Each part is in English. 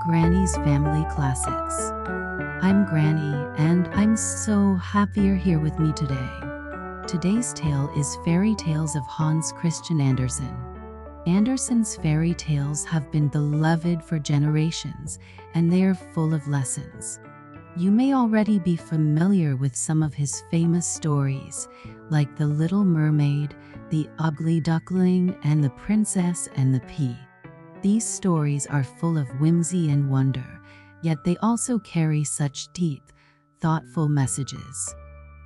Granny's Family Classics. I'm Granny, and I'm so happy you're here with me today. Today's tale is Fairy Tales of Hans Christian Andersen. Andersen's fairy tales have been beloved for generations, and they are full of lessons. You may already be familiar with some of his famous stories, like The Little Mermaid, The Ugly Duckling, and The Princess and the Pea. These stories are full of whimsy and wonder, yet they also carry such deep, thoughtful messages.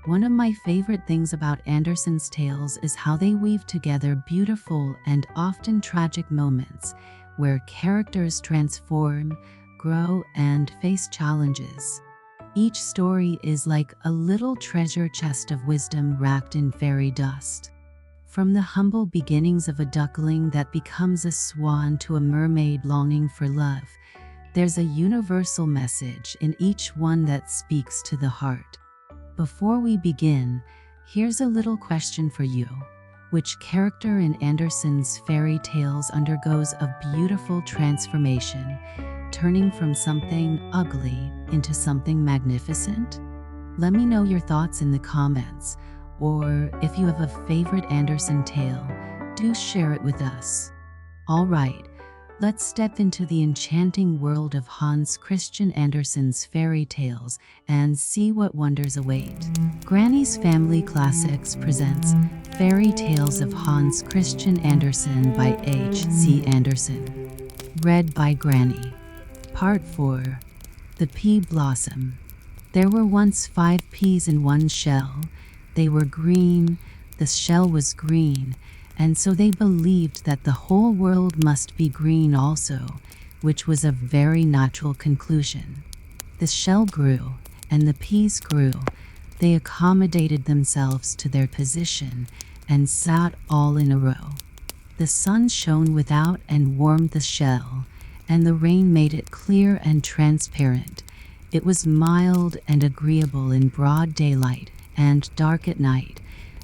One of my favorite things about Andersen's tales is how they weave together beautiful and often tragic moments where characters transform, grow, and face challenges. Each story is like a little treasure chest of wisdom wrapped in fairy dust. From the humble beginnings of a duckling that becomes a swan to a mermaid longing for love, there's a universal message in each one that speaks to the heart. Before we begin, here's a little question for you. Which character in Andersen's fairy tales undergoes a beautiful transformation, turning from something ugly into something magnificent? Let me know your thoughts in the comments, or if you have a favorite Andersen tale, do share it with us. Alright, let's step into the enchanting world of Hans Christian Andersen's fairy tales and see what wonders await. Granny's Family Classics presents Fairy Tales of Hans Christian Andersen by H.C. Andersen. Read by Granny. Part 4. The Pea Blossom. There were once 5 peas in one shell. They were green, the shell was green, and so they believed that the whole world must be green also, which was a very natural conclusion. The shell grew, and the peas grew. They accommodated themselves to their position and sat all in a row. The sun shone without and warmed the shell, and the rain made it clear and transparent. It was mild and agreeable in broad daylight and dark at night,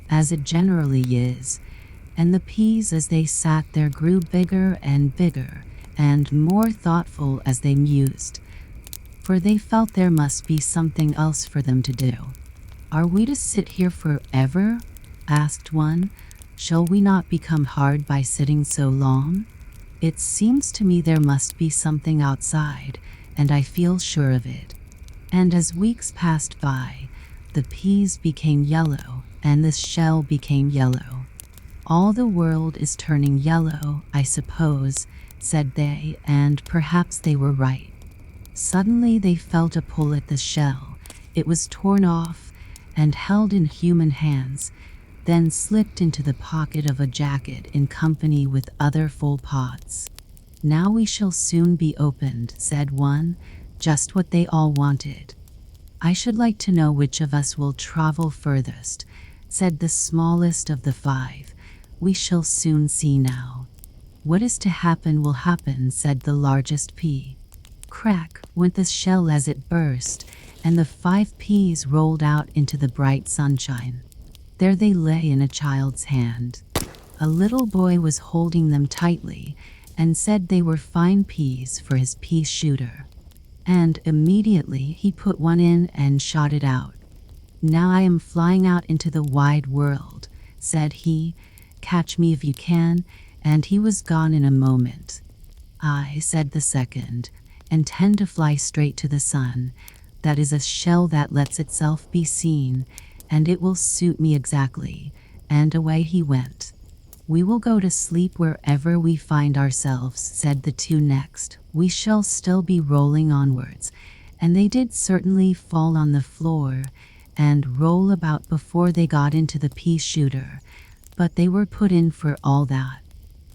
as it generally is, and the peas as they sat there grew bigger and bigger, and more thoughtful as they mused, for they felt there must be something else for them to do. "Are we to sit here forever?" asked one. "Shall we not become hard by sitting so long? It seems to me there must be something outside, and I feel sure of it." And as weeks passed by, the peas became yellow, and the shell became yellow. "All the world is turning yellow, I suppose," said they, and perhaps they were right. Suddenly they felt a pull at the shell. It was torn off and held in human hands, then slipped into the pocket of a jacket in company with other full pods. "Now we shall soon be opened," said one, just what they all wanted. "I should like to know which of us will travel furthest," said the smallest of the 5. "We shall soon see now." "What is to happen will happen," said the largest pea. Crack went the shell as it burst, and the 5 peas rolled out into the bright sunshine. There they lay in a child's hand. A little boy was holding them tightly and said they were fine peas for his pea shooter. And immediately he put one in and shot it out. "Now I am flying out into the wide world," said he. "Catch me if you can," and he was gone in a moment. "I," said the second, "intend to fly straight to the sun. That is a shell that lets itself be seen, and it will suit me exactly." And away he went. "We will go to sleep wherever we find ourselves," said the 2 next. "We shall still be rolling onwards." And they did certainly fall on the floor and roll about before they got into the pea shooter, but they were put in for all that.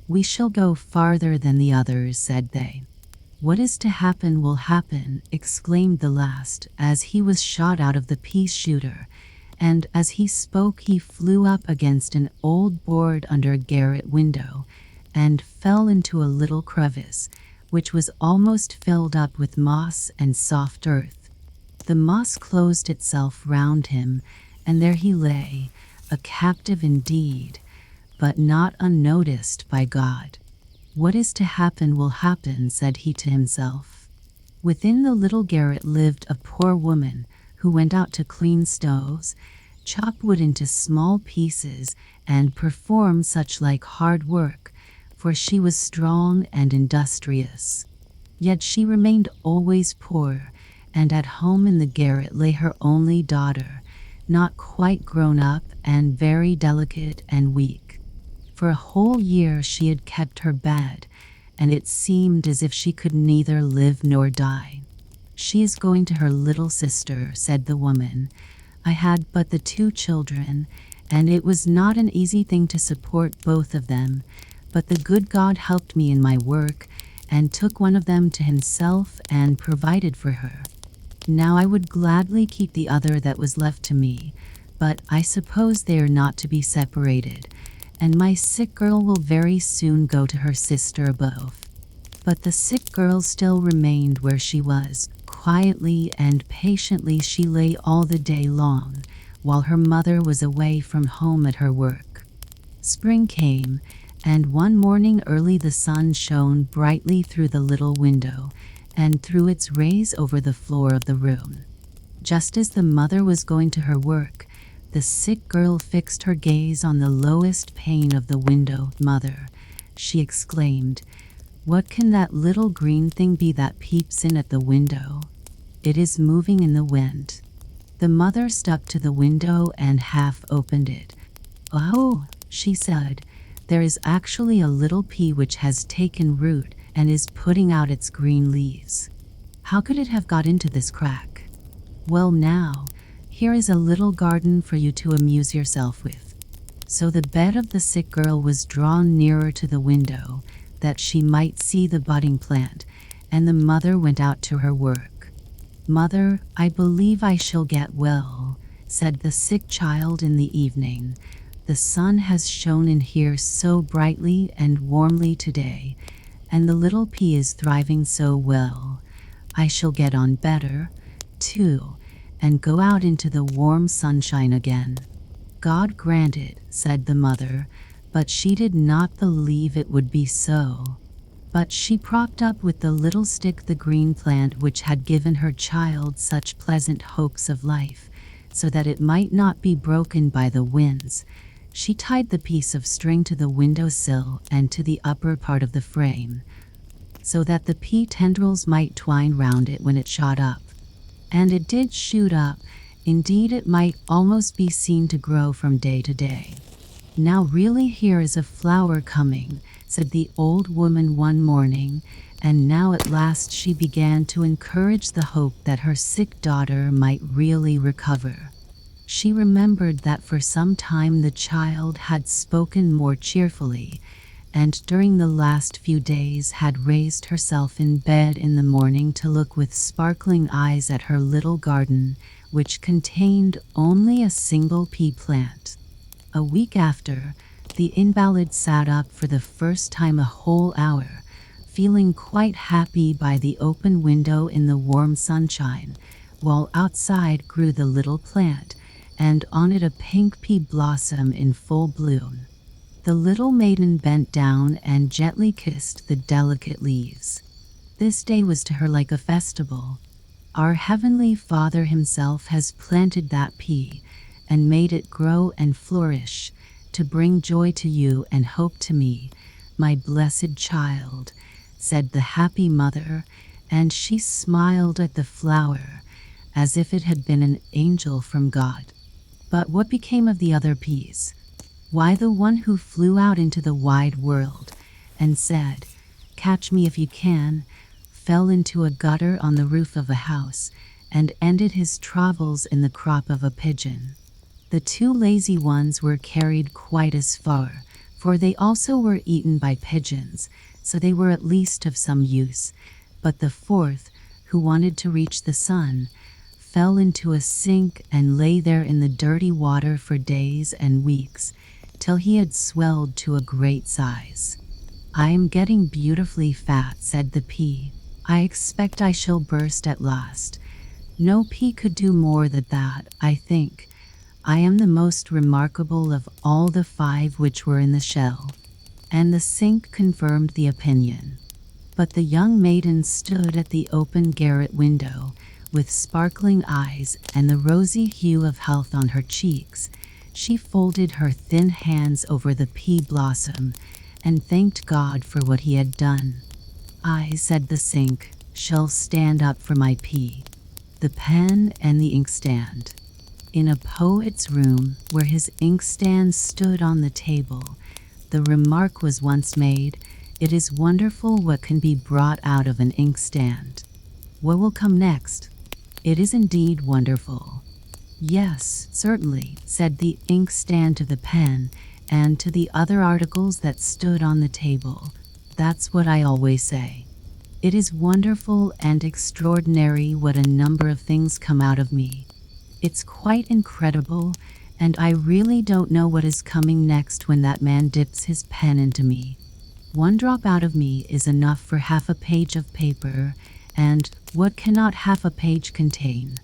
"We shall go farther than the others," said they. "What is to happen will happen," exclaimed the last, as he was shot out of the pea shooter. And as he spoke he flew up against an old board under a garret window and fell into a little crevice, which was almost filled up with moss and soft earth. The moss closed itself round him, and there he lay, a captive indeed, but not unnoticed by God. "What is to happen will happen," said he to himself. Within the little garret lived a poor woman who went out to clean stoves, chop wood into small pieces, and perform such like hard work, for she was strong and industrious. Yet she remained always poor, and at home in the garret lay her only daughter, not quite grown up and very delicate and weak. For a whole year she had kept her bed, and it seemed as if she could neither live nor die. "She is going to her little sister," said the woman. "I had but the 2 children, and it was not an easy thing to support both of them, but the good God helped me in my work and took one of them to himself and provided for her. Now I would gladly keep the other that was left to me, but I suppose they are not to be separated, and my sick girl will very soon go to her sister above." But the sick girl still remained where she was. Quietly and patiently she lay all the day long, while her mother was away from home at her work. Spring came, and one morning early the sun shone brightly through the little window, and threw its rays over the floor of the room. Just as the mother was going to her work, the sick girl fixed her gaze on the lowest pane of the window. "Mother," she exclaimed, "what can that little green thing be that peeps in at the window? It is moving in the wind." The mother stepped to the window and half opened it. "Oh," she said, "there is actually a little pea which has taken root and is putting out its green leaves. How could it have got into this crack? Well now, here is a little garden for you to amuse yourself with." So the bed of the sick girl was drawn nearer to the window, that she might see the budding plant, and the mother went out to her work. "Mother, I believe I shall get well," said the sick child in the evening. "The sun has shone in here so brightly and warmly today, and the little pea is thriving so well. I shall get on better, too, and go out into the warm sunshine again." "God grant it," said the mother, but she did not believe it would be so. But she propped up with the little stick the green plant which had given her child such pleasant hopes of life, so that it might not be broken by the winds. She tied the piece of string to the window sill and to the upper part of the frame, so that the pea tendrils might twine round it when it shot up. And it did shoot up. Indeed, it might almost be seen to grow from day to day. "Now really here is a flower coming," said the old woman one morning, and now at last she began to encourage the hope that her sick daughter might really recover. She remembered that for some time the child had spoken more cheerfully, and during the last few days had raised herself in bed in the morning to look with sparkling eyes at her little garden, which contained only a single pea plant. A week after, the invalid sat up for the first time a whole hour, feeling quite happy by the open window in the warm sunshine, while outside grew the little plant, and on it a pink pea blossom in full bloom. The little maiden bent down and gently kissed the delicate leaves. This day was to her like a festival. Our Heavenly Father himself has planted that pea and made it grow and flourish, to bring joy to you and hope to me, my blessed child," said the happy mother, and she smiled at the flower as if it had been an angel from God. But what became of the other peas? Why, the one who flew out into the wide world and said, "Catch me if you can," fell into a gutter on the roof of a house and ended his travels in the crop of a pigeon. The 2 lazy ones were carried quite as far, for they also were eaten by pigeons, so they were at least of some use. But the 4th, who wanted to reach the sun, fell into a sink and lay there in the dirty water for days and weeks, till he had swelled to a great size. "I am getting beautifully fat," said the pea. "I expect I shall burst at last. No pea could do more than that, I think. I am the most remarkable of all the 5 which were in the shell." And the sink confirmed the opinion. But the young maiden stood at the open garret window, with sparkling eyes and the rosy hue of health on her cheeks. She folded her thin hands over the pea blossom and thanked God for what he had done. "I," said the sink, "shall stand up for my pea." The pen and the inkstand. In a poet's room, where his inkstand stood on the table, the remark was once made, "It is wonderful what can be brought out of an inkstand." What will come next? It is indeed wonderful. "Yes, certainly," said the inkstand to the pen and to the other articles that stood on the table. "That's what I always say. It is wonderful and extraordinary what a number of things come out of me. It's quite incredible, and I really don't know what is coming next when that man dips his pen into me. One drop out of me is enough for half a page of paper, and what cannot half a page contain?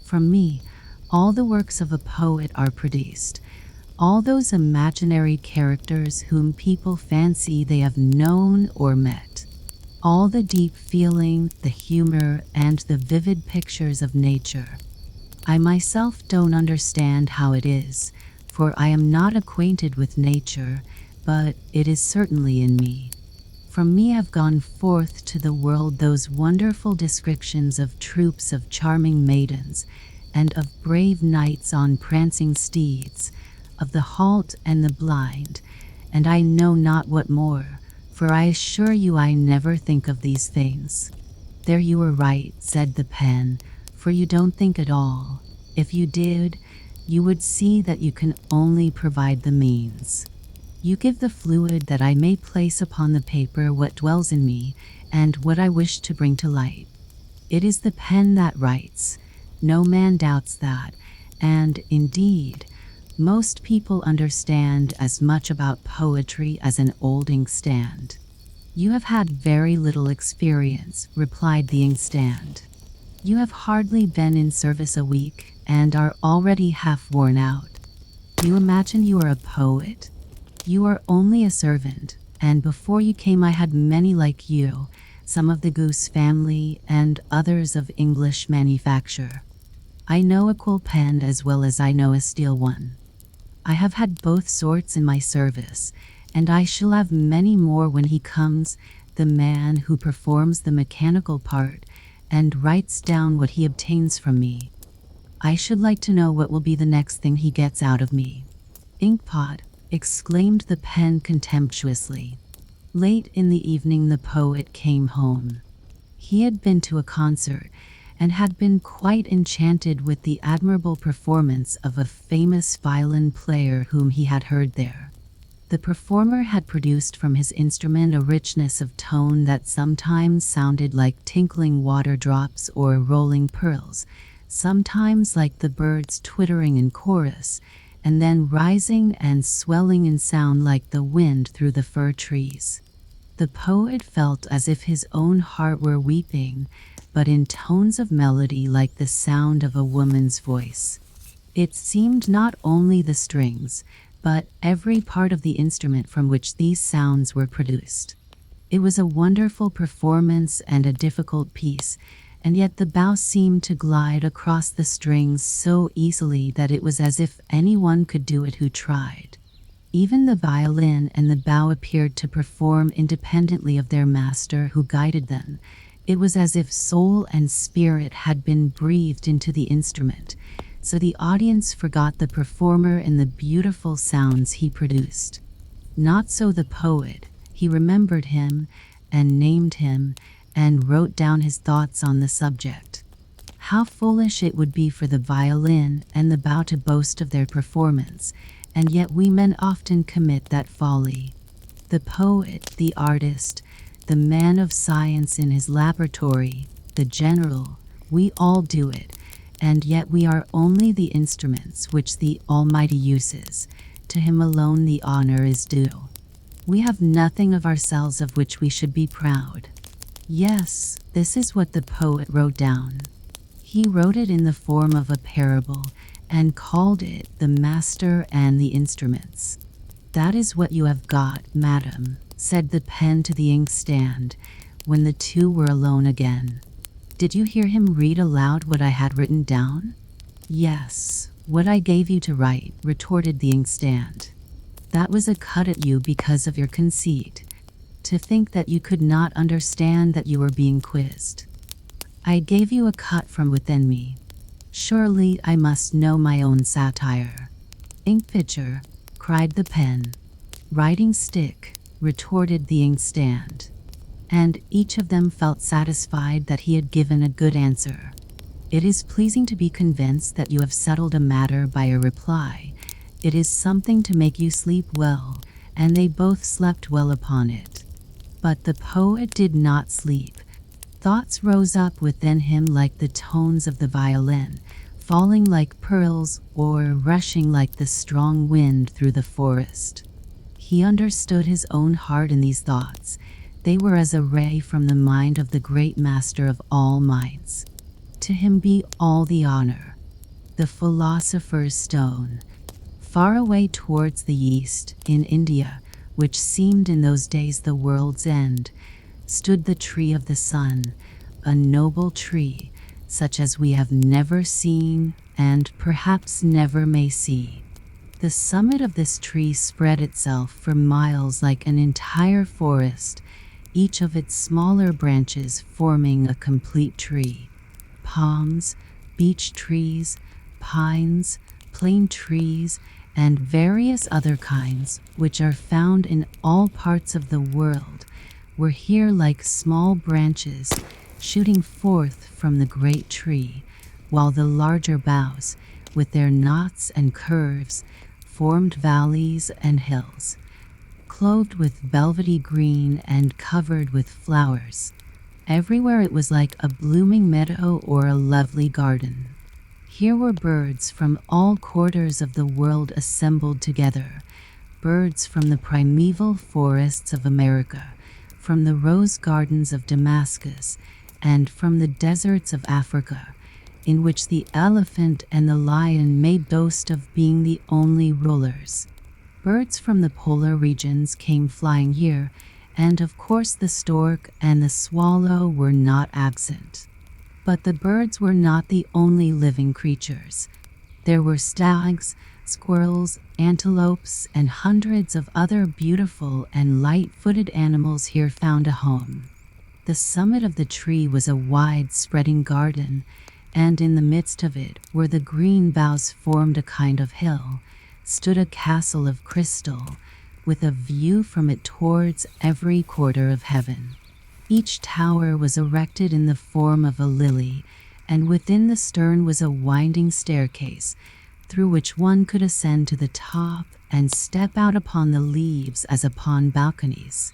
From me, all the works of a poet are produced, all those imaginary characters whom people fancy they have known or met, all the deep feeling, the humor, and the vivid pictures of nature. I myself don't understand how it is, for I am not acquainted with nature, but it is certainly in me. From me have gone forth to the world those wonderful descriptions of troops of charming maidens, and of brave knights on prancing steeds, of the halt and the blind, and I know not what more, for I assure you I never think of these things." "There you are right," said the pen, "for you don't think at all. If you did, you would see that you can only provide the means. You give the fluid that I may place upon the paper what dwells in me and what I wish to bring to light. It is the pen that writes. No man doubts that, and indeed, most people understand as much about poetry as an old inkstand." "You have had very little experience," replied the inkstand. "You have hardly been in service a week and are already half worn out. You imagine you are a poet? You are only a servant, and before you came I had many like you, some of the goose family and others of English manufacture. I know a quill pen as well as I know a steel one. I have had both sorts in my service, and I shall have many more when he comes, the man who performs the mechanical part and writes down what he obtains from me. I should like to know what will be the next thing he gets out of me." "Inkpot," exclaimed the pen contemptuously. Late in the evening the poet came home. He had been to a concert and had been quite enchanted with the admirable performance of a famous violin player whom he had heard there. The performer had produced from his instrument a richness of tone that sometimes sounded like tinkling water drops or rolling pearls, sometimes like the birds twittering in chorus, and then rising and swelling in sound like the wind through the fir trees. The poet felt as if his own heart were weeping, but in tones of melody like the sound of a woman's voice. It seemed not only the strings, but every part of the instrument from which these sounds were produced. It was a wonderful performance and a difficult piece, and yet the bow seemed to glide across the strings so easily that it was as if anyone could do it who tried. Even the violin and the bow appeared to perform independently of their master who guided them. It was as if soul and spirit had been breathed into the instrument, so the audience forgot the performer in the beautiful sounds he produced. Not so the poet. He remembered him and named him and wrote down his thoughts on the subject. How foolish it would be for the violin and the bow to boast of their performance, and yet we men often commit that folly. The poet, the artist, the man of science in his laboratory, the general, we all do it, and yet we are only the instruments which the Almighty uses. To him alone the honor is due. We have nothing of ourselves of which we should be proud. Yes, this is what the poet wrote down. He wrote it in the form of a parable and called it The Master and the Instruments. "That is what you have got, madam," said the pen to the inkstand, when the two were alone again. "Did you hear him read aloud what I had written down?" "Yes, what I gave you to write," retorted the inkstand. "That was a cut at you because of your conceit. To think that you could not understand that you were being quizzed. I gave you a cut from within me. Surely I must know my own satire." "Ink pitcher," cried the pen. "Writing stick," retorted the inkstand. And each of them felt satisfied that he had given a good answer. It is pleasing to be convinced that you have settled a matter by a reply. It is something to make you sleep well, and they both slept well upon it. But the poet did not sleep. Thoughts rose up within him like the tones of the violin, falling like pearls or rushing like the strong wind through the forest. He understood his own heart in these thoughts. They were as a ray from the mind of the great master of all minds. To him be all the honor. The philosopher's stone. Far away towards the east, in India, which seemed in those days the world's end, stood the tree of the sun, a noble tree, such as we have never seen and perhaps never may see. The summit of this tree spread itself for miles like an entire forest, each of its smaller branches forming a complete tree. Palms, beech trees, pines, plane trees, and various other kinds, which are found in all parts of the world, were here like small branches shooting forth from the great tree, while the larger boughs, with their knots and curves, formed valleys and hills, clothed with velvety green and covered with flowers. Everywhere it was like a blooming meadow or a lovely garden. Here were birds from all quarters of the world assembled together, birds from the primeval forests of America, from the rose gardens of Damascus, and from the deserts of Africa, in which the elephant and the lion made boast of being the only rulers. Birds from the polar regions came flying here, and of course the stork and the swallow were not absent. But the birds were not the only living creatures. There were stags, squirrels, antelopes, and hundreds of other beautiful and light-footed animals here found a home. The summit of the tree was a wide spreading garden, and in the midst of it, where the green boughs formed a kind of hill, stood a castle of crystal, with a view from it towards every quarter of heaven. Each tower was erected in the form of a lily, and within the stern was a winding staircase, through which one could ascend to the top and step out upon the leaves as upon balconies.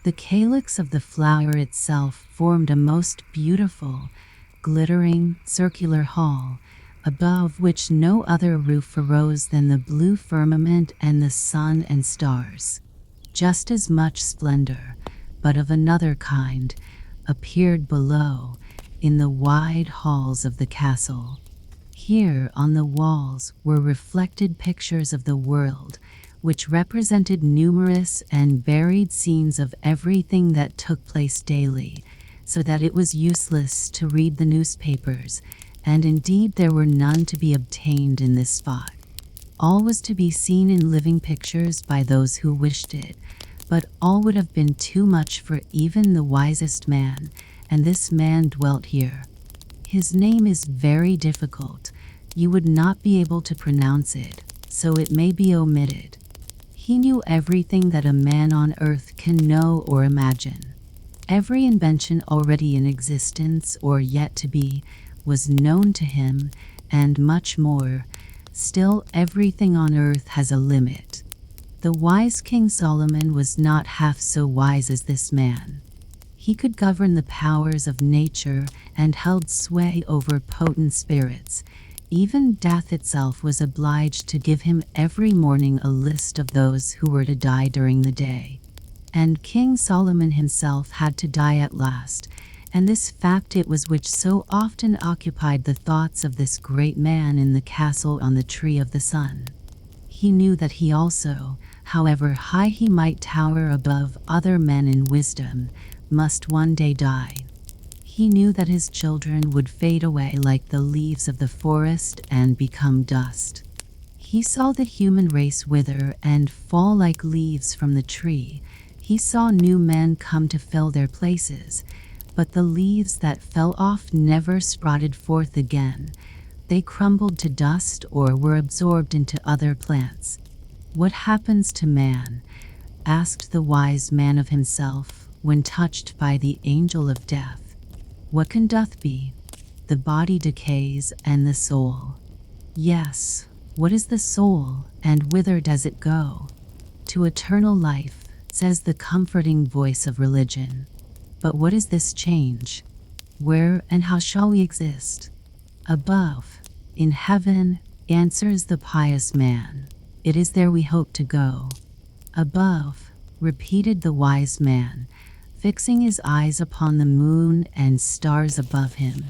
The calyx of the flower itself formed a most beautiful, glittering, circular hall, above which no other roof arose than the blue firmament and the sun and stars. Just as much splendor, but of another kind, appeared below, in the wide halls of the castle. Here on the walls were reflected pictures of the world, which represented numerous and varied scenes of everything that took place daily, so that it was useless to read the newspapers, and indeed there were none to be obtained in this spot. All was to be seen in living pictures by those who wished it, but all would have been too much for even the wisest man, and this man dwelt here. His name is very difficult. You would not be able to pronounce it, so it may be omitted. He knew everything that a man on earth can know or imagine. Every invention already in existence or yet to be was known to him, and much more. Still, everything on earth has a limit. The wise King Solomon was not half so wise as this man. He could govern the powers of nature and held sway over potent spirits. Even death itself was obliged to give him every morning a list of those who were to die during the day. And King Solomon himself had to die at last, and this fact it was which so often occupied the thoughts of this great man in the castle on the tree of the sun. He knew that he also, however high he might tower above other men in wisdom, must one day die. He knew that his children would fade away like the leaves of the forest and become dust. He saw the human race wither and fall like leaves from the tree. He saw new men come to fill their places, but the leaves that fell off never sprouted forth again. They crumbled to dust or were absorbed into other plants. "What happens to man?" asked the wise man of himself when touched by the angel of death. "What can death be? The body decays and the soul." Yes, what is the soul, and whither does it go? "To eternal life," says the comforting voice of religion. But what is this change? Where and how shall we exist? "Above, in heaven," answers the pious man. "It is there we hope to go." "Above," repeated the wise man, fixing his eyes upon the moon and stars above him.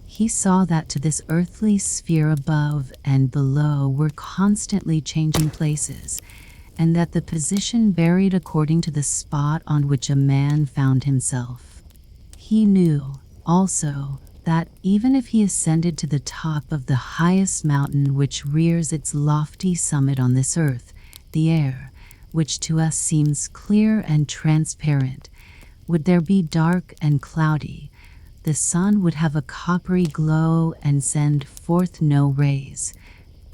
He saw that to this earthly sphere above and below were constantly changing places, and that the position varied according to the spot on which a man found himself. He knew, also, that even if he ascended to the top of the highest mountain which rears its lofty summit on this earth, the air, which to us seems clear and transparent, would there be dark and cloudy. The sun would have a coppery glow and send forth no rays,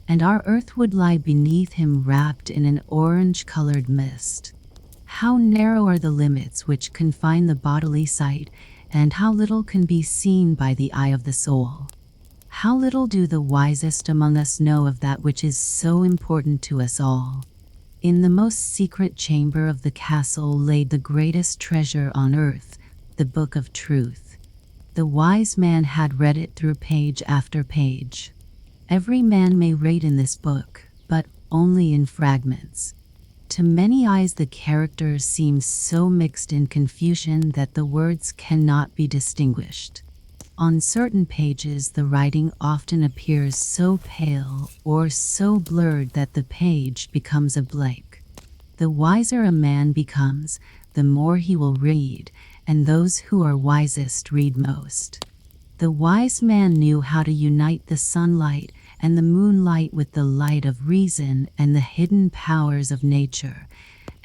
and our earth would lie beneath him wrapped in an orange-colored mist. How narrow are the limits which confine the bodily sight, and how little can be seen by the eye of the soul. How little do the wisest among us know of that which is so important to us all. In the most secret chamber of the castle lay the greatest treasure on earth, the Book of Truth. The wise man had read it through page after page. Every man may read in this book, but only in fragments. To many eyes the characters seem so mixed in confusion that the words cannot be distinguished. On certain pages the writing often appears so pale or so blurred that the page becomes a blank. The wiser a man becomes, the more he will read, and those who are wisest read most. The wise man knew how to unite the sunlight and the moonlight with the light of reason and the hidden powers of nature,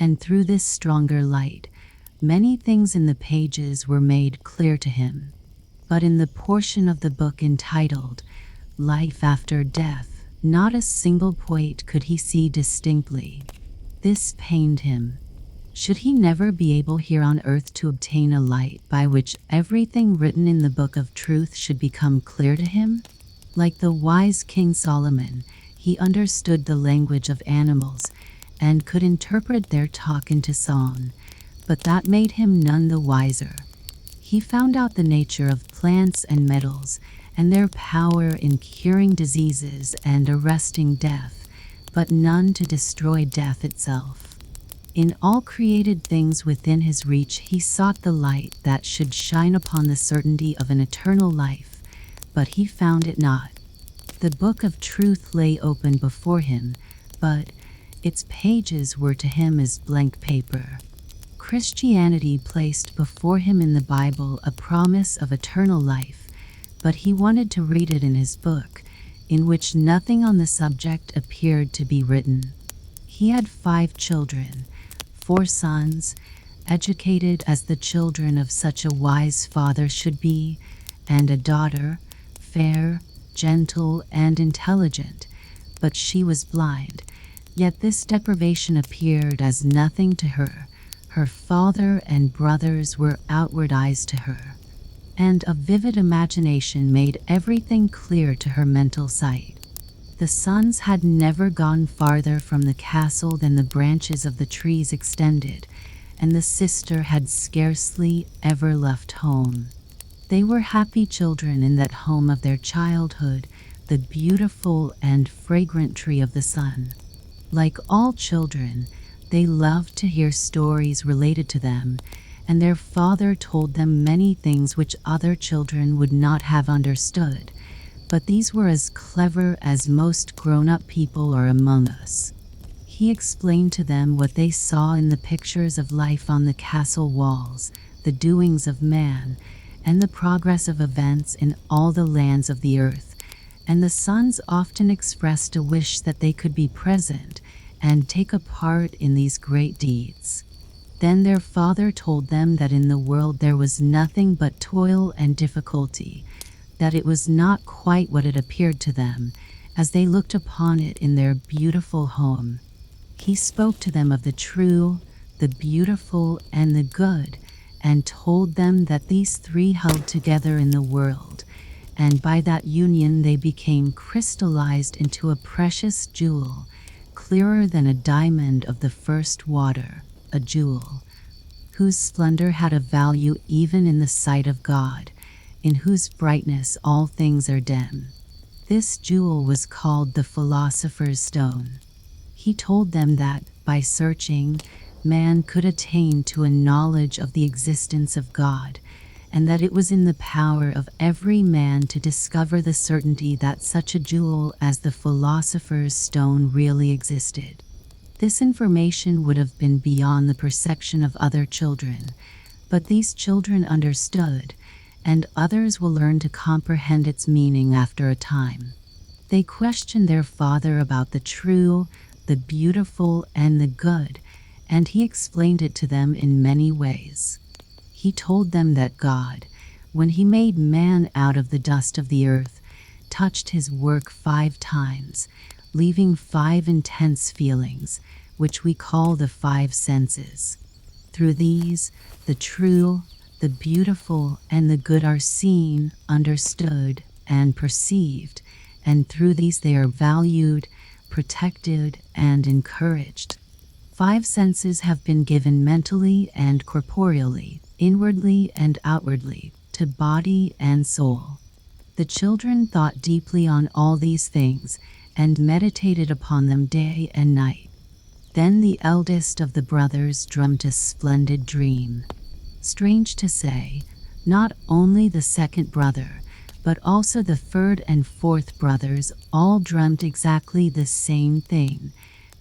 and through this stronger light, many things in the pages were made clear to him. But in the portion of the book entitled "Life After Death," not a single point could he see distinctly. This pained him. Should he never be able here on earth to obtain a light by which everything written in the Book of Truth should become clear to him? Like the wise King Solomon, he understood the language of animals and could interpret their talk into song, but that made him none the wiser. He found out the nature of plants and metals and their power in curing diseases and arresting death, but none to destroy death itself. In all created things within his reach he sought the light that should shine upon the certainty of an eternal life, but he found it not. The Book of Truth lay open before him, but its pages were to him as blank paper. Christianity placed before him in the Bible a promise of eternal life, but he wanted to read it in his book, in which nothing on the subject appeared to be written. He had 5 children, 4 sons, educated as the children of such a wise father should be, and a daughter, fair, gentle, and intelligent, but she was blind. Yet this deprivation appeared as nothing to her. Her father and brothers were outward eyes to her, and a vivid imagination made everything clear to her mental sight. The sons had never gone farther from the castle than the branches of the trees extended, and the sister had scarcely ever left home. They were happy children in that home of their childhood, the beautiful and fragrant tree of the sun. Like all children, they loved to hear stories related to them, and their father told them many things which other children would not have understood, but these were as clever as most grown-up people are among us. He explained to them what they saw in the pictures of life on the castle walls, the doings of man, and the progress of events in all the lands of the earth, and the sons often expressed a wish that they could be present and take a part in these great deeds. Then their father told them that in the world there was nothing but toil and difficulty, that it was not quite what it appeared to them, as they looked upon it in their beautiful home. He spoke to them of the true, the beautiful, and the good, and told them that these three held together in the world, and by that union they became crystallized into a precious jewel, clearer than a diamond of the first water, a jewel whose splendor had a value even in the sight of God, in whose brightness all things are dim. This jewel was called the Philosopher's Stone. He told them that, by searching, man could attain to a knowledge of the existence of God, and that it was in the power of every man to discover the certainty that such a jewel as the Philosopher's Stone really existed. This information would have been beyond the perception of other children, but these children understood, and others will learn to comprehend its meaning after a time. They questioned their father about the true, the beautiful, and the good, and he explained it to them in many ways. He told them that God, when he made man out of the dust of the earth, touched his work 5 times, leaving 5 intense feelings, which we call the 5 senses. Through these, the true, the beautiful, and the good are seen, understood, and perceived, and through these they are valued, protected, and encouraged. 5 senses have been given mentally and corporeally, inwardly and outwardly, to body and soul. The children thought deeply on all these things and meditated upon them day and night. Then the eldest of the brothers dreamt a splendid dream. Strange to say, not only the second brother, but also the third and fourth brothers all dreamt exactly the same thing,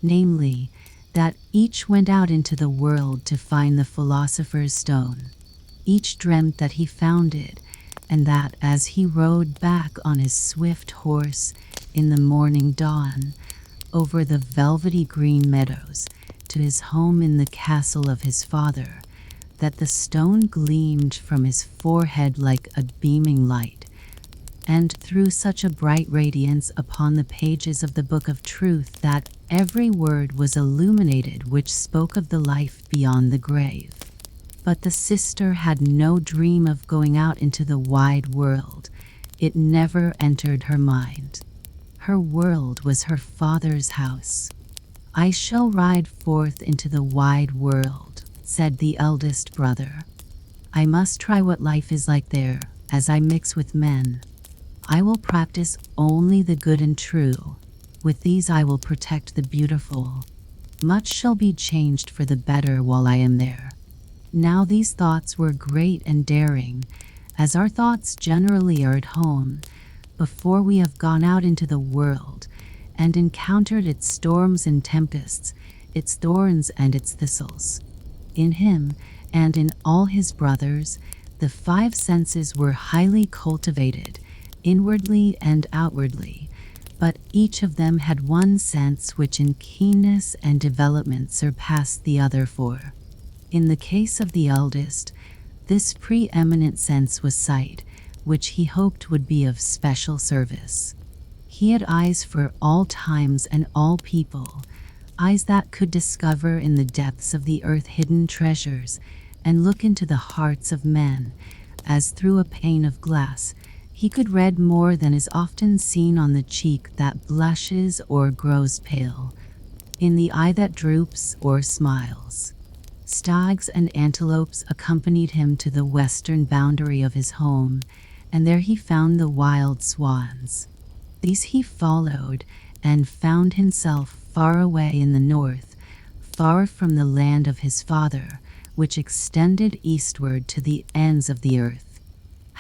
namely, that each went out into the world to find the Philosopher's Stone. Each dreamt that he found it, and that as he rode back on his swift horse in the morning dawn over the velvety green meadows to his home in the castle of his father, that the stone gleamed from his forehead like a beaming light, and threw such a bright radiance upon the pages of the book of truth that every word was illuminated which spoke of the life beyond the grave. But the sister had no dream of going out into the wide world. It never entered her mind. Her world was her father's house. "I shall ride forth into the wide world," said the eldest brother. "I must try what life is like there, as I mix with men. I will practice only the good and true. With these I will protect the beautiful. Much shall be changed for the better while I am there." Now these thoughts were great and daring, as our thoughts generally are at home, before we have gone out into the world and encountered its storms and tempests, its thorns and its thistles. In him, and in all his brothers, the 5 senses were highly cultivated, inwardly and outwardly, but each of them had one sense which in keenness and development surpassed the other 4. In the case of the eldest, this preeminent sense was sight, which he hoped would be of special service. He had eyes for all times and all people, eyes that could discover in the depths of the earth hidden treasures and look into the hearts of men, as through a pane of glass. He could read more than is often seen on the cheek that blushes or grows pale, in the eye that droops or smiles. Stags and antelopes accompanied him to the western boundary of his home, and there he found the wild swans. These he followed, and found himself far away in the north, far from the land of his father, which extended eastward to the ends of the earth.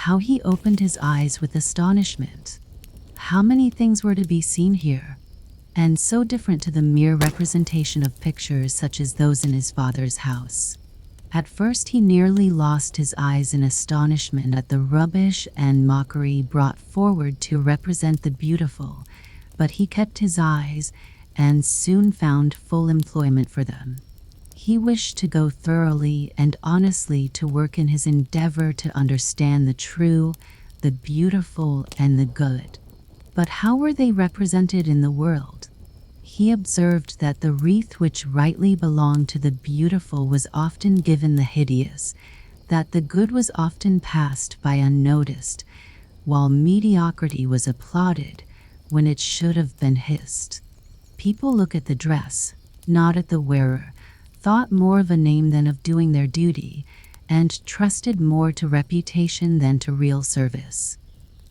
How he opened his eyes with astonishment! How many things were to be seen here! and so different to the mere representation of pictures such as those in his father's house. At first he nearly lost his eyes in astonishment at the rubbish and mockery brought forward to represent the beautiful, but he kept his eyes and soon found full employment for them. He wished to go thoroughly and honestly to work in his endeavor to understand the true, the beautiful, and the good. But how were they represented in the world? He observed that the wreath which rightly belonged to the beautiful was often given the hideous, that the good was often passed by unnoticed, while mediocrity was applauded when it should have been hissed. People look at the dress, not at the wearer, thought more of a name than of doing their duty, and trusted more to reputation than to real service.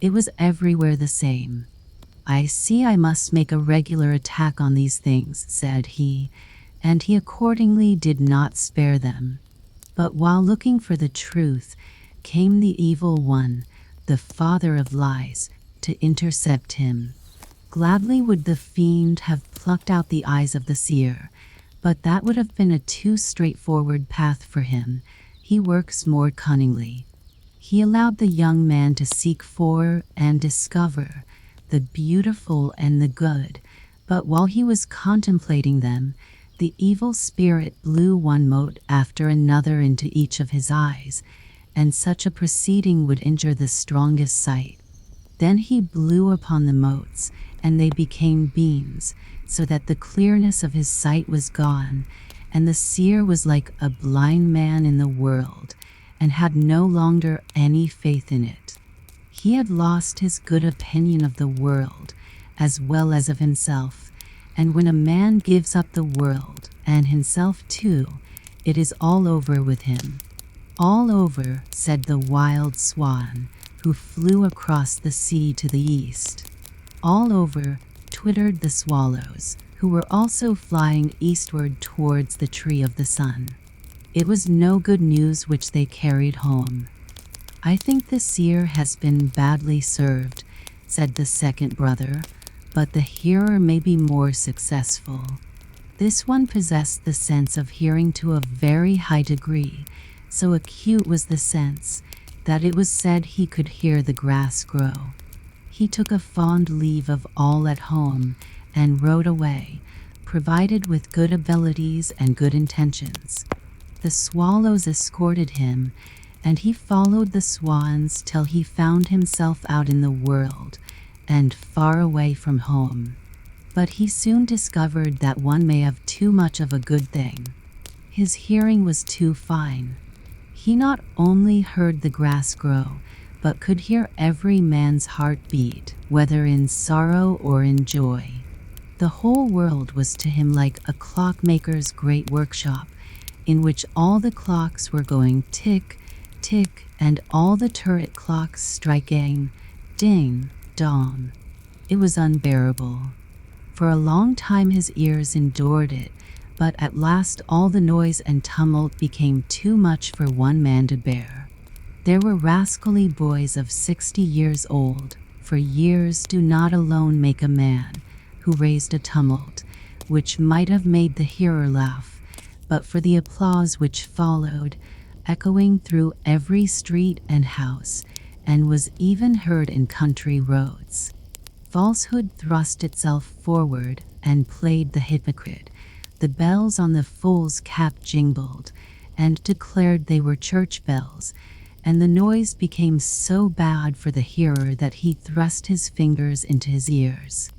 It was everywhere the same. "I see I must make a regular attack on these things," said he, and he accordingly did not spare them. But while looking for the truth, came the evil one, the father of lies, to intercept him. Gladly would the fiend have plucked out the eyes of the seer, but that would have been a too straightforward path for him. He works more cunningly. He allowed the young man to seek for and discover the beautiful and the good, but while he was contemplating them, the evil spirit blew one mote after another into each of his eyes, and such a proceeding would injure the strongest sight. Then he blew upon the motes, and they became beams, so that the clearness of his sight was gone, and the seer was like a blind man in the world, and had no longer any faith in it. He had lost his good opinion of the world, as well as of himself, and when a man gives up the world, and himself too, it is all over with him. "All over," said the wild swan, who flew across the sea to the east. "All over," twittered the swallows, who were also flying eastward towards the tree of the sun. It was no good news which they carried home. "I think the seer has been badly served," said the second brother, "but the hearer may be more successful." This one possessed the sense of hearing to a very high degree, so acute was the sense that it was said he could hear the grass grow. He took a fond leave of all at home and rode away, provided with good abilities and good intentions. The swallows escorted him, and he followed the swans till he found himself out in the world and far away from home. But he soon discovered that one may have too much of a good thing. His hearing was too fine. He not only heard the grass grow, but could hear every man's heart beat, whether in sorrow or in joy. The whole world was to him like a clockmaker's great workshop, in which all the clocks were going tick, tick, and all the turret clocks striking ding, dong. It was unbearable. For a long time his ears endured it, but at last all the noise and tumult became too much for one man to bear. There were rascally boys of 60 years old, for years do not alone make a man, who raised a tumult, which might have made the hearer laugh, but for the applause which followed, echoing through every street and house, and was even heard in country roads. Falsehood thrust itself forward and played the hypocrite. The bells on the fool's cap jingled, and declared they were church bells, and the noise became so bad for the hearer that he thrust his fingers into his ears.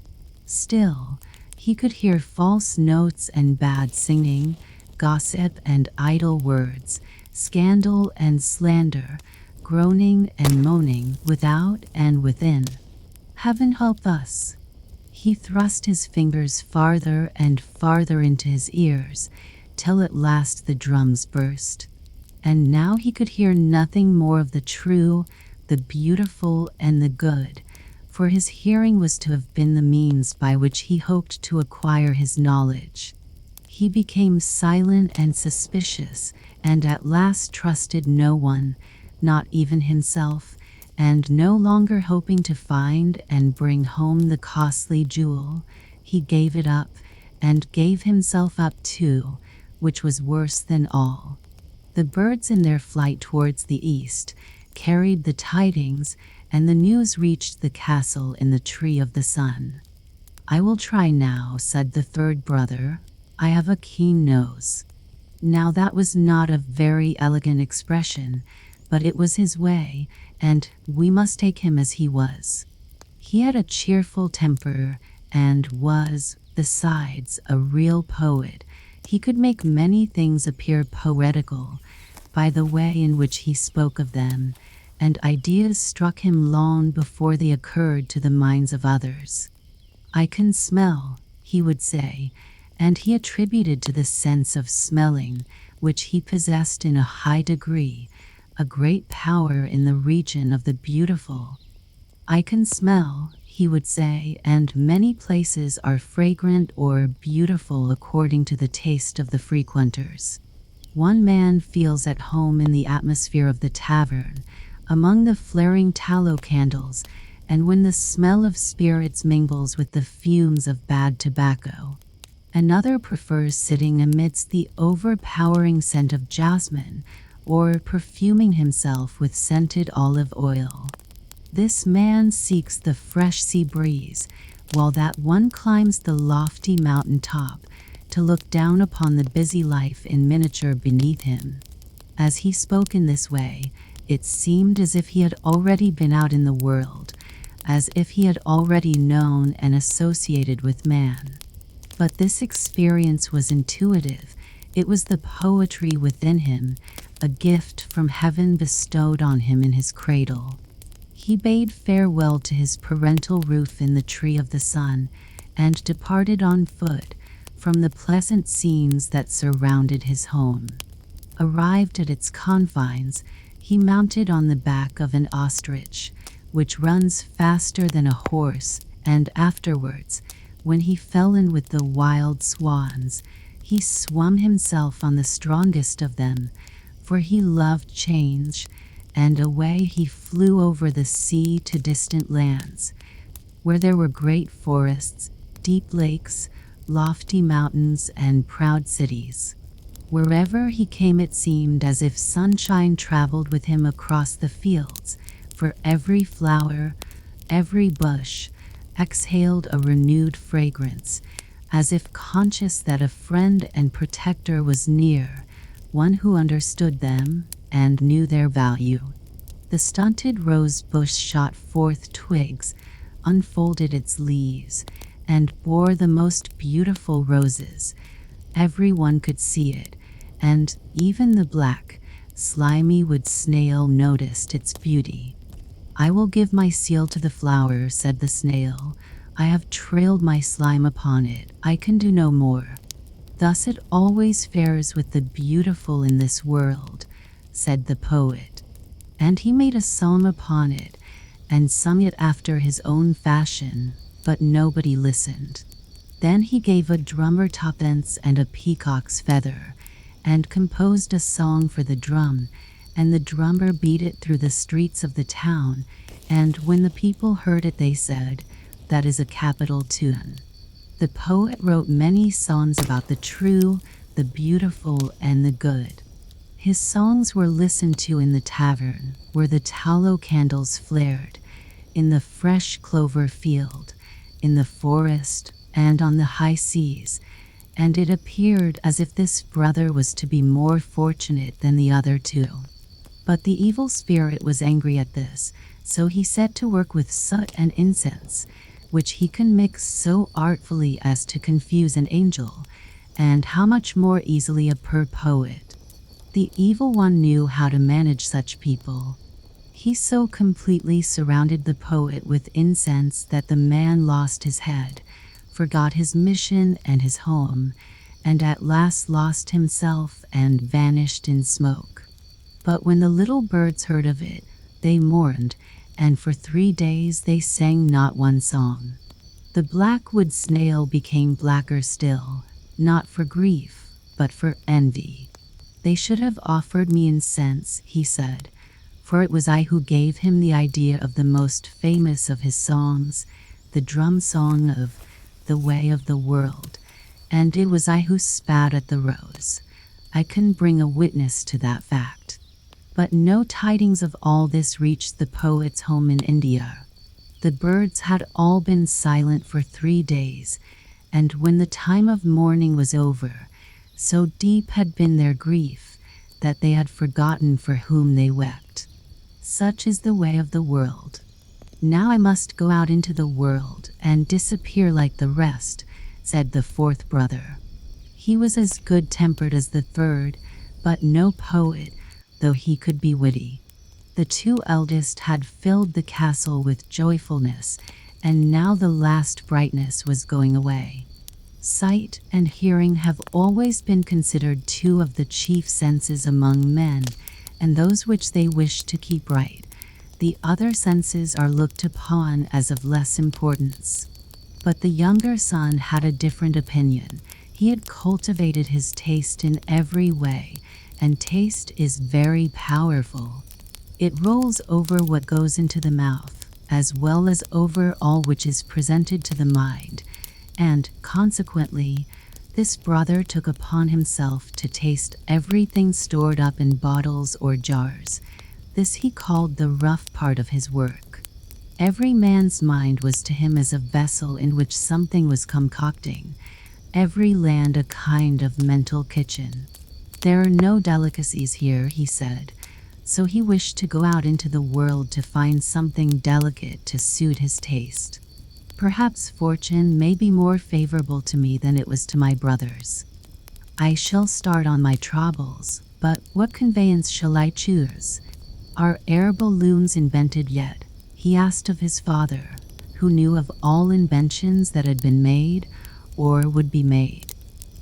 Still, he could hear false notes and bad singing, gossip and idle words, scandal and slander, groaning and moaning without and within. Heaven help us! He thrust his fingers farther and farther into his ears, till at last the drums burst. And now he could hear nothing more of the true, the beautiful, and the good, for his hearing was to have been the means by which he hoped to acquire his knowledge. He became silent and suspicious, and at last trusted no one, not even himself, and no longer hoping to find and bring home the costly jewel, he gave it up, and gave himself up too, which was worse than all. The birds in their flight towards the east carried the tidings, and the news reached the castle in the tree of the sun. "I will try now," said the third brother. "I have a keen nose." Now that was not a very elegant expression, but it was his way, and we must take him as he was. He had a cheerful temper and was, besides, a real poet. He could make many things appear poetical by the way in which he spoke of them, and ideas struck him long before they occurred to the minds of others. "I can smell," he would say, and he attributed to the sense of smelling, which he possessed in a high degree, a great power in the region of the beautiful. "I can smell," he would say, "and many places are fragrant or beautiful according to the taste of the frequenters. One man feels at home in the atmosphere of the tavern, among the flaring tallow candles, and when the smell of spirits mingles with the fumes of bad tobacco. Another prefers sitting amidst the overpowering scent of jasmine, or perfuming himself with scented olive oil. This man seeks the fresh sea breeze, while that one climbs the lofty mountain top to look down upon the busy life in miniature beneath him." As he spoke in this way, it seemed as if he had already been out in the world, as if he had already known and associated with man. But this experience was intuitive. It was the poetry within him, a gift from heaven bestowed on him in his cradle. He bade farewell to his parental roof in the tree of the sun, and departed on foot from the pleasant scenes that surrounded his home. Arrived at its confines, he mounted on the back of an ostrich, which runs faster than a horse, and afterwards, when he fell in with the wild swans, he swum himself on the strongest of them, for he loved change, and away he flew over the sea to distant lands, where there were great forests, deep lakes, lofty mountains, and proud cities. Wherever he came it seemed as if sunshine traveled with him across the fields, for every flower, every bush, exhaled a renewed fragrance, as if conscious that a friend and protector was near, one who understood them and knew their value. The stunted rose bush shot forth twigs, unfolded its leaves, and bore the most beautiful roses. Everyone could see it, and even the black, slimy wood snail noticed its beauty. "I will give my seal to the flower," said the snail. "I have trailed my slime upon it. I can do no more." "Thus it always fares with the beautiful in this world," said the poet. And he made a psalm upon it, and sung it after his own fashion, but nobody listened. Then he gave a drummer twopence and a peacock's feather, and composed a song for the drum, and the drummer beat it through the streets of the town, and when the people heard it they said, "That is a capital tune." The poet wrote many songs about the true, the beautiful, and the good. His songs were listened to in the tavern, where the tallow candles flared, in the fresh clover field, in the forest, and on the high seas, and it appeared as if this brother was to be more fortunate than the other two. But the evil spirit was angry at this, so he set to work with soot and incense, which he can mix so artfully as to confuse an angel, and how much more easily a poor poet. The evil one knew how to manage such people. He so completely surrounded the poet with incense that the man lost his head, forgot his mission and his home, and at last lost himself and vanished in smoke. But when the little birds heard of it, they mourned, and for 3 days they sang not one song. The black wood snail became blacker still, not for grief, but for envy. "They should have offered me incense," he said, "for it was I who gave him the idea of the most famous of his songs, the drum song of the way of the world, and it was I who spat at the rose. I can bring a witness to that fact. But no tidings of all this reached the poet's home in India. The birds had all been silent for 3 days, and when the time of mourning was over, so deep had been their grief that they had forgotten for whom they wept. Such is the way of the world. Now I must go out into the world and disappear like the rest, said the fourth brother. He was as good-tempered as the third, but no poet, though he could be witty. The two eldest had filled the castle with joyfulness, and now the last brightness was going away. Sight and hearing have always been considered two of the chief senses among men, and those which they wish to keep right. The other senses are looked upon as of less importance. But the younger son had a different opinion. He had cultivated his taste in every way, and taste is very powerful. It rolls over what goes into the mouth, as well as over all which is presented to the mind, and, consequently, this brother took upon himself to taste everything stored up in bottles or jars. This he called the rough part of his work. Every man's mind was to him as a vessel in which something was concocting, every land a kind of mental kitchen. There are no delicacies here, he said, so he wished to go out into the world to find something delicate to suit his taste. Perhaps fortune may be more favorable to me than it was to my brothers. I shall start on my troubles, but what conveyance shall I choose? Are air balloons invented yet? He asked of his father, who knew of all inventions that had been made or would be made.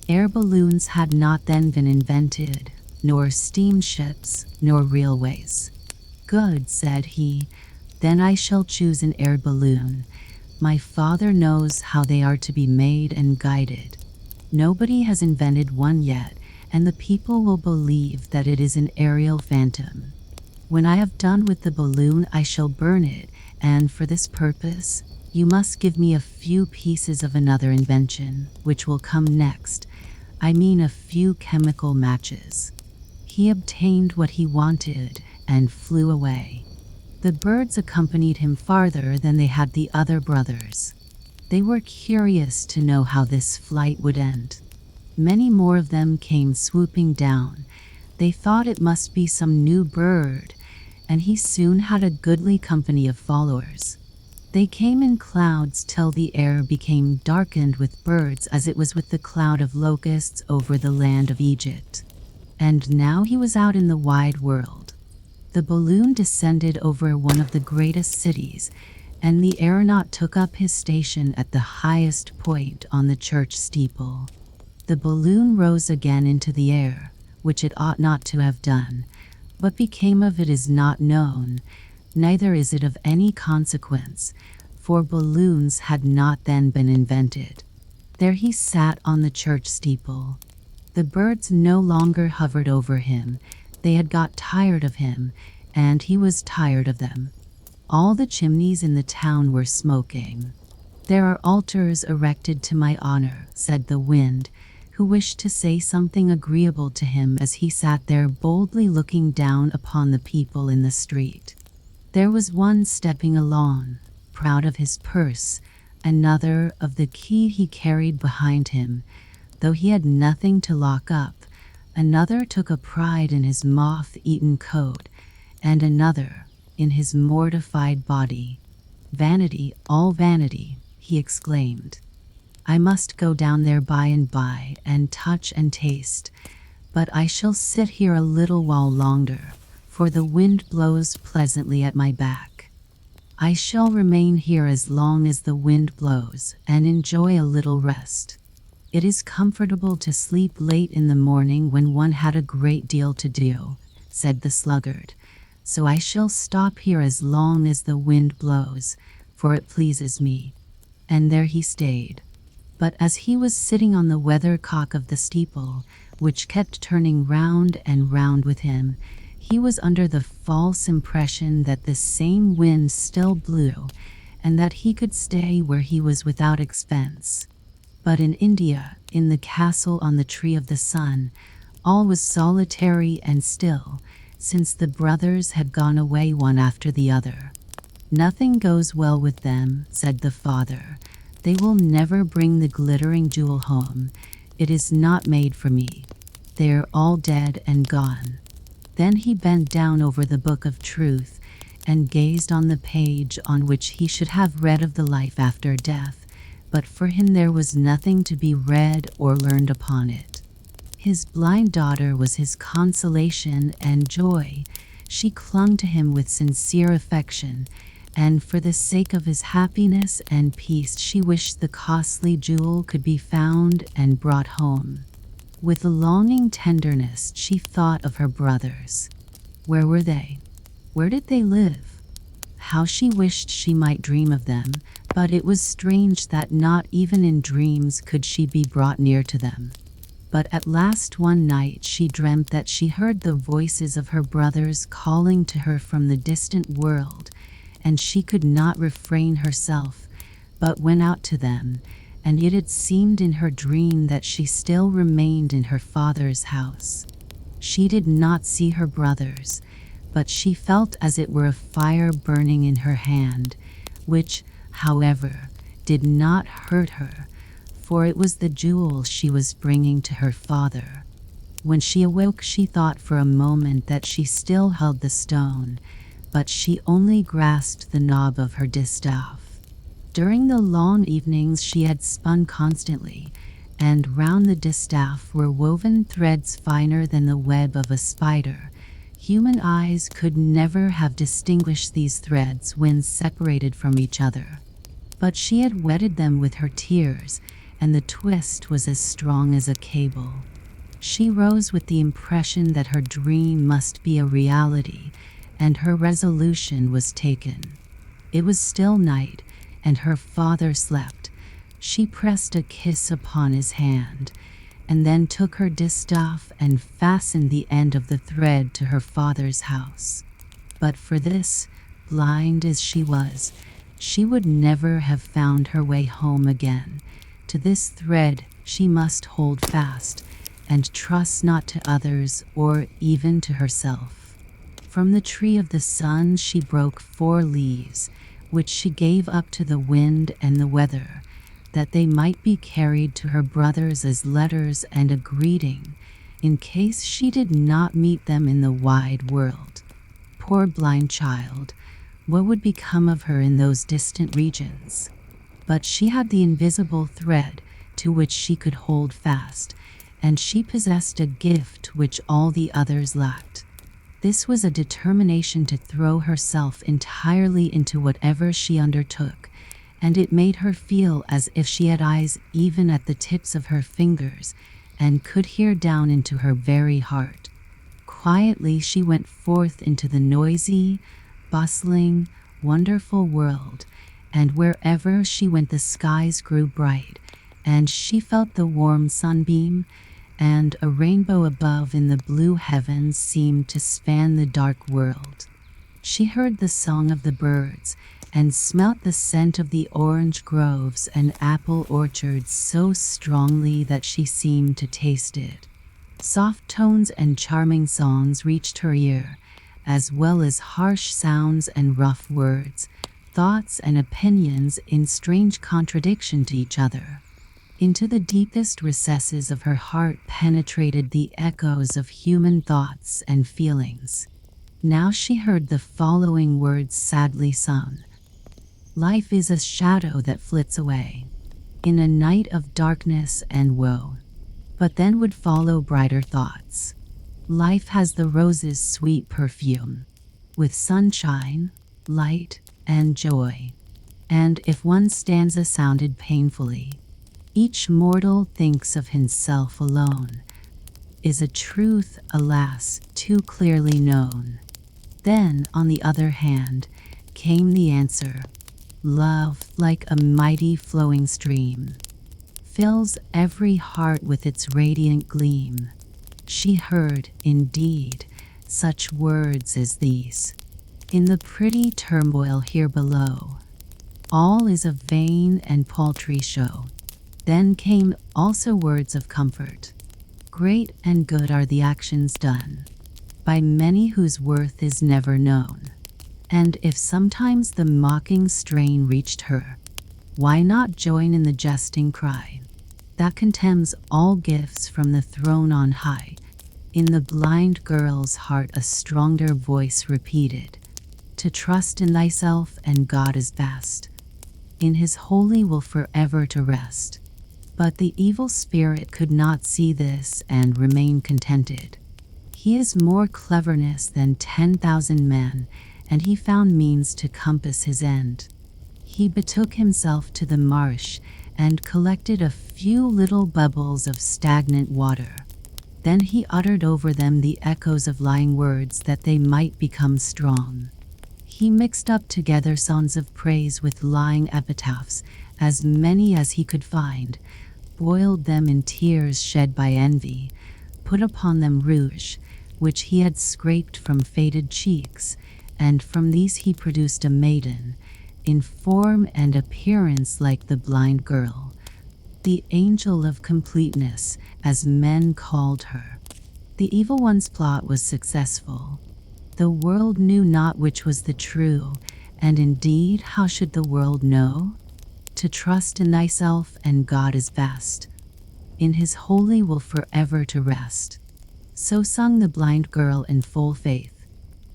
Air balloons had not then been invented, nor steamships, nor railways. Good, said he, then I shall choose an air balloon. My father knows how they are to be made and guided. Nobody has invented one yet, and the people will believe that it is an aerial phantom. When I have done with the balloon, I shall burn it, and for this purpose, you must give me a few pieces of another invention, which will come next. I mean a few chemical matches. He obtained what he wanted and flew away. The birds accompanied him farther than they had the other brothers. They were curious to know how this flight would end. Many more of them came swooping down. They thought it must be some new bird, and he soon had a goodly company of followers. They came in clouds till the air became darkened with birds as it was with the cloud of locusts over the land of Egypt. And now he was out in the wide world. The balloon descended over one of the greatest cities, and the aeronaut took up his station at the highest point on the church steeple. The balloon rose again into the air, which it ought not to have done. What became of it is not known, neither is it of any consequence, for balloons had not then been invented. There he sat on the church steeple. The birds no longer hovered over him. They had got tired of him, and he was tired of them. All the chimneys in the town were smoking. There are altars erected to my honor, said the wind, who wished to say something agreeable to him as he sat there boldly looking down upon the people in the street. There was one stepping along, proud of his purse, another of the key he carried behind him, though he had nothing to lock up. Another took a pride in his moth-eaten coat, and another in his mortified body. Vanity, all vanity, he exclaimed. I must go down there by and by and touch and taste, but I shall sit here a little while longer, for the wind blows pleasantly at my back. I shall remain here as long as the wind blows and enjoy a little rest. It is comfortable to sleep late in the morning when one had a great deal to do, said the sluggard, so I shall stop here as long as the wind blows, for it pleases me. And there he stayed. But as he was sitting on the weathercock of the steeple, which kept turning round and round with him, he was under the false impression that the same wind still blew, and that he could stay where he was without expense. But in India, in the castle on the tree of the sun, all was solitary and still, since the brothers had gone away one after the other. "Nothing goes well with them," said the father. "They will never bring the glittering jewel home. It is not made for me. They are all dead and gone." Then he bent down over the book of truth and gazed on the page on which he should have read of the life after death, but for him there was nothing to be read or learned upon it. His blind daughter was his consolation and joy. She clung to him with sincere affection, and for the sake of his happiness and peace she wished the costly jewel could be found and brought home. With a longing tenderness she thought of her brothers. Where were they? Where did they live? How she wished she might dream of them, but it was strange that not even in dreams could she be brought near to them. But at last one night she dreamt that she heard the voices of her brothers calling to her from the distant world, and she could not refrain herself, but went out to them, and yet it seemed in her dream that she still remained in her father's house. She did not see her brothers, but she felt as it were a fire burning in her hand, which, however, did not hurt her, for it was the jewel she was bringing to her father. When she awoke she thought for a moment that she still held the stone, but she only grasped the knob of her distaff. During the long evenings she had spun constantly, and round the distaff were woven threads finer than the web of a spider. Human eyes could never have distinguished these threads when separated from each other. But she had wetted them with her tears, and the twist was as strong as a cable. She rose with the impression that her dream must be a reality, and her resolution was taken. It was still night, and her father slept. She pressed a kiss upon his hand, and then took her distaff and fastened the end of the thread to her father's house. But for this, blind as she was, she would never have found her way home again. To this thread she must hold fast, and trust not to others or even to herself. From the tree of the sun she broke 4 leaves, which she gave up to the wind and the weather, that they might be carried to her brothers as letters and a greeting, in case she did not meet them in the wide world. Poor blind child, what would become of her in those distant regions? But she had the invisible thread to which she could hold fast, and she possessed a gift which all the others lacked. This was a determination to throw herself entirely into whatever she undertook, and it made her feel as if she had eyes even at the tips of her fingers and could hear down into her very heart. Quietly she went forth into the noisy, bustling, wonderful world, and wherever she went the skies grew bright, and she felt the warm sunbeam, and a rainbow above in the blue heavens seemed to span the dark world. She heard the song of the birds, and smelt the scent of the orange groves and apple orchards so strongly that she seemed to taste it. Soft tones and charming songs reached her ear, as well as harsh sounds and rough words, thoughts and opinions in strange contradiction to each other. Into the deepest recesses of her heart penetrated the echoes of human thoughts and feelings. Now she heard the following words sadly sung. "Life is a shadow that flits away, in a night of darkness and woe." But then would follow brighter thoughts. "Life has the rose's sweet perfume, with sunshine, light, and joy." And if one stanza sounded painfully, "Each mortal thinks of himself alone," is a truth, alas, too clearly known. Then, on the other hand, came the answer, "Love, like a mighty flowing stream, fills every heart with its radiant gleam." She heard, indeed, such words as these. In the pretty turmoil here below, all is a vain and paltry show. Then came also words of comfort. Great and good are the actions done by many whose worth is never known. And if sometimes the mocking strain reached her, why not join in the jesting cry that contemns all gifts from the throne on high? In the blind girl's heart a stronger voice repeated, to trust in thyself and God is vast, in his holy will forever to rest. But the evil spirit could not see this and remain contented. He is more cleverness than 10,000 men, and he found means to compass his end. He betook himself to the marsh and collected a few little bubbles of stagnant water. Then he uttered over them the echoes of lying words that they might become strong. He mixed up together songs of praise with lying epitaphs, as many as he could find, boiled them in tears shed by envy, put upon them rouge, which he had scraped from faded cheeks, and from these he produced a maiden, in form and appearance like the blind girl, the angel of completeness, as men called her. The evil one's plot was successful. The world knew not which was the true, and indeed how should the world know? To trust in thyself and God is vast, in his holy will forever to rest. So sung the blind girl in full faith.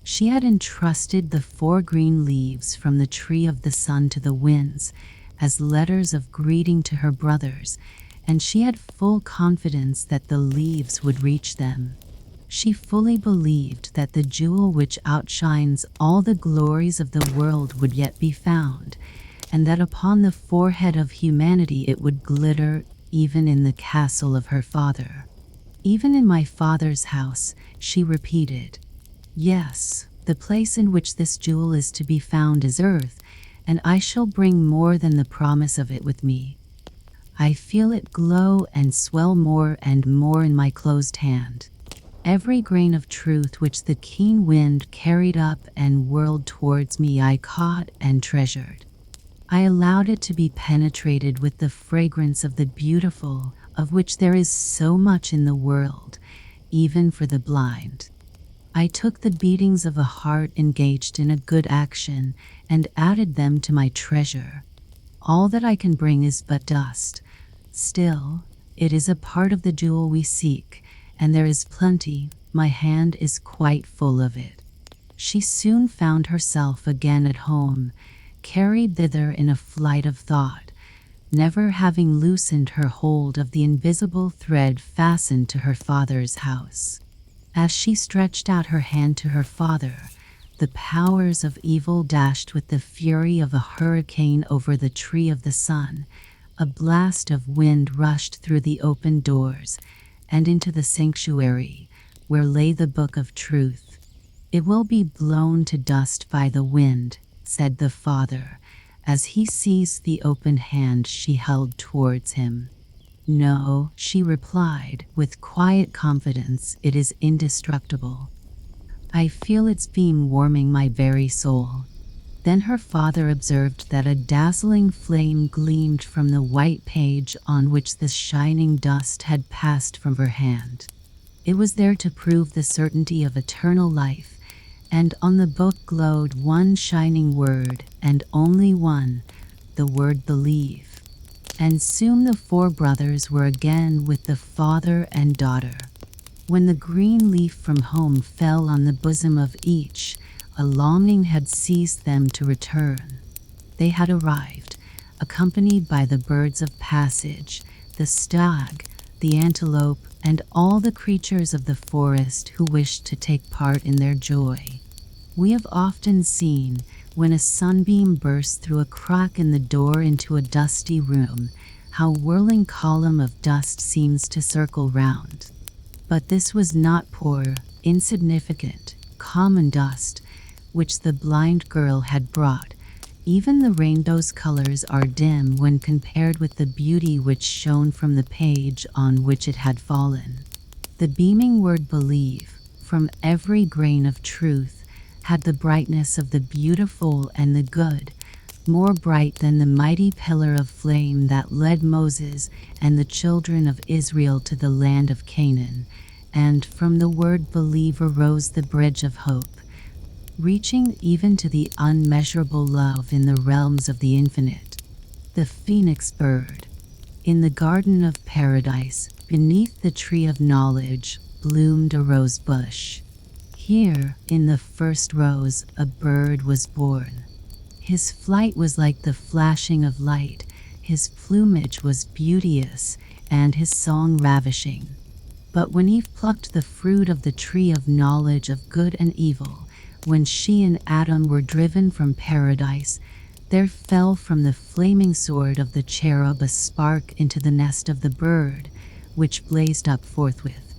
She had entrusted the 4 green leaves from the tree of the sun to the winds as letters of greeting to her brothers, and she had full confidence that the leaves would reach them. She fully believed that the jewel which outshines all the glories of the world would yet be found, and that upon the forehead of humanity it would glitter even in the castle of her father. Even in my father's house, she repeated. Yes, the place in which this jewel is to be found is earth, and I shall bring more than the promise of it with me. I feel it glow and swell more and more in my closed hand. Every grain of truth which the keen wind carried up and whirled towards me I caught and treasured. I allowed it to be penetrated with the fragrance of the beautiful, of which there is so much in the world, even for the blind. I took the beatings of a heart engaged in a good action and added them to my treasure. All that I can bring is but dust. Still, it is a part of the jewel we seek, and there is plenty. My hand is quite full of it. She soon found herself again at home, carried thither in a flight of thought, never having loosened her hold of the invisible thread fastened to her father's house. As she stretched out her hand to her father, the powers of evil dashed with the fury of a hurricane over the tree of the sun. A blast of wind rushed through the open doors and into the sanctuary, where lay the book of truth. It will be blown to dust by the wind, said the father, as he seized the open hand she held towards him. No, she replied, with quiet confidence, it is indestructible. I feel its beam warming my very soul. Then her father observed that a dazzling flame gleamed from the white page on which the shining dust had passed from her hand. It was there to prove the certainty of eternal life, and on the book glowed one shining word, and only one, the word believe. And soon the 4 brothers were again with the father and daughter. When the green leaf from home fell on the bosom of each, a longing had seized them to return. They had arrived, accompanied by the birds of passage, the stag, the antelope, and all the creatures of the forest who wished to take part in their joy. We have often seen, when a sunbeam bursts through a crack in the door into a dusty room, how a whirling column of dust seems to circle round. But this was not poor, insignificant, common dust, which the blind girl had brought. Even the rainbow's colors are dim when compared with the beauty which shone from the page on which it had fallen. The beaming word believe, from every grain of truth, had the brightness of the beautiful and the good, more bright than the mighty pillar of flame that led Moses and the children of Israel to the land of Canaan, and from the word believe arose the bridge of hope, reaching even to the unmeasurable love in the realms of the infinite. The phoenix bird. In the garden of paradise, beneath the tree of knowledge, bloomed a rose bush. Here, in the first rose, a bird was born. His flight was like the flashing of light, his plumage was beauteous, and his song ravishing. But when Eve plucked the fruit of the tree of knowledge of good and evil, when she and Adam were driven from paradise, there fell from the flaming sword of the cherub a spark into the nest of the bird, which blazed up forthwith.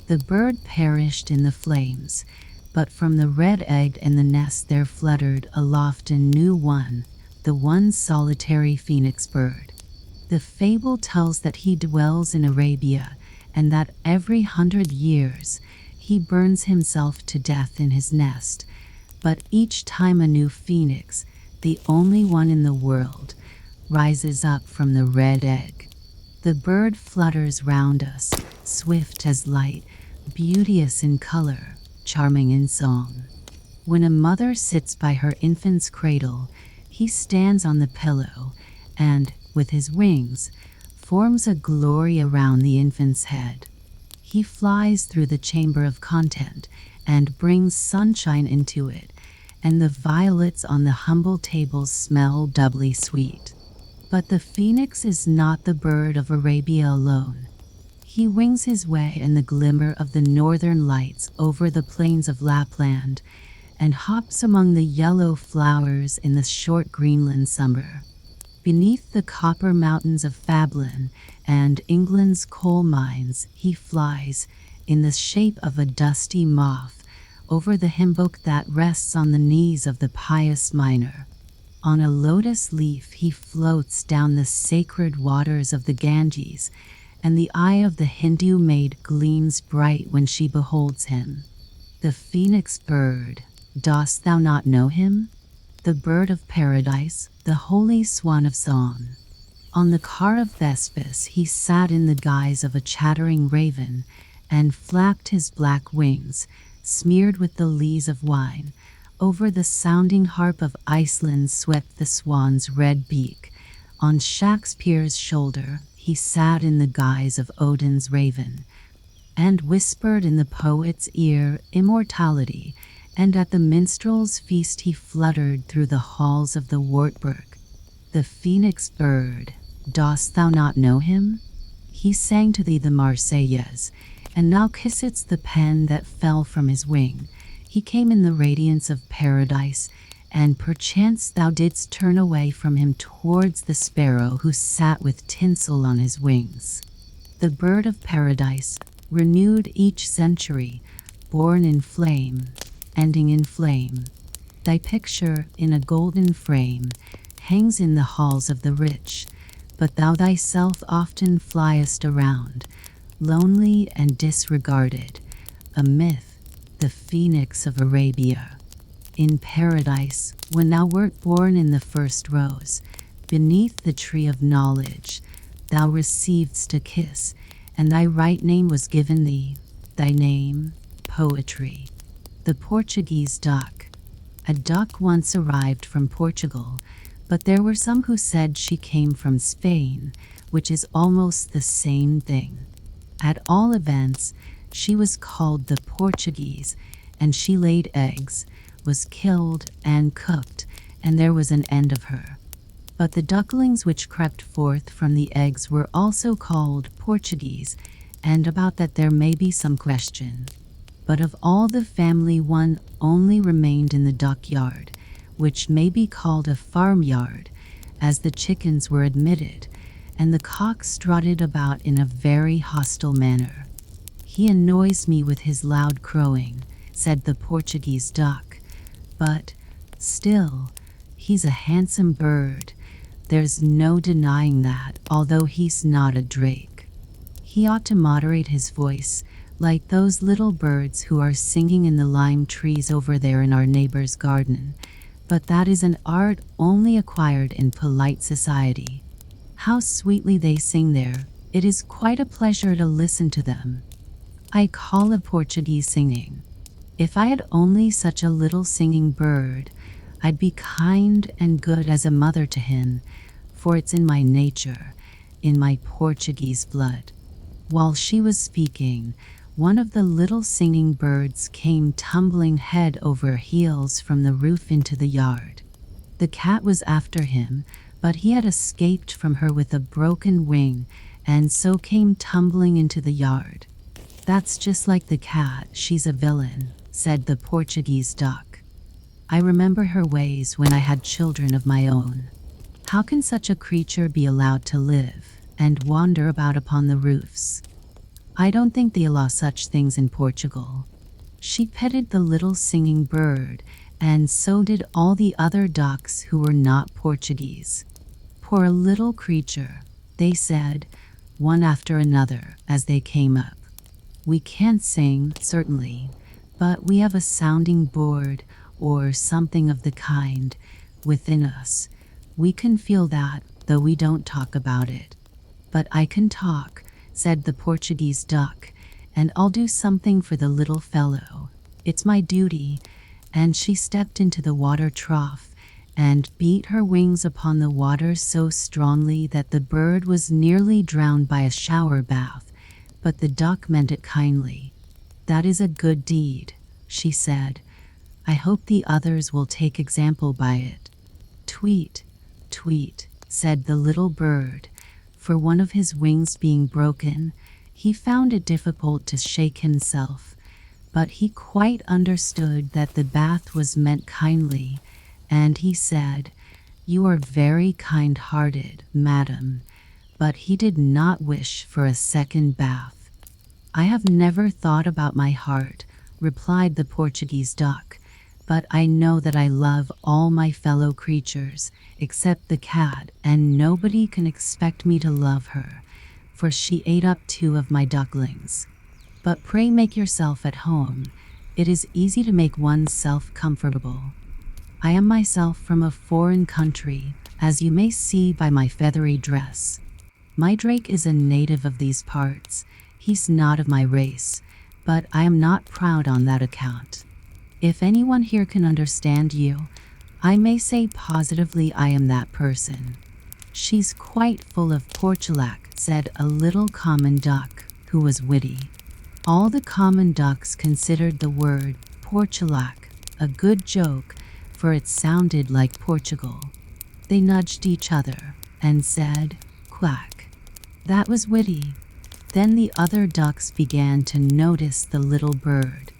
The bird perished in the flames, but from the red egg in the nest there fluttered aloft a new one, the one solitary phoenix bird. The fable tells that he dwells in Arabia, and that every 100 years he burns himself to death in his nest, but each time a new phoenix, the only one in the world, rises up from the red egg. The bird flutters round us, swift as light, beauteous in color, charming in song. When a mother sits by her infant's cradle, he stands on the pillow and, with his wings, forms a glory around the infant's head. He flies through the chamber of content and brings sunshine into it, and the violets on the humble tables smell doubly sweet. But the phoenix is not the bird of Arabia alone. He wings his way in the glimmer of the northern lights over the plains of Lapland, and hops among the yellow flowers in the short Greenland summer. Beneath the copper mountains of Fablin and England's coal mines, he flies, in the shape of a dusty moth, over the hymn book that rests on the knees of the pious miner. On a lotus leaf he floats down the sacred waters of the Ganges, and the eye of the Hindu maid gleams bright when she beholds him. The phoenix bird, dost thou not know him? The bird of paradise, the holy swan of song. On the car of Thespis he sat in the guise of a chattering raven, and flapped his black wings, smeared with the lees of wine. Over the sounding harp of Iceland swept the swan's red beak. On Shakespeare's shoulder he sat in the guise of Odin's raven, and whispered in the poet's ear immortality, and at the minstrel's feast he fluttered through the halls of the Wartburg. The phoenix bird, dost thou not know him? He sang to thee the Marseillaise, and now kissest the pen that fell from his wing. He came in the radiance of paradise, and perchance thou didst turn away from him towards the sparrow who sat with tinsel on his wings. The bird of paradise, renewed each century, born in flame, ending in flame. Thy picture, in a golden frame, hangs in the halls of the rich, but thou thyself often fliest around, lonely and disregarded, a myth, the phoenix of Arabia. In paradise, when thou wert born in the first rose, beneath the tree of knowledge, thou receivedst a kiss, and thy right name was given thee, thy name, poetry. The Portuguese duck. A duck once arrived from Portugal, but there were some who said she came from Spain, which is almost the same thing. At all events, she was called the Portuguese, and she laid eggs, was killed and cooked, and there was an end of her. But the ducklings which crept forth from the eggs were also called Portuguese, and about that there may be some question. But of all the family one only remained in the duck yard, which may be called a farmyard, as the chickens were admitted, and the cock strutted about in a very hostile manner. He annoys me with his loud crowing, said the Portuguese duck, but, still, he's a handsome bird. There's no denying that, although he's not a drake. He ought to moderate his voice, like those little birds who are singing in the lime trees over there in our neighbor's garden. but that is an art only acquired in polite society. How sweetly they sing there. It is quite a pleasure to listen to them. I call it Portuguese singing. If I had only such a little singing bird, I'd be kind and good as a mother to him, for it's in my nature, in my Portuguese blood. While she was speaking, one of the little singing birds came tumbling head over heels from the roof into the yard. The cat was after him, but he had escaped from her with a broken wing, and so came tumbling into the yard. "That's just like the cat, she's a villain," said the Portuguese duck. "I remember her ways when I had children of my own. How can such a creature be allowed to live and wander about upon the roofs? I don't think they allow such things in Portugal." She petted the little singing bird, and so did all the other ducks who were not Portuguese. "Poor little creature," they said, one after another as they came up. "We can't sing, certainly, but we have a sounding board, or something of the kind, within us. We can feel that, though we don't talk about it." "But I can talk," said the Portuguese duck, "and I'll do something for the little fellow. It's my duty." And she stepped into the water trough and beat her wings upon the water so strongly that the bird was nearly drowned by a shower bath, but the duck meant it kindly. "That is a good deed," she said. "I hope the others will take example by it." "Tweet, tweet," said the little bird. For one of his wings being broken, he found it difficult to shake himself, but he quite understood that the bath was meant kindly, and he said, "You are very kind-hearted, madam," but he did not wish for a second bath. "I have never thought about my heart," replied the Portuguese duck, "but I know that I love all my fellow creatures, except the cat, and nobody can expect me to love her, for she ate up 2 of my ducklings. But pray make yourself at home. It is easy to make oneself comfortable. I am myself from a foreign country, as you may see by my feathery dress. My drake is a native of these parts. He's not of my race, but I am not proud on that account. If anyone here can understand you, I may say positively I am that person." "She's quite full of portulac," said a little common duck who was witty. All the common ducks considered the word portulac a good joke, for it sounded like Portugal. They nudged each other and said, "Quack." That was witty. Then the other ducks began to notice the little bird.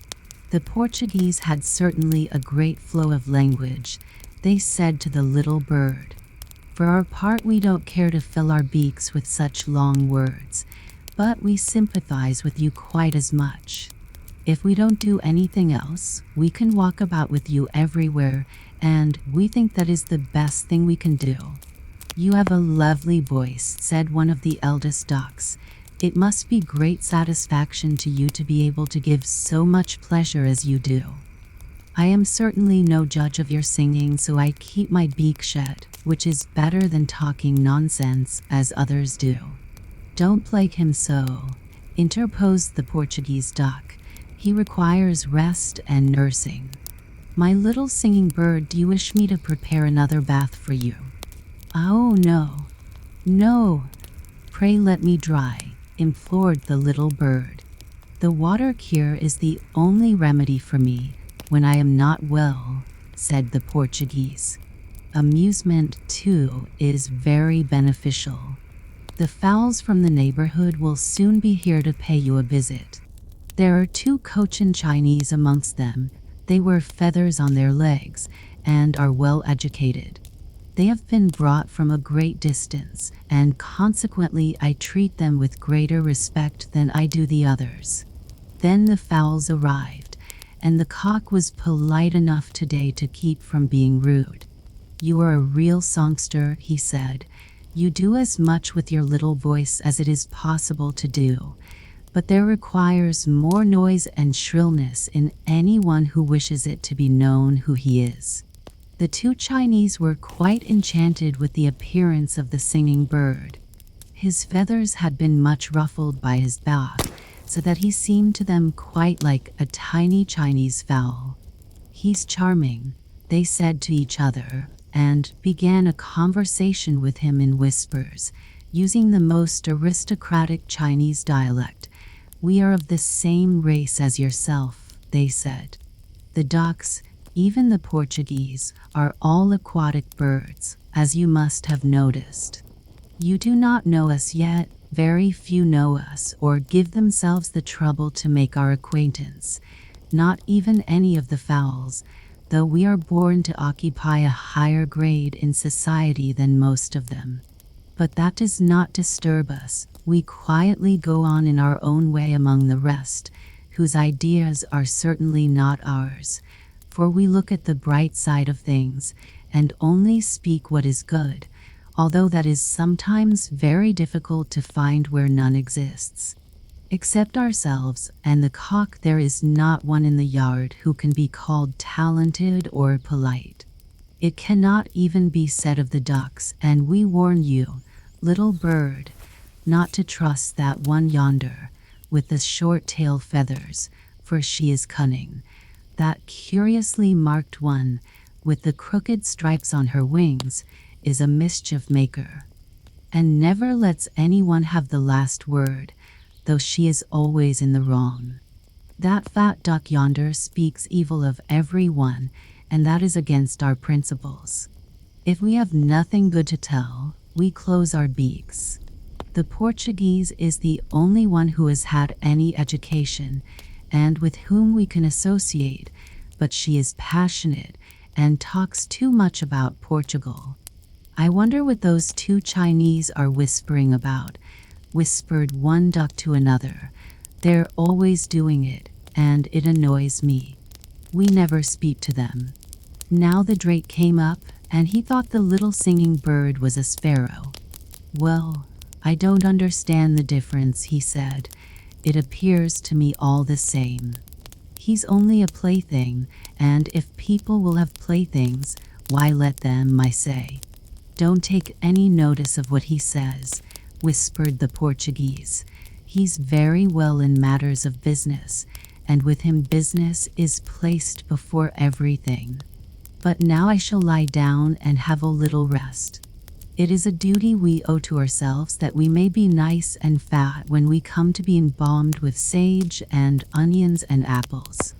The Portuguese had certainly a great flow of language. They said to the little bird, "For our part, we don't care to fill our beaks with such long words, but we sympathize with you quite as much. If we don't do anything else, we can walk about with you everywhere, and we think that is the best thing we can do." "You have a lovely voice," said one of the eldest ducks. "It must be great satisfaction to you to be able to give so much pleasure as you do." "I am certainly no judge of your singing, so I keep my beak shut, which is better than talking nonsense, as others do." "Don't plague him so," interposed the Portuguese duck. "He requires rest and nursing. My little singing bird, do you wish me to prepare another bath for you?" "Oh, no, no. Pray let me dry," implored the little bird. "The water cure is the only remedy for me when I am not well," said the Portuguese. "Amusement, too, is very beneficial. The fowls from the neighborhood will soon be here to pay you a visit. There are 2 Cochin Chinese amongst them. They wear feathers on their legs and are well educated. They have been brought from a great distance, and consequently I treat them with greater respect than I do the others." Then the fowls arrived, and the cock was polite enough today to keep from being rude. "You are a real songster," he said. "You do as much with your little voice as it is possible to do, but there requires more noise and shrillness in anyone who wishes it to be known who he is." The two Chinese were quite enchanted with the appearance of the singing bird. His feathers had been much ruffled by his bath, so that he seemed to them quite like a tiny Chinese fowl. "He's charming," they said to each other, and began a conversation with him in whispers, using the most aristocratic Chinese dialect. "We are of the same race as yourself," they said. "The ducks, even the Portuguese, are all aquatic birds, as you must have noticed. You do not know us yet. Very few know us or give themselves the trouble to make our acquaintance. Not even any of the fowls, though we are born to occupy a higher grade in society than most of them. But that does not disturb us. We quietly go on in our own way among the rest, whose ideas are certainly not ours, for we look at the bright side of things and only speak what is good, although that is sometimes very difficult to find where none exists. Except ourselves and the cock, there is not one in the yard who can be called talented or polite. It cannot even be said of the ducks, and we warn you, little bird, not to trust that one yonder, with the short tail feathers, for she is cunning. That curiously marked one, with the crooked stripes on her wings, is a mischief maker, and never lets anyone have the last word, though she is always in the wrong. That fat duck yonder speaks evil of every one, and that is against our principles. If we have nothing good to tell, we close our beaks. The Portuguese is the only one who has had any education, and with whom we can associate, but she is passionate and talks too much about Portugal. I wonder what those two Chinese are whispering about," whispered one duck to another. "They're always doing it, and it annoys me. We never speak to them." Now the drake came up, and he thought the little singing bird was a sparrow. "Well, I don't understand the difference," he said. "It appears to me all the same. He's only a plaything, and if people will have playthings, why let them, I say." "Don't take any notice of what he says," whispered the Portuguese. "He's very well in matters of business, and with him business is placed before everything. But now I shall lie down and have a little rest. It is a duty we owe to ourselves that we may be nice and fat when we come to be embalmed with sage and onions and apples."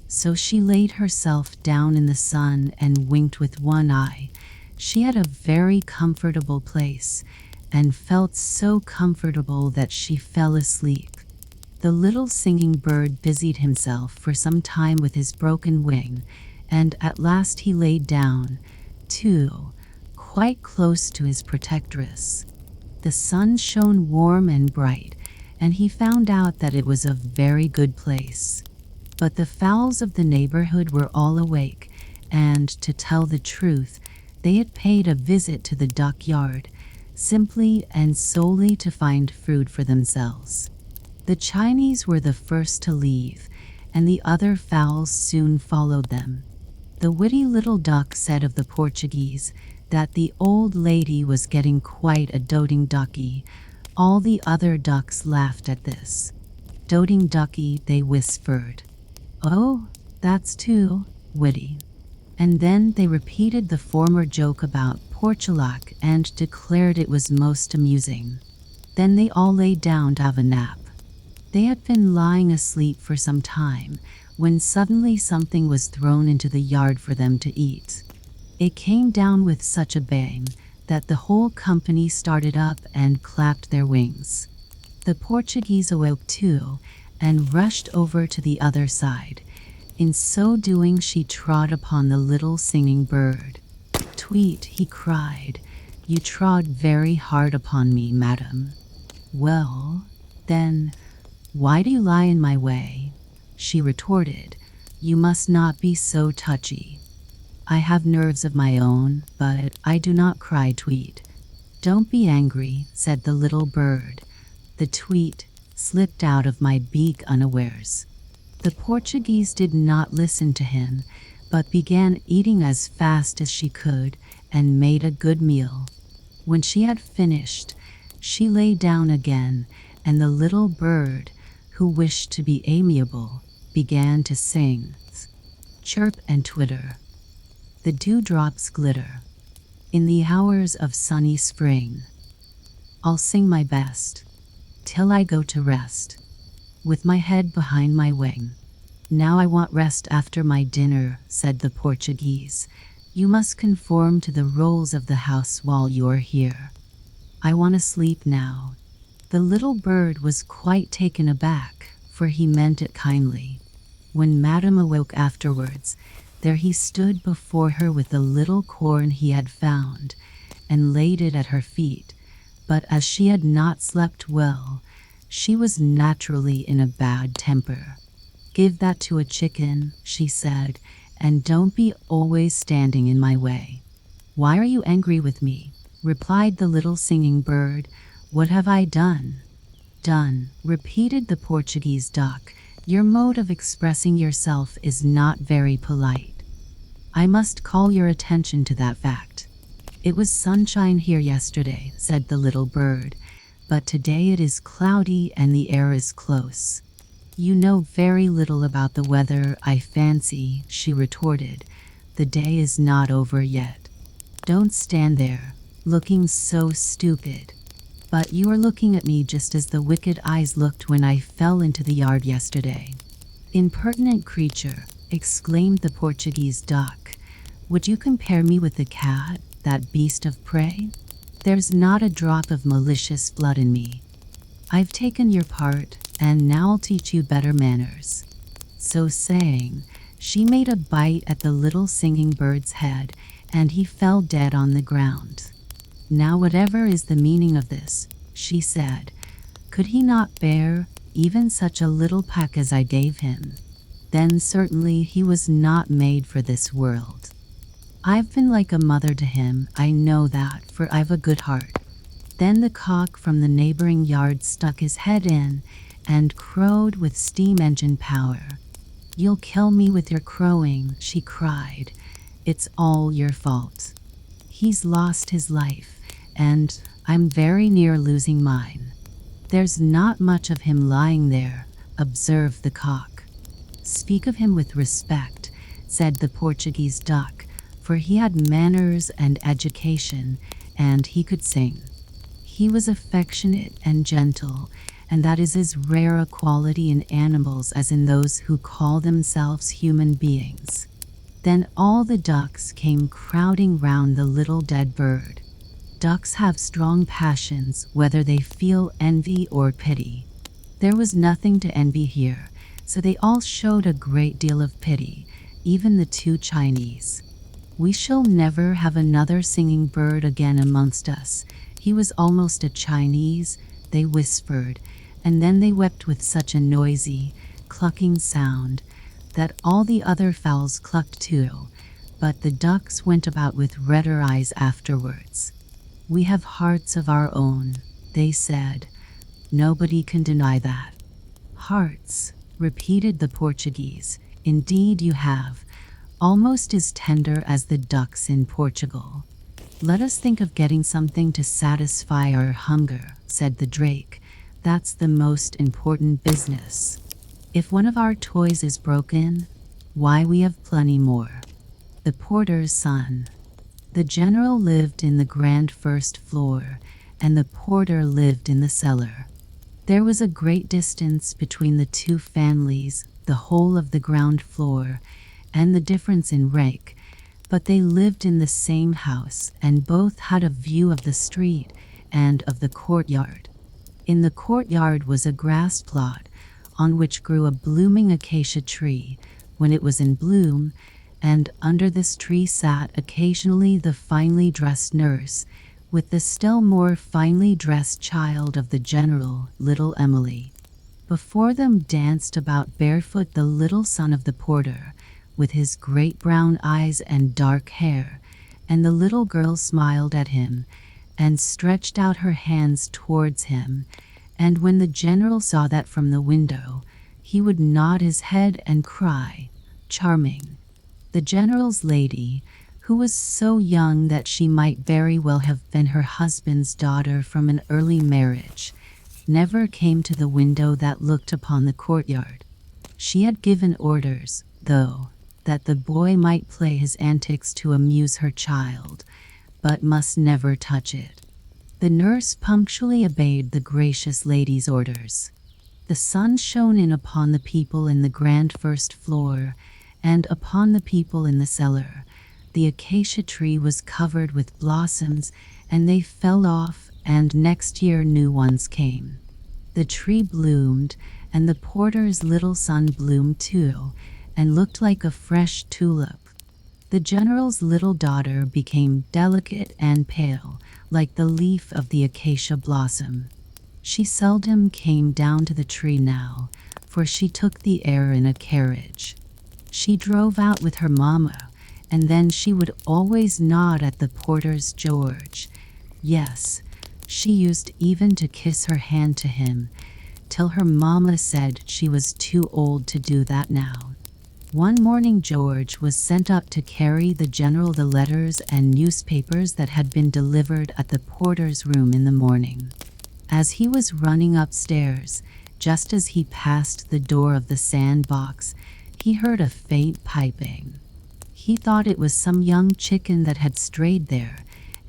So she laid herself down in the sun and winked with one eye. She had a very comfortable place, and felt so comfortable that she fell asleep. The little singing bird busied himself for some time with his broken wing, and at last he laid down, too, quite close to his protectress. The sun shone warm and bright, and he found out that it was a very good place. But the fowls of the neighborhood were all awake, and, to tell the truth, they had paid a visit to the duck yard, simply and solely to find food for themselves. The Chinese were the first to leave, and the other fowls soon followed them. The witty little duck said of the Portuguese that the old lady was getting quite a doting ducky. All the other ducks laughed at this. "Doting ducky," they whispered. "Oh, that's too witty." And then they repeated the former joke about Portulac and declared it was most amusing. Then they all lay down to have a nap. They had been lying asleep for some time, when suddenly something was thrown into the yard for them to eat. It came down with such a bang that the whole company started up and clapped their wings. The Portuguese awoke too, and rushed over to the other side. In so doing, she trod upon the little singing bird. "Tweet," he cried, "you trod very hard upon me, madam." "Well, then, why do you lie in my way?" she retorted. "You must not be so touchy." "I have nerves of my own, but I do not cry, Tweet." "Don't be angry," said the little bird. "The tweet slipped out of my beak unawares." The Portuguese did not listen to him, but began eating as fast as she could and made a good meal. When she had finished, she lay down again, and the little bird, who wished to be amiable, began to sing, chirp and twitter. The dewdrops glitter in the hours of sunny spring. I'll sing my best till I go to rest, with my head behind my wing. Now I want rest after my dinner, said the Portuguese. You must conform to the roles of the house while you're here. I want to sleep now. The little bird was quite taken aback, for he meant it kindly. When Madame awoke afterwards, there he stood before her with the little corn he had found, and laid it at her feet. But as she had not slept well, she was naturally in a bad temper. Give that to a chicken, she said, and don't be always standing in my way. Why are you angry with me? Replied the little singing bird. What have I done? Done, repeated the Portuguese duck. Your mode of expressing yourself is not very polite. I must call your attention to that fact. It was sunshine here yesterday, said the little bird, but today it is cloudy and the air is close. You know very little about the weather, I fancy, she retorted. The day is not over yet. Don't stand there, looking so stupid. But you are looking at me just as the wicked eyes looked when I fell into the yard yesterday. Impertinent creature, exclaimed the Portuguese duck. Would you compare me with the cat, that beast of prey? There's not a drop of malicious blood in me. I've taken your part, and now I'll teach you better manners. So saying, she made a bite at the little singing bird's head, and he fell dead on the ground. Now whatever is the meaning of this, she said. Could he not bear even such a little peck as I gave him? Then certainly he was not made for this world. I've been like a mother to him, I know that, for I've a good heart. Then the cock from the neighboring yard stuck his head in and crowed with steam engine power. You'll kill me with your crowing, she cried. It's all your fault. He's lost his life, and I'm very near losing mine. There's not much of him lying there, observed the cock. Speak of him with respect, said the Portuguese duck, for he had manners and education, and he could sing. He was affectionate and gentle, and that is as rare a quality in animals as in those who call themselves human beings. Then all the ducks came crowding round the little dead bird. Ducks have strong passions, whether they feel envy or pity. There was nothing to envy here, so they all showed a great deal of pity, even the two Chinese. We shall never have another singing bird again amongst us. He was almost a Chinese, they whispered, and then they wept with such a noisy, clucking sound that all the other fowls clucked too, but the ducks went about with redder eyes afterwards. We have hearts of our own, they said. Nobody can deny that. Hearts, repeated the Portuguese. Indeed you have, almost as tender as the ducks in Portugal. Let us think of getting something to satisfy our hunger, said the drake. That's the most important business. If one of our toys is broken, why we have plenty more. The porter's son. The general lived in the grand first floor, and the porter lived in the cellar. There was a great distance between the two families, the whole of the ground floor, and the difference in rank, but they lived in the same house, and both had a view of the street and of the courtyard. In the courtyard was a grass plot, on which grew a blooming acacia tree when it was in bloom, and under this tree sat occasionally the finely dressed nurse, with the still more finely dressed child of the general, little Emily. Before them danced about barefoot the little son of the porter, with his great brown eyes and dark hair, and the little girl smiled at him and stretched out her hands towards him, and when the general saw that from the window, he would nod his head and cry, "Charming." The general's lady, who was so young that she might very well have been her husband's daughter from an early marriage, never came to the window that looked upon the courtyard. She had given orders, though, that the boy might play his antics to amuse her child, but must never touch it. The nurse punctually obeyed the gracious lady's orders. The sun shone in upon the people in the grand first floor, and upon the people in the cellar. The acacia tree was covered with blossoms, and they fell off, and next year new ones came. The tree bloomed, and the porter's little son bloomed too, and looked like a fresh tulip. The general's little daughter became delicate and pale, like the leaf of the acacia blossom. She seldom came down to the tree now, for she took the air in a carriage. She drove out with her mamma, and then she would always nod at the porter's George. Yes, she used even to kiss her hand to him, till her mamma said she was too old to do that now. One morning George was sent up to carry the general the letters and newspapers that had been delivered at the porter's room in the morning. As he was running upstairs, just as he passed the door of the sandbox, he heard a faint piping. He thought it was some young chicken that had strayed there,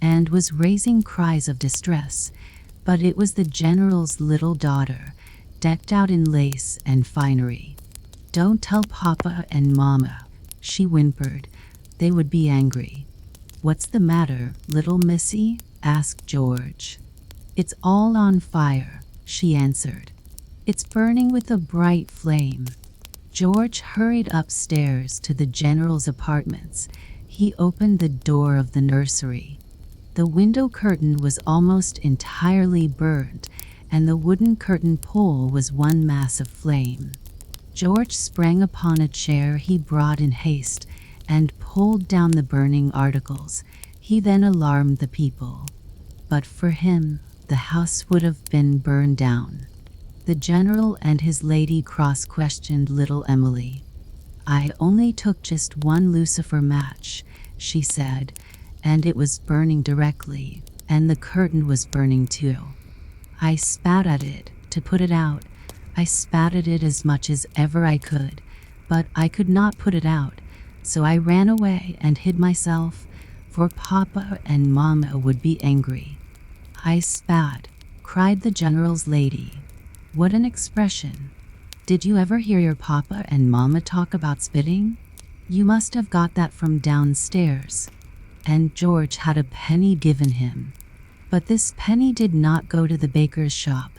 and was raising cries of distress, but it was the general's little daughter, decked out in lace and finery. "Don't tell Papa and Mama," she whimpered. "They would be angry." "What's the matter, little missy?" asked George. "It's all on fire," she answered. "It's burning with a bright flame." George hurried upstairs to the general's apartments. He opened the door of the nursery. The window curtain was almost entirely burned, and the wooden curtain pole was one mass of flame. George sprang upon a chair he brought in haste and pulled down the burning articles. He then alarmed the people. But for him, the house would have been burned down. The general and his lady cross-questioned little Emily. "I only took just one lucifer match," she said, "and it was burning directly, and the curtain was burning too. I spat at it to put it out. I spat at it as much as ever I could, but I could not put it out, so I ran away and hid myself, for Papa and Mama would be angry." "I spat," cried the general's lady. "What an expression! Did you ever hear your Papa and Mama talk about spitting? You must have got that from downstairs." And George had a penny given him. But this penny did not go to the baker's shop,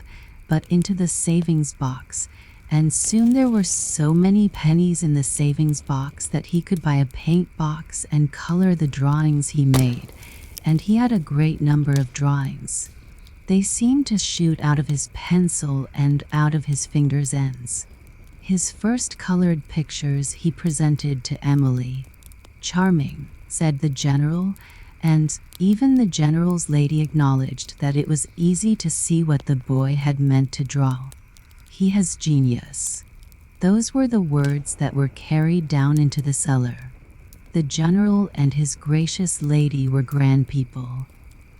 but into the savings box, and soon there were so many pennies in the savings box that he could buy a paint box and color the drawings he made, and he had a great number of drawings. They seemed to shoot out of his pencil and out of his fingers' ends. His first colored pictures he presented to Emily. "Charming," said the general, and even the general's lady acknowledged that it was easy to see what the boy had meant to draw. "He has genius." Those were the words that were carried down into the cellar. The general and his gracious lady were grand people.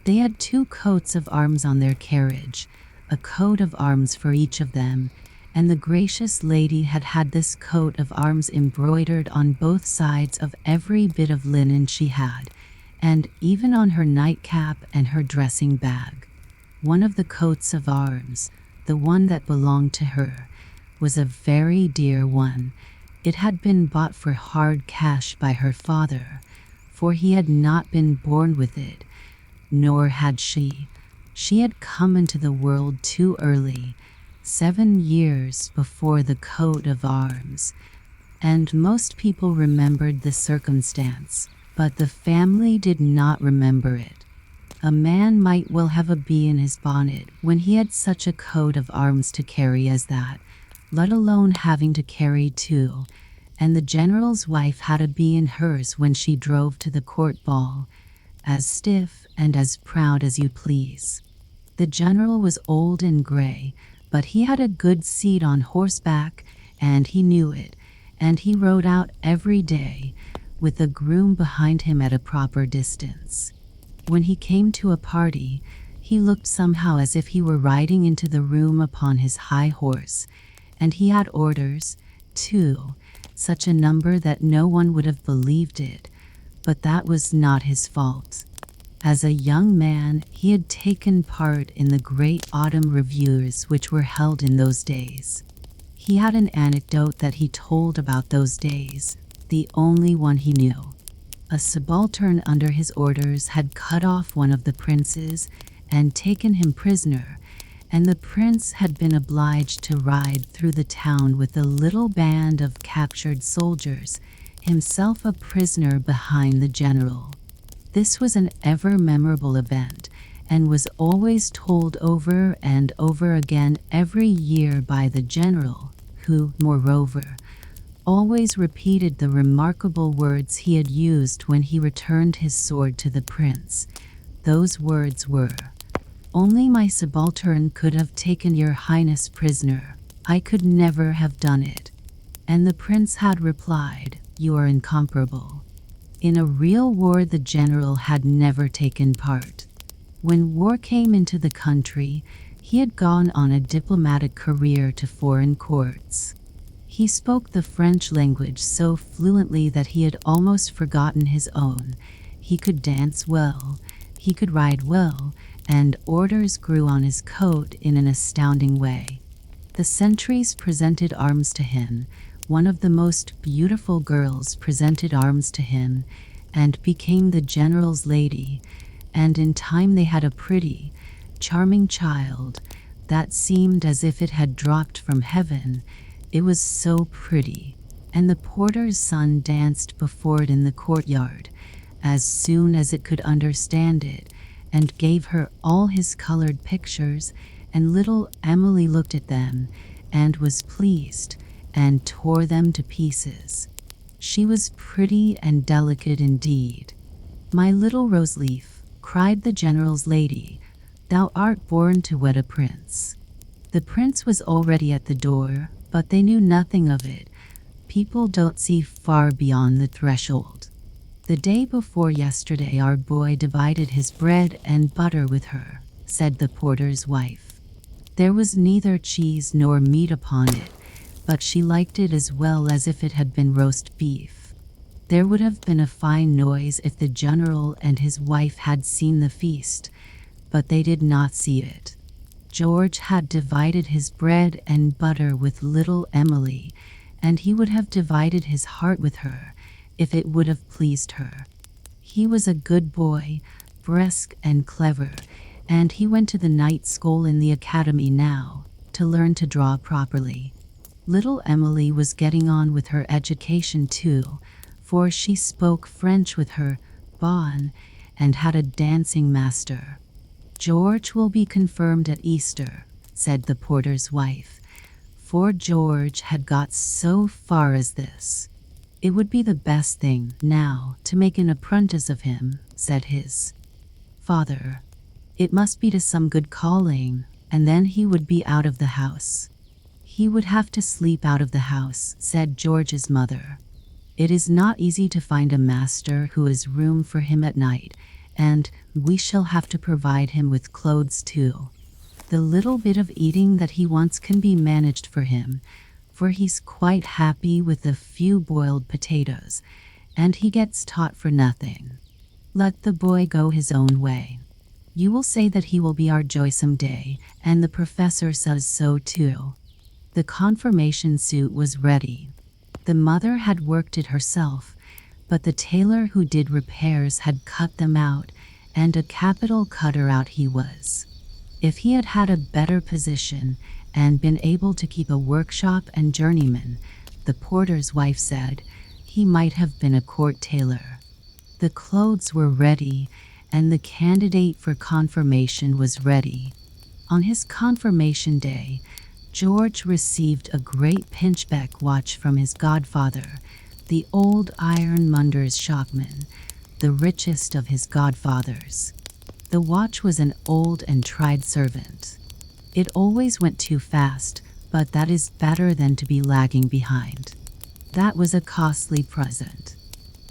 They had 2 coats of arms on their carriage, a coat of arms for each of them, and the gracious lady had had this coat of arms embroidered on both sides of every bit of linen she had, and even on her nightcap and her dressing bag. One of the coats of arms, the one that belonged to her, was a very dear one. It had been bought for hard cash by her father, for he had not been born with it, nor had she. She had come into the world too early, 7 years before the coat of arms, and most people remembered the circumstance. But the family did not remember it. A man might well have a bee in his bonnet when he had such a coat of arms to carry as that, let alone having to carry 2, and the general's wife had a bee in hers when she drove to the court ball, as stiff and as proud as you please. The general was old and gray, but he had a good seat on horseback, and he knew it, and he rode out every day, with the groom behind him at a proper distance. When he came to a party, he looked somehow as if he were riding into the room upon his high horse, and he had orders, too, such a number that no one would have believed it, but that was not his fault. As a young man, he had taken part in the great autumn reviews which were held in those days. He had an anecdote that he told about those days, the only one he knew. A subaltern under his orders had cut off one of the princes and taken him prisoner, and the prince had been obliged to ride through the town with a little band of captured soldiers, himself a prisoner behind the general. This was an ever-memorable event, and was always told over and over again every year by the general, who, moreover, always repeated the remarkable words he had used when he returned his sword to the prince. Those words were, "Only my subaltern could have taken your highness prisoner. I could never have done it." And the prince had replied, "You are incomparable." In a real war the general had never taken part. When war came into the country, he had gone on a diplomatic career to foreign courts. He spoke the French language so fluently that he had almost forgotten his own. He could dance well, he could ride well, and orders grew on his coat in an astounding way. The sentries presented arms to him. One of the most beautiful girls presented arms to him and became the general's lady, and in time they had a pretty, charming child that seemed as if it had dropped from heaven. It was so pretty, and the porter's son danced before it in the courtyard as soon as it could understand it, and gave her all his colored pictures, and little Emily looked at them and was pleased, and tore them to pieces. She was pretty and delicate indeed. "My little Roseleaf," cried the general's lady, "thou art born to wed a prince." The prince was already at the door, but they knew nothing of it. People don't see far beyond the threshold. "The day before yesterday our boy divided his bread and butter with her," said the porter's wife. "There was neither cheese nor meat upon it, but she liked it as well as if it had been roast beef." There would have been a fine noise if the general and his wife had seen the feast, but they did not see it. George had divided his bread and butter with little Emily, and he would have divided his heart with her if it would have pleased her. He was a good boy, brisk and clever, and he went to the night school in the academy now to learn to draw properly. Little Emily was getting on with her education too, for she spoke French with her bonne and had a dancing master. "George will be confirmed at Easter," said the porter's wife, for George had got so far as this. "It would be the best thing now to make an apprentice of him," said his father. "It must be to some good calling, and then he would be out of the house." "He would have to sleep out of the house," said George's mother. "It is not easy to find a master who has room for him at night, and we shall have to provide him with clothes too. The little bit of eating that he wants can be managed for him, for he's quite happy with a few boiled potatoes, and he gets taught for nothing. Let the boy go his own way. You will say that he will be our joy some day, and the professor says so too." The confirmation suit was ready. The mother had worked it herself, but the tailor who did repairs had cut them out, and a capital cutter out he was. If he had had a better position and been able to keep a workshop and journeyman, the porter's wife said, he might have been a court tailor. The clothes were ready, and the candidate for confirmation was ready. On his confirmation day, George received a great pinchbeck watch from his godfather, the old ironmonger's shopman, the richest of his godfathers. The watch was an old and tried servant. It always went too fast, but that is better than to be lagging behind. That was a costly present.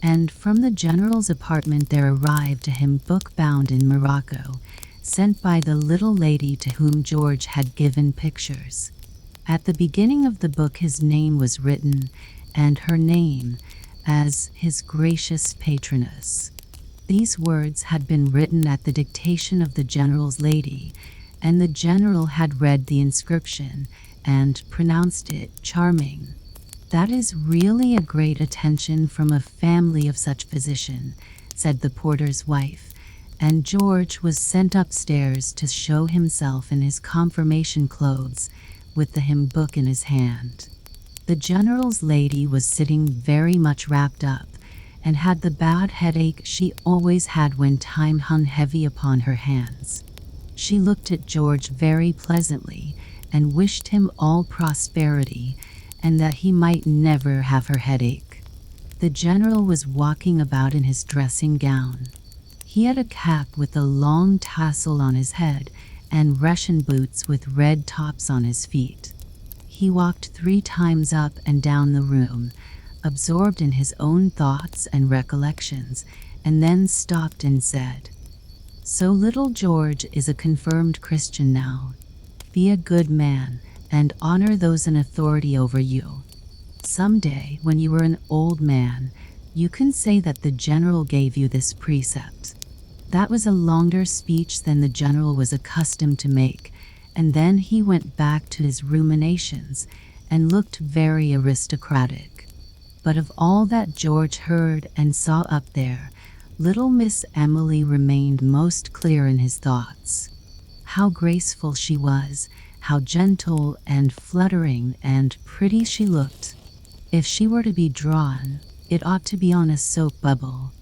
And from the general's apartment there arrived to him book bound in Morocco, sent by the little lady to whom George had given pictures. At the beginning of the book his name was written, and her name, as his gracious patroness. These words had been written at the dictation of the general's lady, and the general had read the inscription and pronounced it charming. "That is really a great attention from a family of such position," said the porter's wife, and George was sent upstairs to show himself in his confirmation clothes, with the hymn book in his hand. The general's lady was sitting very much wrapped up, and had the bad headache she always had when time hung heavy upon her hands. She looked at George very pleasantly, and wished him all prosperity, and that he might never have her headache. The general was walking about in his dressing gown. He had a cap with a long tassel on his head, and Russian boots with red tops on his feet. He walked 3 times up and down the room, absorbed in his own thoughts and recollections, and then stopped and said, "So little George is a confirmed Christian now. Be a good man, and honor those in authority over you. Some day, when you are an old man, you can say that the general gave you this precept." That was a longer speech than the general was accustomed to make, and then he went back to his ruminations and looked very aristocratic. But of all that George heard and saw up there, little Miss Emily remained most clear in his thoughts. How graceful she was, how gentle and fluttering and pretty she looked. If she were to be drawn, it ought to be on a soap bubble.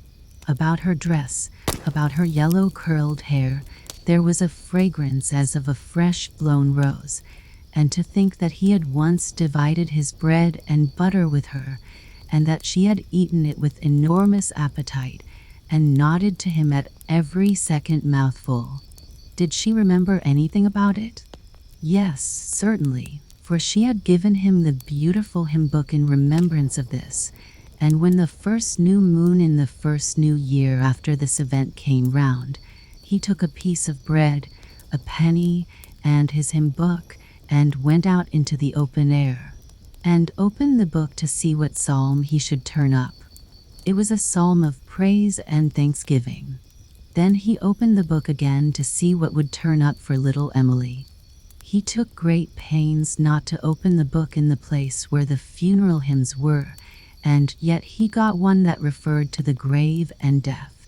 About her dress, about her yellow curled hair, there was a fragrance as of a fresh blown rose, and to think that he had once divided his bread and butter with her, and that she had eaten it with enormous appetite, and nodded to him at every second mouthful. Did she remember anything about it? Yes, certainly, for she had given him the beautiful hymn book in remembrance of this, and when the first new moon in the first new year after this event came round, he took a piece of bread, a penny, and his hymn book, and went out into the open air, and opened the book to see what psalm he should turn up. It was a psalm of praise and thanksgiving. Then he opened the book again to see what would turn up for little Emily. He took great pains not to open the book in the place where the funeral hymns were, and yet he got one that referred to the grave and death.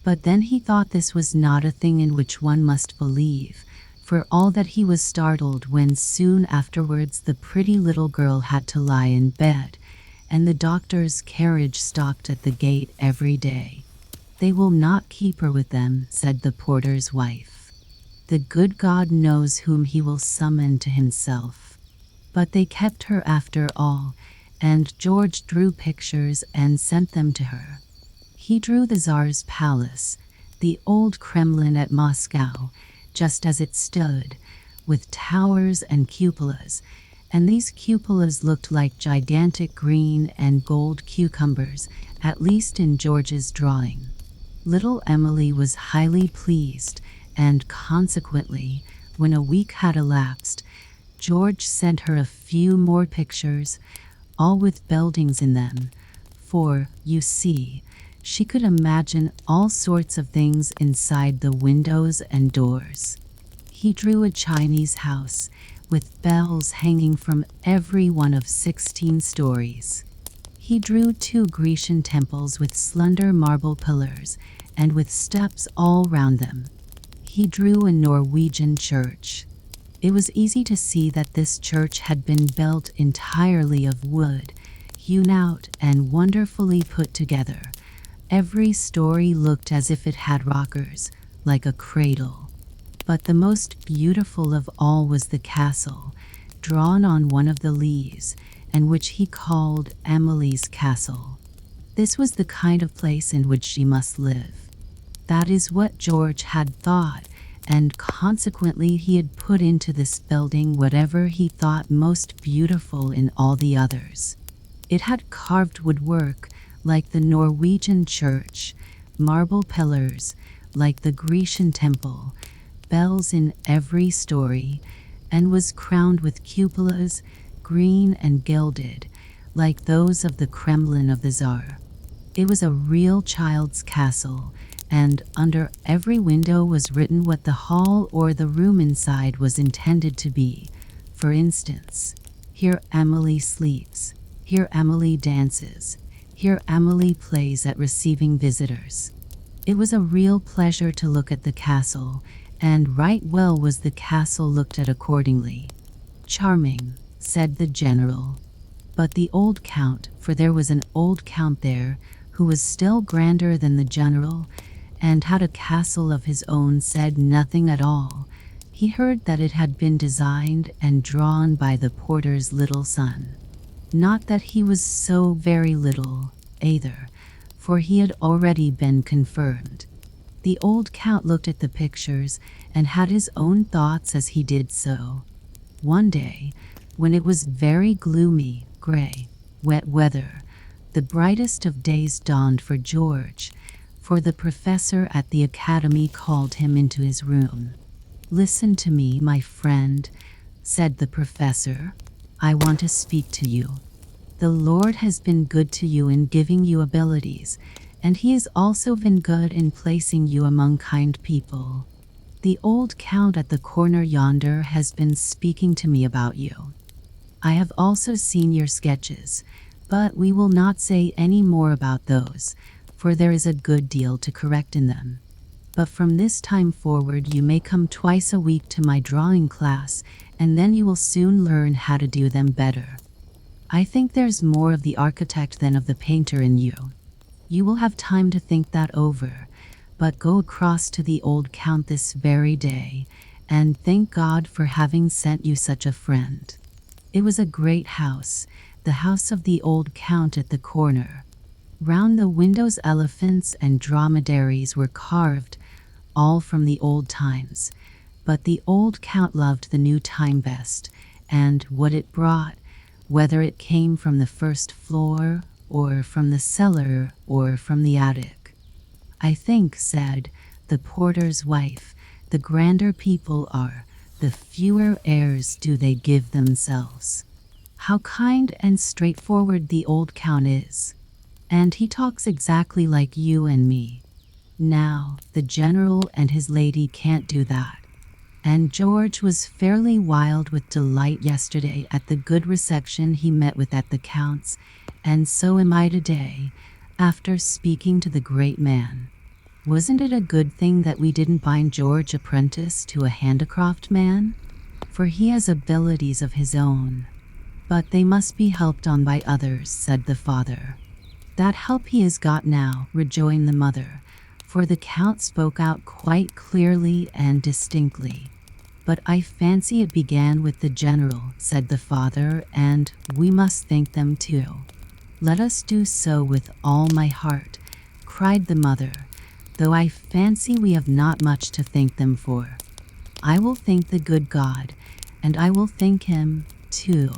But then he thought this was not a thing in which one must believe, for all that he was startled when soon afterwards the pretty little girl had to lie in bed, and the doctor's carriage stopped at the gate every day. "They will not keep her with them," said the porter's wife. "The good God knows whom he will summon to himself." But they kept her after all, and George drew pictures and sent them to her. He drew the Tsar's palace, the old Kremlin at Moscow, just as it stood, with towers and cupolas, and these cupolas looked like gigantic green and gold cucumbers, at least in George's drawing. Little Emily was highly pleased, and consequently, when a week had elapsed, George sent her a few more pictures, all with buildings in them, for, you see, she could imagine all sorts of things inside the windows and doors. He drew a Chinese house, with bells hanging from every one of 16 stories. He drew 2 Grecian temples with slender marble pillars, and with steps all round them. He drew a Norwegian church. It was easy to see that this church had been built entirely of wood, hewn out and wonderfully put together. Every story looked as if it had rockers, like a cradle. But the most beautiful of all was the castle, drawn on one of the leaves, and which he called Emily's Castle. This was the kind of place in which she must live. That is what George had thought, and consequently he had put into this building whatever he thought most beautiful in all the others. It had carved woodwork, like the Norwegian church, marble pillars, like the Grecian temple, bells in every story, and was crowned with cupolas, green and gilded, like those of the Kremlin of the Tsar. It was a real child's castle, and under every window was written what the hall or the room inside was intended to be. For instance, here Emily sleeps, here Emily dances, here Emily plays at receiving visitors. It was a real pleasure to look at the castle, and right well was the castle looked at accordingly. Charming, said the general. But the old count, for there was an old count there, who was still grander than the general, and had a castle of his own, said nothing at all. He heard that it had been designed and drawn by the porter's little son. Not that he was so very little, either, for he had already been confirmed. The old count looked at the pictures and had his own thoughts as he did so. One day, when it was very gloomy, gray, wet weather, the brightest of days dawned for George, for the professor at the academy called him into his room. "Listen to me, my friend," said the professor. "I want to speak to you. The Lord has been good to you in giving you abilities, and he has also been good in placing you among kind people. The old count at the corner yonder has been speaking to me about you. I have also seen your sketches, but we will not say any more about those, for there is a good deal to correct in them. But from this time forward you may come twice a week to my drawing class, and then you will soon learn how to do them better. I think there's more of the architect than of the painter in you. You will have time to think that over, but go across to the old count this very day, and thank God for having sent you such a friend." It was a great house, the house of the old count at the corner. Round the windows elephants and dromedaries were carved, all from the old times, but the old count loved the new time best, and what it brought, whether it came from the first floor, or from the cellar, or from the attic. "I think," said the porter's wife, "the grander people are, the fewer airs do they give themselves. How kind and straightforward the old count is. And he talks exactly like you and me. Now, the general and his lady can't do that." And George was fairly wild with delight yesterday at the good reception he met with at the count's, and so am I today, after speaking to the great man. Wasn't it a good thing that we didn't bind George apprentice to a handicraft man? For he has abilities of his own. But they must be helped on by others, said the father. That help he has got now, rejoined the mother, for the count spoke out quite clearly and distinctly. But I fancy it began with the general, said the father, and we must thank them too. Let us do so with all my heart, cried the mother, though I fancy we have not much to thank them for. I will thank the good God, and I will thank him, too,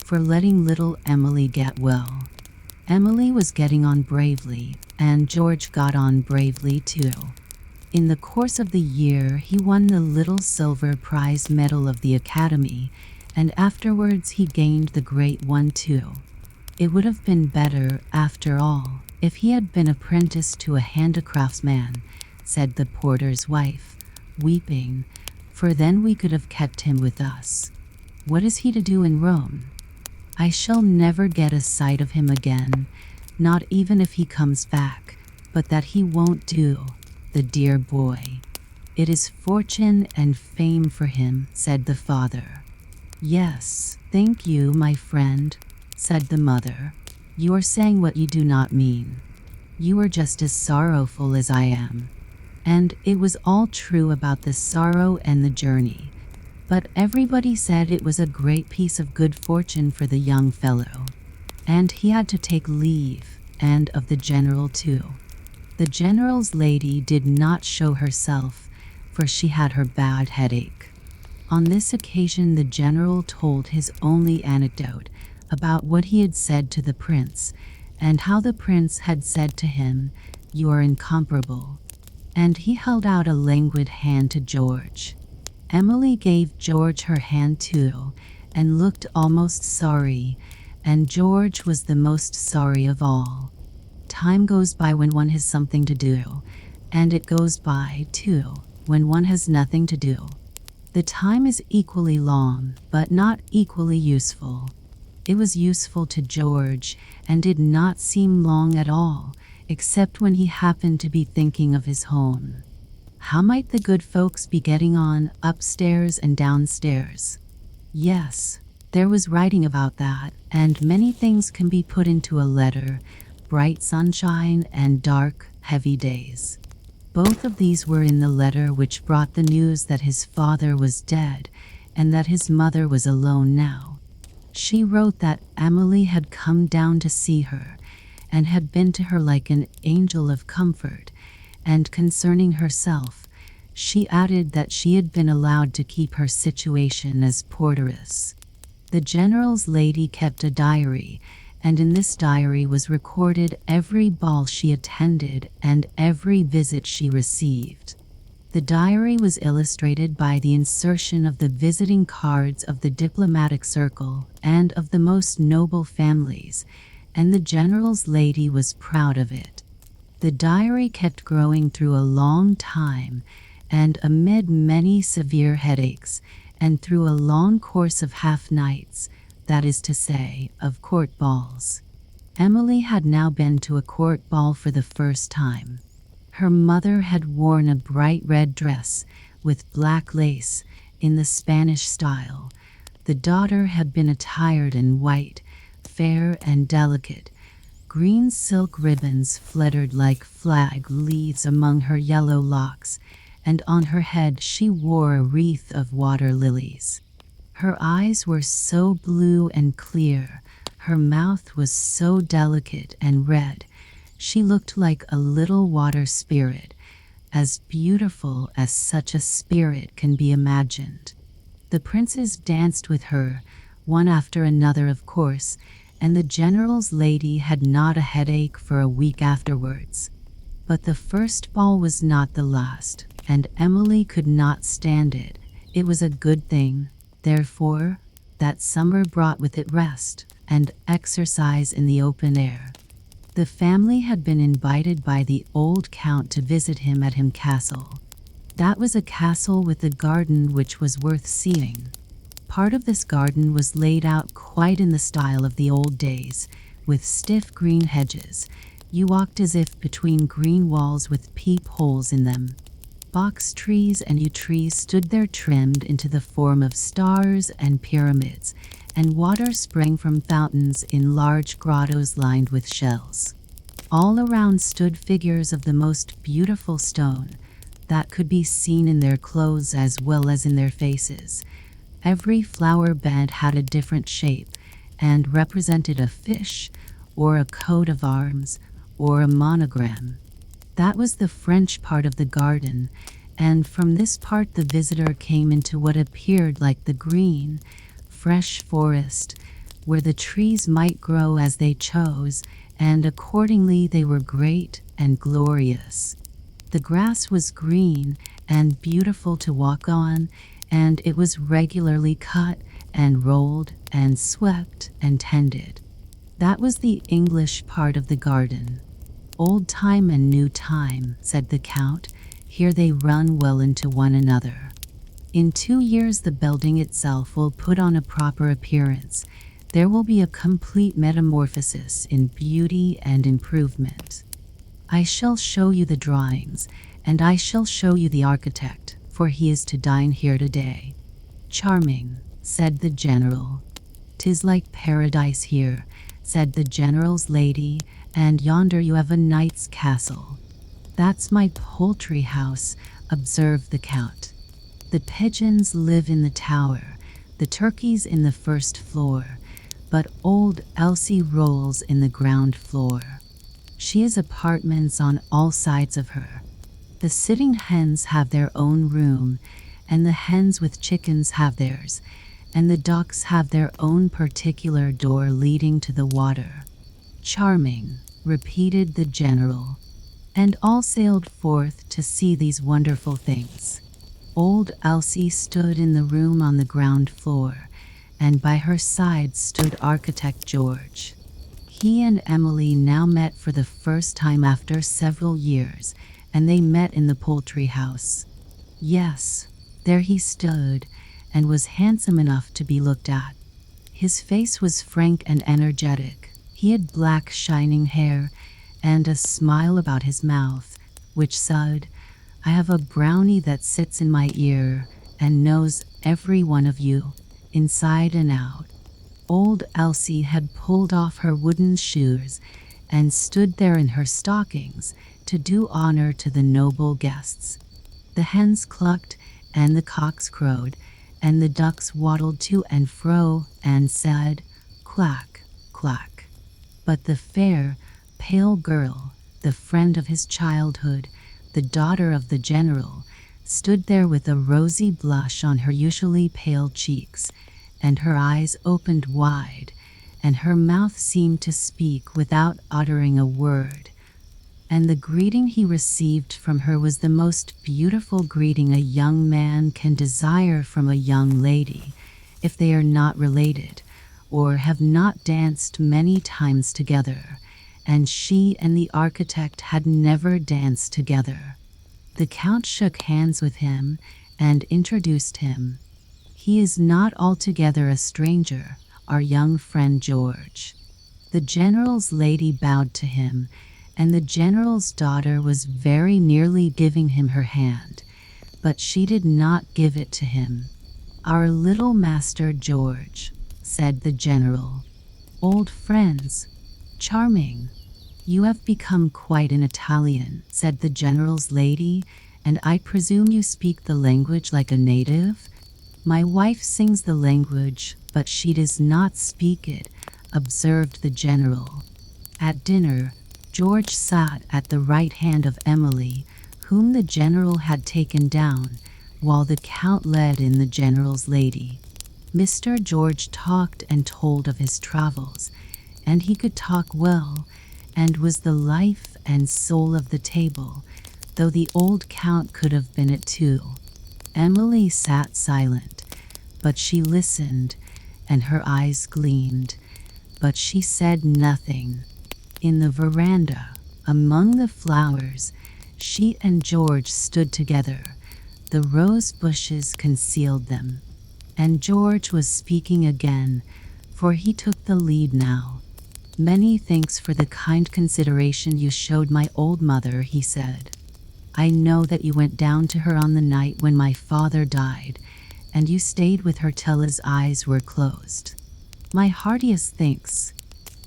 for letting little Emily get well. Emily was getting on bravely, and George got on bravely too. In the course of the year he won the little silver prize medal of the Academy, and afterwards he gained the great one too. It would have been better, after all, if he had been apprenticed to a handicraftsman, said the porter's wife, weeping, for then we could have kept him with us. What is he to do in Rome? I shall never get a sight of him again, not even if he comes back, but that he won't do, the dear boy. It is fortune and fame for him, said the father. Yes, thank you, my friend, said the mother. You are saying what you do not mean. You are just as sorrowful as I am. And it was all true about the sorrow and the journey. But everybody said it was a great piece of good fortune for the young fellow. And he had to take leave, and of the general too. The general's lady did not show herself, for she had her bad headache. On this occasion the general told his only anecdote about what he had said to the prince, and how the prince had said to him, "You are incomparable." And he held out a languid hand to George. Emily gave George her hand too, and looked almost sorry, and George was the most sorry of all. Time goes by when one has something to do, and it goes by, too, when one has nothing to do. The time is equally long, but not equally useful. It was useful to George, and did not seem long at all, except when he happened to be thinking of his home. How might the good folks be getting on upstairs and downstairs? Yes, there was writing about that, and many things can be put into a letter: bright sunshine and dark, heavy days. Both of these were in the letter which brought the news that his father was dead and that his mother was alone now. She wrote that Emily had come down to see her and had been to her like an angel of comfort, and concerning herself, she added that she had been allowed to keep her situation as porteress. The general's lady kept a diary, and in this diary was recorded every ball she attended and every visit she received. The diary was illustrated by the insertion of the visiting cards of the diplomatic circle and of the most noble families, and the general's lady was proud of it. The diary kept growing through a long time, and amid many severe headaches, and through a long course of half-nights, that is to say, of court balls. Emily had now been to a court ball for the first time. Her mother had worn a bright red dress with black lace in the Spanish style. The daughter had been attired in white, fair and delicate. Green silk ribbons fluttered like flag leaves among her yellow locks, and on her head she wore a wreath of water lilies. Her eyes were so blue and clear, her mouth was so delicate and red, she looked like a little water spirit, as beautiful as such a spirit can be imagined. The princes danced with her, one after another of course, and the general's lady had not a headache for a week afterwards. But the first ball was not the last, and Emily could not stand it. It was a good thing, therefore, that summer brought with it rest and exercise in the open air. The family had been invited by the old count to visit him at him castle. That was a castle with a garden which was worth seeing. Part of this garden was laid out quite in the style of the old days, with stiff green hedges. You walked as if between green walls with peep-holes in them. Box trees and yew trees stood there trimmed into the form of stars and pyramids, and water sprang from fountains in large grottos lined with shells. All around stood figures of the most beautiful stone that could be seen in their clothes as well as in their faces. Every flower bed had a different shape and represented a fish, or a coat of arms, or a monogram. That was the French part of the garden, and from this part the visitor came into what appeared like the green, fresh forest, where the trees might grow as they chose, and accordingly they were great and glorious. The grass was green and beautiful to walk on, and it was regularly cut and rolled and swept and tended. That was the English part of the garden. Old time and new time, said the count, here they run well into one another. In 2 years the building itself will put on a proper appearance. There will be a complete metamorphosis in beauty and improvement. I shall show you the drawings, and I shall show you the architect, for he is to dine here today. Charming, said the general. 'Tis like paradise here, said the general's lady, and yonder you have a knight's castle. That's my poultry house, observed the count. The pigeons live in the tower, the turkeys in the first floor, but old Elsie rolls in the ground floor. She has apartments on all sides of her. The sitting hens have their own room, and the hens with chickens have theirs, and the ducks have their own particular door leading to the water. Charming, repeated the general, and all sailed forth to see these wonderful things. Old Elsie stood in the room on the ground floor, and by her side stood Architect George. He and Emily now met for the first time after several years, and they met in the poultry house. Yes, there he stood, and was handsome enough to be looked at. His face was frank and energetic. He had black shining hair, and a smile about his mouth, which said, "I have a brownie that sits in my ear and knows every one of you, inside and out." Old Elsie had pulled off her wooden shoes and stood there in her stockings to do honor to the noble guests. The hens clucked and the cocks crowed, and the ducks waddled to and fro and said, "Quack, quack." But the fair, pale girl, the friend of his childhood, the daughter of the general, stood there with a rosy blush on her usually pale cheeks, and her eyes opened wide, and her mouth seemed to speak without uttering a word. And the greeting he received from her was the most beautiful greeting a young man can desire from a young lady, if they are not related, or have not danced many times together, and she and the architect had never danced together. The Count shook hands with him and introduced him. "He is not altogether a stranger, our young friend George." The general's lady bowed to him, and the general's daughter was very nearly giving him her hand, but she did not give it to him. "Our little Master George," said the general. "Old friends. Charming. You have become quite an Italian," said the general's lady, "and I presume you speak the language like a native?" "My wife sings the language, but she does not speak it," observed the general. At dinner, George sat at the right hand of Emily, whom the general had taken down, while the Count led in the general's lady. Mr. George talked and told of his travels, and he could talk well, and was the life and soul of the table, though the old Count could have been it too. Emily sat silent, but she listened, and her eyes gleamed, but she said nothing. In the veranda, among the flowers, she and George stood together. The rose bushes concealed them, and George was speaking again, for he took the lead now. "Many thanks for the kind consideration you showed my old mother," he said. "I know that you went down to her on the night when my father died, and you stayed with her till his eyes were closed. My heartiest thanks."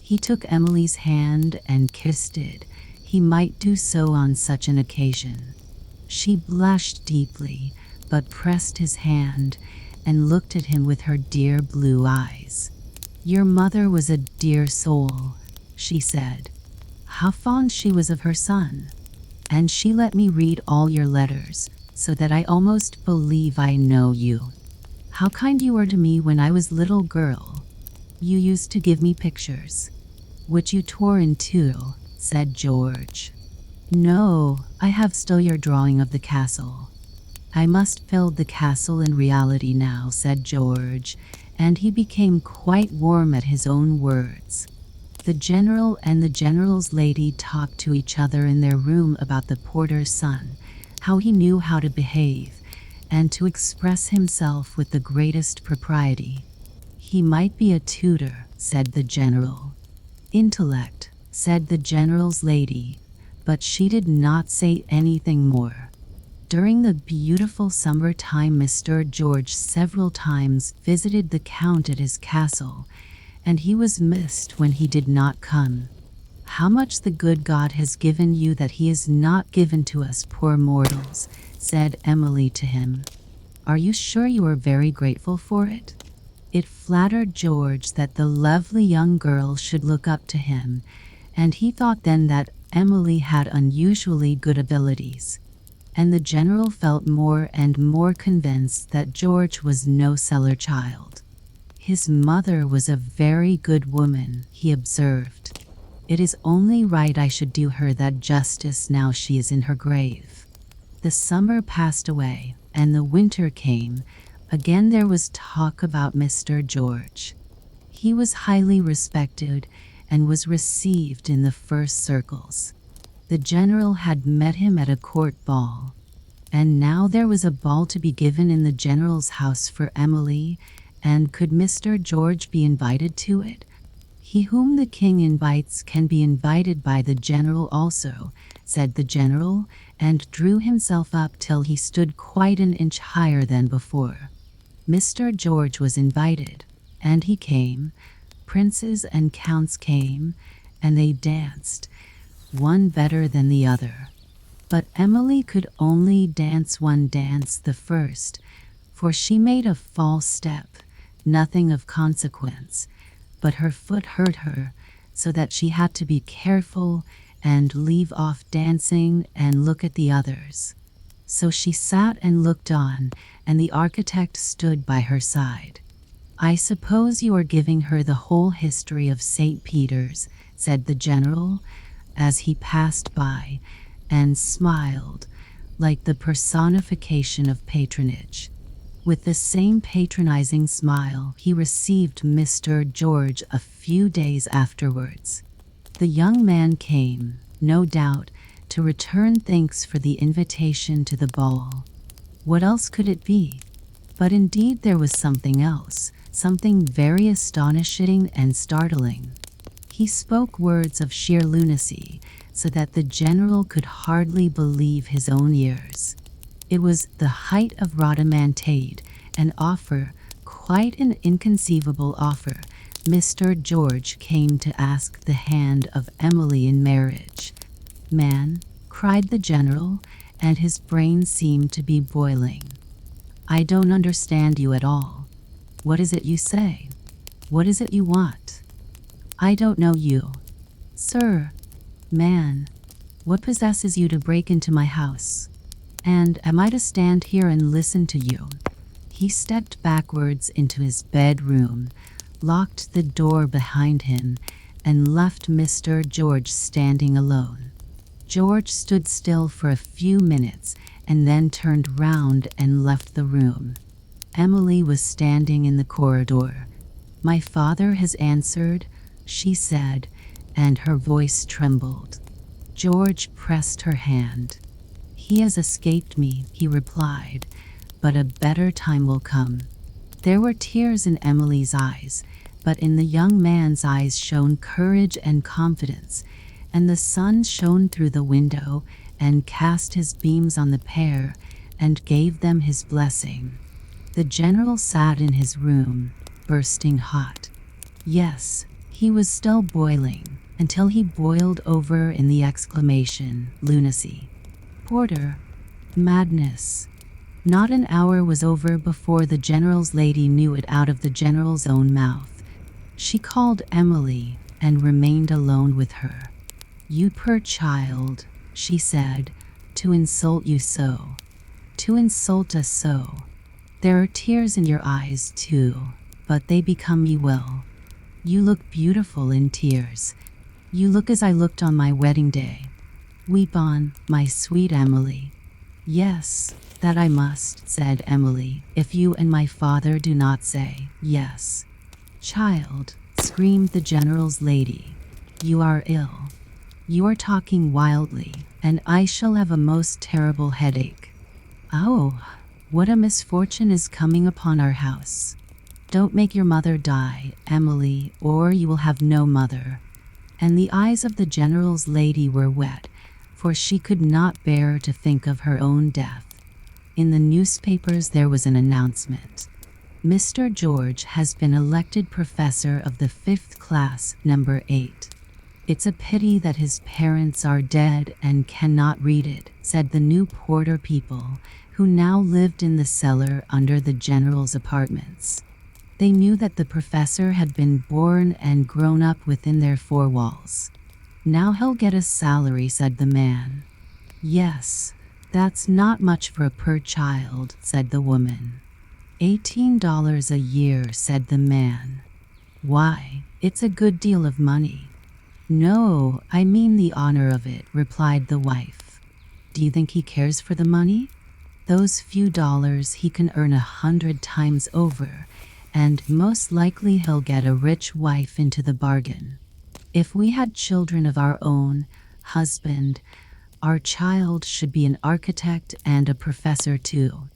He took Emily's hand and kissed it. He might do so on such an occasion. She blushed deeply, but pressed his hand and looked at him with her dear blue eyes. "Your mother was a dear soul," she said. "How fond she was of her son. And she let me read all your letters, so that I almost believe I know you. How kind you were to me when I was little girl. You used to give me pictures." "Which you tore in two," said George. "No, I have still your drawing of the castle." "I must build the castle in reality now," said George, and he became quite warm at his own words. The general and the general's lady talked to each other in their room about the porter's son, how he knew how to behave, and to express himself with the greatest propriety. "He might be a tutor," said the general. "Intellect," said the general's lady, but she did not say anything more. During the beautiful summer time, Mr. George several times visited the Count at his castle, and he was missed when he did not come. "How much the good God has given you that he has not given to us poor mortals," said Emily to him. "Are you sure you are very grateful for it?" It flattered George that the lovely young girl should look up to him, and he thought then that Emily had unusually good abilities. And the general felt more and more convinced that George was no cellar child. "His mother was a very good woman," he observed. It is only right I should do her that justice now she is in her grave. The summer passed away, and the winter came. Again there was talk about Mr. George. He was highly respected and was received in the first circles. The general had met him at a court ball, and now there was a ball to be given in the general's house for Emily, and could Mr. George be invited to it? He whom the king invites can be invited by the general also, said the general, and drew himself up till he stood quite an inch higher than before. Mr. George was invited, and he came. Princes and counts came, and they danced, one better than the other. But Emily could only dance one dance, the first, for she made a false step, nothing of consequence, but her foot hurt her, so that she had to be careful and leave off dancing and look at the others. So she sat and looked on, and the architect stood by her side. I suppose you are giving her the whole history of St. Peter's, said the general, as he passed by, and smiled, like the personification of patronage. With the same patronizing smile, he received Mr. George a few days afterwards. The young man came, no doubt, to return thanks for the invitation to the ball. What else could it be? But indeed there was something else, something very astonishing and startling. He spoke words of sheer lunacy, so that the general could hardly believe his own ears. It was the height of rhodomantade, an offer, quite an inconceivable offer. Mr. George came to ask the hand of Emily in marriage. Man, cried the general, and his brain seemed to be boiling. I don't understand you at all. What is it you say? What is it you want? I don't know you. Sir, man, what possesses you to break into my house? And am I to stand here and listen to you? He stepped backwards into his bedroom, locked the door behind him, and left Mr. George standing alone. George stood still for a few minutes and then turned round and left the room. Emily was standing in the corridor. My father has answered, she said, and her voice trembled. George pressed her hand. He has escaped me, he replied, but a better time will come. There were tears in Emily's eyes, but in the young man's eyes shone courage and confidence, and the sun shone through the window and cast his beams on the pair and gave them his blessing. The general sat in his room, bursting hot. Yes, he was still boiling, until he boiled over in the exclamation, lunacy. Porter, madness. Not an hour was over before the general's lady knew it out of the general's own mouth. She called Emily and remained alone with her. You poor child, she said, to insult you so. To insult us so. There are tears in your eyes too, but they become you well. You look beautiful in tears. You look as I looked on my wedding day. Weep on, my sweet Emily. Yes, that I must, said Emily, if you and my father do not say yes. Child, screamed the general's lady, you are ill. You are talking wildly, and I shall have a most terrible headache. Oh, what a misfortune is coming upon our house. Don't make your mother die, Emily, or you will have no mother. And the eyes of the general's lady were wet, for she could not bear to think of her own death. In the newspapers there was an announcement. Mr. George has been elected professor of the 5th class, number 8. It's a pity that his parents are dead and cannot read it, said the new Porter people, who now lived in the cellar under the general's apartments. They knew that the professor had been born and grown up within their 4 walls. Now he'll get a salary, said the man. Yes, that's not much for a poor child, said the woman. $18 a year, said the man. Why, it's a good deal of money. "No, I mean the honor of it," replied the wife. "Do you think he cares for the money? Those few dollars he can earn 100 times over, and most likely he'll get a rich wife into the bargain. If we had children of our own, husband, our child should be an architect and a professor too."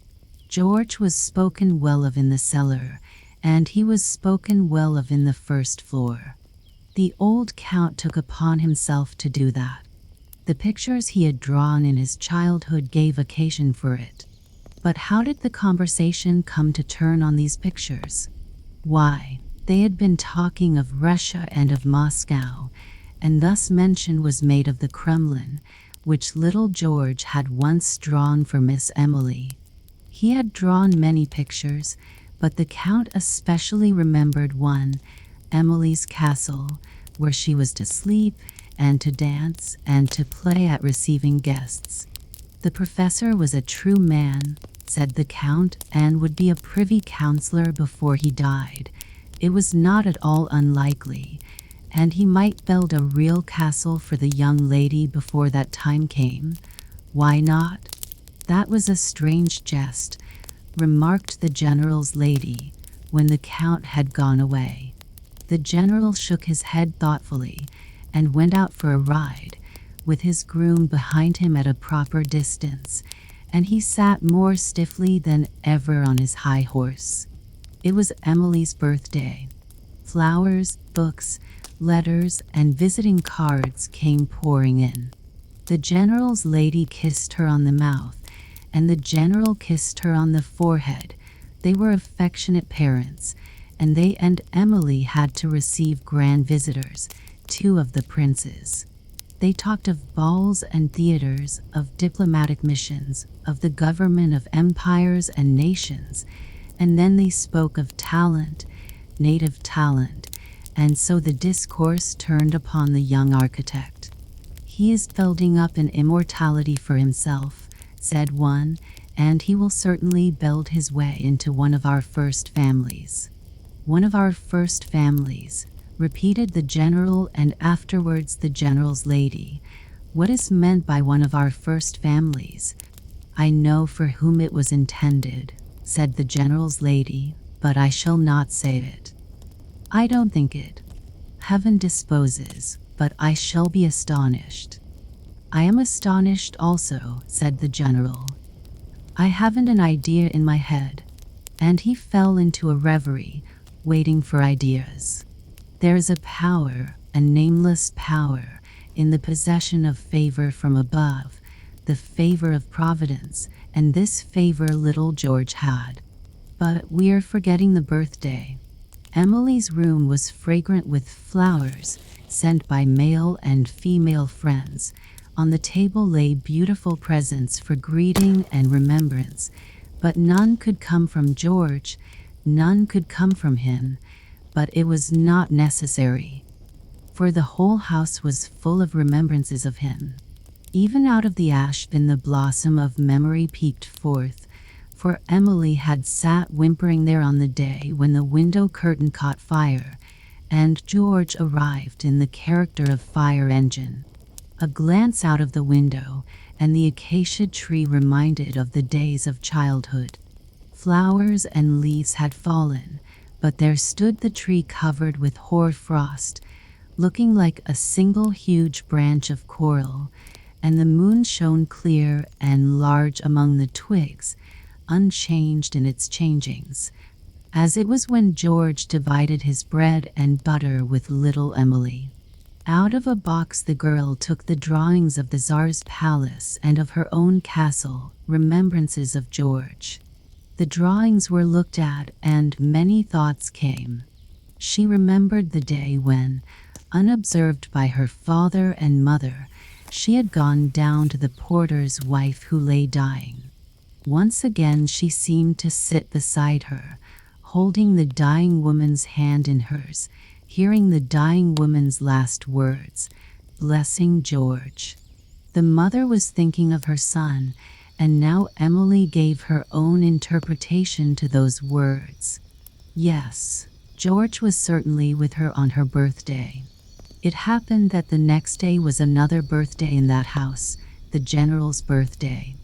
George was spoken well of in the cellar, and he was spoken well of in the first floor. The old count took upon himself to do that. The pictures he had drawn in his childhood gave occasion for it. But how did the conversation come to turn on these pictures? Why, they had been talking of Russia and of Moscow, and thus mention was made of the Kremlin, which little George had once drawn for Miss Emily. He had drawn many pictures, but the Count especially remembered one, Emily's castle, where she was to sleep and to dance and to play at receiving guests. The professor was a true man, said the Count, and would be a privy councillor before he died. It was not at all unlikely, and he might build a real castle for the young lady before that time came. Why not? That was a strange jest, remarked the general's lady, when the Count had gone away. The general shook his head thoughtfully, and went out for a ride, with his groom behind him at a proper distance, and he sat more stiffly than ever on his high horse. It was Emily's birthday. Flowers, books, letters, and visiting cards came pouring in. The general's lady kissed her on the mouth, and the general kissed her on the forehead. They were affectionate parents, and they and Emily had to receive grand visitors, 2 of the princes. They talked of balls and theaters, of diplomatic missions, of the government of empires and nations, and then they spoke of talent, native talent, and so the discourse turned upon the young architect. "He is building up an immortality for himself," said one, "and he will certainly build his way into one of our first families." "One of our first families," repeated the general and afterwards the general's lady. "What is meant by one of our first families?" "I know for whom it was intended," said the general's lady, "but I shall not say it. I don't think it. Heaven disposes, but I shall be astonished." "I am astonished also," said the general. "I haven't an idea in my head." And he fell into a reverie, waiting for ideas. There is a power, a nameless power, in the possession of favor from above, the favor of Providence, and this favor little George had. But we are forgetting the birthday. Emily's room was fragrant with flowers, sent by male and female friends. On the table lay beautiful presents for greeting and remembrance, but none could come from George, none could come from him, but it was not necessary, for the whole house was full of remembrances of him. Even out of the ash bin the blossom of memory peeped forth, for Emily had sat whimpering there on the day when the window curtain caught fire, and George arrived in the character of fire engine. A glance out of the window, and the acacia tree reminded of the days of childhood. Flowers and leaves had fallen, but there stood the tree covered with hoar frost, looking like a single huge branch of coral, and the moon shone clear and large among the twigs, unchanged in its changings, as it was when George divided his bread and butter with little Emily. Out of a box the girl took the drawings of the Tsar's palace and of her own castle, remembrances of George. The drawings were looked at, and many thoughts came. She remembered the day when, unobserved by her father and mother, she had gone down to the porter's wife who lay dying. Once again she seemed to sit beside her, holding the dying woman's hand in hers, hearing the dying woman's last words, blessing George. The mother was thinking of her son, and now Emily gave her own interpretation to those words. Yes, George was certainly with her on her birthday. It happened that the next day was another birthday in that house, the general's birthday.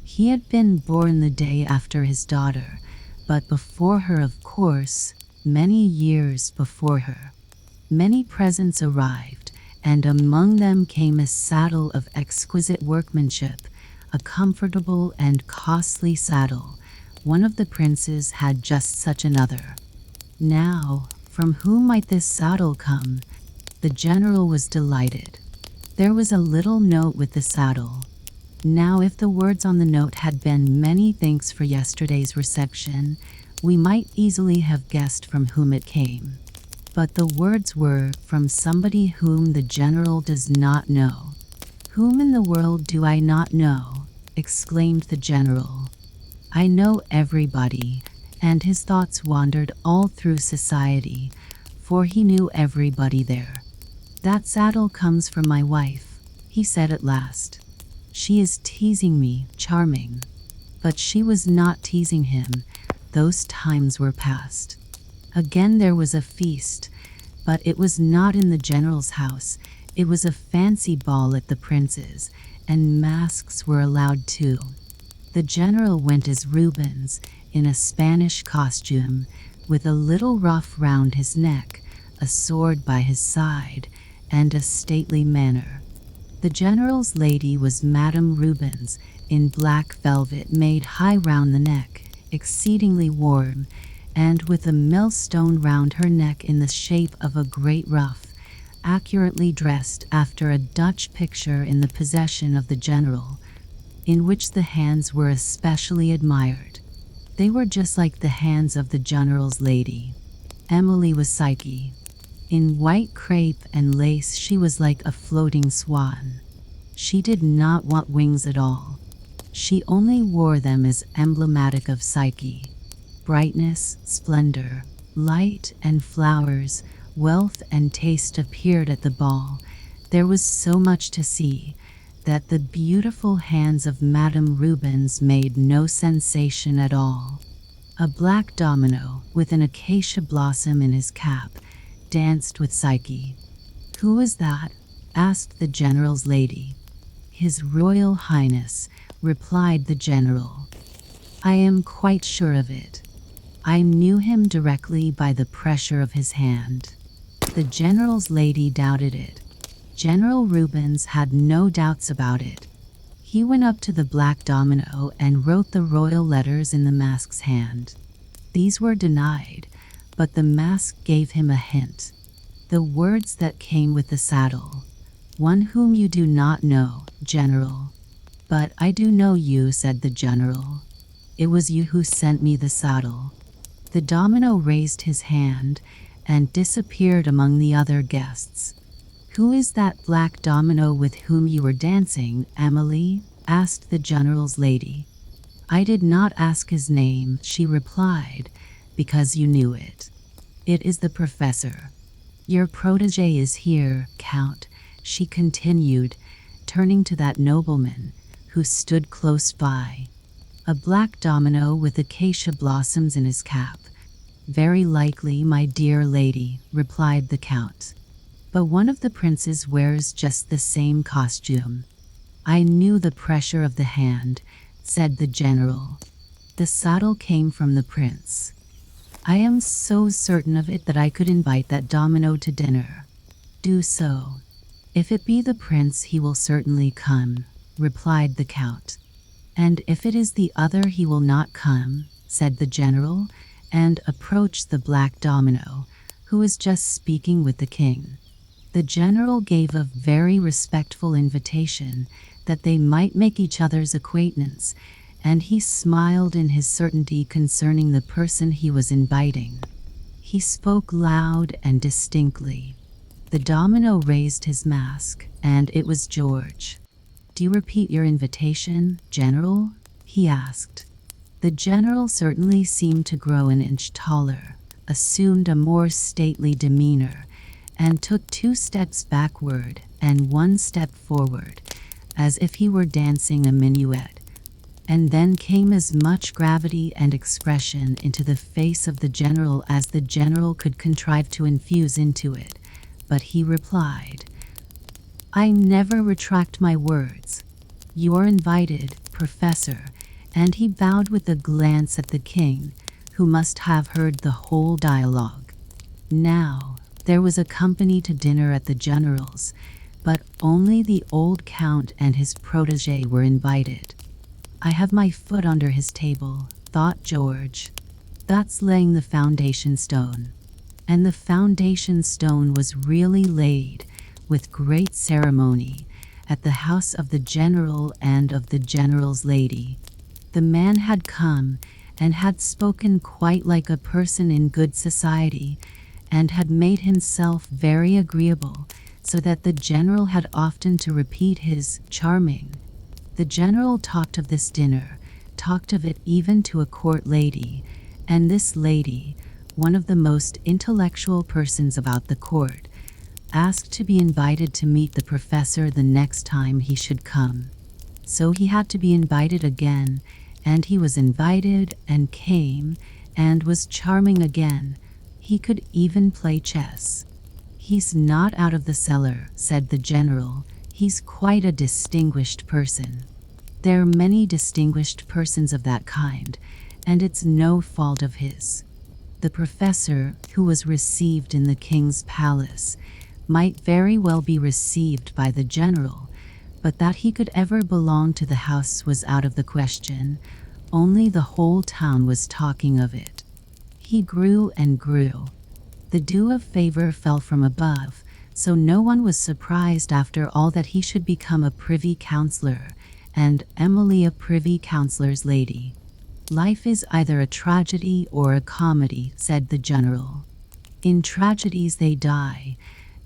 He had been born the day after his daughter, but before her, of course, many years before her. Many presents arrived, and among them came a saddle of exquisite workmanship, a comfortable and costly saddle. One of the princes had just such another. Now, from whom might this saddle come? The general was delighted. There was a little note with the saddle. Now, if the words on the note had been "Many thanks for yesterday's reception," we might easily have guessed from whom it came. But the words were from somebody whom the general does not know. "Whom in the world do I not know?" exclaimed the general. "I know everybody," and his thoughts wandered all through society, for he knew everybody there. "That saddle comes from my wife," he said at last. "She is teasing me, charming." But she was not teasing him. Those times were past. Again there was a feast, but it was not in the general's house. It was a fancy ball at the prince's, and masks were allowed too. The general went as Rubens, in a Spanish costume, with a little ruff round his neck, a sword by his side, and a stately manner. The general's lady was Madame Rubens, in black velvet made high round the neck, exceedingly warm, and with a millstone round her neck in the shape of a great ruff, accurately dressed after a Dutch picture in the possession of the general, in which the hands were especially admired. They were just like the hands of the general's lady. Emily was Psyche. In white crepe and lace she was like a floating swan. She did not want wings at all. She only wore them as emblematic of Psyche. Brightness, splendor, light and flowers, wealth and taste appeared at the ball. There was so much to see that the beautiful hands of Madame Rubens made no sensation at all. A black domino, with an acacia blossom in his cap, danced with Psyche. "Who is that?" asked the general's lady. "His Royal Highness," replied the general. "I am quite sure of it. I knew him directly by the pressure of his hand." The general's lady doubted it. General Rubens had no doubts about it. He went up to the black domino and wrote the royal letters in the mask's hand. These were denied, but the mask gave him a hint. The words that came with the saddle. "One whom you do not know, General." "But I do know you," said the general. "It was you who sent me the saddle." The domino raised his hand and disappeared among the other guests. "Who is that black domino with whom you were dancing, Emily?" asked the general's lady. "I did not ask his name," she replied, "because you knew it. It is the professor. Your protege is here, Count," she continued, turning to that nobleman, who stood close by. "A black domino with acacia blossoms in his cap." "Very likely, my dear lady," replied the count. "But one of the princes wears just the same costume." "I knew the pressure of the hand," said the general. "The saddle came from the prince. I am so certain of it that I could invite that domino to dinner." "Do so. If it be the prince, he will certainly come," replied the count. "And if it is the other, he will not come," said the general, and approached the black domino, who was just speaking with the king. The general gave a very respectful invitation that they might make each other's acquaintance, and he smiled in his certainty concerning the person he was inviting. He spoke loud and distinctly. The domino raised his mask, and it was George. "Do you repeat your invitation, General?" he asked. The general certainly seemed to grow an inch taller, assumed a more stately demeanor, and took 2 steps backward and 1 step forward, as if he were dancing a minuet. And then came as much gravity and expression into the face of the general as the general could contrive to infuse into it. but he replied, "I never retract my words. You're invited, Professor," and he bowed with a glance at the king, who must have heard the whole dialogue. Now, there was a company to dinner at the general's, but only the old count and his protege were invited. "I have my foot under his table," thought George. "That's laying the foundation stone." And the foundation stone was really laid, with great ceremony, at the house of the general and of the general's lady. The man had come, and had spoken quite like a person in good society, and had made himself very agreeable, so that the general had often to repeat his "charming." The general talked of this dinner, talked of it even to a court lady, and this lady, one of the most intellectual persons about the court, asked to be invited to meet the professor the next time he should come. So he had to be invited again, and he was invited and came, and was charming again. He could even play chess. "He's not out of the cellar," said the general. "He's quite a distinguished person." There are many distinguished persons of that kind, and it's no fault of his. The professor, who was received in the king's palace, might very well be received by the general, but that he could ever belong to the house was out of the question. Only the whole town was talking of it. He grew and grew. The dew of favor fell from above, so no one was surprised after all that he should become a privy councillor, and Emily a privy councillor's lady. "Life is either a tragedy or a comedy," said the general. "In tragedies they die,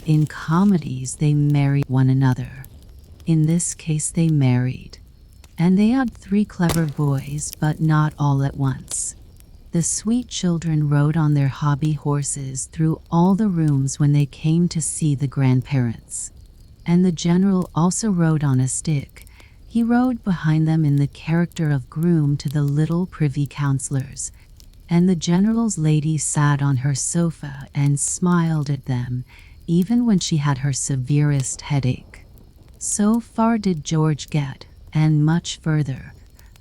in comedies they marry one another. In this case they married. And they had 3 clever boys, but not all at once. The sweet children rode on their hobby horses through all the rooms when they came to see the grandparents. And the general also rode on a stick. He rode behind them in the character of groom to the little privy councillors, and the general's lady sat on her sofa and smiled at them, even when she had her severest headache. So far did George get, and much further,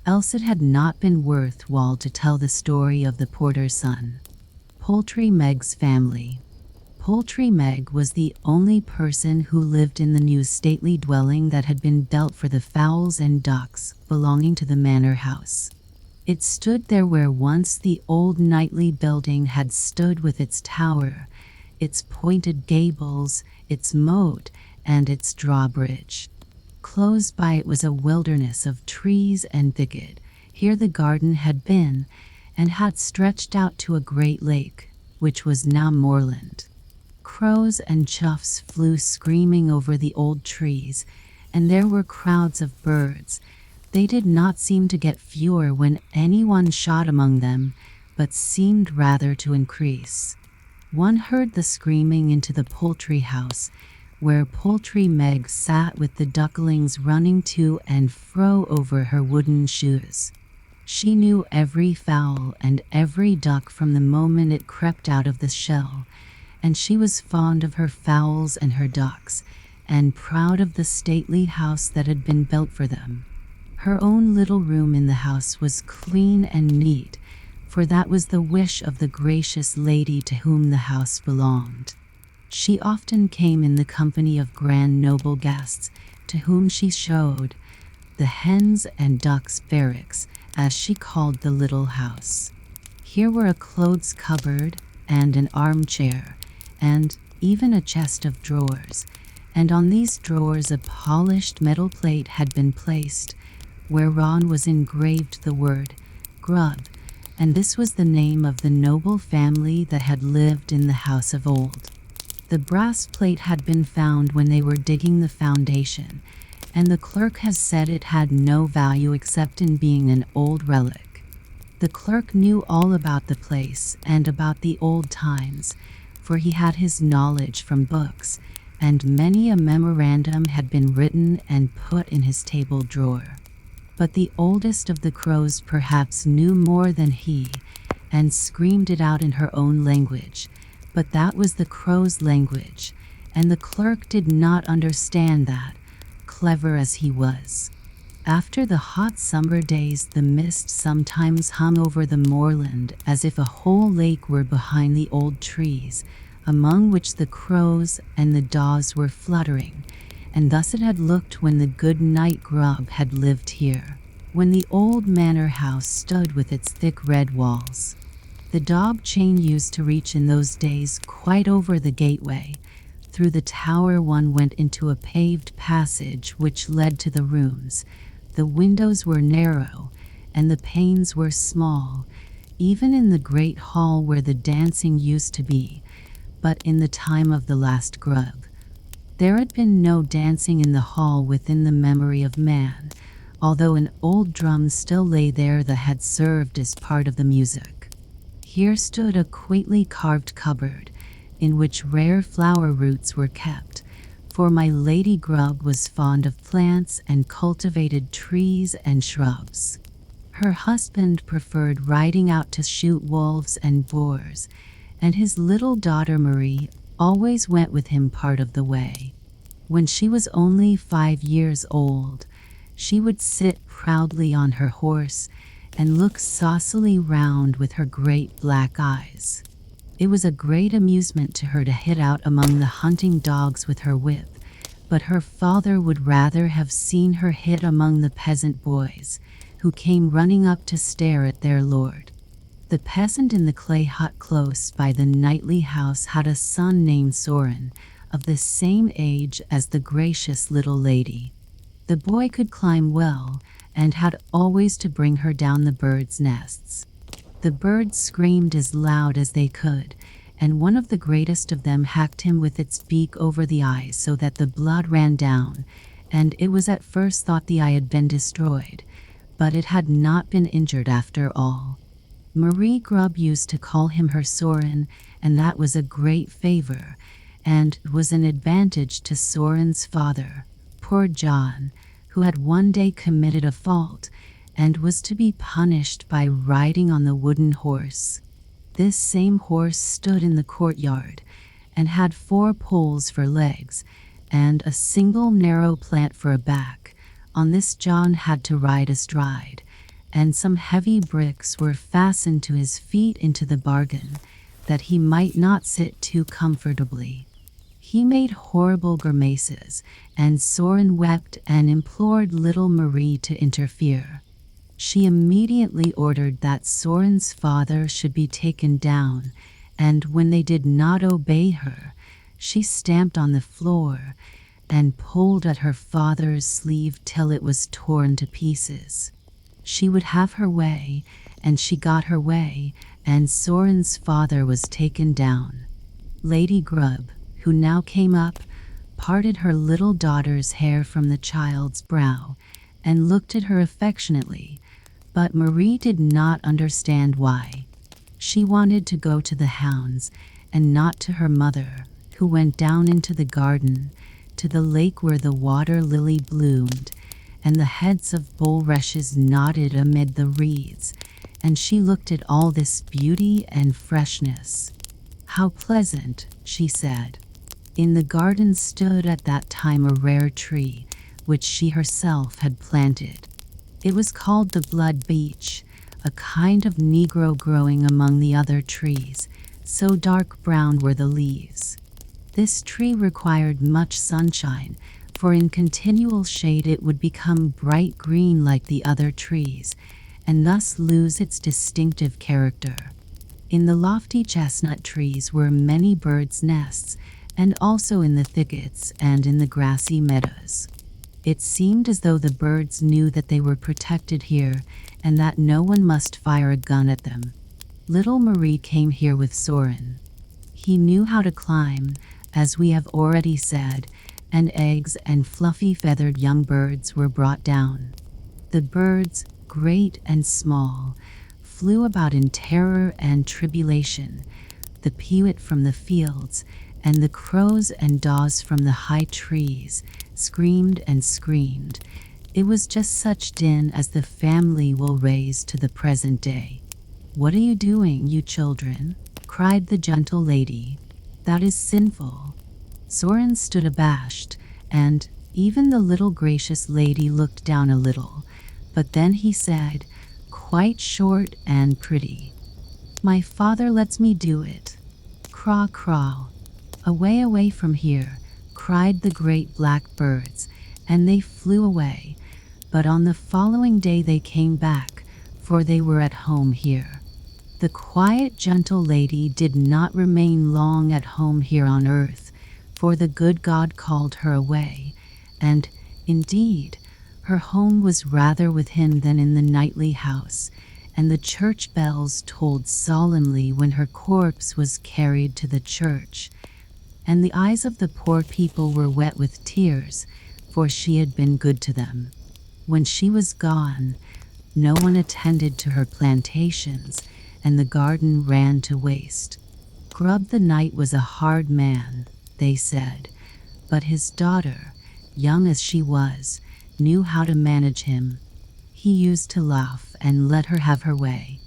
else it had not been worth while to tell the story of the porter's son. Poultry Meg's family. Poultry Meg was the only person who lived in the new stately dwelling that had been built for the fowls and ducks belonging to the manor house. It stood there where once the old knightly building had stood with its tower, its pointed gables, its moat, and its drawbridge. Close by it was a wilderness of trees and thicket. Here the garden had been, and had stretched out to a great lake, which was now moorland. Crows and choughs flew screaming over the old trees, and there were crowds of birds. They did not seem to get fewer when anyone shot among them, but seemed rather to increase. One heard the screaming into the poultry house, where Poultry Meg sat with the ducklings running to and fro over her wooden shoes. She knew every fowl and every duck from the moment it crept out of the shell, and she was fond of her fowls and her ducks, and proud of the stately house that had been built for them. Her own little room in the house was clean and neat, for that was the wish of the gracious lady to whom the house belonged. She often came in the company of grand noble guests, to whom she showed the hens and ducks' barracks, as she called the little house. Here were a clothes cupboard and an armchair, and even a chest of drawers, and on these drawers a polished metal plate had been placed, whereon was engraved the word Grub, and this was the name of the noble family that had lived in the house of old. The brass plate had been found when they were digging the foundation, and the clerk has said it had no value except in being an old relic. The clerk knew all about the place and about the old times, for he had his knowledge from books, and many a memorandum had been written and put in his table drawer. But the oldest of the crows perhaps knew more than he, and screamed it out in her own language, but that was the crow's language, and the clerk did not understand that, clever as he was. After the hot summer days, the mist sometimes hung over the moorland as if a whole lake were behind the old trees, among which the crows and the daws were fluttering, and thus it had looked when the good night grub had lived here, when the old manor house stood with its thick red walls. The dog chain used to reach in those days quite over the gateway. Through the tower one went into a paved passage which led to the rooms. The windows were narrow, and the panes were small, even in the great hall where the dancing used to be, but in the time of the last grub. There had been no dancing in the hall within the memory of man, although an old drum still lay there that had served as part of the music. Here stood a quaintly carved cupboard, in which rare flower roots were kept, for my lady grub was fond of plants and cultivated trees and shrubs. Her husband preferred riding out to shoot wolves and boars, and his little daughter Marie always went with him part of the way. When she was only 5 years old, she would sit proudly on her horse and look saucily round with her great black eyes. It was a great amusement to her to hit out among the hunting dogs with her whip, but her father would rather have seen her hit among the peasant boys, who came running up to stare at their lord. The peasant in the clay hut close by the knightly house had a son named Soren, of the same age as the gracious little lady. The boy could climb well, and had always to bring her down the birds' nests. The birds screamed as loud as they could, and one of the greatest of them hacked him with its beak over the eye so that the blood ran down, and it was at first thought the eye had been destroyed, but it had not been injured after all. Marie Grub used to call him her Soren, and that was a great favor, and was an advantage to Soren's father, poor John, who had one day committed a fault, and was to be punished by riding on the wooden horse. This same horse stood in the courtyard, and had 4 poles for legs, and a single narrow plant for a back. On this John had to ride astride, and some heavy bricks were fastened to his feet into the bargain, that he might not sit too comfortably. He made horrible grimaces, and Soren wept and implored little Marie to interfere. She immediately ordered that Soren's father should be taken down, and when they did not obey her, she stamped on the floor and pulled at her father's sleeve till it was torn to pieces. She would have her way, and she got her way, and Soren's father was taken down. Lady Grub, who now came up, parted her little daughter's hair from the child's brow, and looked at her affectionately, but Marie did not understand why. She wanted to go to the hounds, and not to her mother, who went down into the garden, to the lake where the water lily bloomed, and the heads of bulrushes nodded amid the reeds, and she looked at all this beauty and freshness. "How pleasant," she said. In the garden stood at that time a rare tree, which she herself had planted. It was called the blood beech, a kind of negro growing among the other trees, so dark brown were the leaves. This tree required much sunshine, for in continual shade it would become bright green like the other trees, and thus lose its distinctive character. In the lofty chestnut trees were many birds' nests, and also in the thickets and in the grassy meadows. It seemed as though the birds knew that they were protected here, and that no one must fire a gun at them. Little Marie came here with Soren. He knew how to climb, as we have already said, and eggs and fluffy feathered young birds were brought down. The birds, great and small, flew about in terror and tribulation, the peewit from the fields, and the crows and daws from the high trees screamed and screamed. It was just such din as the family will raise to the present day. "What are you doing, you children?" cried the gentle lady. "That is sinful." Soren stood abashed, and even the little gracious lady looked down a little, but then he said, quite short and pretty, "My father lets me do it." Craw, craw. "Away, away from here," cried the great black birds, and they flew away. But on the following day they came back, for they were at home here. The quiet, gentle lady did not remain long at home here on earth, for the good God called her away, and, indeed, her home was rather with him than in the knightly house, and the church bells tolled solemnly when her corpse was carried to the church, and the eyes of the poor people were wet with tears, for she had been good to them. When she was gone, no one attended to her plantations, and the garden ran to waste. Grub the knight was a hard man, they said, but his daughter, young as she was, knew how to manage him. He used to laugh and let her have her way.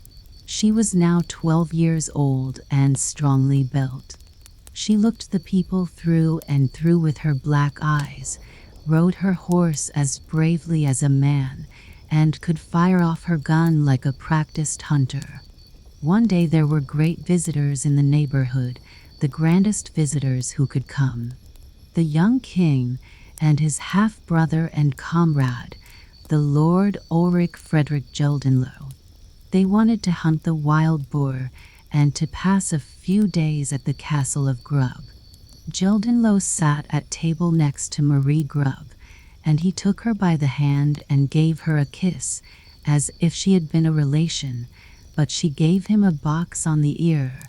She was now 12 years old and strongly built. She looked the people through and through with her black eyes, rode her horse as bravely as a man, and could fire off her gun like a practiced hunter. One day there were great visitors in the neighborhood, the grandest visitors who could come. The young king and his half-brother and comrade, the Lord Ulrich Frederick Geldenlow. They wanted to hunt the wild boar and to pass a few days at the castle of Grub. Geldenlow sat at table next to Marie Grub, and he took her by the hand and gave her a kiss, as if she had been a relation, but she gave him a box on the ear,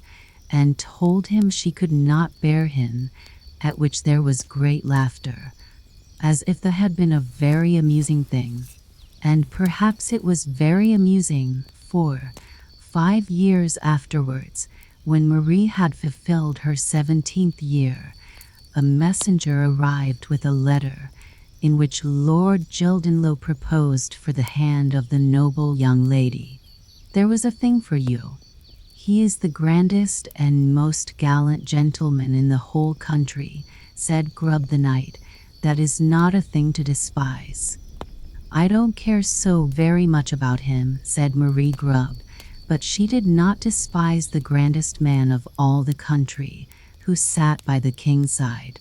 and told him she could not bear him, at which there was great laughter, as if that had been a very amusing thing. And perhaps it was very amusing, for 5 years afterwards, when Marie had fulfilled her 17th year, a messenger arrived with a letter in which Lord Geldenlow proposed for the hand of the noble young lady. "There was a thing for you. He is the grandest and most gallant gentleman in the whole country," said Grub the knight. "That is not a thing to despise." "I don't care so very much about him," said Marie Grub, but she did not despise the grandest man of all the country, who sat by the king's side.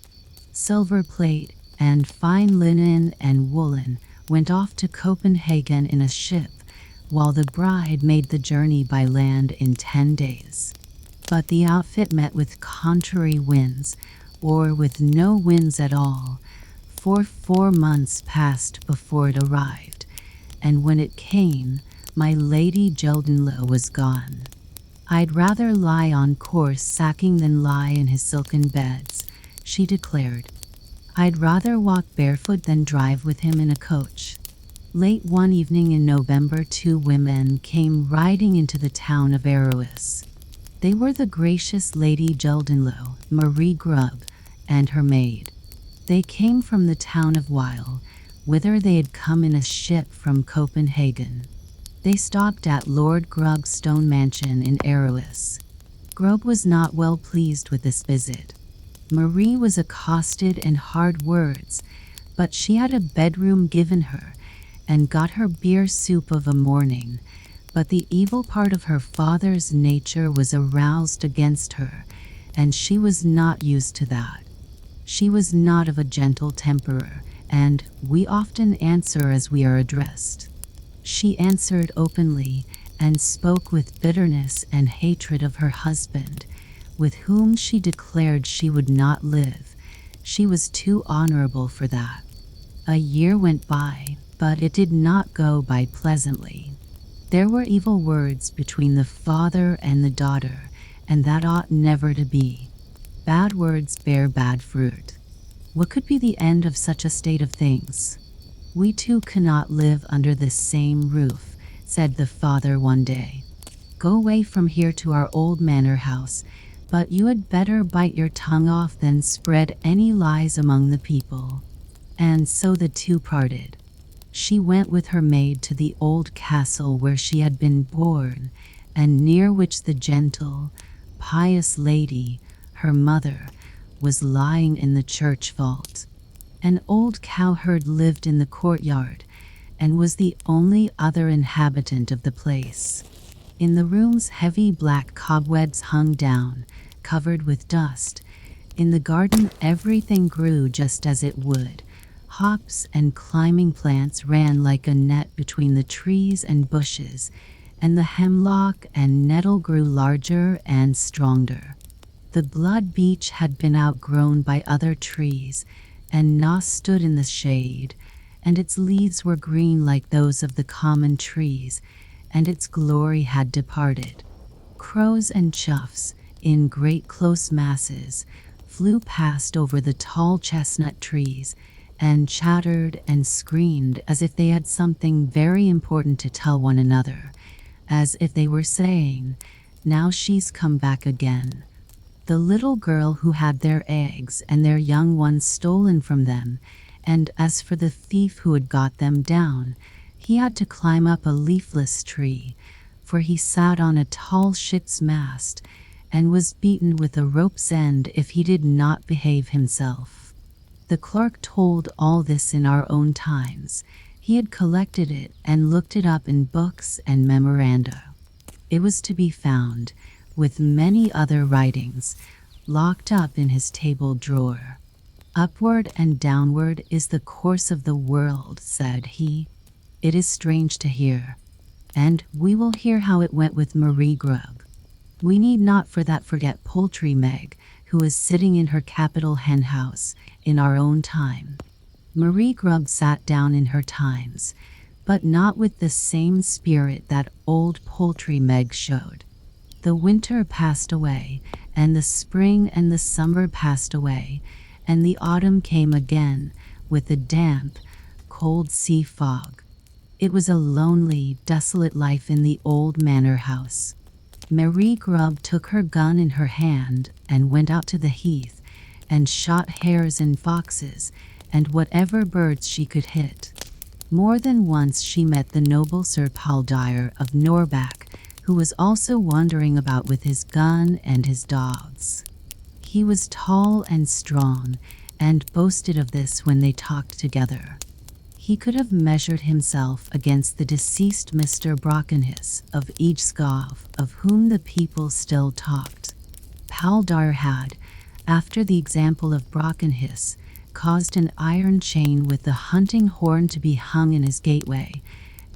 Silver plate and fine linen and woolen went off to Copenhagen in a ship, while the bride made the journey by land in 10 days. But the outfit met with contrary winds, or with no winds at all, for 4 months passed before it arrived, and when it came, my Lady Geldenlow was gone. "I'd rather lie on coarse sacking than lie in his silken beds," she declared. "I'd rather walk barefoot than drive with him in a coach." Late one evening in November, 2 women came riding into the town of Aarhus. They were the gracious Lady Geldenlow, Marie Grub, and her maid. They came from the town of Weil, whither they had come in a ship from Copenhagen. They stopped at Lord Grub's stone mansion in Aarhus. Grub was not well pleased with this visit. Marie was accosted in hard words, but she had a bedroom given her, and got her beer soup of a morning, but the evil part of her father's nature was aroused against her, and she was not used to that. She was not of a gentle temper, and we often answer as we are addressed. She answered openly, and spoke with bitterness and hatred of her husband, with whom she declared she would not live. She was too honorable for that. A year went by, but it did not go by pleasantly. There were evil words between the father and the daughter, and that ought never to be. Bad words bear bad fruit. What could be the end of such a state of things? "We two cannot live under the same roof," said the father one day. "Go away from here to our old manor house, but you had better bite your tongue off than spread any lies among the people." And so the two parted. She went with her maid to the old castle where she had been born, and near which the gentle, pious lady, her mother, was lying in the church vault. An old cowherd lived in the courtyard and was the only other inhabitant of the place. In the rooms, heavy black cobwebs hung down, covered with dust. In the garden, everything grew just as it would. Hops and climbing plants ran like a net between the trees and bushes, and the hemlock and nettle grew larger and stronger. The blood beech had been outgrown by other trees, and Nos stood in the shade, and its leaves were green like those of the common trees, and its glory had departed. Crows and choughs, in great close masses, flew past over the tall chestnut trees, and chattered and screamed as if they had something very important to tell one another, as if they were saying, "Now she's come back again." The little girl who had their eggs and their young ones stolen from them, and as for the thief who had got them down, he had to climb up a leafless tree, for he sat on a tall ship's mast, and was beaten with a rope's end if he did not behave himself. The clerk told all this in our own times. He had collected it and looked it up in books and memoranda. It was to be found, with many other writings, locked up in his table drawer. "Upward and downward is the course of the world," said he. "It is strange to hear. And we will hear how it went with Marie Grub. We need not for that forget Poultry Meg, who is sitting in her capital henhouse, in our own time. Marie Grub sat down in her times, but not with the same spirit that old Poultry Meg showed. The winter passed away, and the spring and the summer passed away, and the autumn came again, with a damp, cold sea fog. It was a lonely, desolate life in the old manor house. Marie Grub took her gun in her hand and went out to the heath, and shot hares and foxes, and whatever birds she could hit. More than once she met the noble Sir Palldire of Norback, who was also wandering about with his gun and his dogs. He was tall and strong, and boasted of this when they talked together. He could have measured himself against the deceased Mr. Brockenhiss of Eagescove, of whom the people still talked. Palldire had, after the example of Brockenhiss, caused an iron chain with the hunting horn to be hung in his gateway,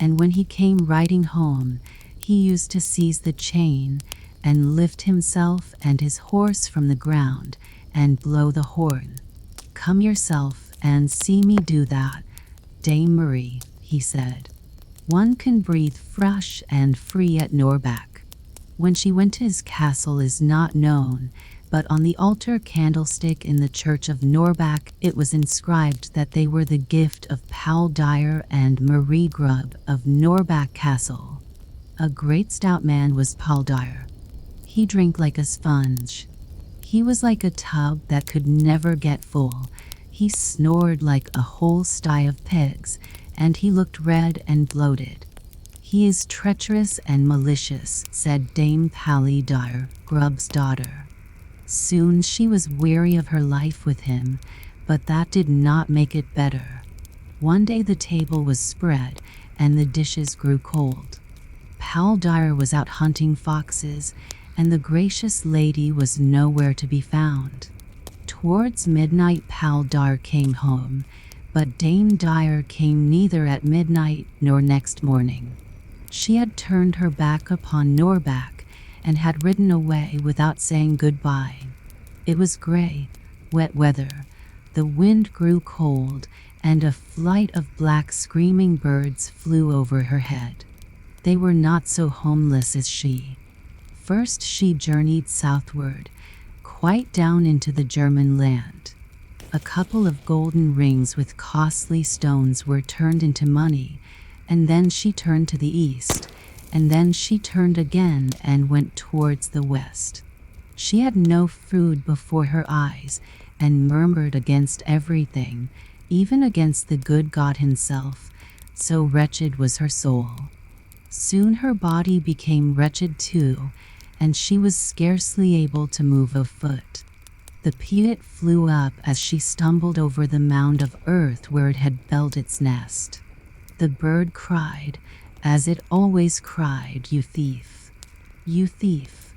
and when he came riding home, he used to seize the chain and lift himself and his horse from the ground and blow the horn. "Come yourself and see me do that, Dame Marie," he said. "One can breathe fresh and free at Norback." When she went to his castle is not known, but on the altar candlestick in the church of Norback it was inscribed that they were the gift of Palldire and Marie Grub of Norback Castle. A great stout man was Palldire. He drank like a sponge. He was like a tub that could never get full. He snored like a whole sty of pigs, and he looked red and bloated. "He is treacherous and malicious," said Dame Palldire, Grub's daughter. Soon she was weary of her life with him, but that did not make it better. One day the table was spread, and the dishes grew cold. Palldire was out hunting foxes, and the gracious lady was nowhere to be found. Towards midnight Palldire came home, but Dame Dire came neither at midnight nor next morning. She had turned her back upon Norback, and had ridden away without saying goodbye. It was gray, wet weather. The wind grew cold, and a flight of black screaming birds flew over her head. They were not so homeless as she. First she journeyed southward, quite down into the German land. A couple of golden rings with costly stones were turned into money, and then she turned to the east, and then she turned again and went towards the west. She had no food before her eyes, and murmured against everything, even against the good God himself, so wretched was her soul. Soon her body became wretched too, and she was scarcely able to move a foot. The peewit flew up as she stumbled over the mound of earth where it had built its nest. The bird cried, as it always cried, "You thief! You thief!"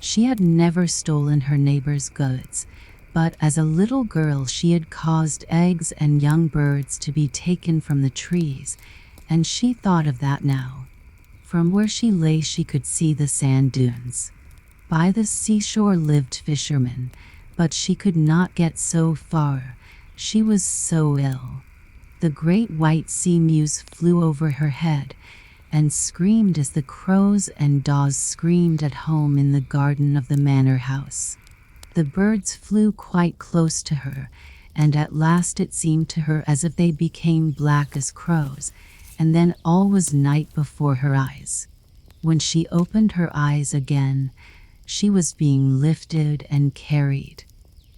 She had never stolen her neighbor's goods, but as a little girl she had caused eggs and young birds to be taken from the trees, and she thought of that now. From where she lay she could see the sand dunes. By the seashore lived fishermen, but she could not get so far. She was so ill. The great white sea mews flew over her head and screamed as the crows and daws screamed at home in the garden of the manor house. The birds flew quite close to her, and at last it seemed to her as if they became black as crows, and then all was night before her eyes. When she opened her eyes again, she was being lifted and carried.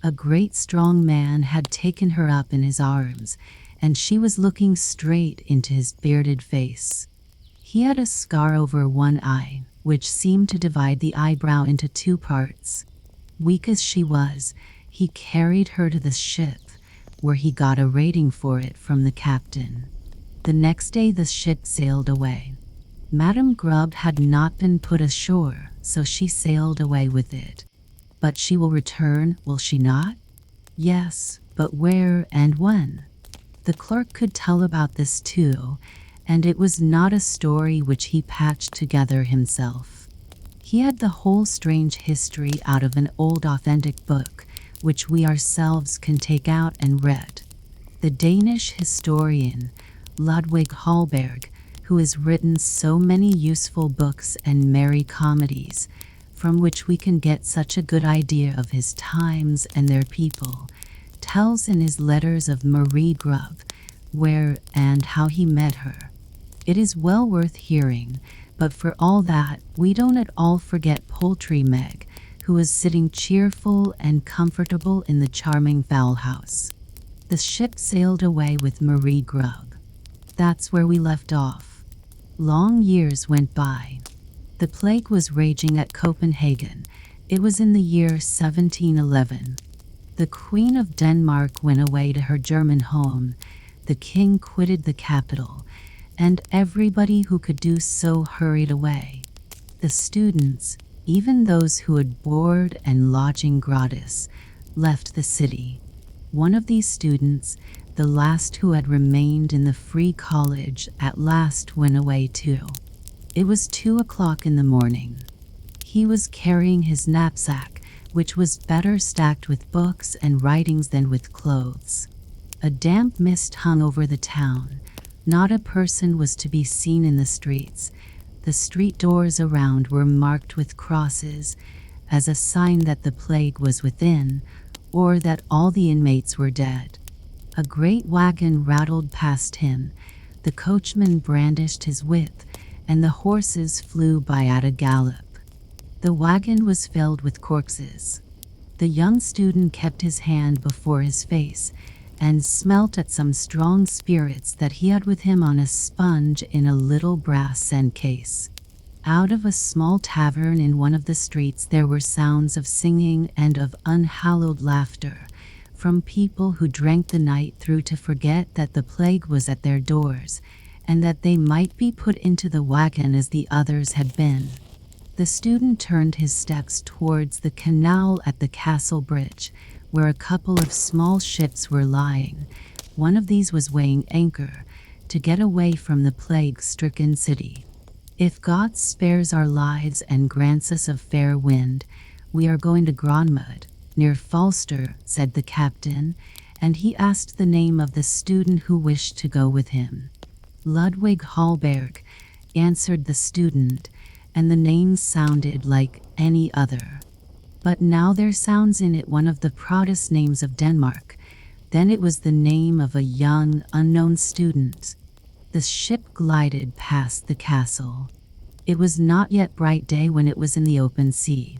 A great strong man had taken her up in his arms, and she was looking straight into his bearded face. He had a scar over one eye, which seemed to divide the eyebrow into two parts. Weak as she was, he carried her to the ship, where he got a rating for it from the captain. The next day the ship sailed away. Madame Grub had not been put ashore, so she sailed away with it. But she will return, will she not? Yes, but where and when? The clerk could tell about this too, and it was not a story which he patched together himself. He had the whole strange history out of an old authentic book, which we ourselves can take out and read. The Danish historian, Ludwig Holberg, who has written so many useful books and merry comedies, from which we can get such a good idea of his times and their people, tells in his letters of Marie Grub, where and how he met her. It is well worth hearing, but for all that, we don't at all forget Poultry Meg, who was sitting cheerful and comfortable in the charming fowl house. The ship sailed away with Marie Grub. That's where we left off. Long years went by. The plague was raging at Copenhagen. It was in the year 1711. The Queen of Denmark went away to her German home. The king quitted the capital, and everybody who could do so hurried away. The students, even those who had board and lodging gratis, left the city. One of these students, the last who had remained in the free college, at last went away too. It was 2 o'clock in the morning. He was carrying his knapsack, which was better stacked with books and writings than with clothes. A damp mist hung over the town. Not a person was to be seen in the streets. The street doors around were marked with crosses, as a sign that the plague was within, or that all the inmates were dead. A great wagon rattled past him. The coachman brandished his whip, and the horses flew by at a gallop. The wagon was filled with corpses. The young student kept his hand before his face and smelt at some strong spirits that he had with him on a sponge in a little brass scent case. Out of a small tavern in one of the streets there were sounds of singing and of unhallowed laughter, from people who drank the night through to forget that the plague was at their doors, and that they might be put into the wagon as the others had been. The student turned his steps towards the canal at the castle bridge, where a couple of small ships were lying. One of these was weighing anchor to get away from the plague-stricken city. If God spares our lives and grants us a fair wind, we are going to Gronmud, near Falster, said the captain, and he asked the name of the student who wished to go with him. Ludwig Holberg, answered the student, and the name sounded like any other. But now there sounds in it one of the proudest names of Denmark. Then it was the name of a young, unknown student. The ship glided past the castle. It was not yet bright day when it was in the open sea.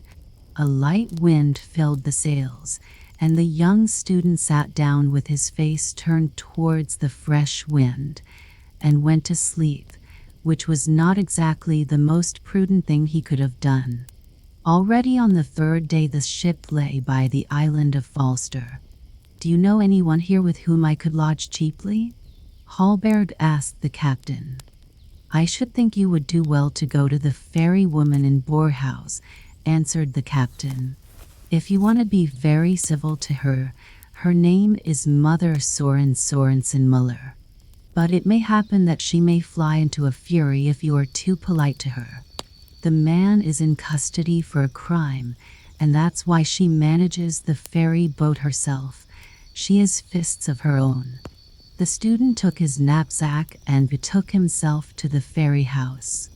A light wind filled the sails, and the young student sat down with his face turned towards the fresh wind, and went to sleep, which was not exactly the most prudent thing he could have done. Already on the third day the ship lay by the island of Falster. "Do you know anyone here with whom I could lodge cheaply?" Hallberg asked the captain. "I should think you would do well to go to the fairy woman in Boerhaus," answered the captain. "If you want to be very civil to her, her name is Mother Sorensen Muller. But it may happen that she may fly into a fury if you are too polite to her. The man is in custody for a crime, and that's why she manages the ferry boat herself. She has fists of her own." The student took his knapsack and betook himself to the ferry house.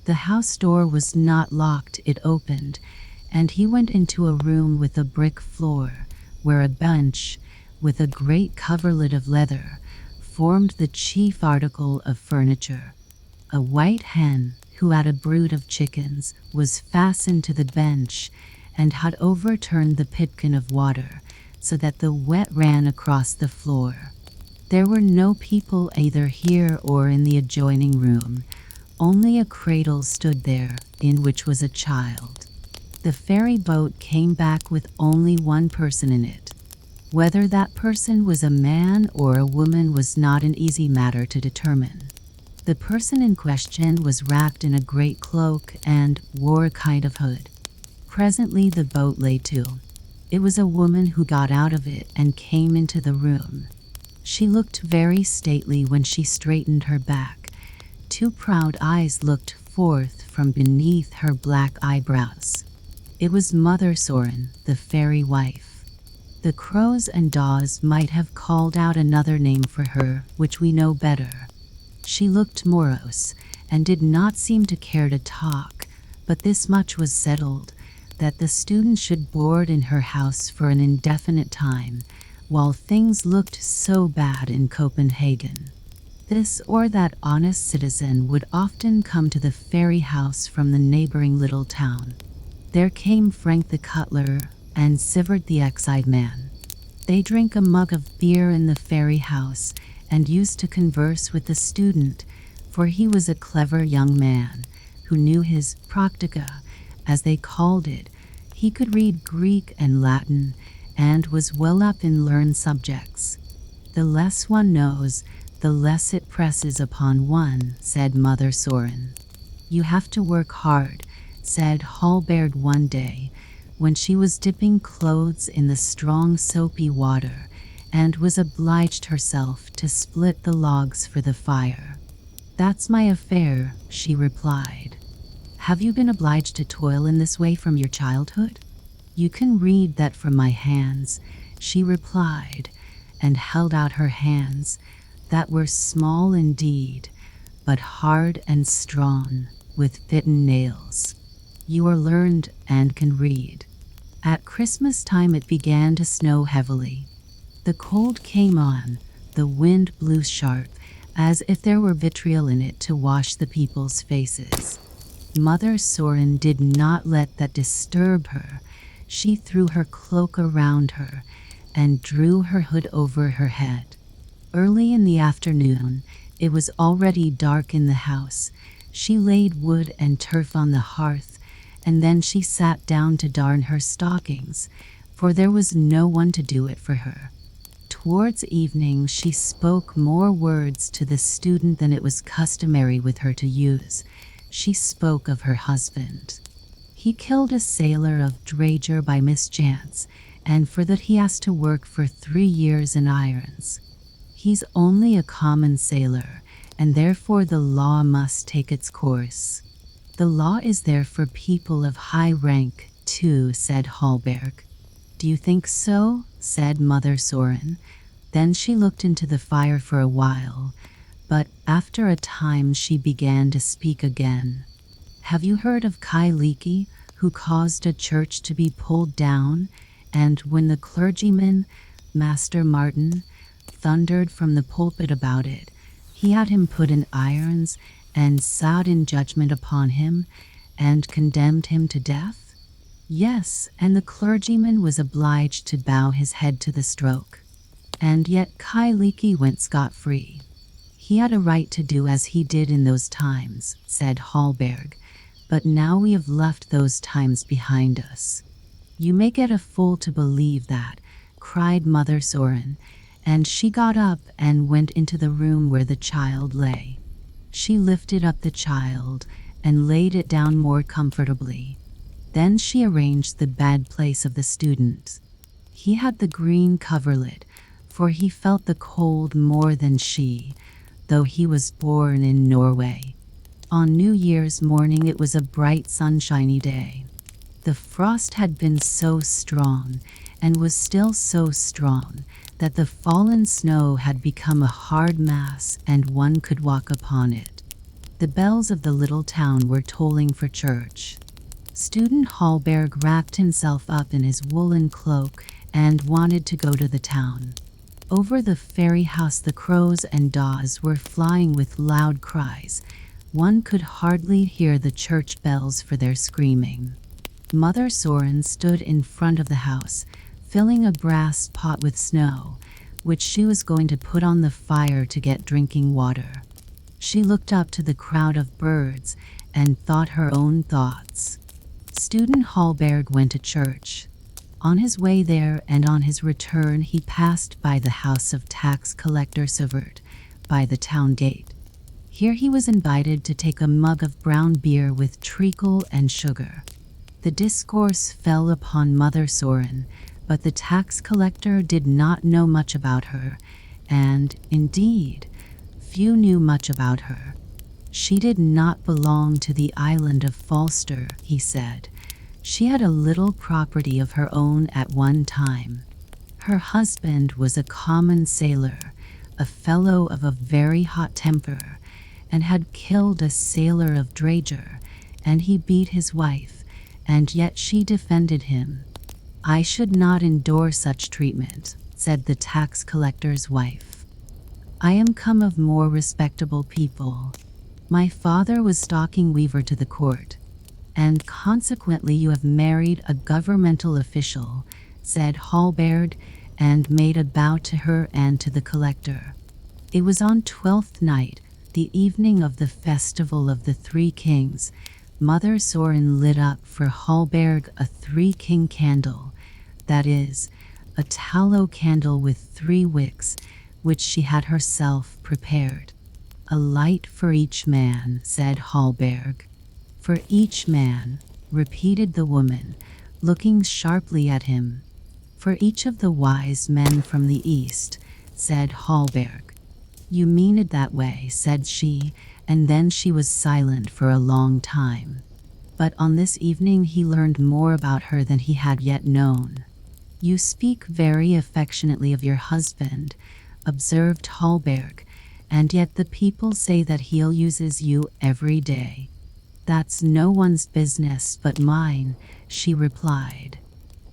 The house door was not locked, it opened, and he went into a room with a brick floor, where a bench, with a great coverlet of leather, formed the chief article of furniture. A white hen, who had a brood of chickens, was fastened to the bench and had overturned the pitkin of water, so that the wet ran across the floor. There were no people either here or in the adjoining room. Only a cradle stood there, in which was a child. The ferry boat came back with only one person in it. Whether that person was a man or a woman was not an easy matter to determine. The person in question was wrapped in a great cloak and wore a kind of hood. Presently the boat lay to. It was a woman who got out of it and came into the room. She looked very stately when she straightened her back. Two proud eyes looked forth from beneath her black eyebrows. It was Mother Soren, the fairy wife. The crows and daws might have called out another name for her, which we know better. She looked morose, and did not seem to care to talk, but this much was settled, that the student should board in her house for an indefinite time, while things looked so bad in Copenhagen. This or that honest citizen would often come to the ferry house from the neighboring little town. There came Frank the cutler and Sivert the exide man. They drank a mug of beer in the ferry house and used to converse with the student, for he was a clever young man who knew his practica, as they called it. He could read Greek and Latin and was well up in learned subjects. "The less one knows, the less it presses upon one," said Mother Soren. "You have to work hard," said Hallberg one day, when she was dipping clothes in the strong soapy water, and was obliged herself to split the logs for the fire. "That's my affair," she replied. "Have you been obliged to toil in this way from your childhood?" "You can read that from my hands," she replied, and held out her hands, that were small indeed, but hard and strong, with bitten nails. "You are learned and can read." At Christmas time it began to snow heavily. The cold came on, the wind blew sharp, as if there were vitriol in it to wash the people's faces. Mother Soren did not let that disturb her. She threw her cloak around her and drew her hood over her head. Early in the afternoon, it was already dark in the house. She laid wood and turf on the hearth, and then she sat down to darn her stockings, for there was no one to do it for her. Towards evening she spoke more words to the student than it was customary with her to use. She spoke of her husband. He killed a sailor of Drager by mischance, and for that he has to work for 3 years in irons. He's only a common sailor, and therefore the law must take its course. The law is there for people of high rank, too, said Hallberg. Do you think so? Said Mother Soren. Then she looked into the fire for a while, but after a time she began to speak again. Have you heard of Kai Leakey, who caused a church to be pulled down, and when the clergyman, Master Martin, thundered from the pulpit about it, he had him put in irons and sat in judgment upon him and condemned him to death? Yes, and the clergyman was obliged to bow his head to the stroke. And yet Kai Leakey went scot-free. He had a right to do as he did in those times, said Hallberg. but now we have left those times behind us. You may get a fool to believe that, cried Mother Soren, and she got up and went into the room where the child lay. She lifted up the child and laid it down more comfortably. Then she arranged the bed place of the student. He had the green coverlet, for he felt the cold more than she, though he was born in Norway. On New Year's morning it was a bright sunshiny day. The frost had been so strong, and was still so strong, that the fallen snow had become a hard mass and one could walk upon it. The bells of the little town were tolling for church. Student Hallberg wrapped himself up in his woolen cloak and wanted to go to the town. Over the fairy house the crows and daws were flying with loud cries. One could hardly hear the church bells for their screaming. Mother Soren stood in front of the house, filling a brass pot with snow, which she was going to put on the fire to get drinking water. She looked up to the crowd of birds and thought her own thoughts. Student Hallberg went to church. On his way there and on his return he passed by the house of tax collector Sivert, by the town gate. Here he was invited to take a mug of brown beer with treacle and sugar. The discourse fell upon Mother Soren, but the tax collector did not know much about her, and, indeed, few knew much about her. She did not belong to the island of Falster, he said. She had a little property of her own at one time. Her husband was a common sailor, a fellow of a very hot temper, and had killed a sailor of Drager, and he beat his wife, and yet she defended him. I should not endure such treatment, said the tax collector's wife. I am come of more respectable people. My father was stocking weaver to the court, and consequently you have married a governmental official, said Hallberg, and made a bow to her and to the collector. It was on 12th night, the evening of the festival of the Three Kings. Mother Soren lit up for Hallberg a 3-king candle, that is, a tallow candle with 3 wicks, which she had herself prepared. A light for each man, said Hallberg. For each man, repeated the woman, looking sharply at him. For each of the wise men from the east, said Hallberg. You mean it that way, said she, and then she was silent for a long time. But on this evening he learned more about her than he had yet known. You speak very affectionately of your husband, observed Hallberg, and yet the people say that he uses you every day. That's no one's business but mine, she replied.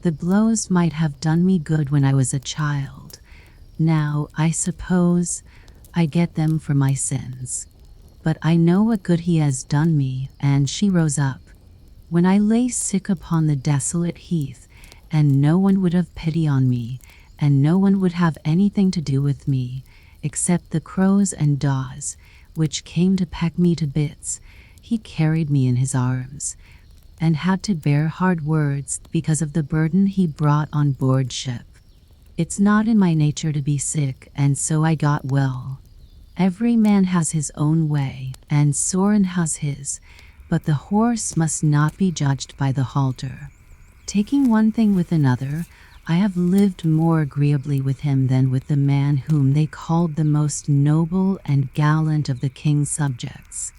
The blows might have done me good when I was a child. Now, I suppose, I get them for my sins. But I know what good he has done me, and she rose up. When I lay sick upon the desolate heath, and no one would have pity on me, and no one would have anything to do with me, except the crows and daws, which came to peck me to bits, he carried me in his arms, and had to bear hard words because of the burden he brought on board ship. It's not in my nature to be sick, and so I got well. Every man has his own way, and Soren has his, but the horse must not be judged by the halter. Taking one thing with another, I have lived more agreeably with him than with the man whom they called the most noble and gallant of the king's subjects.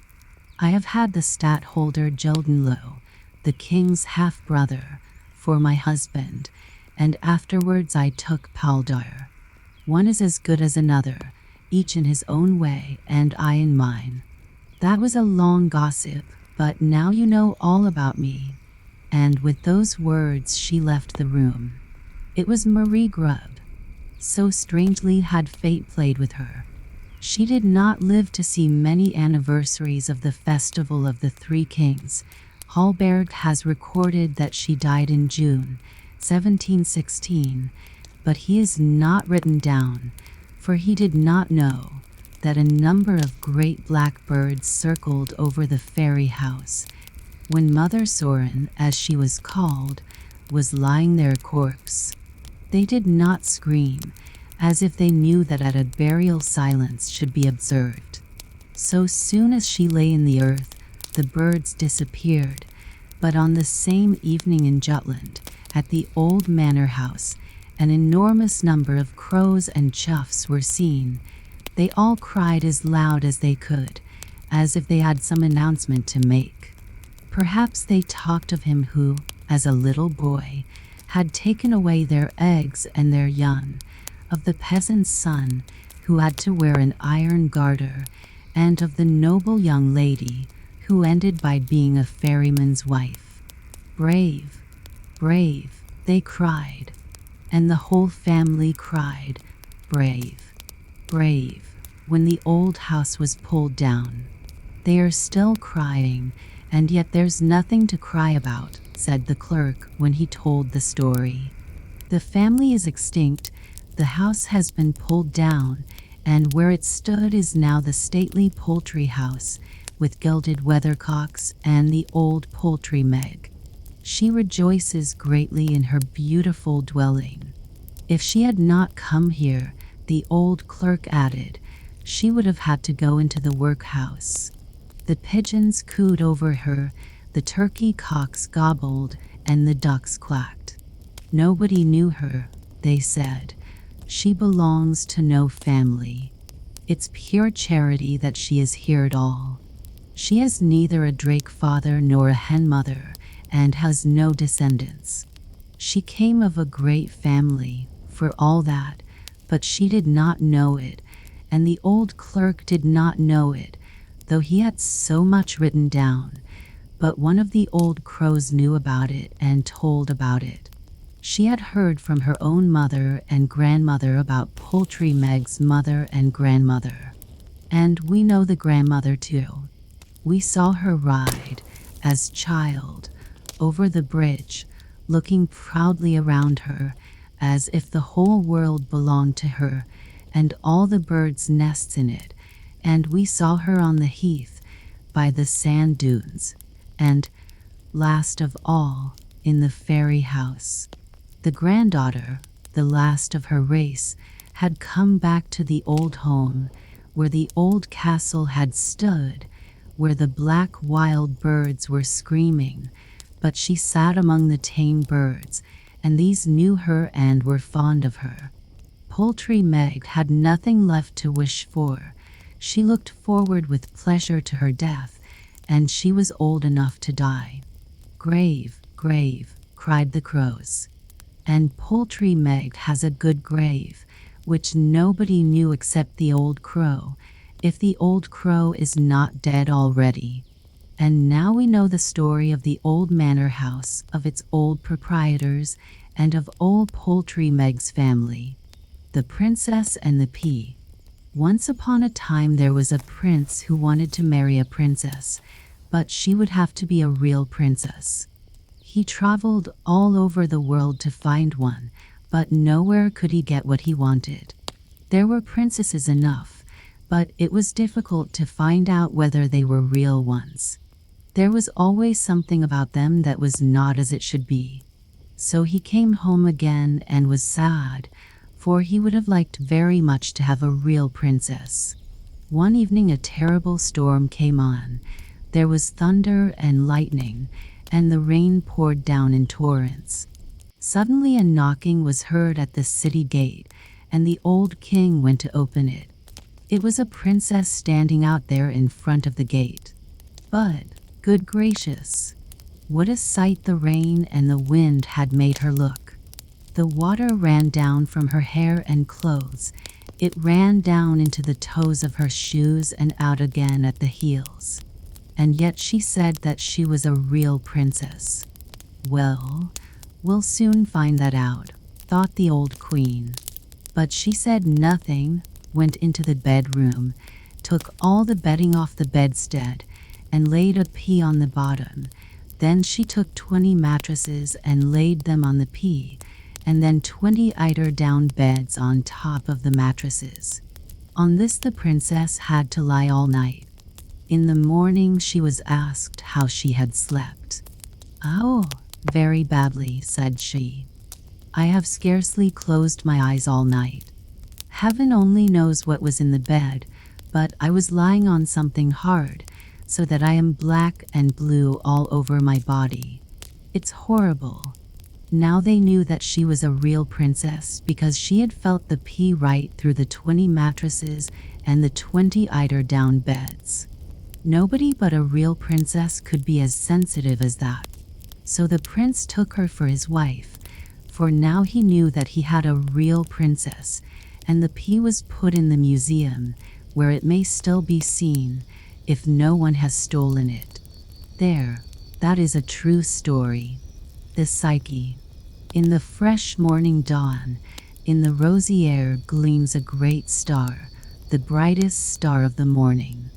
I have had the stadtholder Gyldenlow, the king's half-brother, for my husband, and afterwards I took Paldar. One is as good as another, each in his own way, and I in mine. That was a long gossip, but now you know all about me. And with those words she left the room. It was Marie Grubb. So strangely had fate played with her. She did not live to see many anniversaries of the Festival of the Three Kings. Hallberg has recorded that she died in June 1716, but he is not written down, for he did not know that a number of great black birds circled over the fairy house, When Mother Soren, as she was called, was lying there a corpse, they did not scream, as if they knew that at a burial silence should be observed. So soon as she lay in the earth, the birds disappeared, but on the same evening in Jutland, at the old manor house, an enormous number of crows and choughs were seen. They all cried as loud as they could, as if they had some announcement to make. Perhaps they talked of him who, as a little boy, had taken away their eggs and their young, of the peasant's son who had to wear an iron garter, and of the noble young lady who ended by being a ferryman's wife. Brave, brave, they cried, and the whole family cried, brave, brave, when the old house was pulled down. They are still crying, and yet there's nothing to cry about, said the clerk when he told the story. The family is extinct, the house has been pulled down, and where it stood is now the stately poultry house, with gilded weathercocks and the old poultry Meg. She rejoices greatly in her beautiful dwelling. If she had not come here, the old clerk added, she would have had to go into the workhouse. The pigeons cooed over her, the turkey cocks gobbled, and the ducks quacked. Nobody knew her, they said. She belongs to no family. It's pure charity that she is here at all. She has neither a drake father nor a hen mother, and has no descendants. She came of a great family, for all that, but she did not know it, and the old clerk did not know it, though he had so much written down. But one of the old crows knew about it and told about it. She had heard from her own mother and grandmother about Poultry Meg's mother and grandmother. And we know the grandmother too. We saw her ride, as child, over the bridge, looking proudly around her, as if the whole world belonged to her, and all the birds' nests in it. And we saw her on the heath, by the sand dunes, and, last of all, in the fairy house. The granddaughter, the last of her race, had come back to the old home, where the old castle had stood, where the black wild birds were screaming, but she sat among the tame birds, and these knew her and were fond of her. Poultry Meg had nothing left to wish for. She looked forward with pleasure to her death, and she was old enough to die. Grave, grave, cried the crows. And Poultry Meg has a good grave, which nobody knew except the old crow, if the old crow is not dead already. And now we know the story of the old manor house, of its old proprietors, and of old Poultry Meg's family. The Princess and the Pea. Once upon a time there was a prince who wanted to marry a princess, but she would have to be a real princess. He traveled all over the world to find one, but nowhere could he get what he wanted. There were princesses enough, but it was difficult to find out whether they were real ones. There was always something about them that was not as it should be. So he came home again and was sad, for he would have liked very much to have a real princess. One evening a terrible storm came on. There was thunder and lightning, and the rain poured down in torrents. Suddenly a knocking was heard at the city gate, and the old king went to open it. It was a princess standing out there in front of the gate. But, good gracious, what a sight the rain and the wind had made her look. The water ran down from her hair and clothes. It ran down into the toes of her shoes and out again at the heels. And yet she said that she was a real princess. Well, we'll soon find that out, thought the old queen. But she said nothing, went into the bedroom, took all the bedding off the bedstead, and laid a pea on the bottom. Then she took 20 mattresses and laid them on the pea, and then 20 eider-down beds on top of the mattresses. On this the princess had to lie all night. In the morning she was asked how she had slept. "Oh, very badly," said she. "I have scarcely closed my eyes all night. Heaven only knows what was in the bed, but I was lying on something hard, so that I am black and blue all over my body. It's horrible." Now they knew that she was a real princess because she had felt the pea right through the 20 mattresses and the 20 eider-down beds. Nobody but a real princess could be as sensitive as that. So the prince took her for his wife, for now he knew that he had a real princess, and the pea was put in the museum, where it may still be seen, if no one has stolen it. There, that is a true story. The Psyche. In the fresh morning dawn, in the rosy air gleams a great star, the brightest star of the morning.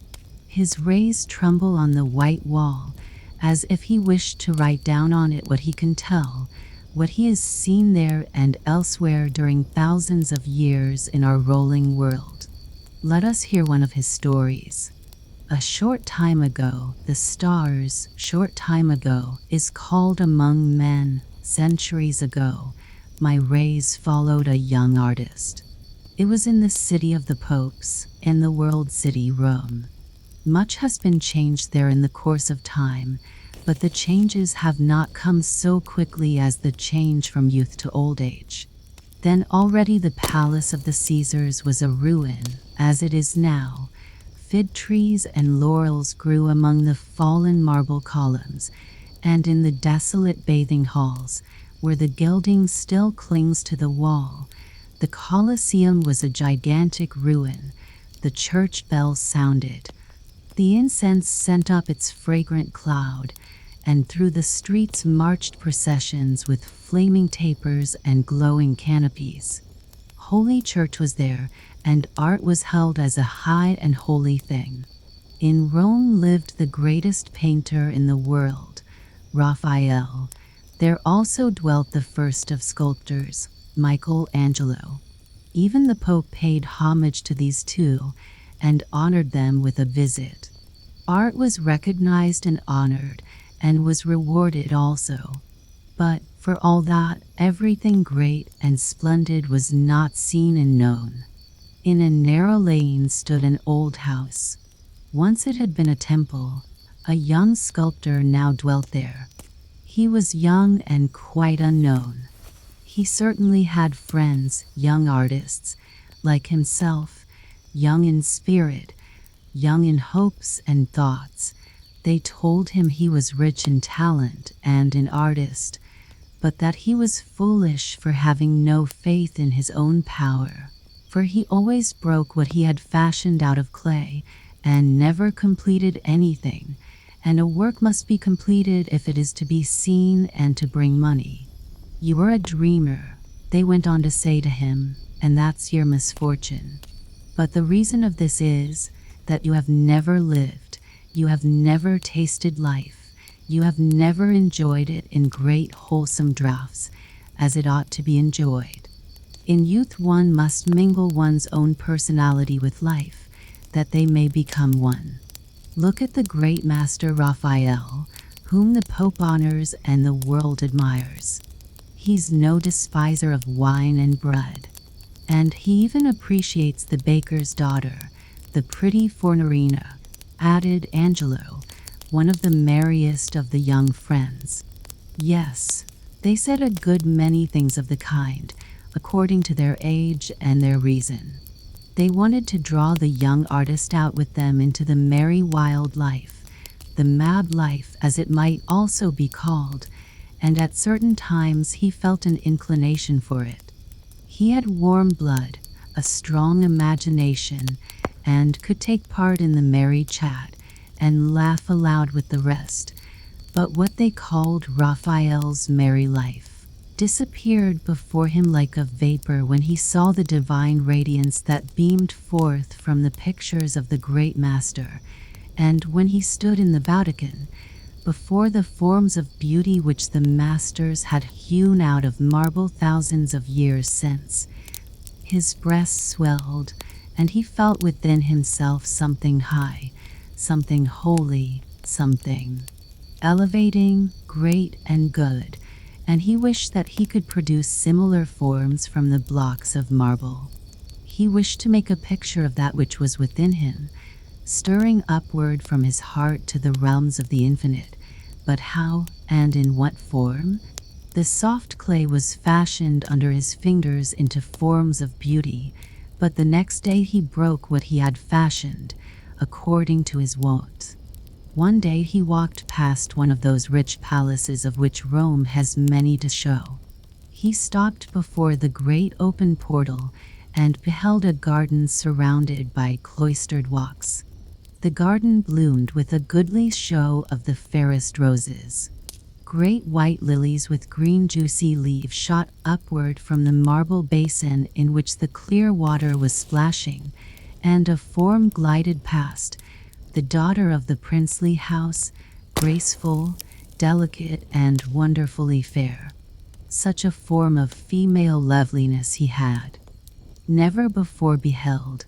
His rays tremble on the white wall, as if he wished to write down on it what he can tell, what he has seen there and elsewhere during thousands of years in our rolling world. Let us hear one of his stories. A short time ago, the stars, short time ago, is called among men. Centuries ago, my rays followed a young artist. It was in the city of the popes, in the world city Rome. Much has been changed there in the course of time, but the changes have not come so quickly as the change from youth to old age. Then already the palace of the Caesars was a ruin, as it is now. Fig trees and laurels grew among the fallen marble columns, and in the desolate bathing halls, where the gilding still clings to the wall, the Colosseum was a gigantic ruin. The church bells sounded. The incense sent up its fragrant cloud, and through the streets marched processions with flaming tapers and glowing canopies. Holy Church was there, and art was held as a high and holy thing. In Rome lived the greatest painter in the world, Raphael. There also dwelt the first of sculptors, Michelangelo. Even the Pope paid homage to these two, and honored them with a visit. Art was recognized and honored, and was rewarded also. But, for all that, everything great and splendid was not seen and known. In a narrow lane stood an old house. Once it had been a temple. A young sculptor now dwelt there. He was young and quite unknown. He certainly had friends, young artists, like himself, young in spirit, young in hopes and thoughts. They told him he was rich in talent and an artist, but that he was foolish for having no faith in his own power, for he always broke what he had fashioned out of clay and never completed anything, and a work must be completed if it is to be seen and to bring money. "You are a dreamer," they went on to say to him, "and that's your misfortune. But the reason of this is that you have never lived, you have never tasted life, you have never enjoyed it in great wholesome draughts, as it ought to be enjoyed. In youth one must mingle one's own personality with life, that they may become one. Look at the great master Raphael, whom the Pope honors and the world admires. He's no despiser of wine and bread, and he even appreciates the baker's daughter, the pretty Fornerina," added Angelo, one of the merriest of the young friends. Yes, they said a good many things of the kind, according to their age and their reason. They wanted to draw the young artist out with them into the merry wild life, the mad life as it might also be called, and at certain times he felt an inclination for it. He had warm blood, a strong imagination, and could take part in the merry chat and laugh aloud with the rest, but what they called Raphael's merry life disappeared before him like a vapor when he saw the divine radiance that beamed forth from the pictures of the great master, and when he stood in the Vatican, before the forms of beauty which the masters had hewn out of marble thousands of years since. His breast swelled, and he felt within himself something high, something holy, something elevating, great, and good, and he wished that he could produce similar forms from the blocks of marble. He wished to make a picture of that which was within him, stirring upward from his heart to the realms of the infinite. But how and in what form? The soft clay was fashioned under his fingers into forms of beauty, but the next day he broke what he had fashioned, according to his wont. One day he walked past one of those rich palaces of which Rome has many to show. He stopped before the great open portal and beheld a garden surrounded by cloistered walks. The garden bloomed with a goodly show of the fairest roses. Great white lilies with green juicy leaves shot upward from the marble basin in which the clear water was splashing, and a form glided past, the daughter of the princely house, graceful, delicate, and wonderfully fair. Such a form of female loveliness he had never before beheld,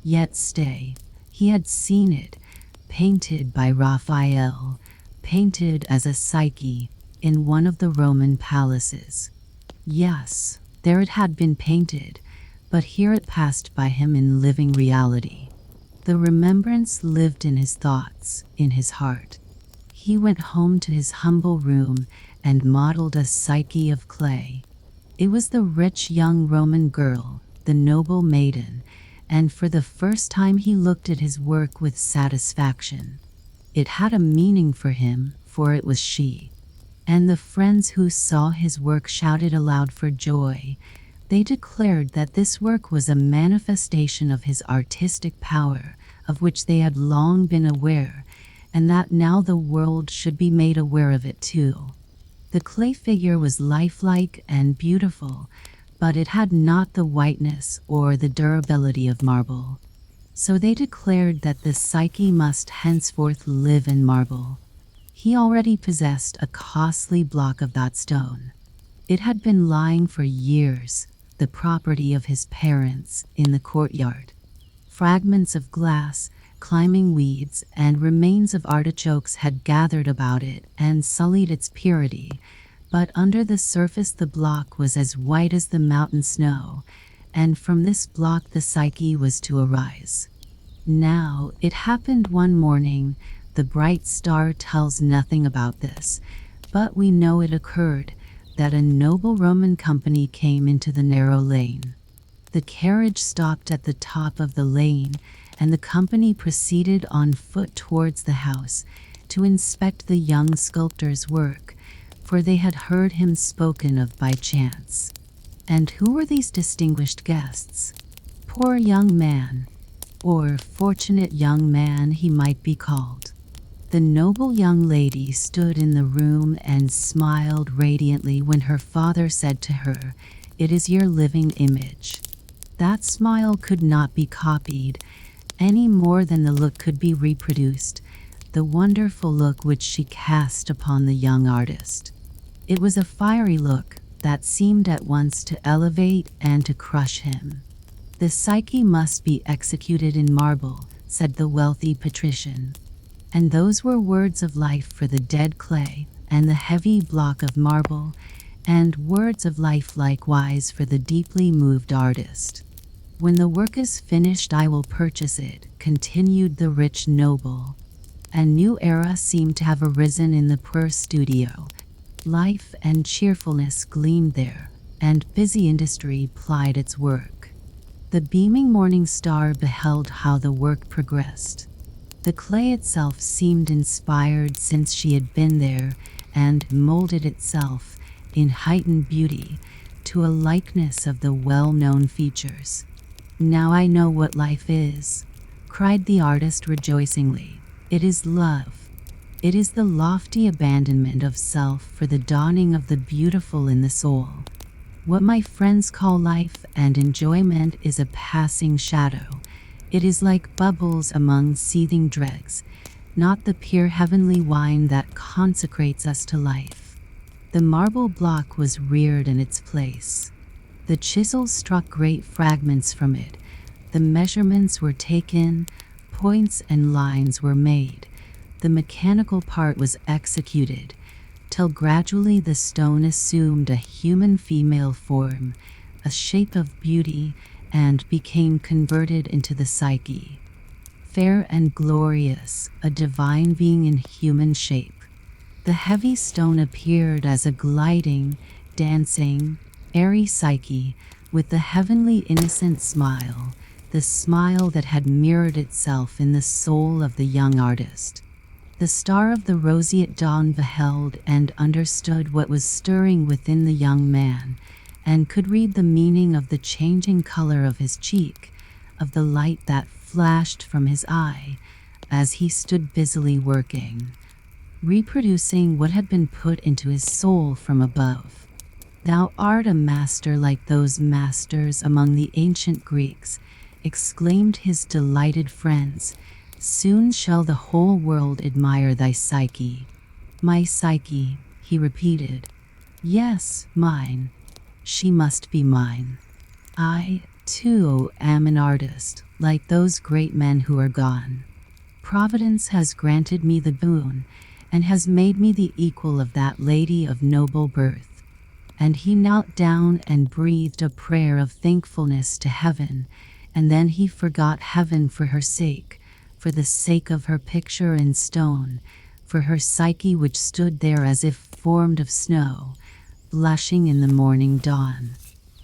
yet stay, he had seen it, painted by Raphael, painted as a Psyche, in one of the Roman palaces. Yes, there it had been painted, but here it passed by him in living reality. The remembrance lived in his thoughts, in his heart. He went home to his humble room and modeled a Psyche of clay. It was the rich young Roman girl, the noble maiden, and for the first time he looked at his work with satisfaction. It had a meaning for him, for it was she. And the friends who saw his work shouted aloud for joy. They declared that this work was a manifestation of his artistic power, of which they had long been aware, and that now the world should be made aware of it too. The clay figure was lifelike and beautiful, but it had not the whiteness or the durability of marble. So they declared that the Psyche must henceforth live in marble. He already possessed a costly block of that stone. It had been lying for years, the property of his parents, in the courtyard. Fragments of glass, climbing weeds, and remains of artichokes had gathered about it and sullied its purity, but under the surface the block was as white as the mountain snow, and from this block the Psyche was to arise. Now, it happened one morning. The bright star tells nothing about this, but we know it occurred, that a noble Roman company came into the narrow lane. The carriage stopped at the top of the lane, and the company proceeded on foot towards the house to inspect the young sculptor's work, for they had heard him spoken of by chance. And who were these distinguished guests? Poor young man, or fortunate young man he might be called. The noble young lady stood in the room and smiled radiantly when her father said to her, "It is your living image." That smile could not be copied, any more than the look could be reproduced, the wonderful look which she cast upon the young artist. It was a fiery look that seemed at once to elevate and to crush him. "The Psyche must be executed in marble," said the wealthy patrician. And those were words of life for the dead clay and the heavy block of marble, and words of life likewise for the deeply moved artist. "When the work is finished I will purchase it," continued the rich noble. A new era seemed to have arisen in the poor studio. Life and cheerfulness gleamed there, and busy industry plied its work. The beaming morning star beheld how the work progressed. The clay itself seemed inspired since she had been there, and molded itself, in heightened beauty, to a likeness of the well-known features. "Now I know what life is," cried the artist rejoicingly. "It is love. It is the lofty abandonment of self for the dawning of the beautiful in the soul. What my friends call life and enjoyment is a passing shadow. It is like bubbles among seething dregs, not the pure heavenly wine that consecrates us to life." The marble block was reared in its place. The chisels struck great fragments from it. The measurements were taken, points and lines were made, the mechanical part was executed, till gradually the stone assumed a human female form, a shape of beauty, and became converted into the Psyche. Fair and glorious, a divine being in human shape. The heavy stone appeared as a gliding, dancing, airy Psyche with the heavenly innocent smile, the smile that had mirrored itself in the soul of the young artist. The star of the roseate dawn beheld and understood what was stirring within the young man, and could read the meaning of the changing color of his cheek, of the light that flashed from his eye, as he stood busily working, reproducing what had been put into his soul from above. "Thou art a master like those masters among the ancient Greeks," exclaimed his delighted friends. "Soon shall the whole world admire thy Psyche." "My Psyche," he repeated. "Yes, mine. She must be mine. I, too, am an artist, like those great men who are gone. Providence has granted me the boon, and has made me the equal of that lady of noble birth." And he knelt down and breathed a prayer of thankfulness to heaven, and then he forgot heaven for her sake, for the sake of her picture in stone, for her Psyche which stood there as if formed of snow, blushing in the morning dawn.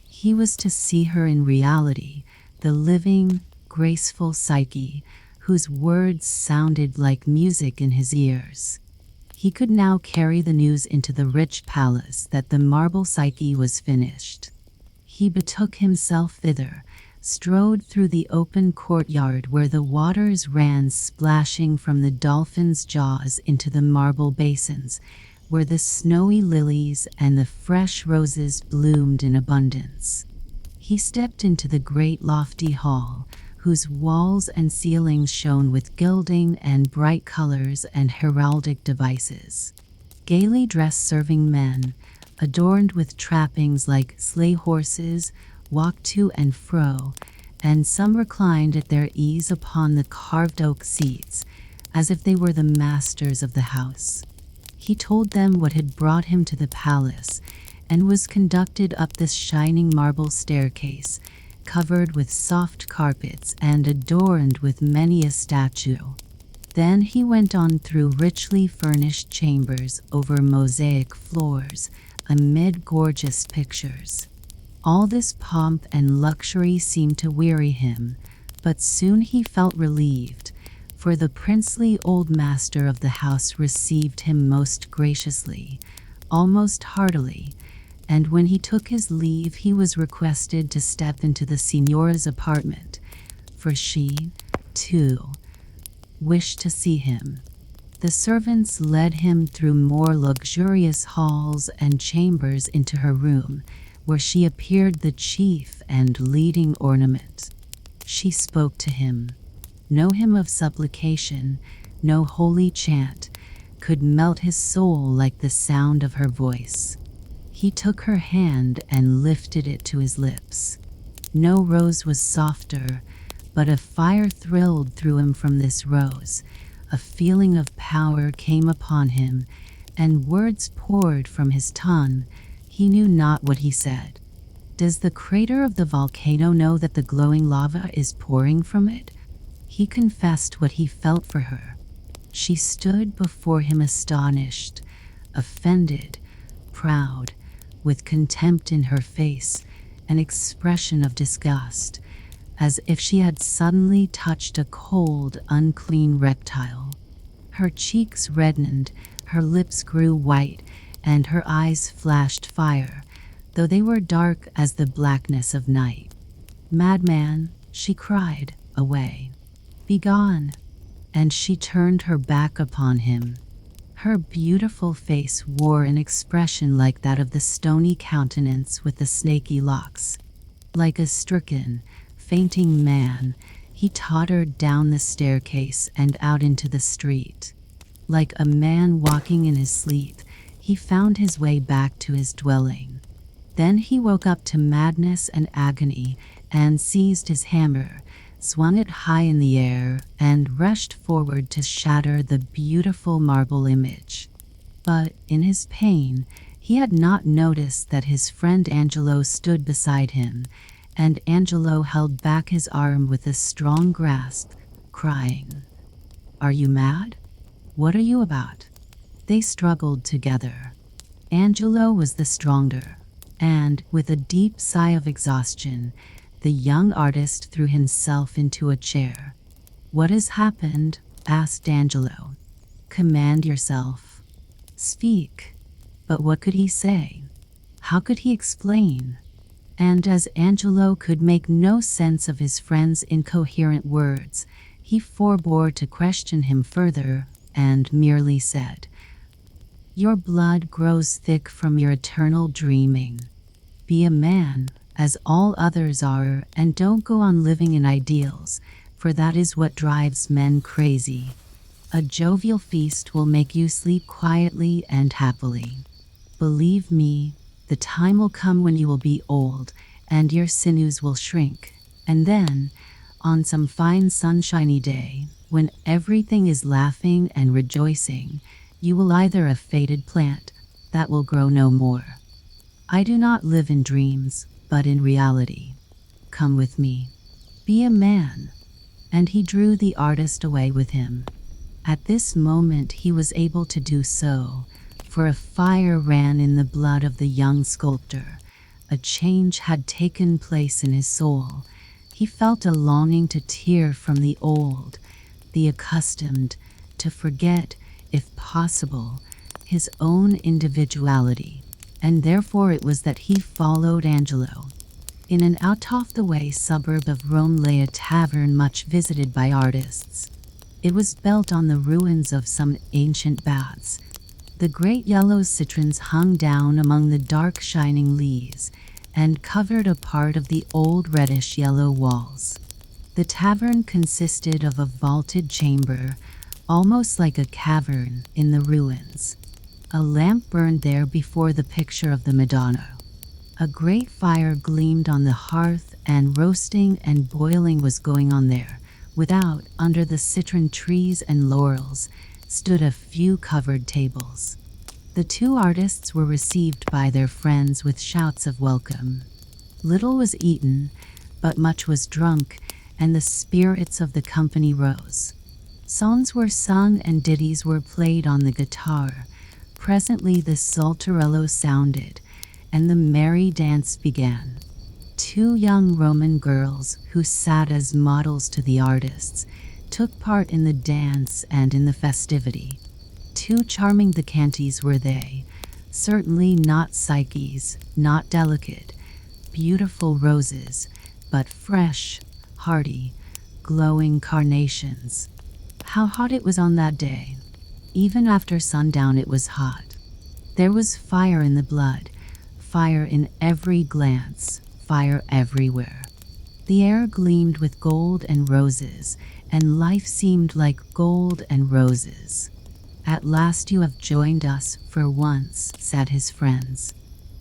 He was to see her in reality, the living, graceful Psyche, whose words sounded like music in his ears. He could now carry the news into the rich palace that the marble Psyche was finished. He betook himself thither, strode through the open courtyard where the waters ran splashing from the dolphins' jaws into the marble basins, where the snowy lilies and the fresh roses bloomed in abundance. He stepped into the great lofty hall, whose walls and ceilings shone with gilding and bright colors and heraldic devices. Gaily dressed serving men, adorned with trappings like sleigh horses, walked to and fro, and some reclined at their ease upon the carved oak seats, as if they were the masters of the house. He told them what had brought him to the palace, and was conducted up this shining marble staircase, covered with soft carpets and adorned with many a statue. Then he went on through richly furnished chambers over mosaic floors, amid gorgeous pictures. All this pomp and luxury seemed to weary him, but soon he felt relieved, for the princely old master of the house received him most graciously, almost heartily, and when he took his leave he was requested to step into the signora's apartment, for she, too, wished to see him. The servants led him through more luxurious halls and chambers into her room, where she appeared the chief and leading ornament. She spoke to him. No hymn of supplication, no holy chant, could melt his soul like the sound of her voice. He took her hand and lifted it to his lips. No rose was softer, but a fire thrilled through him from this rose. A feeling of power came upon him, and words poured from his tongue. He knew not what he said. Does the crater of the volcano know that the glowing lava is pouring from it? He confessed what he felt for her. She stood before him astonished, offended, proud, with contempt in her face, an expression of disgust, as if she had suddenly touched a cold, unclean reptile. Her cheeks reddened, her lips grew white, and her eyes flashed fire, though they were dark as the blackness of night. "Madman," she cried, "away. Begone." And she turned her back upon him. Her beautiful face wore an expression like that of the stony countenance with the snaky locks. Like a stricken, fainting man, he tottered down the staircase and out into the street. Like a man walking in his sleep, he found his way back to his dwelling. Then he woke up to madness and agony and seized his hammer, swung it high in the air, and rushed forward to shatter the beautiful marble image. But in his pain, he had not noticed that his friend Angelo stood beside him, and Angelo held back his arm with a strong grasp, crying, "Are you mad? What are you about?" They struggled together. Angelo was the stronger, and, with a deep sigh of exhaustion, the young artist threw himself into a chair. "What has happened?" asked Angelo. "Command yourself. Speak." But what could he say? How could he explain? And as Angelo could make no sense of his friend's incoherent words, he forbore to question him further and merely said, "Your blood grows thick from your eternal dreaming. Be a man, as all others are, and don't go on living in ideals, for that is what drives men crazy. A jovial feast will make you sleep quietly and happily. Believe me, the time will come when you will be old, and your sinews will shrink, and then, on some fine sunshiny day, when everything is laughing and rejoicing, you will either a faded plant that will grow no more. I do not live in dreams, but in reality. Come with me. Be a man." And he drew the artist away with him. At this moment he was able to do so, for a fire ran in the blood of the young sculptor. A change had taken place in his soul. He felt a longing to tear from the old, the accustomed, to forget, if possible, his own individuality, and therefore it was that he followed Angelo. In an out-of-the-way suburb of Rome lay a tavern much visited by artists. It was built on the ruins of some ancient baths. The great yellow citrons hung down among the dark shining leaves and covered a part of the old reddish-yellow walls. The tavern consisted of a vaulted chamber, almost like a cavern, in the ruins. A lamp burned there before the picture of the Madonna. A great fire gleamed on the hearth, and roasting and boiling was going on there. Without, under the citron trees and laurels, stood a few covered tables. The two artists were received by their friends with shouts of welcome. Little was eaten, but much was drunk, and the spirits of the company rose. Songs were sung and ditties were played on the guitar. Presently the saltarello sounded, and the merry dance began. Two young Roman girls, who sat as models to the artists, took part in the dance and in the festivity. Two charming Bacchantes were they, certainly not Psyches, not delicate, beautiful roses, but fresh, hardy, glowing carnations. How hot it was on that day! Even after sundown it was hot. There was fire in the blood, fire in every glance, fire everywhere. The air gleamed with gold and roses, and life seemed like gold and roses. "At last you have joined us, for once," said his friends.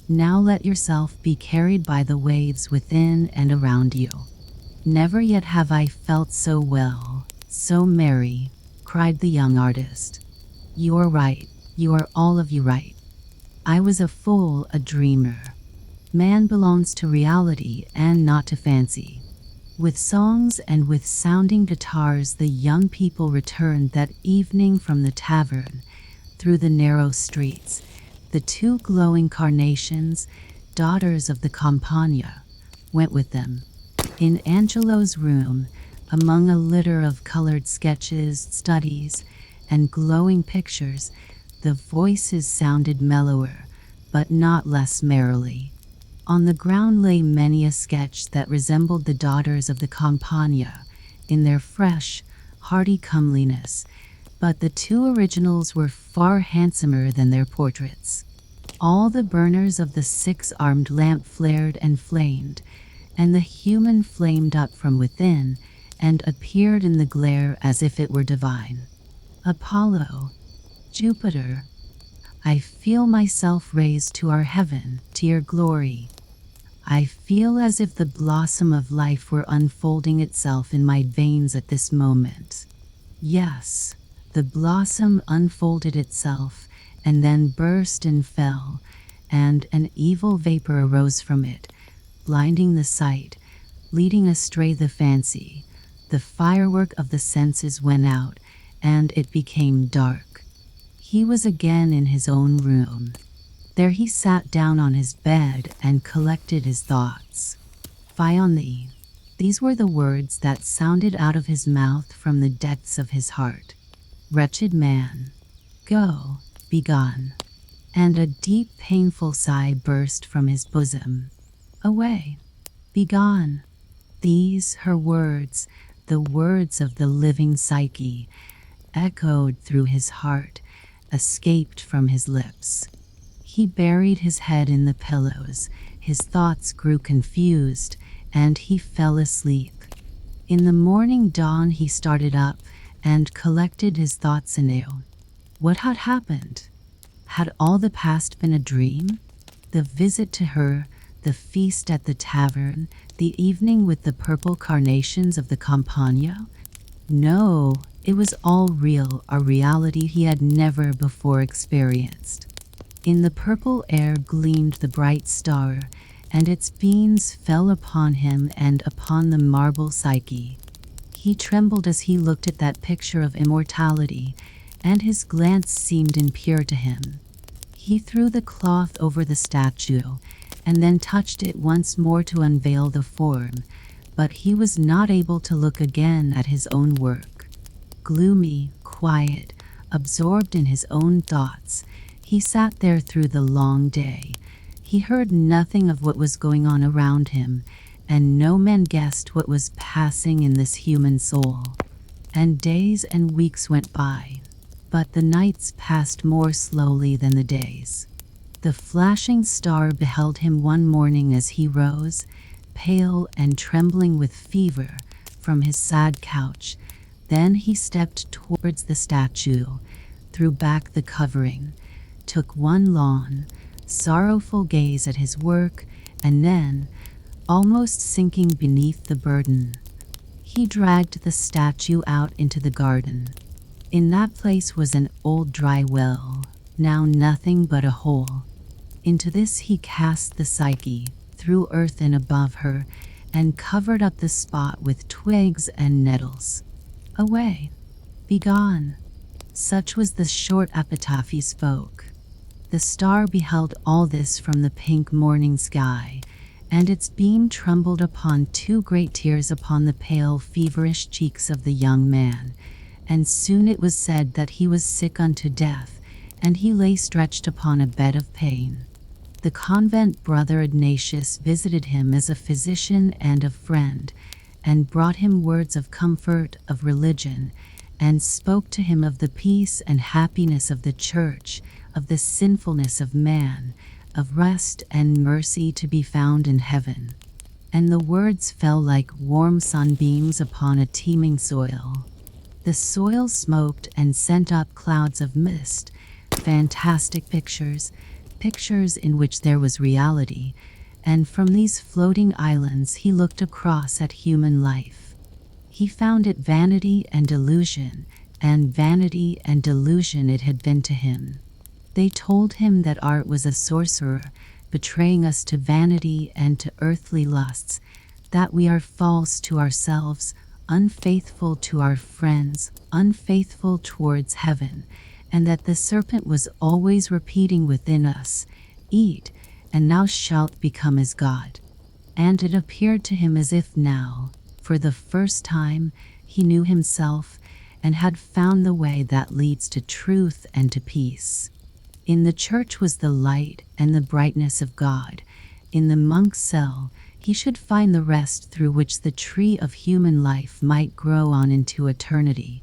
"Now let yourself be carried by the waves within and around you." "Never yet have I felt so well, so merry," cried the young artist. "You are right, you are all of you right. I was a fool, a dreamer. Man belongs to reality and not to fancy." With songs and with sounding guitars the young people returned that evening from the tavern, through the narrow streets. The two glowing carnations, daughters of the Campagna, went with them. In Angelo's room, among a litter of colored sketches, studies, and glowing pictures, the voices sounded mellower, but not less merrily. On the ground lay many a sketch that resembled the daughters of the Campagna in their fresh, hearty comeliness, but the two originals were far handsomer than their portraits. All the burners of the six-armed lamp flared and flamed, and the human flamed up from within and appeared in the glare as if it were divine. Apollo, Jupiter, I feel myself raised to our heaven, to your glory. I feel as if the blossom of life were unfolding itself in my veins at this moment. Yes, the blossom unfolded itself and then burst and fell, and an evil vapor arose from it, blinding the sight, leading astray the fancy. The firework of the senses went out, and it became dark. He was again in his own room. There he sat down on his bed and collected his thoughts. "Fie on thee." These were the words that sounded out of his mouth from the depths of his heart. "Wretched man, go, be gone." And a deep, painful sigh burst from his bosom. "Away, be gone." These, her words, the words of the living psyche, echoed through his heart, escaped from his lips. He buried his head in the pillows, his thoughts grew confused, and he fell asleep. In the morning dawn he started up and collected his thoughts anew. What had happened? Had all the past been a dream? The visit to her, the feast at the tavern, the evening with the purple carnations of the Campagna? No, it was all real, a reality he had never before experienced. In the purple air gleamed the bright star, and its beams fell upon him and upon the marble psyche. He trembled as he looked at that picture of immortality, and his glance seemed impure to him. He threw the cloth over the statue, and then touched it once more to unveil the form, but he was not able to look again at his own work. Gloomy, quiet, absorbed in his own thoughts, he sat there through the long day. He heard nothing of what was going on around him, and no man guessed what was passing in this human soul. And days and weeks went by, but the nights passed more slowly than the days. The flashing star beheld him one morning as he rose, pale and trembling with fever, from his sad couch. Then he stepped towards the statue, threw back the covering, took one long, sorrowful gaze at his work, and then, almost sinking beneath the burden, he dragged the statue out into the garden. In that place was an old dry well, now nothing but a hole. Into this he cast the psyche, threw earth in above her, and covered up the spot with twigs and nettles. "Away, be gone." Such was the short epitaph he spoke. The star beheld all this from the pink morning sky, and its beam trembled upon two great tears upon the pale, feverish cheeks of the young man, and soon it was said that he was sick unto death, and he lay stretched upon a bed of pain. The convent brother Ignatius visited him as a physician and a friend, and brought him words of comfort, of religion, and spoke to him of the peace and happiness of the church, of the sinfulness of man, of rest and mercy to be found in heaven. And the words fell like warm sunbeams upon a teeming soil. The soil smoked and sent up clouds of mist, fantastic pictures, pictures in which there was reality, and from these floating islands he looked across at human life. He found it vanity and delusion, and vanity and delusion it had been to him. They told him that art was a sorcerer, betraying us to vanity and to earthly lusts, that we are false to ourselves, unfaithful to our friends, unfaithful towards heaven, and that the serpent was always repeating within us, "Eat, and thou shalt become as God." And it appeared to him as if now, for the first time, he knew himself and had found the way that leads to truth and to peace. In the church was the light and the brightness of God. In the monk's cell, he should find the rest through which the tree of human life might grow on into eternity.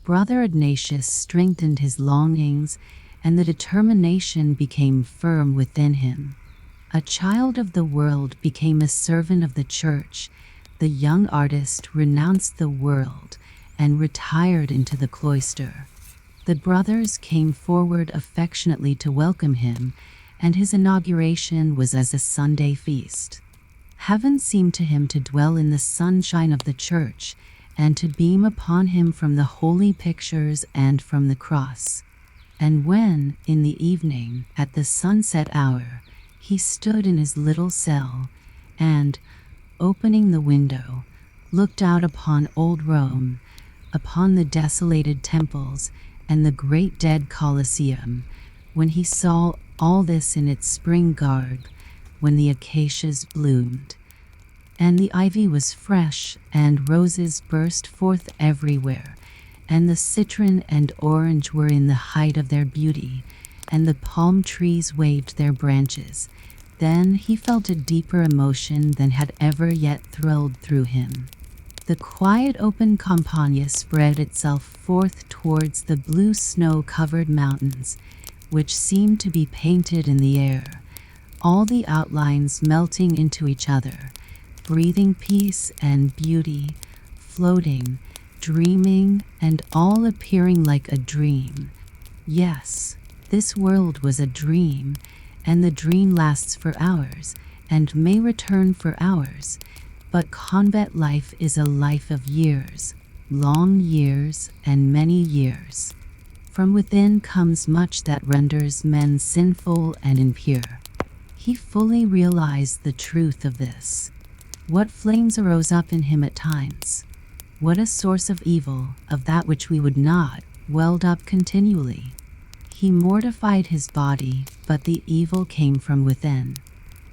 Brother Ignatius strengthened his longings, and the determination became firm within him. A child of the world became a servant of the church. The young artist renounced the world and retired into the cloister. The brothers came forward affectionately to welcome him, and his inauguration was as a Sunday feast. Heaven seemed to him to dwell in the sunshine of the church and to beam upon him from the holy pictures and from the cross. And when, in the evening, at the sunset hour, he stood in his little cell and, opening the window, looked out upon old Rome, upon the desolated temples and the great dead Colosseum, when he saw all this in its spring garb, when the acacias bloomed, and the ivy was fresh, and roses burst forth everywhere, and the citron and orange were in the height of their beauty, and the palm trees waved their branches, then he felt a deeper emotion than had ever yet thrilled through him. The quiet open Campagna spread itself forth towards the blue snow-covered mountains, which seemed to be painted in the air, all the outlines melting into each other, breathing peace and beauty, floating, dreaming, and all appearing like a dream. Yes, this world was a dream, and the dream lasts for hours, and may return for hours, but convent life is a life of years, long years and many years. From within comes much that renders men sinful and impure. He fully realized the truth of this. What flames arose up in him at times! What a source of evil, of that which we would not, welled up continually. He mortified his body, but the evil came from within.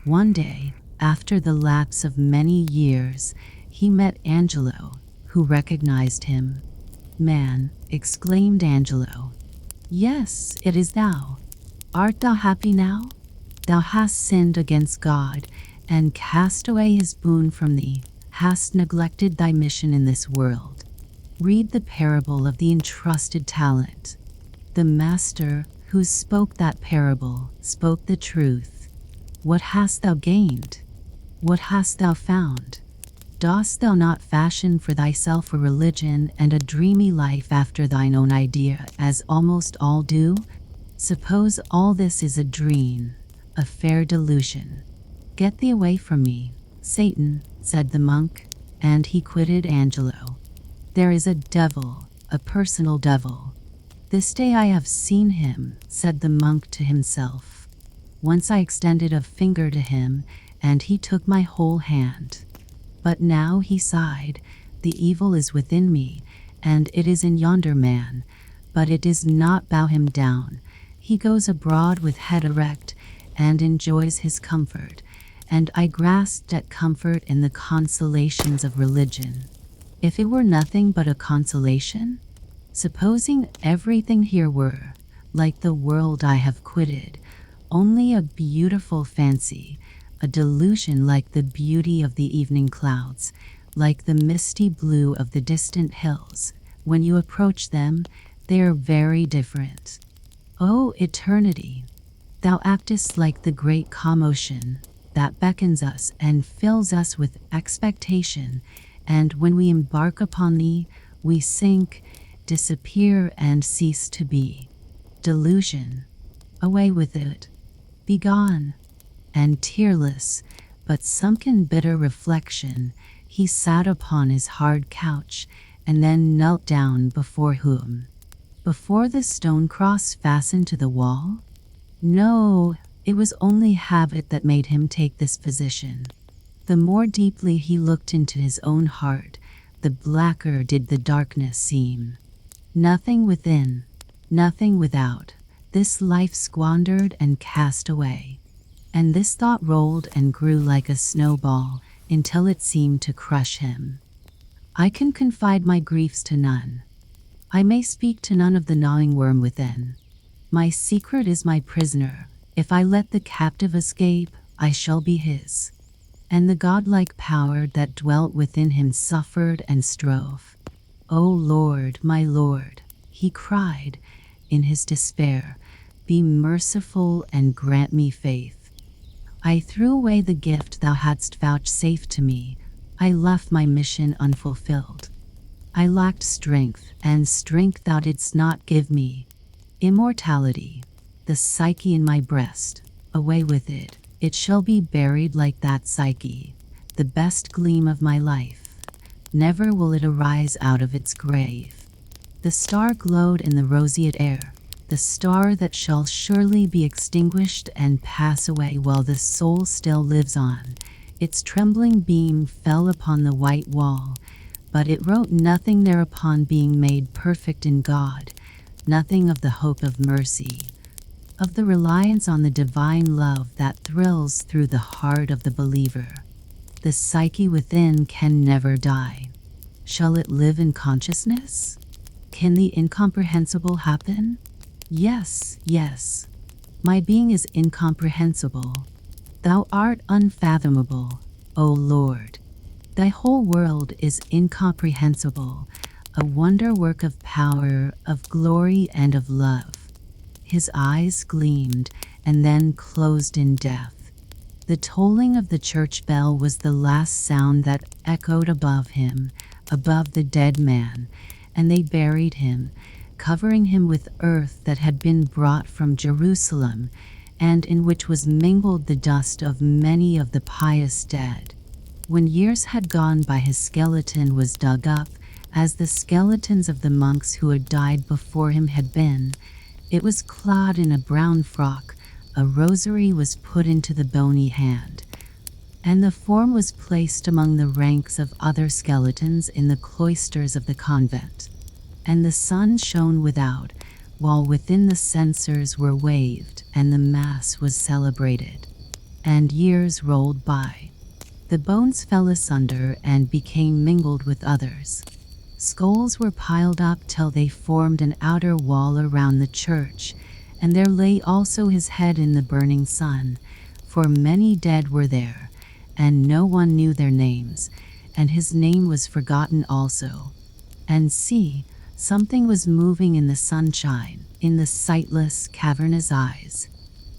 One day, after the lapse of many years, he met Angelo, who recognized him. "Man," exclaimed Angelo, "yes, it is thou. Art thou happy now? Thou hast sinned against God, and cast away his boon from thee, hast neglected thy mission in this world. Read the parable of the entrusted talent. The master who spoke that parable spoke the truth. What hast thou gained? What hast thou found? Dost thou not fashion for thyself a religion and a dreamy life after thine own idea, as almost all do? Suppose all this is a dream, a fair delusion. Get thee away from me, Satan," said the monk, and he quitted Angelo. "There is a devil, a personal devil. This day I have seen him," said the monk to himself. "Once I extended a finger to him, and he took my whole hand. But now," he sighed, "the evil is within me, and it is in yonder man, but it does not bow him down. He goes abroad with head erect, and enjoys his comfort, and I grasped at comfort in the consolations of religion. If it were nothing but a consolation? Supposing everything here were, like the world I have quitted, only a beautiful fancy, a delusion like the beauty of the evening clouds, like the misty blue of the distant hills. When you approach them, they are very different. O eternity, thou actest like the great calm ocean that beckons us and fills us with expectation, and when we embark upon thee, we sink, disappear, and cease to be. Delusion, away with it, be gone." And tearless, but sunken bitter reflection, he sat upon his hard couch, and then knelt down before whom? Before the stone cross fastened to the wall? No, it was only habit that made him take this position. The more deeply he looked into his own heart, the blacker did the darkness seem. Nothing within, nothing without, this life squandered and cast away. And this thought rolled and grew like a snowball until it seemed to crush him. I can confide my griefs to none. I may speak to none of the gnawing worm within. My secret is my prisoner. If I let the captive escape, I shall be his. And the godlike power that dwelt within him suffered and strove. "O Lord, my Lord," he cried, in his despair, "be merciful and grant me faith." I threw away the gift thou hadst vouchsafed to me. I left my mission unfulfilled. I lacked strength, and strength thou didst not give me. Immortality, the psyche in my breast, away with it. It shall be buried like that psyche. the best gleam of my life. Never will it arise out of its grave. The star glowed in the roseate air, the star that shall surely be extinguished and pass away while the soul still lives on. Its trembling beam fell upon the white wall, but it wrote nothing thereupon being made perfect in God, nothing of the hope of mercy, of the reliance on the divine love that thrills through the heart of the believer. The psyche within can never die. Shall it live in consciousness? Can the incomprehensible happen? Yes, yes. My being is incomprehensible. Thou art unfathomable, O Lord. Thy whole world is incomprehensible, a wonder work of power, of glory, and of love. His eyes gleamed and then closed in death. The tolling of the church bell was the last sound that echoed above him, above the dead man, and they buried him, covering him with earth that had been brought from Jerusalem, and in which was mingled the dust of many of the pious dead. When years had gone by, his skeleton was dug up, as the skeletons of the monks who had died before him had been. It was clad in a brown frock, a rosary was put into the bony hand, and the form was placed among the ranks of other skeletons in the cloisters of the convent. And the sun shone without, while within the censers were waved, and the Mass was celebrated. And years rolled by. The bones fell asunder and became mingled with others. Skulls were piled up till they formed an outer wall around the church, and there lay also his head in the burning sun, for many dead were there, and no one knew their names, and his name was forgotten also. And see, something was moving in the sunshine, in the sightless, cavernous eyes.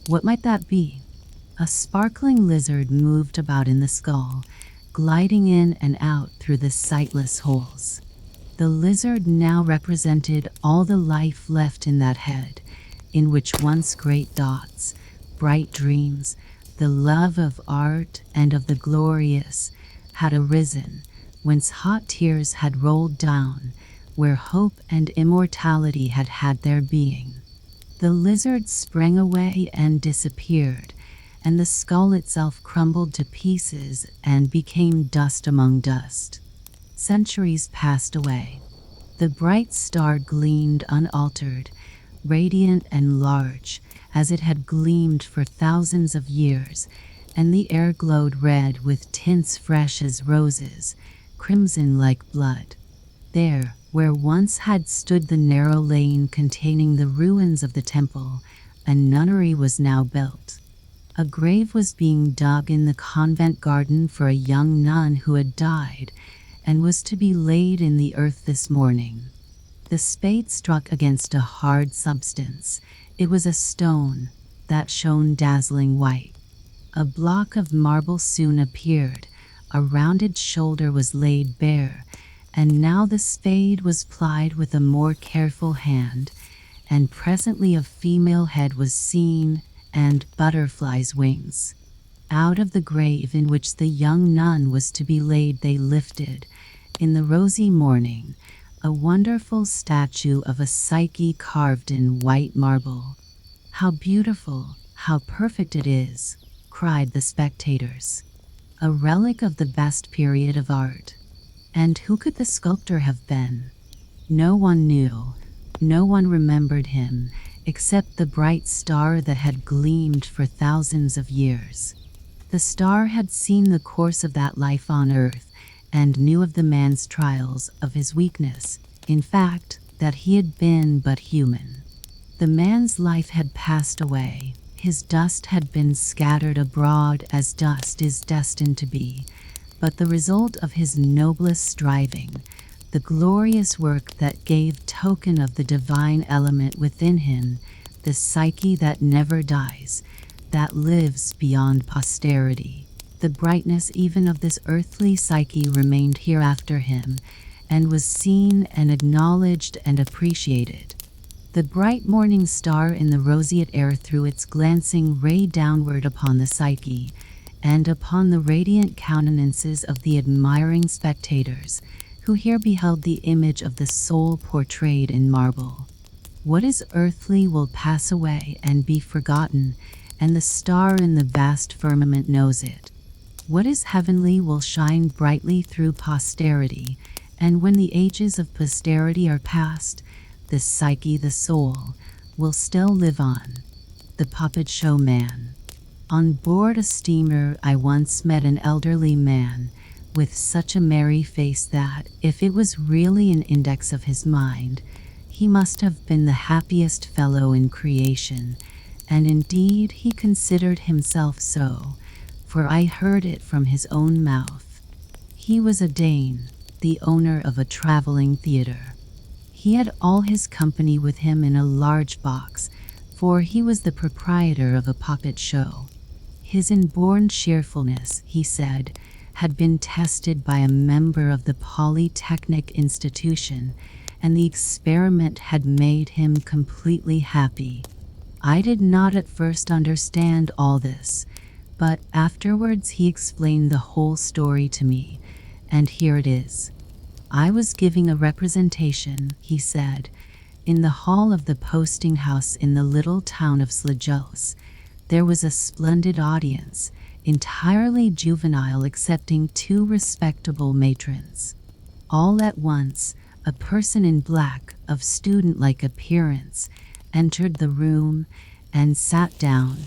What might that be? A sparkling lizard moved about in the skull, gliding in and out through the sightless holes. The lizard now represented all the life left in that head, in which once great thoughts, bright dreams, the love of art and of the glorious had arisen, whence hot tears had rolled down, where hope and immortality had had their being. The lizard sprang away and disappeared, and the skull itself crumbled to pieces and became dust among dust. Centuries passed away. The bright star gleamed unaltered, radiant and large, as it had gleamed for thousands of years, and the air glowed red with tints fresh as roses, crimson like blood. There, where once had stood the narrow lane containing the ruins of the temple, a nunnery was now built. A grave was being dug in the convent garden for a young nun who had died, and was to be laid in the earth this morning. The spade struck against a hard substance. It was a stone that shone dazzling white. A block of marble soon appeared, a rounded shoulder was laid bare, and now the spade was plied with a more careful hand, and presently a female head was seen, and butterflies' wings. Out of the grave in which the young nun was to be laid they lifted, in the rosy morning, a wonderful statue of a Psyche carved in white marble. "How beautiful, how perfect it is," cried the spectators. A relic of the best period of art. And who could the sculptor have been? No one knew, no one remembered him, except the bright star that had gleamed for thousands of years. The star had seen the course of that life on earth, and knew of the man's trials, of his weakness, in fact, that he had been but human. The man's life had passed away, his dust had been scattered abroad as dust is destined to be, but the result of his noblest striving, the glorious work that gave token of the divine element within him, the psyche that never dies, that lives beyond posterity. The brightness even of this earthly psyche remained here after him, and was seen and acknowledged and appreciated. The bright morning star in the roseate air threw its glancing ray downward upon the psyche, and upon the radiant countenances of the admiring spectators, who here beheld the image of the soul portrayed in marble. What is earthly will pass away and be forgotten, and the star in the vast firmament knows it. What is heavenly will shine brightly through posterity, and when the ages of posterity are past, the psyche, the soul, will still live on. The Puppet Show Man. On board a steamer, I once met an elderly man with such a merry face that, if it was really an index of his mind, he must have been the happiest fellow in creation, and indeed he considered himself so, for I heard it from his own mouth. He was a Dane, the owner of a traveling theater. He had all his company with him in a large box, for he was the proprietor of a puppet show. His inborn cheerfulness, he said, had been tested by a member of the Polytechnic Institution, and the experiment had made him completely happy. I did not at first understand all this, but afterwards he explained the whole story to me, and here it is. I was giving a representation, he said, in the hall of the posting house in the little town of Slajos. There was a splendid audience, entirely juvenile excepting two respectable matrons. All at once, a person in black, of student-like appearance, entered the room and sat down.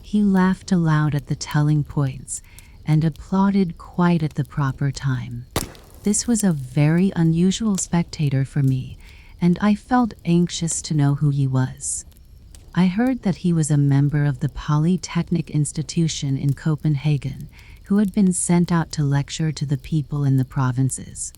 He laughed aloud at the telling points and applauded quite at the proper time. This was a very unusual spectator for me, and I felt anxious to know who he was. I heard that he was a member of the Polytechnic Institution in Copenhagen, who had been sent out to lecture to the people in the provinces.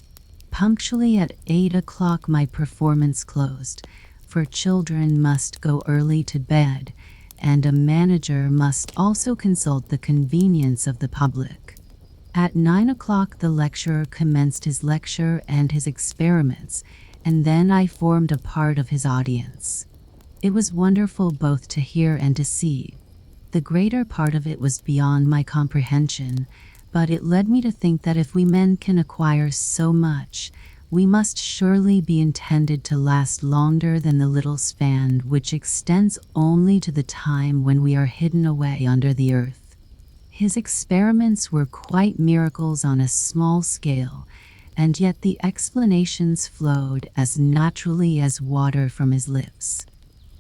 Punctually at 8 o'clock my performance closed, for children must go early to bed, and a manager must also consult the convenience of the public. At 9 o'clock the lecturer commenced his lecture and his experiments, and then I formed a part of his audience. It was wonderful both to hear and to see. The greater part of it was beyond my comprehension, but it led me to think that if we men can acquire so much, we must surely be intended to last longer than the little span which extends only to the time when we are hidden away under the earth. His experiments were quite miracles on a small scale, and yet the explanations flowed as naturally as water from his lips.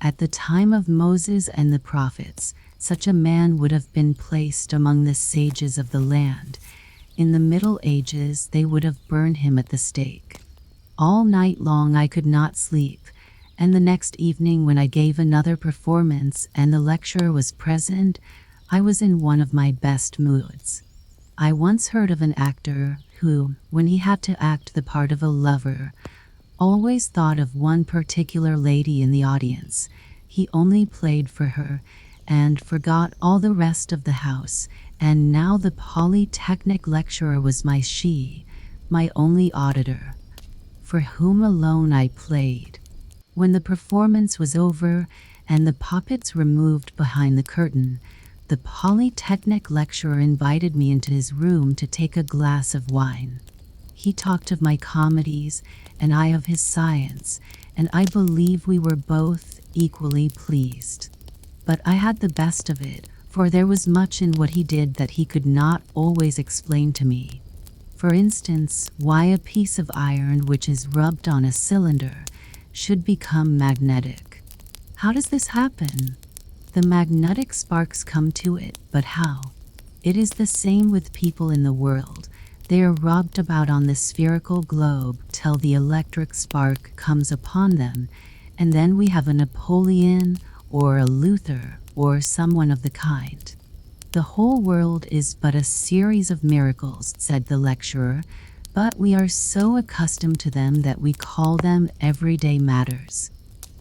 At the time of Moses and the prophets, such a man would have been placed among the sages of the land. In the Middle Ages, they would have burned him at the stake. All night long I could not sleep, and the next evening when I gave another performance and the lecturer was present, I was in one of my best moods. I once heard of an actor who, when he had to act the part of a lover, always thought of one particular lady in the audience. He only played for her and forgot all the rest of the house, and now the Polytechnic lecturer was my she, my only auditor, for whom alone I played. When the performance was over and the puppets removed behind the curtain, the Polytechnic lecturer invited me into his room to take a glass of wine. He talked of my comedies, and I of his science, and I believe we were both equally pleased. But I had the best of it, for there was much in what he did that he could not always explain to me. For instance, why a piece of iron which is rubbed on a cylinder should become magnetic. How does this happen? The magnetic sparks come to it, but how? It is the same with people in the world. They are rubbed about on the spherical globe till the electric spark comes upon them, and then we have a Napoleon or a Luther or someone of the kind. The whole world is but a series of miracles, said the lecturer, but we are so accustomed to them that we call them everyday matters.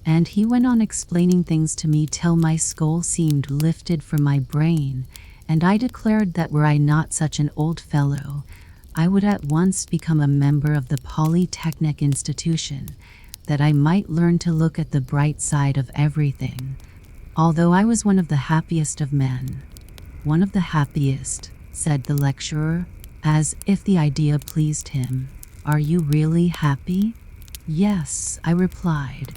And he went on explaining things to me till my skull seemed lifted from my brain, and I declared that were I not such an old fellow, I would at once become a member of the Polytechnic Institution, that I might learn to look at the bright side of everything. Although I was one of the happiest of men, one of the happiest, said the lecturer, as if the idea pleased him. "Are you really happy?" "Yes," I replied,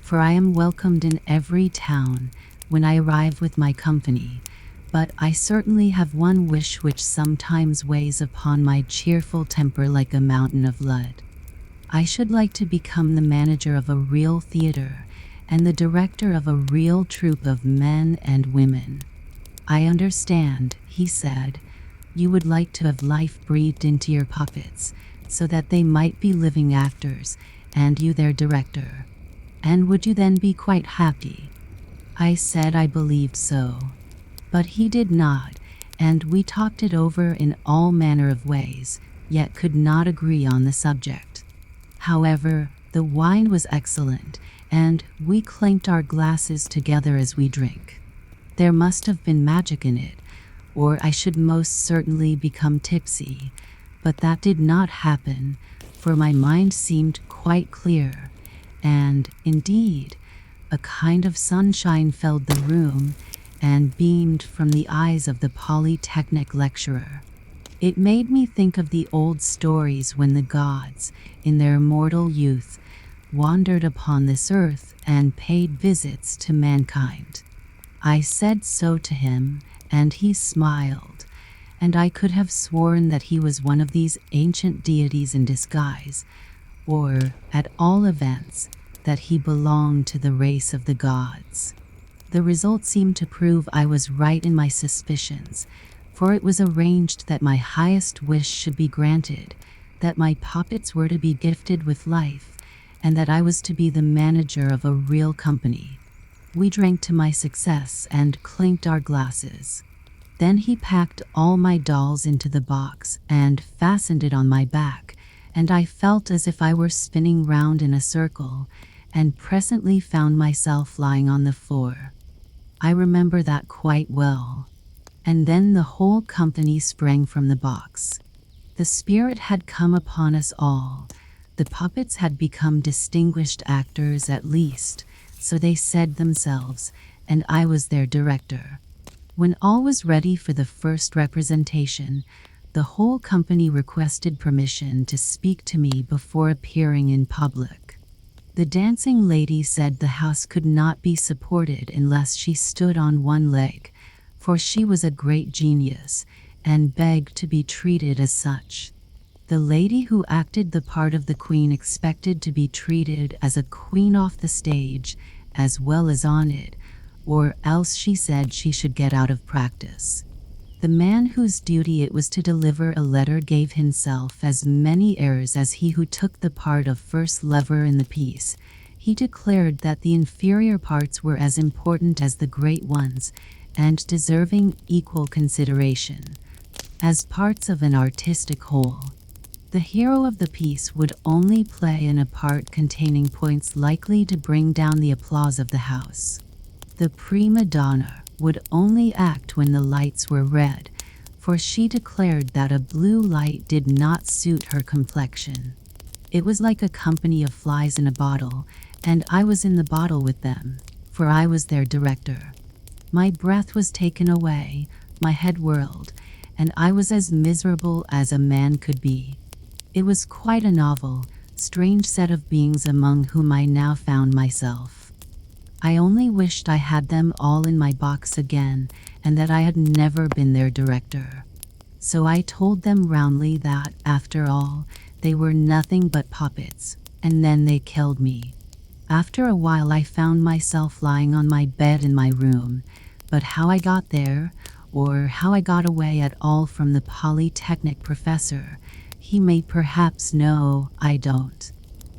"for I am welcomed in every town when I arrive with my company, but I certainly have one wish which sometimes weighs upon my cheerful temper like a mountain of lead. I should like to become the manager of a real theater and the director of a real troupe of men and women." "I understand," he said. "You would like to have life breathed into your puppets, so that they might be living actors, and you their director. And would you then be quite happy?" I said I believed so. But he did not, and we talked it over in all manner of ways, yet could not agree on the subject. However, the wine was excellent, and we clanked our glasses together as we drank. There must have been magic in it, or I should most certainly become tipsy, but that did not happen, for my mind seemed quite clear, and, indeed, a kind of sunshine filled the room and beamed from the eyes of the Polytechnic lecturer. It made me think of the old stories when the gods, in their mortal youth, wandered upon this earth and paid visits to mankind. I said so to him, and he smiled, and I could have sworn that he was one of these ancient deities in disguise, or, at all events, that he belonged to the race of the gods. The result seemed to prove I was right in my suspicions, for it was arranged that my highest wish should be granted, that my puppets were to be gifted with life, and that I was to be the manager of a real company. We drank to my success and clinked our glasses. Then he packed all my dolls into the box and fastened it on my back, and I felt as if I were spinning round in a circle, and presently found myself lying on the floor. I remember that quite well. And then the whole company sprang from the box. The spirit had come upon us all. The puppets had become distinguished actors at least, so they said themselves, and I was their director. When all was ready for the first representation, the whole company requested permission to speak to me before appearing in public. The dancing lady said the house could not be supported unless she stood on one leg, for she was a great genius, and begged to be treated as such. The lady who acted the part of the queen expected to be treated as a queen off the stage, as well as on it, or else she said she should get out of practice. The man whose duty it was to deliver a letter gave himself as many airs as he who took the part of first lover in the piece. He declared that the inferior parts were as important as the great ones, and deserving equal consideration, as parts of an artistic whole. The hero of the piece would only play in a part containing points likely to bring down the applause of the house. The prima donna would only act when the lights were red, for she declared that a blue light did not suit her complexion. It was like a company of flies in a bottle, and I was in the bottle with them, for I was their director. My breath was taken away, my head whirled, and I was as miserable as a man could be. It was quite a novel, strange set of beings among whom I now found myself. I only wished I had them all in my box again, and that I had never been their director. So I told them roundly that, after all, they were nothing but puppets, and then they killed me. After a while I found myself lying on my bed in my room, but how I got there, or how I got away at all from the Polytechnic professor, he may perhaps know, I don't.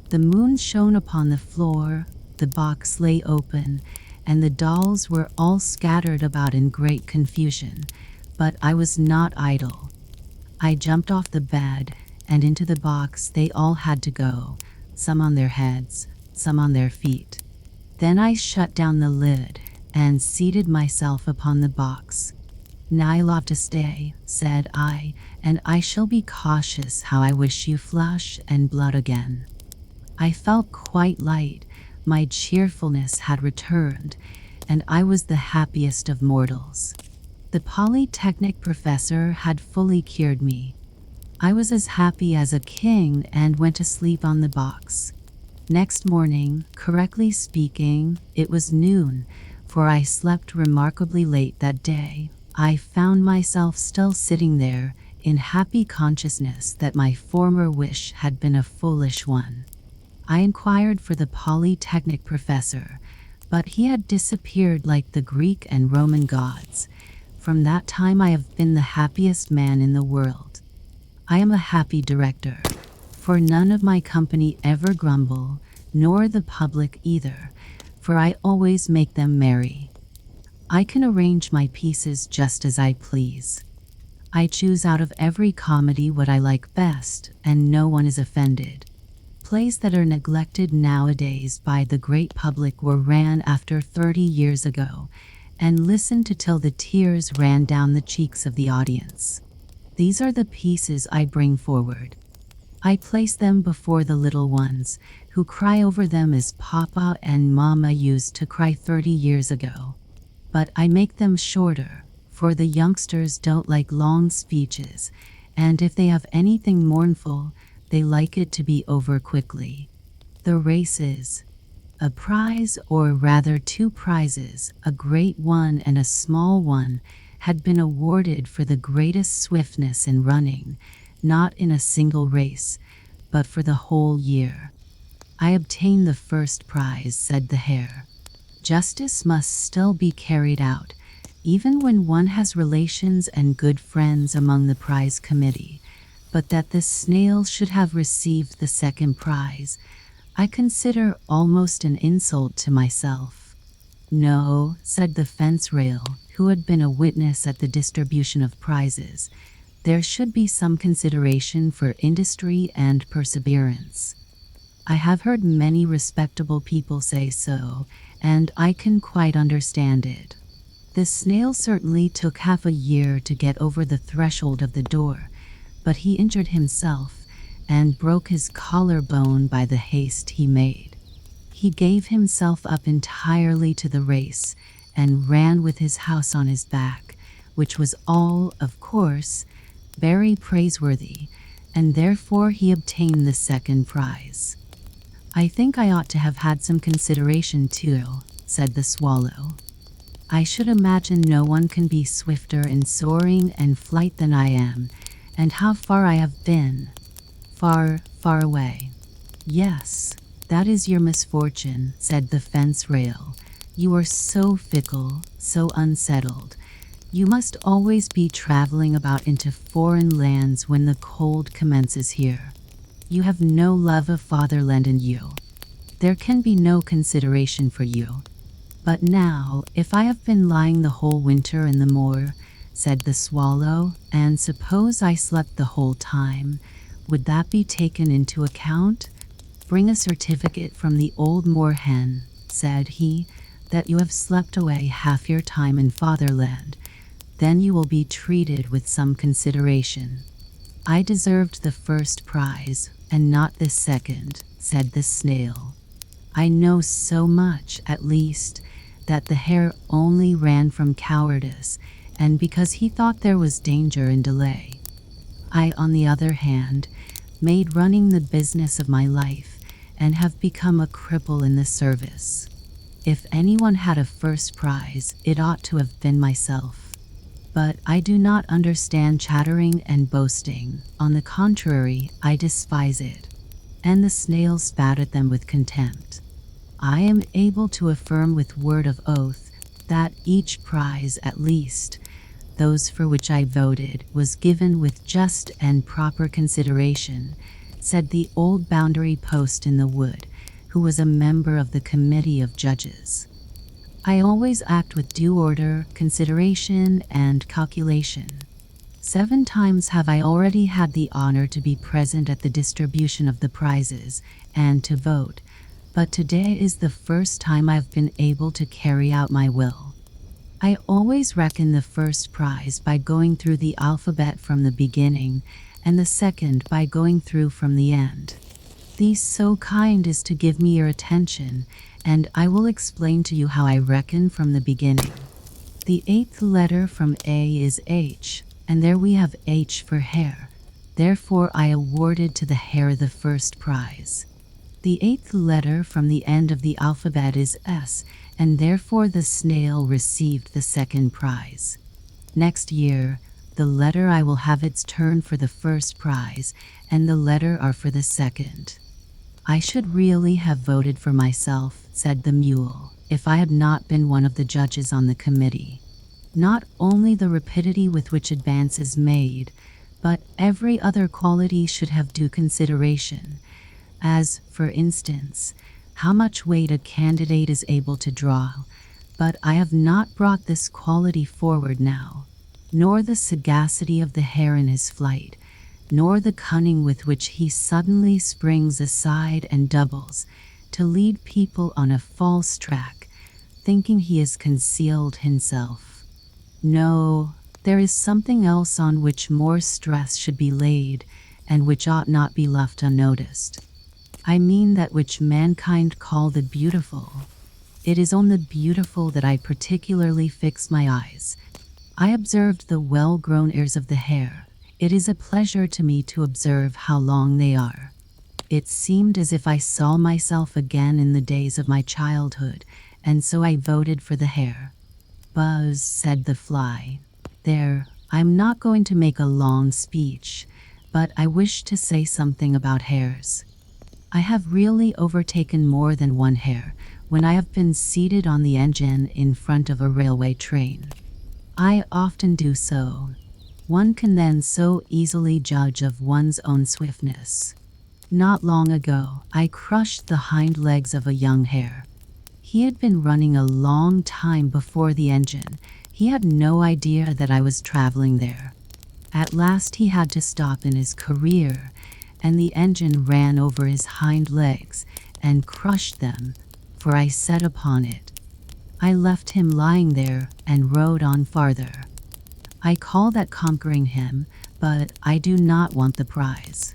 The moon shone upon the floor, the box lay open, and the dolls were all scattered about in great confusion, but I was not idle. I jumped off the bed, and into the box they all had to go, some on their heads, some on their feet. Then I shut down the lid, and seated myself upon the box. "Now I love to stay," said I, "and I shall be cautious how I wish you flesh and blood again." I felt quite light, my cheerfulness had returned, and I was the happiest of mortals. The Polytechnic professor had fully cured me. I was as happy as a king and went to sleep on the box. Next morning, correctly speaking, it was noon, for I slept remarkably late that day. I found myself still sitting there, in happy consciousness that my former wish had been a foolish one. I inquired for the Polytechnic professor, but he had disappeared like the Greek and Roman gods. From that time I have been the happiest man in the world. I am a happy director, for none of my company ever grumble, nor the public either, for I always make them merry. I can arrange my pieces just as I please. I choose out of every comedy what I like best, and no one is offended. Plays that are neglected nowadays by the great public were ran after 30 years ago, and listened to till the tears ran down the cheeks of the audience. These are the pieces I bring forward. I place them before the little ones, who cry over them as Papa and Mama used to cry 30 years ago. But I make them shorter, for the youngsters don't like long speeches, and if they have anything mournful, they like it to be over quickly. The races. A prize, or rather 2 prizes, a great one and a small one, had been awarded for the greatest swiftness in running, not in a single race, but for the whole year. I obtained the first prize, said the hare. Justice must still be carried out, even when one has relations and good friends among the prize committee, but that the snail should have received the second prize, I consider almost an insult to myself. No, said the fence rail, who had been a witness at the distribution of prizes, there should be some consideration for industry and perseverance. I have heard many respectable people say so, and I can quite understand it. The snail certainly took half a year to get over the threshold of the door, but he injured himself and broke his collarbone by the haste he made. He gave himself up entirely to the race and ran with his house on his back, which was all, of course, very praiseworthy, and therefore he obtained the second prize. I think I ought to have had some consideration too, said the swallow. I should imagine no one can be swifter in soaring and flight than I am, and how far I have been. Far, far away. Yes, that is your misfortune, said the fence rail. You are so fickle, so unsettled. You must always be traveling about into foreign lands when the cold commences here. You have no love of fatherland in you. There can be no consideration for you. But now, if I have been lying the whole winter in the moor, said the swallow, and suppose I slept the whole time, would that be taken into account? Bring a certificate from the old moor hen, said he, that you have slept away half your time in fatherland. Then you will be treated with some consideration. I deserved the first prize, and not the second, said the snail. I know so much, at least, that the hare only ran from cowardice, and because he thought there was danger in delay. I, on the other hand, made running the business of my life, and have become a cripple in the service. If anyone had a first prize, it ought to have been myself. But I do not understand chattering and boasting. On the contrary, I despise it. And the snail spat at them with contempt. I am able to affirm with word of oath that each prize, at least, those for which I voted, was given with just and proper consideration, said the old boundary post in the wood, who was a member of the committee of judges. I always act with due order, consideration, and calculation. 7 times have I already had the honor to be present at the distribution of the prizes, and to vote, but today is the first time I've been able to carry out my will. I always reckon the first prize by going through the alphabet from the beginning, and the second by going through from the end. These so kind as to give me your attention, and I will explain to you how I reckon from the beginning. The eighth letter from A is H, and there we have H for hare. Therefore I awarded to the hare the first prize. The eighth letter from the end of the alphabet is S, and therefore the snail received the second prize. Next year, the letter I will have its turn for the first prize, and the letter R for the second. I should really have voted for myself, said the mule, if I had not been one of the judges on the committee. Not only the rapidity with which advance is made, but every other quality should have due consideration, as, for instance, how much weight a candidate is able to draw. But I have not brought this quality forward now, nor the sagacity of the hare in his flight, nor the cunning with which he suddenly springs aside and doubles, to lead people on a false track, thinking he has concealed himself. No, there is something else on which more stress should be laid, and which ought not be left unnoticed. I mean that which mankind call the beautiful. It is on the beautiful that I particularly fix my eyes. I observed the well-grown ears of the hare. It is a pleasure to me to observe how long they are. It seemed as if I saw myself again in the days of my childhood, and so I voted for the hare. Buzz, said the fly. There, I'm not going to make a long speech, but I wish to say something about hares. I have really overtaken more than one hare when I have been seated on the engine in front of a railway train. I often do so. One can then so easily judge of one's own swiftness. Not long ago, I crushed the hind legs of a young hare. He had been running a long time before the engine. He had no idea that I was traveling there. At last he had to stop in his career, and the engine ran over his hind legs and crushed them, for I sat upon it. I left him lying there and rode on farther. I call that conquering him, but I do not want the prize.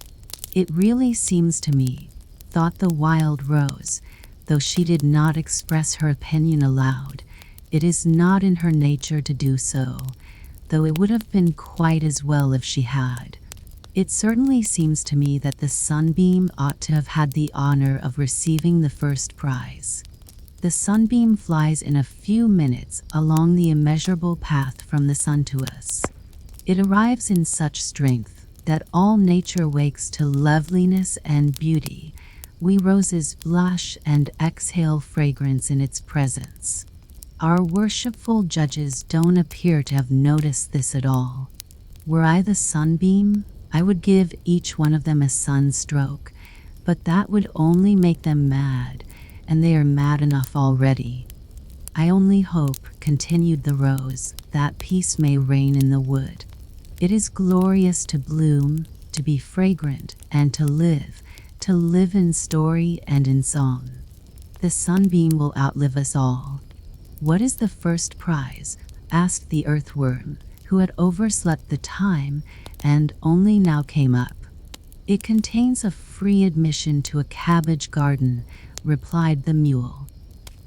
It really seems to me, thought the wild rose, though she did not express her opinion aloud, it is not in her nature to do so, though it would have been quite as well if she had. It certainly seems to me that the sunbeam ought to have had the honor of receiving the first prize. The sunbeam flies in a few minutes along the immeasurable path from the sun to us. It arrives in such strength that all nature wakes to loveliness and beauty. We roses blush and exhale fragrance in its presence. Our worshipful judges don't appear to have noticed this at all. Were I the sunbeam, I would give each one of them a sunstroke, but that would only make them mad, and they are mad enough already. I only hope, continued the rose, that peace may reign in the wood. It is glorious to bloom, to be fragrant, and to live in story and in song. The sunbeam will outlive us all. What is the first prize? Asked the earthworm, who had overslept the time and only now came up. It contains a free admission to a cabbage garden, replied the mule.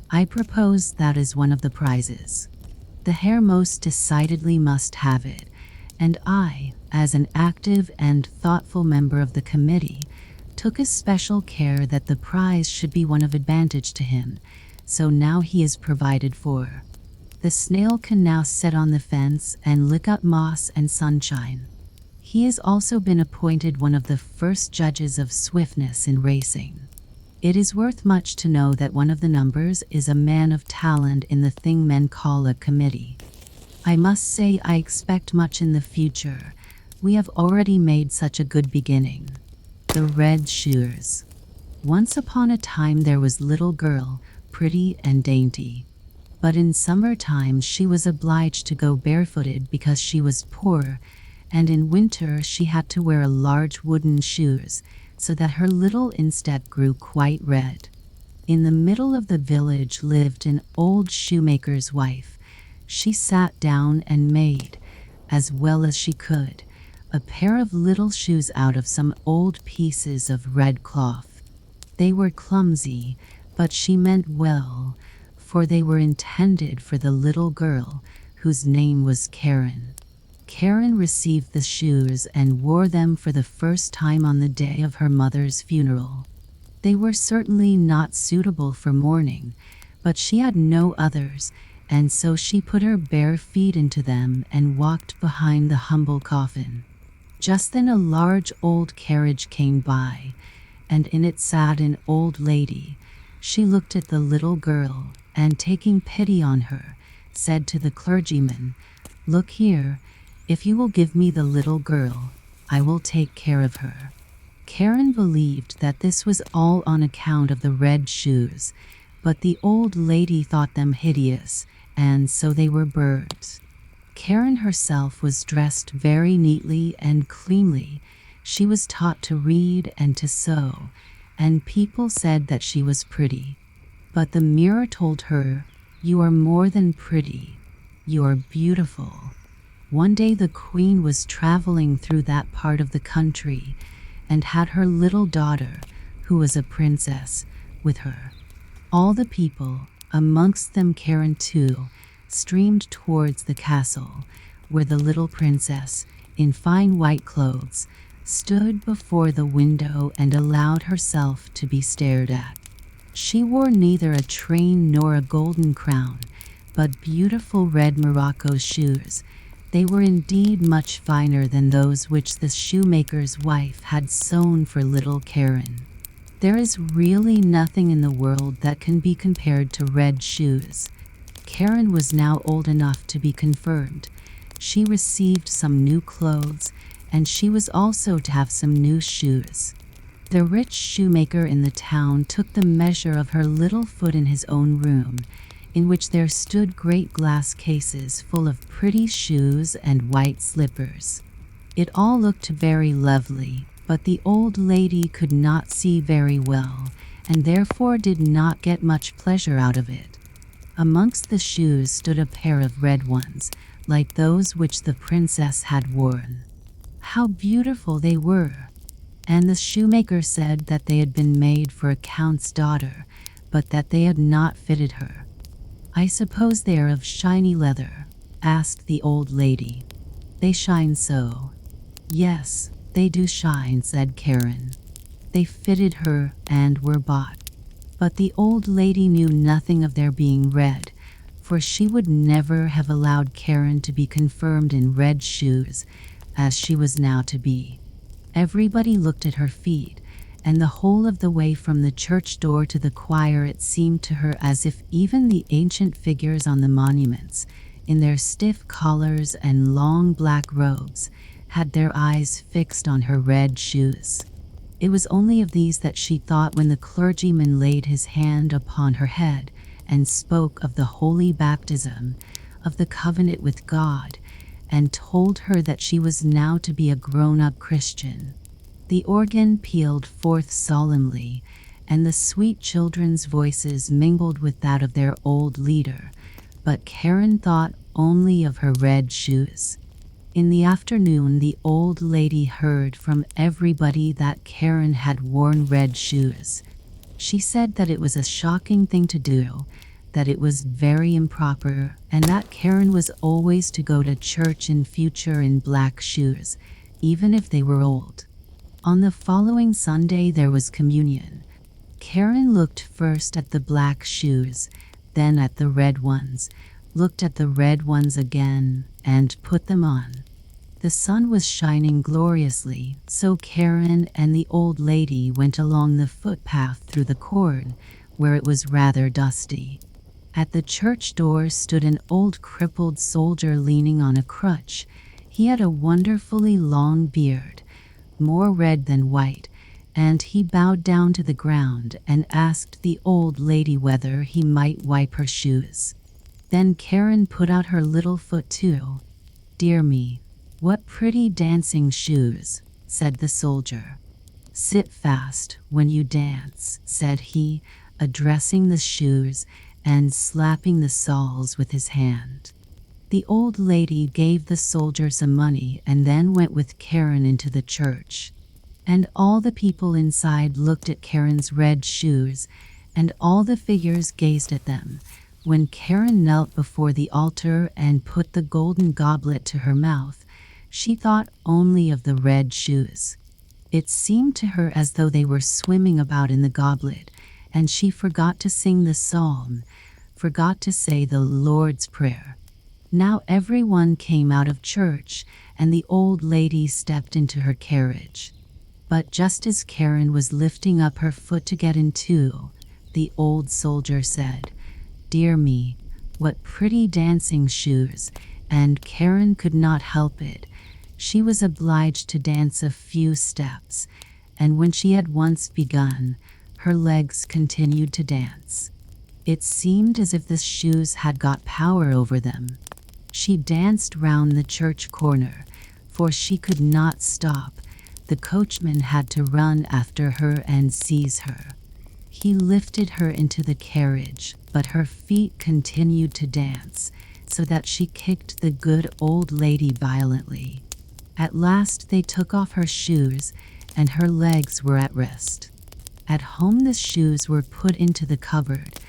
I propose that is one of the prizes. The hare most decidedly must have it, and I, as an active and thoughtful member of the committee, took especial care that the prize should be one of advantage to him, so now he is provided for. The snail can now sit on the fence and lick up moss and sunshine. He has also been appointed one of the first judges of swiftness in racing. It is worth much to know that one of the numbers is a man of talent in the thing men call a committee. I must say I expect much in the future. We have already made such a good beginning. The red shoes. Once upon a time there was little girl, pretty and dainty. But in summertime she was obliged to go barefooted because she was poor, and in winter she had to wear large wooden shoes, so that her little instep grew quite red. In the middle of the village lived an old shoemaker's wife. She sat down and made, as well as she could, a pair of little shoes out of some old pieces of red cloth. They were clumsy, but she meant well, for they were intended for the little girl, whose name was Karen. Karen received the shoes and wore them for the first time on the day of her mother's funeral. They were certainly not suitable for mourning, but she had no others, and so she put her bare feet into them and walked behind the humble coffin. Just then a large old carriage came by, and in it sat an old lady. She looked at the little girl, and taking pity on her, said to the clergyman, "Look here, if you will give me the little girl, I will take care of her." Karen believed that this was all on account of the red shoes, but the old lady thought them hideous, and so they were birds. Karen herself was dressed very neatly and cleanly. She was taught to read and to sew, and people said that she was pretty. But the mirror told her, "You are more than pretty, you are beautiful." One day the queen was traveling through that part of the country and had her little daughter, who was a princess, with her. All the people, amongst them Karen too, streamed towards the castle, where the little princess, in fine white clothes, stood before the window and allowed herself to be stared at. She wore neither a train nor a golden crown, but beautiful red Morocco shoes. They were indeed much finer than those which the shoemaker's wife had sewn for little Karen. There is really nothing in the world that can be compared to red shoes. Karen was now old enough to be confirmed. She received some new clothes, and she was also to have some new shoes. The rich shoemaker in the town took the measure of her little foot in his own room, in which there stood great glass cases full of pretty shoes and white slippers. It all looked very lovely, but the old lady could not see very well, and therefore did not get much pleasure out of it. Amongst the shoes stood a pair of red ones, like those which the princess had worn. How beautiful they were! And the shoemaker said that they had been made for a count's daughter, but that they had not fitted her. "I suppose they are of shiny leather?" asked the old lady. "They shine so." "Yes, they do shine," said Karen. They fitted her and were bought. But the old lady knew nothing of their being red, for she would never have allowed Karen to be confirmed in red shoes, as she was now to be. Everybody looked at her feet, and the whole of the way from the church door to the choir it seemed to her as if even the ancient figures on the monuments, in their stiff collars and long black robes, had their eyes fixed on her red shoes. It was only of these that she thought when the clergyman laid his hand upon her head and spoke of the holy baptism, of the covenant with God, and told her that she was now to be a grown-up Christian. The organ pealed forth solemnly, and the sweet children's voices mingled with that of their old leader, but Karen thought only of her red shoes. In the afternoon, the old lady heard from everybody that Karen had worn red shoes. She said that it was a shocking thing to do, that it was very improper, and that Karen was always to go to church in future in black shoes, even if they were old. On the following Sunday there was communion. Karen looked first at the black shoes, then at the red ones, looked at the red ones again, and put them on. The sun was shining gloriously, so Karen and the old lady went along the footpath through the corn, where it was rather dusty. At the church door stood an old crippled soldier leaning on a crutch. He had a wonderfully long beard, more red than white, and he bowed down to the ground and asked the old lady whether he might wipe her shoes. Then Karen put out her little foot too. "Dear me, what pretty dancing shoes," said the soldier. "Sit fast when you dance," said he, addressing the shoes and slapping the soles with his hand. The old lady gave the soldier some money and then went with Karen into the church. And all the people inside looked at Karen's red shoes, and all the figures gazed at them, When Karen knelt before the altar and put the golden goblet to her mouth, she thought only of the red shoes. It seemed to her as though they were swimming about in the goblet, and she forgot to sing the psalm, forgot to say the Lord's Prayer. Now everyone came out of church, and the old lady stepped into her carriage. But just as Karen was lifting up her foot to get in too, the old soldier said, "Dear me, what pretty dancing shoes," and Karen could not help it. She was obliged to dance a few steps, and when she had once begun, her legs continued to dance. It seemed as if the shoes had got power over them. She danced round the church corner, for she could not stop. The coachman had to run after her and seize her. He lifted her into the carriage, but her feet continued to dance, so that she kicked the good old lady violently. At last they took off her shoes, and her legs were at rest. At home the shoes were put into the cupboard,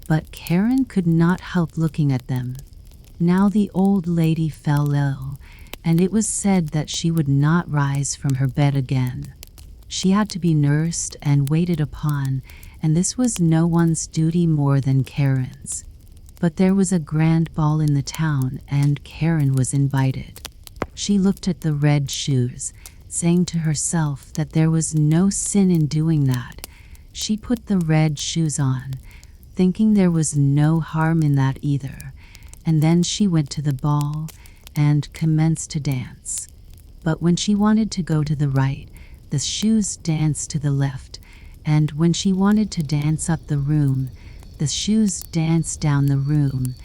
but Karen could not help looking at them. Now the old lady fell ill, and it was said that she would not rise from her bed again. She had to be nursed and waited upon, and this was no one's duty more than Karen's. But there was a grand ball in the town, and Karen was invited. She looked at the red shoes, saying to herself that there was no sin in doing that. She put the red shoes on, thinking there was no harm in that either, and then she went to the ball and commenced to dance. But when she wanted to go to the right, the shoes danced to the left, and when she wanted to dance up the room, the shoes danced down the room,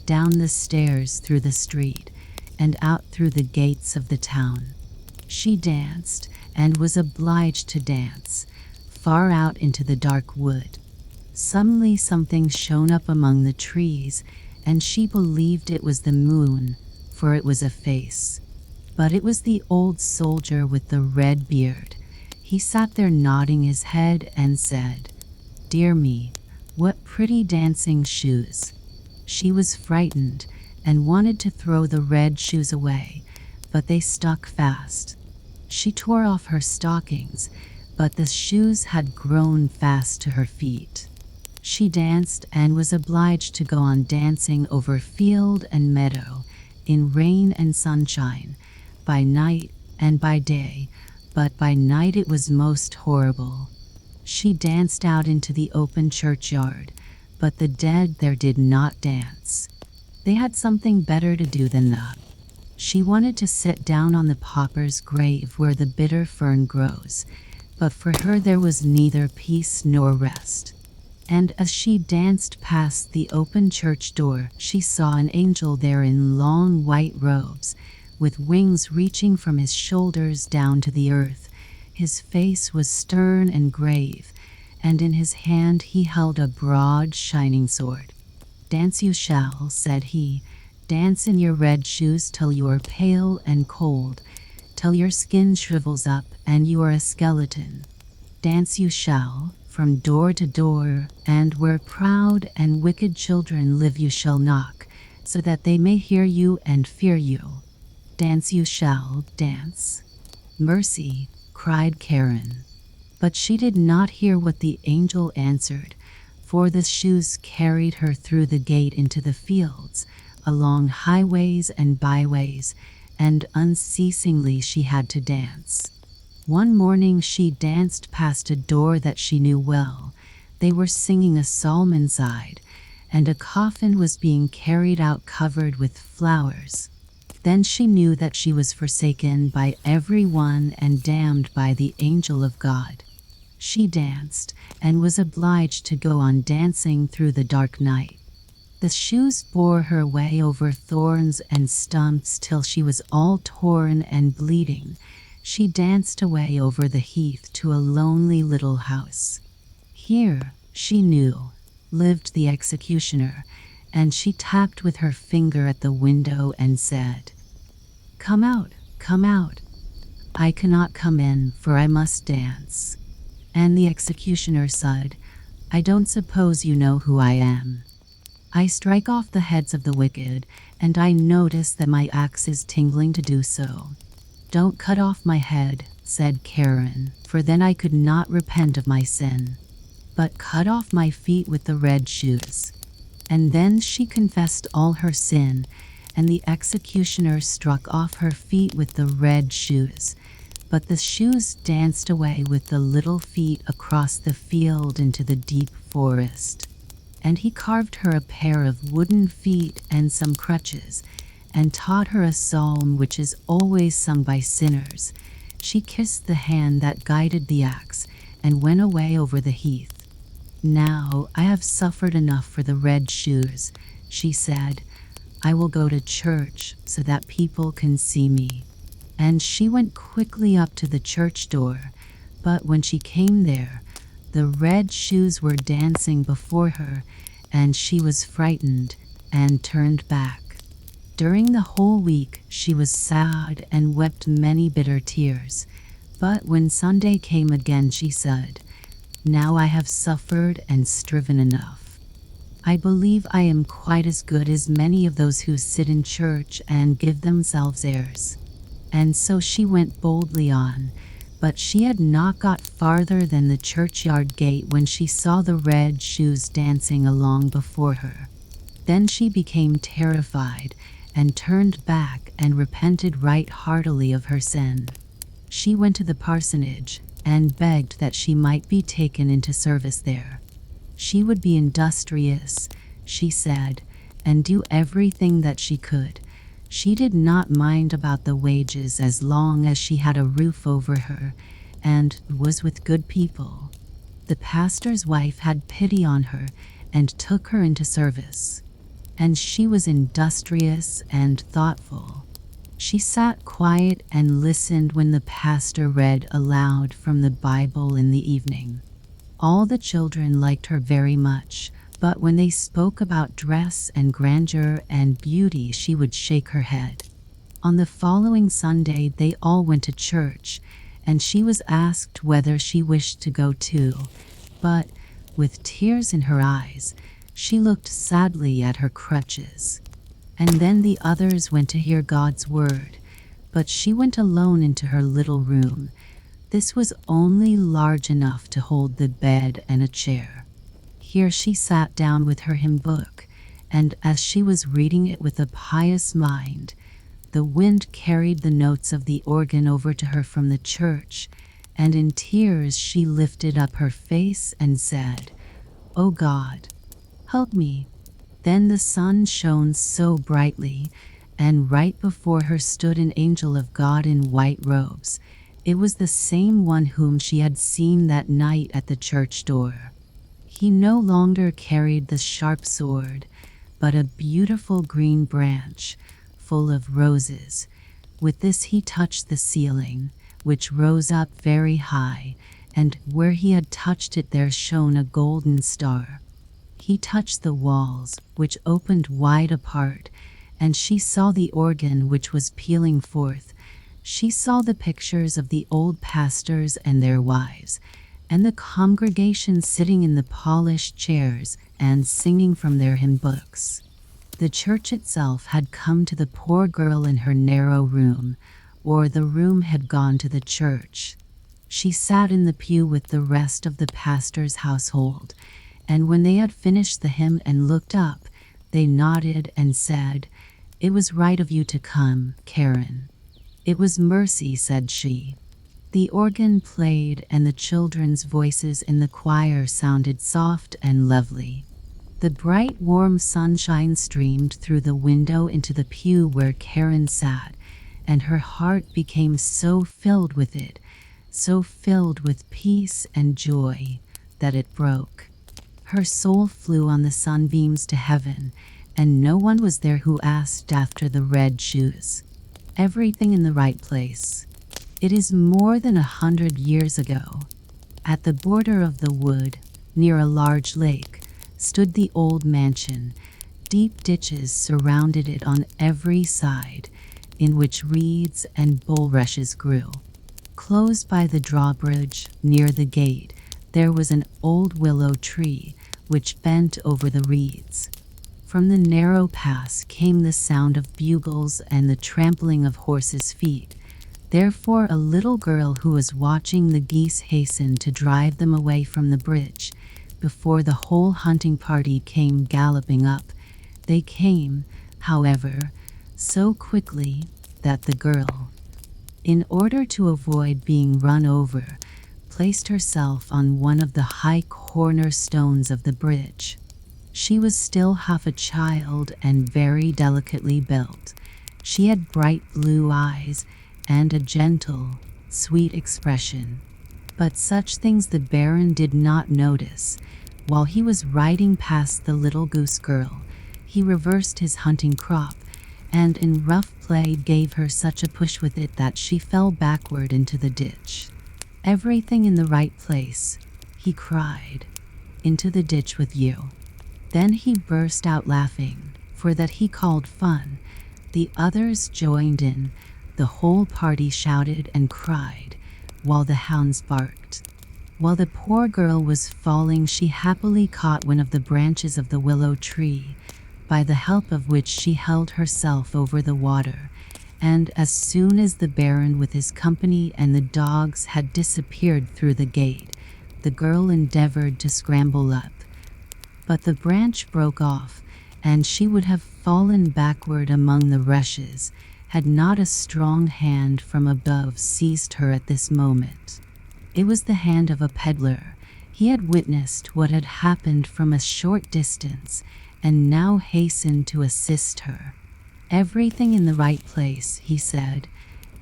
down the stairs through the street, and out through the gates of the town. She danced, and was obliged to dance, far out into the dark wood. Suddenly something shone up among the trees, and she believed it was the moon, for it was a face. But it was the old soldier with the red beard. He sat there nodding his head and said, "Dear me, what pretty dancing shoes." She was frightened and wanted to throw the red shoes away, but they stuck fast. She tore off her stockings, but the shoes had grown fast to her feet. She danced and was obliged to go on dancing over field and meadow, in rain and sunshine, by night and by day, but by night it was most horrible. She danced out into the open churchyard, but the dead there did not dance. They had something better to do than that. She wanted to sit down on the pauper's grave where the bitter fern grows, but for her there was neither peace nor rest. And as she danced past the open church door, she saw an angel there in long white robes, with wings reaching from his shoulders down to the earth. His face was stern and grave, and in his hand he held a broad, shining sword. "Dance you shall," said he. "Dance in your red shoes till you are pale and cold, till your skin shrivels up and you are a skeleton. Dance you shall, from door to door, and where proud and wicked children live you shall knock, so that they may hear you and fear you. Dance you shall, dance." "Mercy," cried Karen. But she did not hear what the angel answered, for the shoes carried her through the gate into the fields, along highways and byways, and unceasingly she had to dance. One morning she danced past a door that she knew well. They were singing a psalm inside, and a coffin was being carried out covered with flowers. Then she knew that she was forsaken by everyone and damned by the angel of God. She danced, and was obliged to go on dancing through the dark night. The shoes bore her away over thorns and stumps till she was all torn and bleeding. She danced away over the heath to a lonely little house. Here, she knew, lived the executioner, and she tapped with her finger at the window and said, "Come out, come out." "I cannot come in, for I must dance." And the executioner said, "I don't suppose you know who I am." I strike off the heads of the wicked, and I notice that my axe is tingling to do so. Don't cut off my head, said Karen, for then I could not repent of my sin. But cut off my feet with the red shoes. And then she confessed all her sin, and the executioner struck off her feet with the red shoes. But the shoes danced away with the little feet across the field into the deep forest. And he carved her a pair of wooden feet and some crutches, and taught her a psalm which is always sung by sinners. She kissed the hand that guided the axe, and went away over the heath. Now I have suffered enough for the red shoes, she said. I will go to church so that people can see me. And she went quickly up to the church door, but when she came there, the red shoes were dancing before her, and she was frightened and turned back. During the whole week she was sad and wept many bitter tears. But when Sunday came again, she said, Now I have suffered and striven enough. I believe I am quite as good as many of those who sit in church and give themselves airs. And so she went boldly on, but she had not got farther than the churchyard gate when she saw the red shoes dancing along before her. Then she became terrified and turned back and repented right heartily of her sin. She went to the parsonage and begged that she might be taken into service there. She would be industrious, she said, and do everything that she could. She did not mind about the wages as long as she had a roof over her and was with good people. The pastor's wife had pity on her and took her into service. And she was industrious and thoughtful. She sat quiet and listened when the pastor read aloud from the Bible in the evening. All the children liked her very much, but when they spoke about dress and grandeur and beauty, she would shake her head. On the following Sunday, they all went to church, and she was asked whether she wished to go too. But, with tears in her eyes, she looked sadly at her crutches. And then the others went to hear God's word, but she went alone into her little room. This was only large enough to hold the bed and a chair. Here she sat down with her hymn book, and as she was reading it with a pious mind, the wind carried the notes of the organ over to her from the church, and in tears she lifted up her face and said, "O God, help me." Then the sun shone so brightly, and right before her stood an angel of God in white robes. It was the same one whom she had seen that night at the church door. He no longer carried the sharp sword, but a beautiful green branch full of roses. With this he touched the ceiling, which rose up very high, and where he had touched it there shone a golden star. He touched the walls, which opened wide apart, and she saw the organ which was pealing forth. She saw the pictures of the old pastors and their wives, and the congregation sitting in the polished chairs and singing from their hymn books. The church itself had come to the poor girl in her narrow room, or the room had gone to the church. She sat in the pew with the rest of the pastor's household, and when they had finished the hymn and looked up, they nodded and said, "It was right of you to come, Karen." "It was mercy," said she. The organ played, and the children's voices in the choir sounded soft and lovely. The bright, warm sunshine streamed through the window into the pew where Karen sat, and her heart became so filled with it, so filled with peace and joy, that it broke. Her soul flew on the sunbeams to heaven, and no one was there who asked after the red shoes. Everything in the right place. It is more than 100 years ago. At the border of the wood, near a large lake, stood the old mansion. Deep ditches surrounded it on every side, in which reeds and bulrushes grew. Close by the drawbridge, near the gate, there was an old willow tree, which bent over the reeds. From the narrow pass came the sound of bugles and the trampling of horses' feet. Therefore a little girl who was watching the geese hastened to drive them away from the bridge. Before the whole hunting party came galloping up, they came, however, so quickly that the girl, in order to avoid being run over, placed herself on one of the high cornerstones of the bridge. She was still half a child and very delicately built. She had bright blue eyes and a gentle, sweet expression. But such things the Baron did not notice. While he was riding past the little goose girl, he reversed his hunting crop, and in rough play gave her such a push with it that she fell backward into the ditch. "Everything in the right place," he cried. "Into the ditch with you." Then he burst out laughing, for that he called fun. The others joined in. The whole party shouted and cried, while the hounds barked. While the poor girl was falling, she happily caught one of the branches of the willow tree, by the help of which she held herself over the water, and as soon as the Baron with his company and the dogs had disappeared through the gate, the girl endeavored to scramble up. But the branch broke off, and she would have fallen backward among the rushes, had not a strong hand from above seized her at this moment. It was the hand of a peddler. He had witnessed what had happened from a short distance, and now hastened to assist her. "Everything in the right place," he said,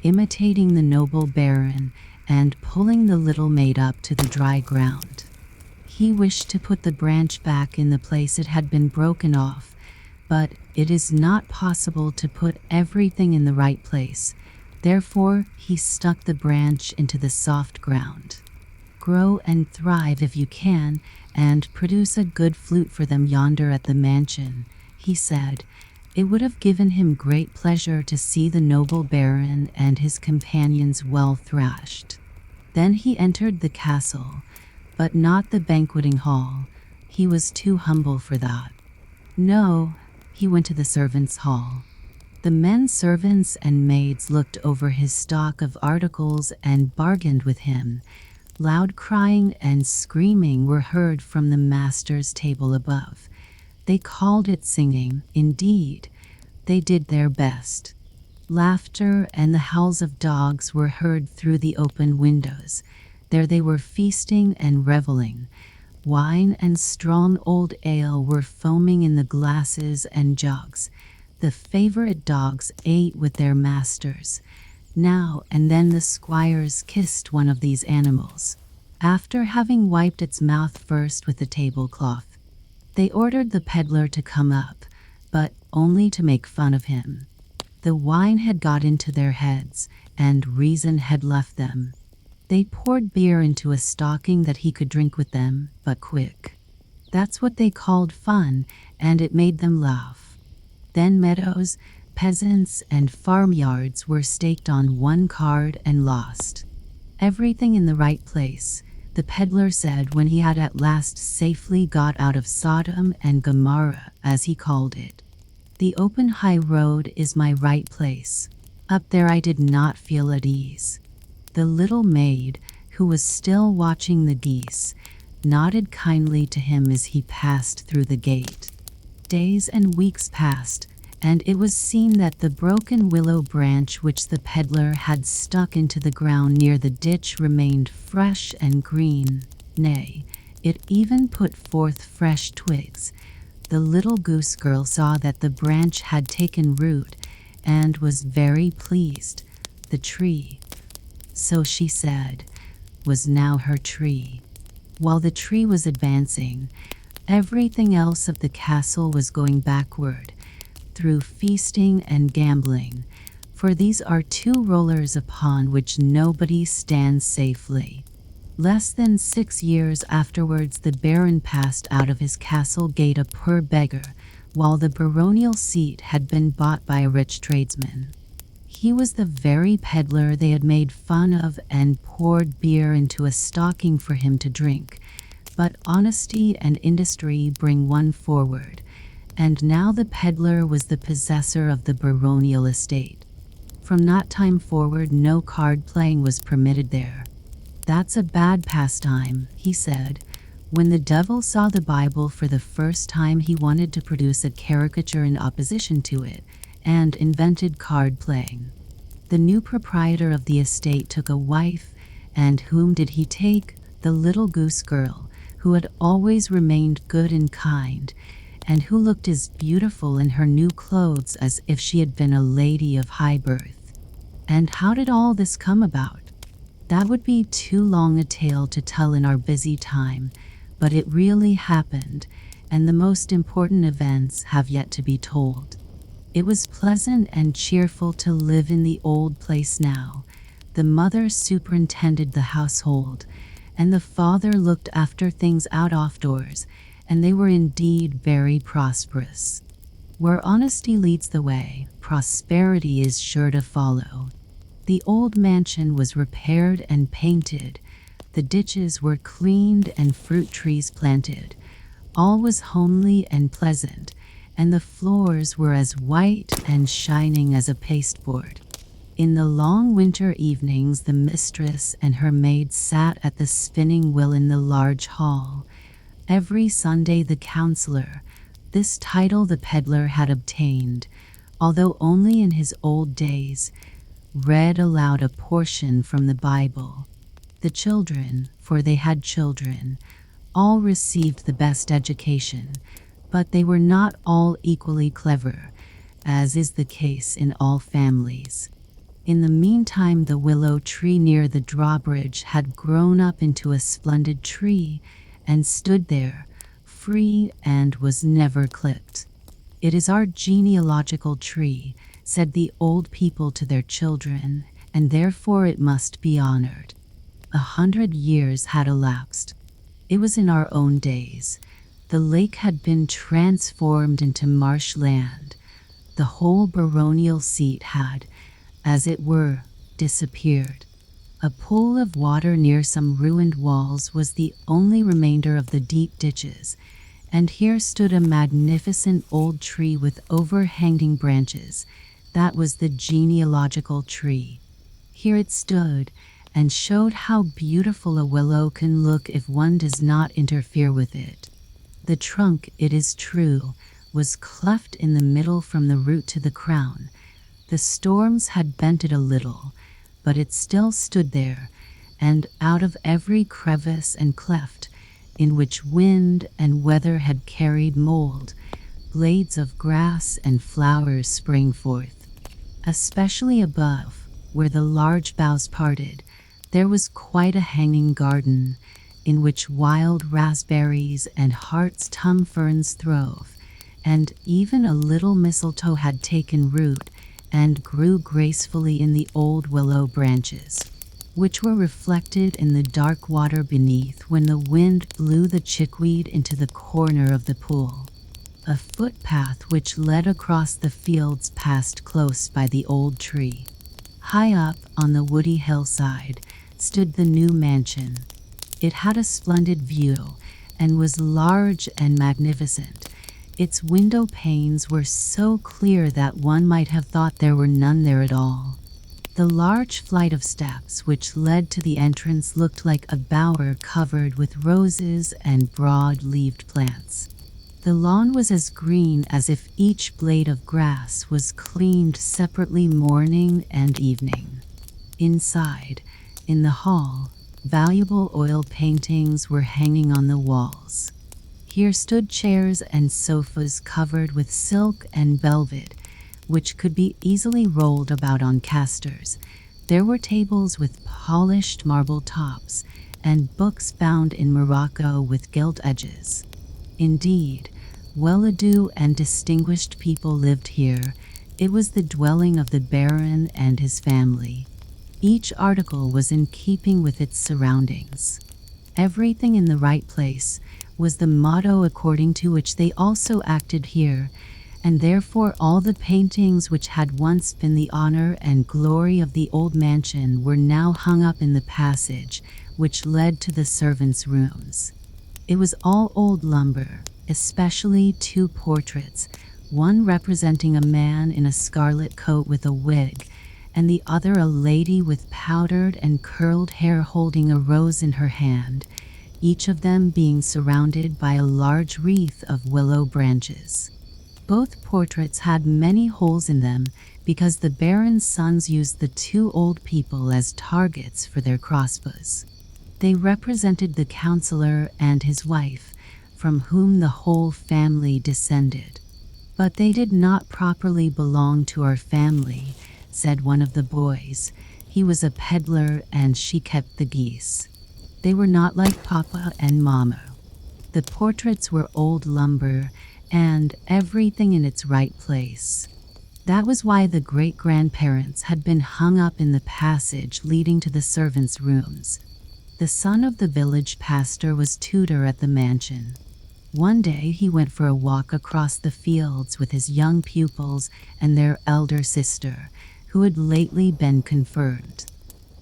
imitating the noble Baron and pulling the little maid up to the dry ground. He wished to put the branch back in the place it had been broken off, but it is not possible to put everything in the right place. Therefore, he stuck the branch into the soft ground. "Grow and thrive if you can, and produce a good flute for them yonder at the mansion," he said. It would have given him great pleasure to see the noble Baron and his companions well thrashed. Then he entered the castle, but not the banqueting hall. He was too humble for that. No, he went to the servants' hall. The men servants and maids looked over his stock of articles and bargained with him. Loud crying and screaming were heard from the master's table above. They called it singing. Indeed, they did their best. Laughter and the howls of dogs were heard through the open windows. There they were feasting and reveling. Wine and strong old ale were foaming in the glasses and jugs. The favorite dogs ate with their masters. Now and then the squires kissed one of these animals. After having wiped its mouth first with the tablecloth, they ordered the peddler to come up, but only to make fun of him. The wine had got into their heads, and reason had left them. They poured beer into a stocking that he could drink with them, but quick. That's what they called fun, and it made them laugh. Then meadows, peasants, and farmyards were staked on one card and lost. "Everything in the right place," the peddler said when he had at last safely got out of Sodom and Gomorrah, as he called it. "The open high road is my right place. Up there I did not feel at ease." The little maid, who was still watching the geese, nodded kindly to him as he passed through the gate. Days and weeks passed, and it was seen that the broken willow branch which the peddler had stuck into the ground near the ditch remained fresh and green. Nay, it even put forth fresh twigs. The little goose girl saw that the branch had taken root, and was very pleased. The tree, so she said, was now her tree. While the tree was advancing, everything else of the castle was going backward, through feasting and gambling, for these are two rollers upon which nobody stands safely. Less than 6 years afterwards the Baron passed out of his castle gate a poor beggar, while the baronial seat had been bought by a rich tradesman. He was the very peddler they had made fun of and poured beer into a stocking for him to drink. But honesty and industry bring one forward, And now the peddler was the possessor of the baronial estate. From that time forward, no card playing was permitted there. "That's a bad pastime," he said. When the devil saw the Bible for the first time, he wanted to produce a caricature in opposition to it, and invented card playing. The new proprietor of the estate took a wife, and whom did he take? The little goose girl, who had always remained good and kind, and who looked as beautiful in her new clothes as if she had been a lady of high birth. And how did all this come about? That would be too long a tale to tell in our busy time, but it really happened, and the most important events have yet to be told. It was pleasant and cheerful to live in the old place now. The mother superintended the household, and the father looked after things out of doors, and they were indeed very prosperous. Where honesty leads the way, prosperity is sure to follow. The old mansion was repaired and painted. The ditches were cleaned and fruit trees planted. All was homely and pleasant, and the floors were as white and shining as a pasteboard. In the long winter evenings, the mistress and her maid sat at the spinning wheel in the large hall. Every Sunday the counselor, this title the peddler had obtained, although only in his old days, read aloud a portion from the Bible. The children, for they had children, all received the best education, but they were not all equally clever, as is the case in all families. In the meantime, the willow tree near the drawbridge had grown up into a splendid tree, and stood there, free, and was never clipped. "It is our genealogical tree," said the old people to their children, "and therefore it must be honored." 100 years had elapsed. It was in our own days. The lake had been transformed into marshland. The whole baronial seat had, as it were, disappeared. A pool of water near some ruined walls was the only remainder of the deep ditches, and here stood a magnificent old tree with overhanging branches. That was the genealogical tree. Here it stood, and showed how beautiful a willow can look if one does not interfere with it. The trunk, it is true, was cleft in the middle from the root to the crown. The storms had bent it a little, but it still stood there, and out of every crevice and cleft, in which wind and weather had carried mold, blades of grass and flowers sprang forth. Especially above, where the large boughs parted, there was quite a hanging garden, in which wild raspberries and heart's tongue ferns throve, and even a little mistletoe had taken root and grew gracefully in the old willow branches, which were reflected in the dark water beneath when the wind blew the chickweed into the corner of the pool. A footpath which led across the fields passed close by the old tree. High up on the woody hillside stood the new mansion. It had a splendid view, and was large and magnificent. Its window panes were so clear that one might have thought there were none there at all. The large flight of steps which led to the entrance looked like a bower covered with roses and broad-leaved plants. The lawn was as green as if each blade of grass was cleaned separately morning and evening. Inside, in the hall, valuable oil paintings were hanging on the walls. Here stood chairs and sofas covered with silk and velvet, which could be easily rolled about on casters. There were tables with polished marble tops, and books bound in morocco with gilt edges. Indeed, well-to-do and distinguished people lived here. It was the dwelling of the baron and his family. Each article was in keeping with its surroundings. "Everything in the right place" was the motto according to which they also acted here, and therefore all the paintings which had once been the honor and glory of the old mansion were now hung up in the passage which led to the servants' rooms. It was all old lumber, especially two portraits, one representing a man in a scarlet coat with a wig, and the other a lady with powdered and curled hair holding a rose in her hand, each of them being surrounded by a large wreath of willow branches. Both portraits had many holes in them because the Baron's sons used the two old people as targets for their crossbows. They represented the counselor and his wife, from whom the whole family descended. "But they did not properly belong to our family," said one of the boys. "He was a peddler and she kept the geese. They were not like Papa and Mama." The portraits were old lumber and everything in its right place. That was why the great-grandparents had been hung up in the passage leading to the servants' rooms. The son of the village pastor was tutor at the mansion. One day he went for a walk across the fields with his young pupils and their elder sister, who had lately been confirmed.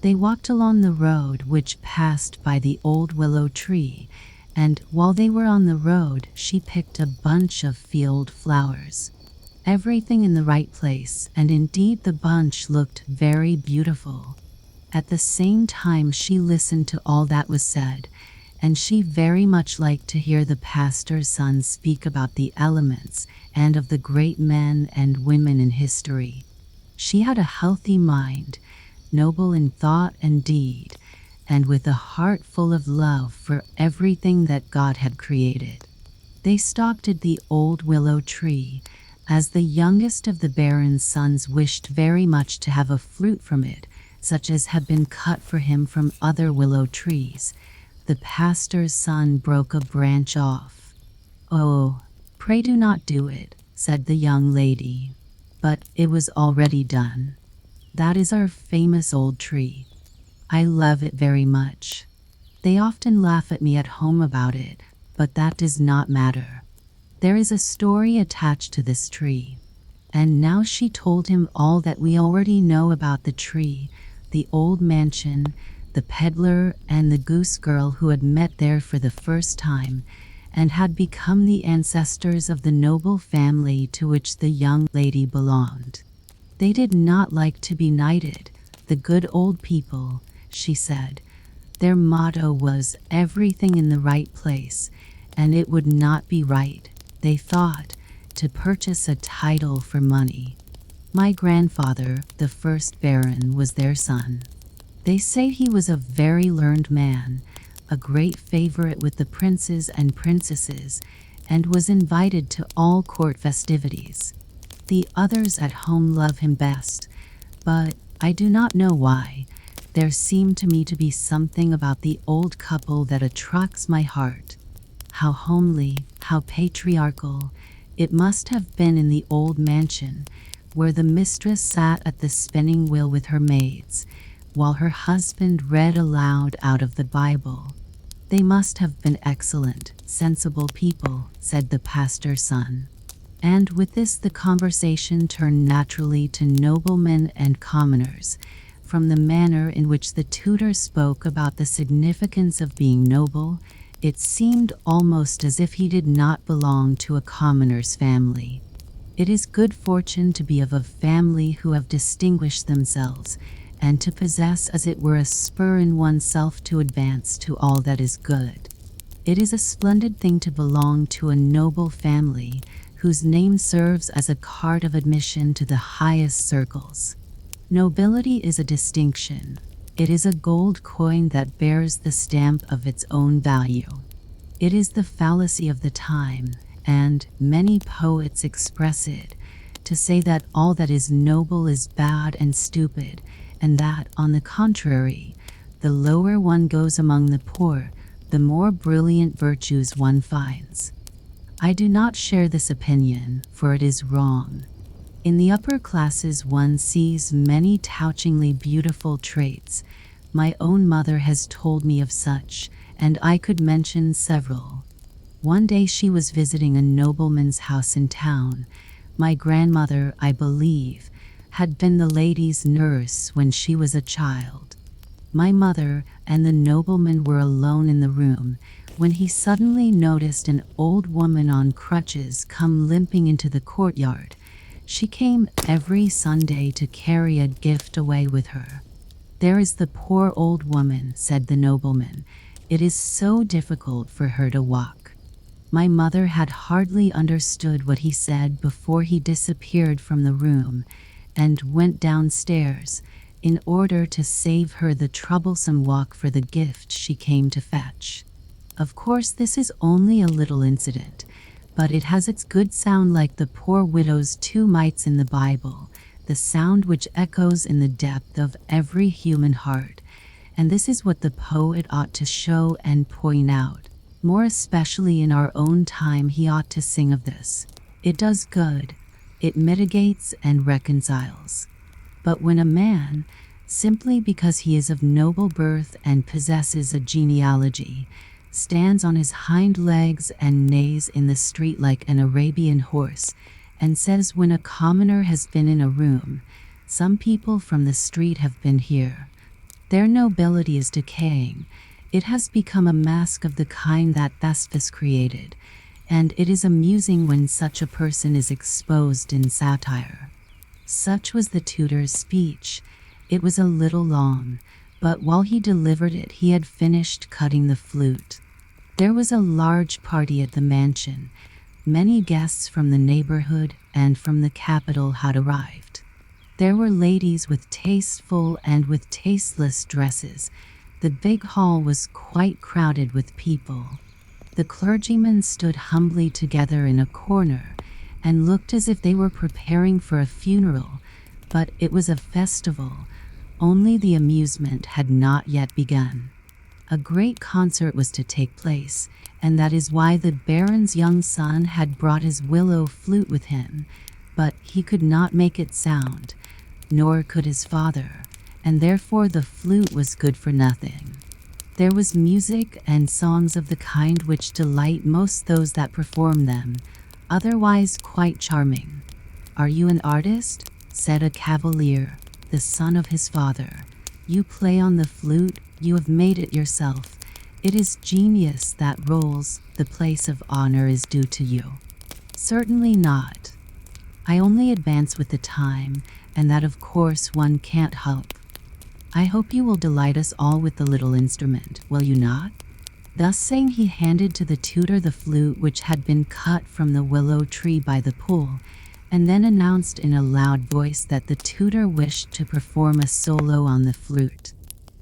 They walked along the road which passed by the old willow tree, and while they were on the road, she picked a bunch of field flowers. Everything in the right place, and indeed the bunch looked very beautiful. At the same time she listened to all that was said, and she very much liked to hear the pastor's son speak about the elements and of the great men and women in history. She had a healthy mind, noble in thought and deed, and with a heart full of love for everything that God had created. They stopped at the old willow tree, as the youngest of the Baron's sons wished very much to have a fruit from it, such as had been cut for him from other willow trees. The pastor's son broke a branch off. "Oh, pray do not do it," said the young lady. But it was already done. "That is our famous old tree. I love it very much. They often laugh at me at home about it, but that does not matter. There is a story attached to this tree." And now she told him all that we already know about the tree, the old mansion, the peddler, and the goose girl who had met there for the first time, and had become the ancestors of the noble family to which the young lady belonged. "They did not like to be knighted, the good old people," she said. "Their motto was everything in the right place, and it would not be right, they thought, to purchase a title for money. My grandfather, the first Baron, was their son. They say he was a very learned man, a great favorite with the princes and princesses, and was invited to all court festivities. The others at home love him best, but I do not know why. There seemed to me to be something about the old couple that attracts my heart. How homely, how patriarchal. It must have been in the old mansion, where the mistress sat at the spinning wheel with her maids, while her husband read aloud out of the Bible. They must have been excellent, sensible people," said the pastor's son. And with this the conversation turned naturally to noblemen and commoners. From the manner in which the tutor spoke about the significance of being noble, it seemed almost as if he did not belong to a commoner's family. It is good fortune to be of a family who have distinguished themselves, and to possess as it were a spur in oneself to advance to all that is good. It is a splendid thing to belong to a noble family, whose name serves as a card of admission to the highest circles. Nobility is a distinction. It is a gold coin that bears the stamp of its own value. It is the fallacy of the time, and many poets express it, to say that all that is noble is bad and stupid, and that, on the contrary, the lower one goes among the poor, the more brilliant virtues one finds. I do not share this opinion, for it is wrong. In the upper classes one sees many touchingly beautiful traits. My own mother has told me of such, and I could mention several. One day she was visiting a nobleman's house in town. My grandmother, I believe, had been the lady's nurse when she was a child. My mother and the nobleman were alone in the room when he suddenly noticed an old woman on crutches come limping into the courtyard. She came every Sunday to carry a gift away with her. "There is the poor old woman," said the nobleman. "It is so difficult for her to walk." My mother had hardly understood what he said before he disappeared from the room and went downstairs in order to save her the troublesome walk for the gift she came to fetch. Of course, this is only a little incident, but it has its good sound, like the poor widow's two mites in the Bible, the sound which echoes in the depth of every human heart. And this is what the poet ought to show and point out. More especially in our own time, he ought to sing of this. It does good, it mitigates and reconciles. But when a man, simply because he is of noble birth and possesses a genealogy, stands on his hind legs and neighs in the street like an Arabian horse, and says when a commoner has been in a room, "Some people from the street have been here," their nobility is decaying. It has become a mask of the kind that Thespis created, and it is amusing when such a person is exposed in satire. Such was the tutor's speech. It was a little long, but while he delivered it, he had finished cutting the flute. There was a large party at the mansion. Many guests from the neighborhood and from the capital had arrived. There were ladies with tasteful and with tasteless dresses. The big hall was quite crowded with people. The clergymen stood humbly together in a corner and looked as if they were preparing for a funeral, but it was a festival, only the amusement had not yet begun. A great concert was to take place, and that is why the Baron's young son had brought his willow flute with him, but he could not make it sound, nor could his father, and therefore the flute was good for nothing. There was music and songs of the kind which delight most those that perform them, otherwise quite charming. "Are you an artist?" said a cavalier, the son of his father. "You play on the flute, you have made it yourself. It is genius that rolls, the place of honor is due to you." "Certainly not. I only advance with the time, and that of course one can't help. I hope you will delight us all with the little instrument, will you not?" Thus saying, he handed to the tutor the flute which had been cut from the willow tree by the pool, and then announced in a loud voice that the tutor wished to perform a solo on the flute.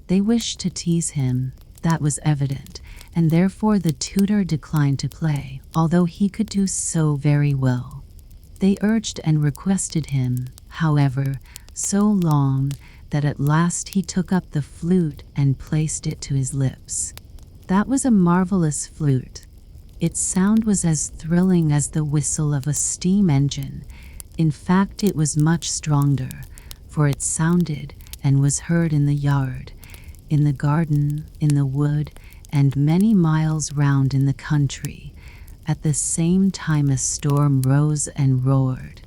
They wished to tease him, that was evident, and therefore the tutor declined to play, although he could do so very well. They urged and requested him, however, so long that at last he took up the flute and placed it to his lips. That was a marvelous flute. Its sound was as thrilling as the whistle of a steam engine. In fact, it was much stronger, for it sounded and was heard in the yard, in the garden, in the wood, and many miles round in the country. At the same time a storm rose and roared,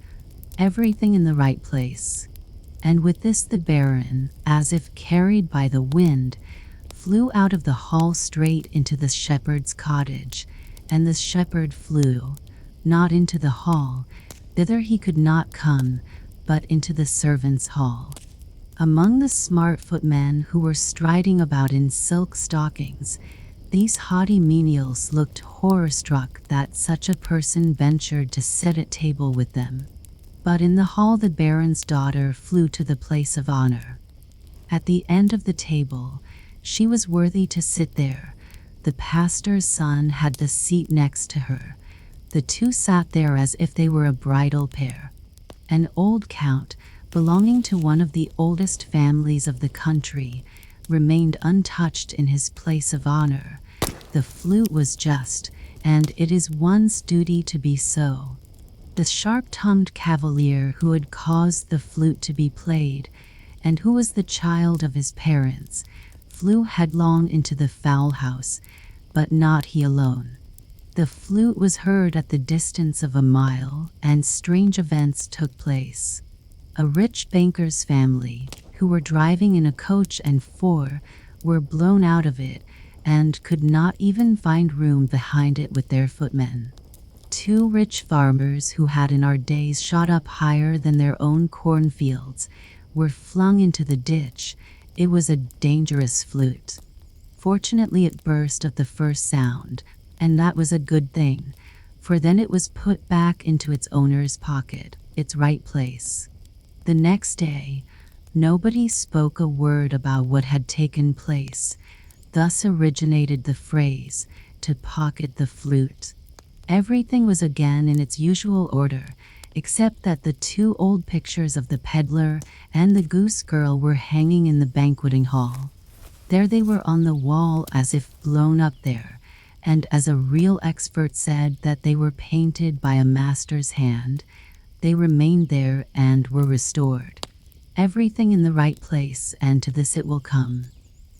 everything in the right place. And with this the Baron, as if carried by the wind, flew out of the hall straight into the shepherd's cottage, and the shepherd flew, not into the hall, thither he could not come, but into the servants' hall. Among the smart footmen who were striding about in silk stockings, these haughty menials looked horror-struck that such a person ventured to sit at table with them. But in the hall the Baron's daughter flew to the place of honor. At the end of the table, she was worthy to sit there. The pastor's son had the seat next to her. The two sat there as if they were a bridal pair. An old count, belonging to one of the oldest families of the country, remained untouched in his place of honor. The flute was just, and it is one's duty to be so. The sharp-tongued cavalier who had caused the flute to be played, and who was the child of his parents, flew headlong into the fowl house, but not he alone. The flute was heard at the distance of a mile, and strange events took place. A rich banker's family, who were driving in a coach and four, were blown out of it and could not even find room behind it with their footmen. 2 rich farmers who had in our days shot up higher than their own cornfields were flung into the ditch. It was a dangerous flute. Fortunately, it burst at the first sound, and that was a good thing, for then it was put back into its owner's pocket, its right place. The next day, nobody spoke a word about what had taken place. Thus originated the phrase, to pocket the flute. Everything was again in its usual order, except that the 2 old pictures of the peddler and the goose girl were hanging in the banqueting hall. There they were on the wall as if blown up there, and as a real expert said that they were painted by a master's hand, they remained there and were restored. Everything in the right place, and to this it will come.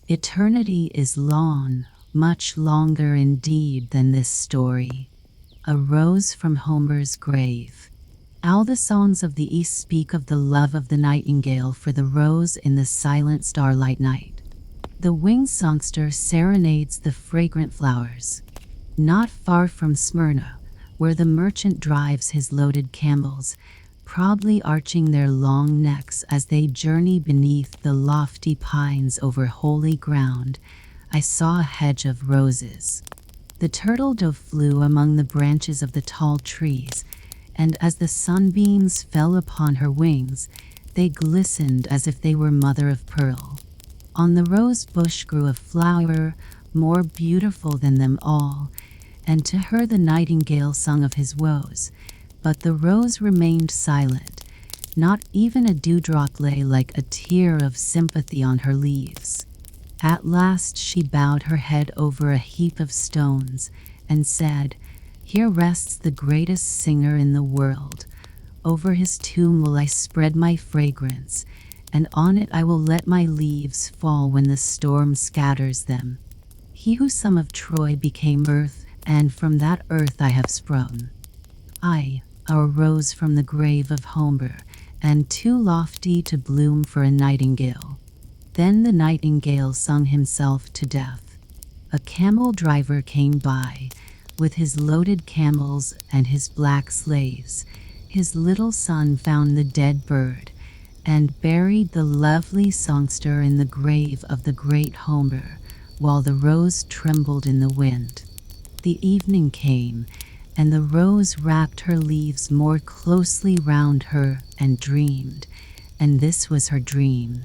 Eternity is long, much longer indeed than this story. A rose from Homer's grave. All the songs of the East speak of the love of the nightingale for the rose in the silent starlight night. The winged songster serenades the fragrant flowers. Not far from Smyrna, where the merchant drives his loaded camels, proudly arching their long necks as they journey beneath the lofty pines over holy ground, I saw a hedge of roses. The turtle dove flew among the branches of the tall trees, and as the sunbeams fell upon her wings, they glistened as if they were mother of pearl. On the rose bush grew a flower more beautiful than them all, and to her the nightingale sung of his woes, but the rose remained silent. Not even a dewdrop lay like a tear of sympathy on her leaves. At last she bowed her head over a heap of stones and said, "Here rests the greatest singer in the world. Over his tomb will I spread my fragrance, and on it I will let my leaves fall when the storm scatters them. He who some of Troy became earth, and from that earth I have sprung. I, a rose from the grave of Homer, and too lofty to bloom for a nightingale." Then the nightingale sung himself to death. A camel driver came by, with his loaded camels and his black slaves. His little son found the dead bird, and buried the lovely songster in the grave of the great Homer, while the rose trembled in the wind. The evening came, and the rose wrapped her leaves more closely round her and dreamed, and this was her dream.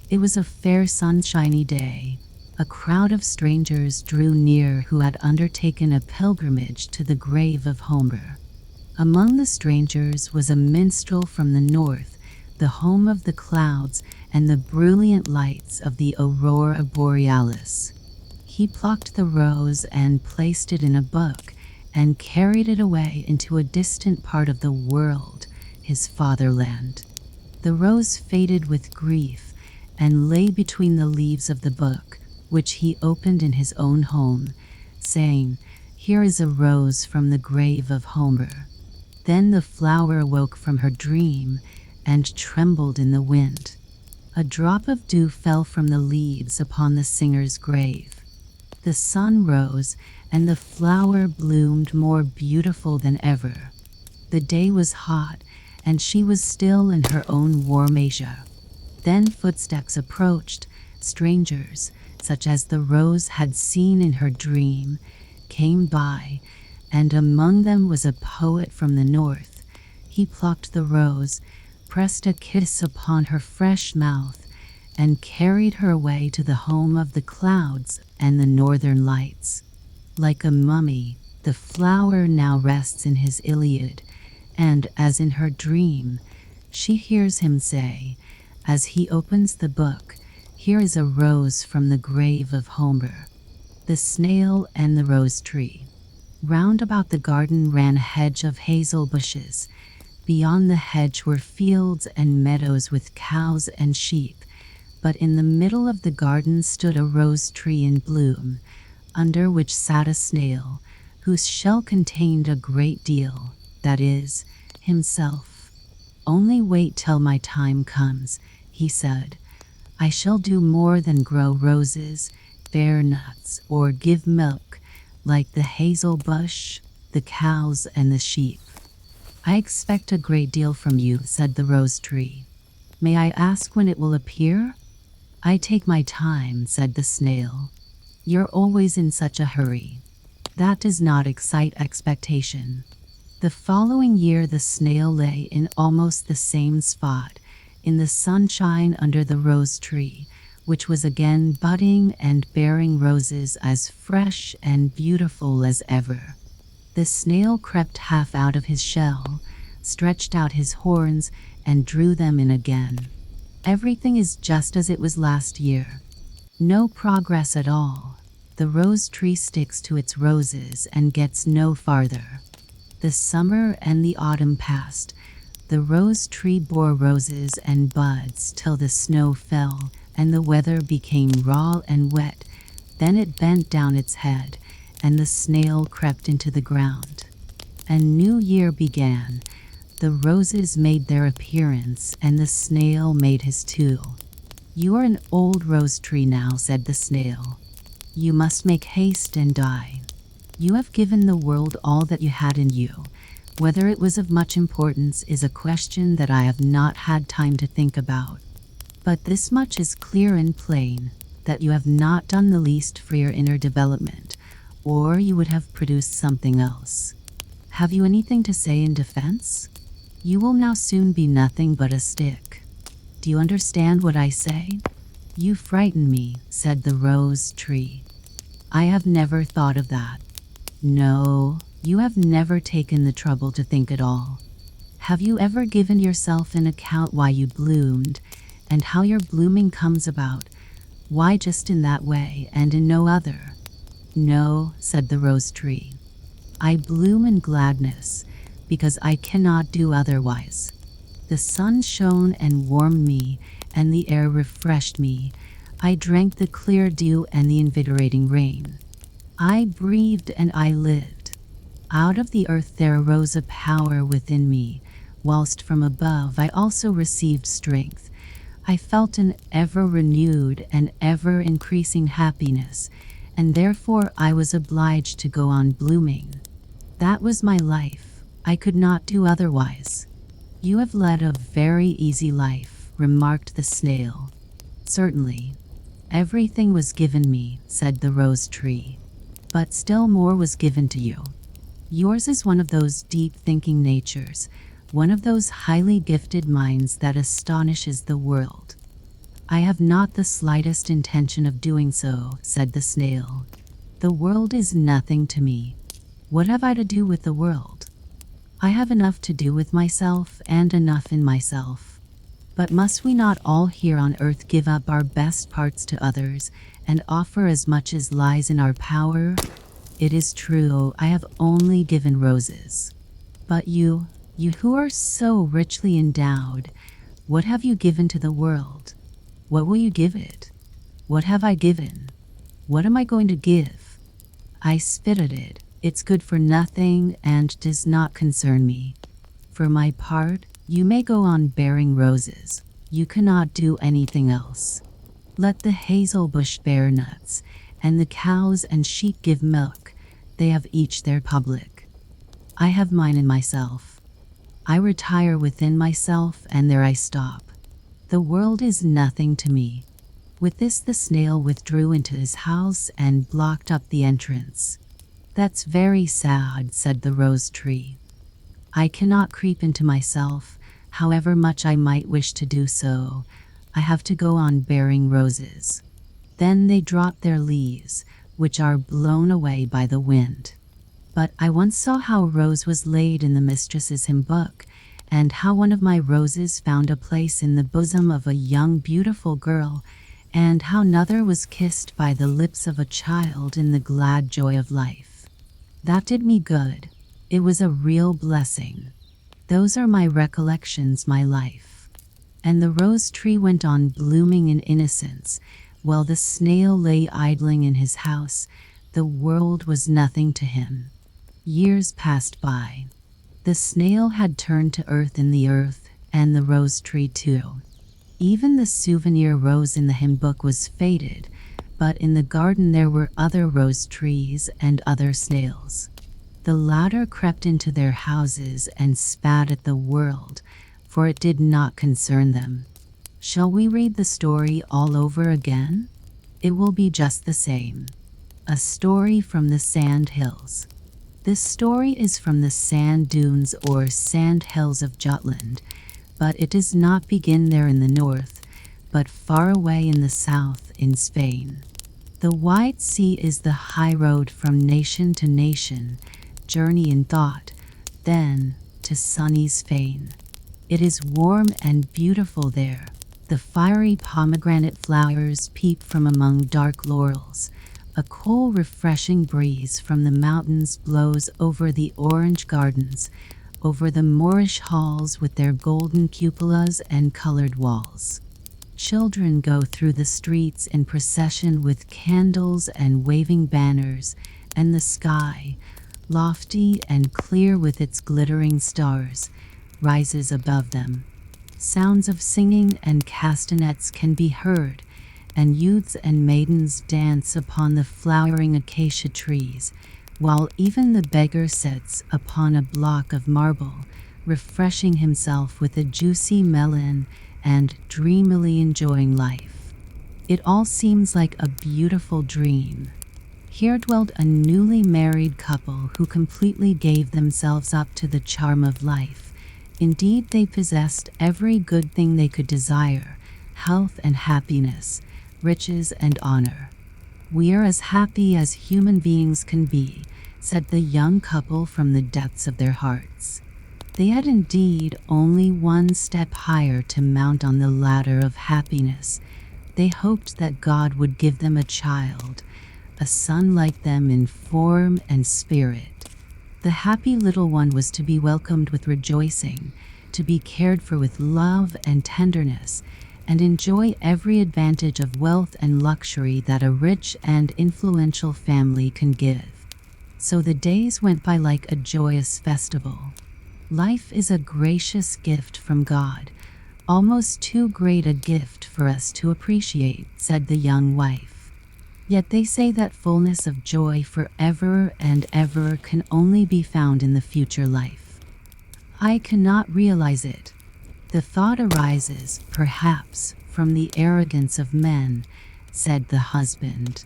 It was a fair sunshiny day. A crowd of strangers drew near who had undertaken a pilgrimage to the grave of Homer. Among the strangers was a minstrel from the north, the home of the clouds and the brilliant lights of the aurora borealis. He plucked the rose and placed it in a book, and carried it away into a distant part of the world, his fatherland. The rose faded with grief, and lay between the leaves of the book, which he opened in his own home, saying, "Here is a rose from the grave of Homer." Then the flower awoke from her dream, and trembled in the wind. A drop of dew fell from the leaves upon the singer's grave. The sun rose, and the flower bloomed more beautiful than ever. The day was hot, and she was still in her own warm Asia. Then footsteps approached, strangers, such as the rose had seen in her dream, came by, and among them was a poet from the north. He plucked the rose, pressed a kiss upon her fresh mouth, and carried her away to the home of the clouds and the northern lights. Like a mummy, the flower now rests in his Iliad, and, as in her dream, she hears him say, as he opens the book, "Here is a rose from the grave of Homer." The snail and the rose tree. Round about the garden ran a hedge of hazel bushes. Beyond the hedge were fields and meadows with cows and sheep, but in the middle of the garden stood a rose tree in bloom, under which sat a snail, whose shell contained a great deal, that is, himself. "Only wait till my time comes," he said. I shall do more than grow roses, bear nuts, or give milk, like the hazel bush, the cows, and the sheep. I expect a great deal from you, said the rose tree. May I ask when it will appear? I take my time, said the snail. You're always in such a hurry. That does not excite expectation. The following year the snail lay in almost the same spot, in the sunshine under the rose tree, which was again budding and bearing roses as fresh and beautiful as ever. The snail crept half out of his shell, stretched out his horns, and drew them in again. Everything is just as it was last year. No progress at all. The rose tree sticks to its roses and gets no farther. The summer and the autumn passed. The rose tree bore roses and buds till the snow fell and the weather became raw and wet. Then it bent down its head, and the snail crept into the ground. A new year began. The roses made their appearance, and the snail made his too. You are an old rose tree now, said the snail. You must make haste and die. You have given the world all that you had in you. Whether it was of much importance is a question that I have not had time to think about. But this much is clear and plain, that you have not done the least for your inner development, or you would have produced something else. Have you anything to say in defense? You will now soon be nothing but a stick. Do you understand what I say? You frighten me, said the rose tree. I have never thought of that. No, you have never taken the trouble to think at all. Have you ever given yourself an account why you bloomed, and how your blooming comes about? Why just in that way and in no other? No, said the rose tree. I bloom in gladness, because I cannot do otherwise. The sun shone and warmed me, and the air refreshed me. I drank the clear dew and the invigorating rain. I breathed and I lived. Out of the earth there arose a power within me, whilst from above I also received strength. I felt an ever-renewed and ever-increasing happiness, and therefore I was obliged to go on blooming. That was my life. I could not do otherwise. You have led a very easy life, remarked the snail. Certainly. Everything was given me, said the rose tree. But still more was given to you. Yours is one of those deep-thinking natures, one of those highly gifted minds that astonishes the world. I have not the slightest intention of doing so, said the snail. The world is nothing to me. What have I to do with the world? I have enough to do with myself and enough in myself. But must we not all here on earth give up our best parts to others and offer as much as lies in our power? It is true, I have only given roses. But you who are so richly endowed, what have you given to the world? What will you give it? What have I given? What am I going to give? I spit at it. It's good for nothing and does not concern me. For my part, you may go on bearing roses. You cannot do anything else. Let the hazel bush bear nuts, and the cows and sheep give milk. They have each their public. I have mine in myself. I retire within myself, and there I stop. The world is nothing to me. With this the snail withdrew into his house and blocked up the entrance. That's very sad, said the rose tree. I cannot creep into myself, however much I might wish to do so. I have to go on bearing roses. Then they drop their leaves, which are blown away by the wind. But I once saw how a rose was laid in the mistress's hymn book, and how one of my roses found a place in the bosom of a young beautiful girl, and how another was kissed by the lips of a child in the glad joy of life. That did me good. It was a real blessing. Those are my recollections, my life. And the rose tree went on blooming in innocence, while the snail lay idling in his house. The world was nothing to him. Years passed by. The snail had turned to earth in the earth, and the rose tree too. Even the souvenir rose in the hymn book was faded, but in the garden there were other rose trees and other snails. The latter crept into their houses and spat at the world, for it did not concern them. Shall we read the story all over again? It will be just the same. A story from the sand hills. This story is from the sand dunes or sand hills of Jutland, but it does not begin there in the north, but far away in the south in Spain. The wide sea is the high road from nation to nation, journey in thought, then to sunny Spain. It is warm and beautiful there. The fiery pomegranate flowers peep from among dark laurels. A cool, refreshing breeze from the mountains blows over the orange gardens, over the Moorish halls with their golden cupolas and colored walls. Children go through the streets in procession with candles and waving banners, and the sky, lofty and clear with its glittering stars, rises above them. Sounds of singing and castanets can be heard, and youths and maidens dance upon the flowering acacia trees, while even the beggar sits upon a block of marble, refreshing himself with a juicy melon and dreamily enjoying life. It all seems like a beautiful dream. Here dwelled a newly married couple who completely gave themselves up to the charm of life. Indeed, they possessed every good thing they could desire, health and happiness, riches and honor. "We are as happy as human beings can be," said the young couple from the depths of their hearts. They had indeed only one step higher to mount on the ladder of happiness. They hoped that God would give them a child, a son like them in form and spirit. The happy little one was to be welcomed with rejoicing, to be cared for with love and tenderness, and enjoy every advantage of wealth and luxury that a rich and influential family can give. So the days went by like a joyous festival. Life is a gracious gift from God, almost too great a gift for us to appreciate, said the young wife. Yet they say that fullness of joy forever and ever can only be found in the future life. I cannot realize it. The thought arises, perhaps, from the arrogance of men, said the husband.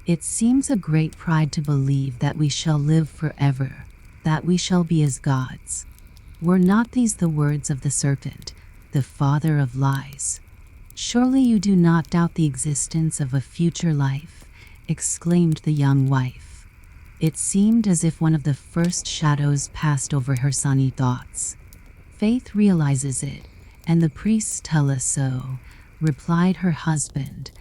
It seems a great pride to believe that we shall live forever, that we shall be as gods. Were not these the words of the serpent, the father of lies? Surely you do not doubt the existence of a future life, exclaimed the young wife. It seemed as if one of the first shadows passed over her sunny thoughts. Faith realizes it, and the priests tell us so, replied her husband.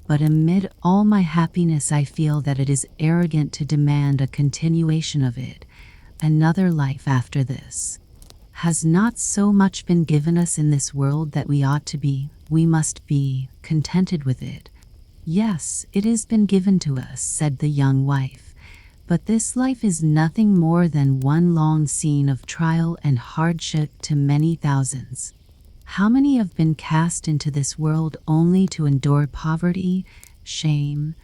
But amid all my happiness I feel that it is arrogant to demand a continuation of it, another life after this. Has not so much been given us in this world that we must be contented with it? Yes, it has been given to us, said the young wife, but this life is nothing more than one long scene of trial and hardship to many thousands. How many have been cast into this world only to endure poverty, shame,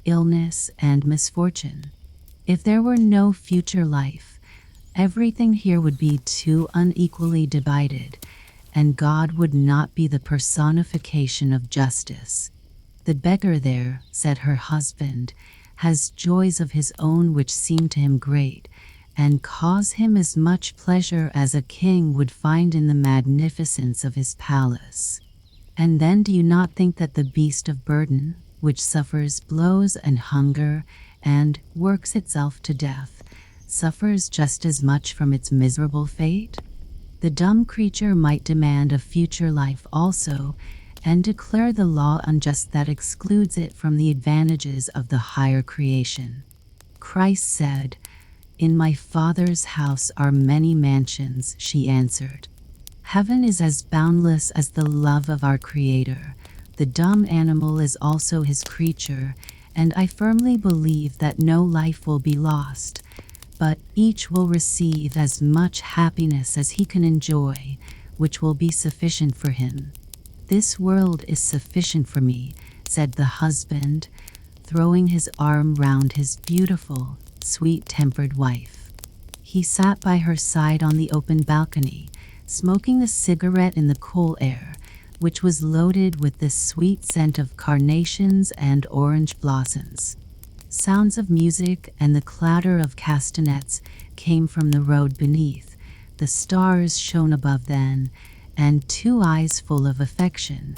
illness, and misfortune? If there were no future life, everything here would be too unequally divided, and God would not be the personification of justice. The beggar there, said her husband, has joys of his own which seem to him great, and cause him as much pleasure as a king would find in the magnificence of his palace. And then do you not think that the beast of burden, which suffers blows and hunger, and works itself to death, suffers just as much from its miserable fate? The dumb creature might demand a future life also, and declare the law unjust that excludes it from the advantages of the higher creation. Christ said, "In my Father's house are many mansions," she answered. Heaven is as boundless as the love of our Creator. The dumb animal is also his creature, and I firmly believe that no life will be lost, but each will receive as much happiness as he can enjoy, which will be sufficient for him. "This world is sufficient for me," said the husband, throwing his arm round his beautiful, sweet-tempered wife. He sat by her side on the open balcony, smoking a cigarette in the cool air, which was loaded with the sweet scent of carnations and orange blossoms. Sounds of music and the clatter of castanets came from the road beneath. The stars shone above them, and two eyes full of affection,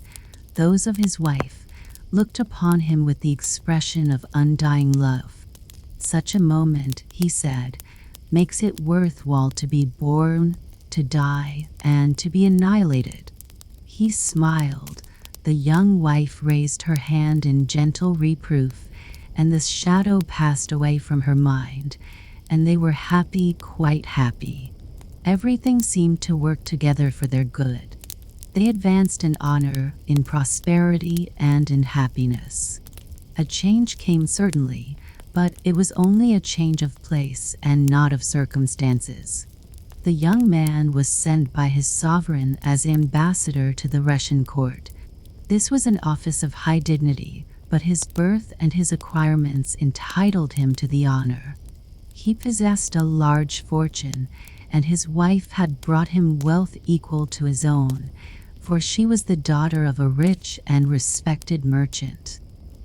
those of his wife, looked upon him with the expression of undying love. "Such a moment," he said, "makes it worthwhile to be born, to die, and to be annihilated." He smiled. The young wife raised her hand in gentle reproof, and the shadow passed away from her mind, and they were happy, quite happy. Everything seemed to work together for their good. They advanced in honor, in prosperity, and in happiness. A change came certainly, but it was only a change of place and not of circumstances. The young man was sent by his sovereign as ambassador to the Russian court. This was an office of high dignity, but his birth and his acquirements entitled him to the honor. He possessed a large fortune, and his wife had brought him wealth equal to his own, for she was the daughter of a rich and respected merchant.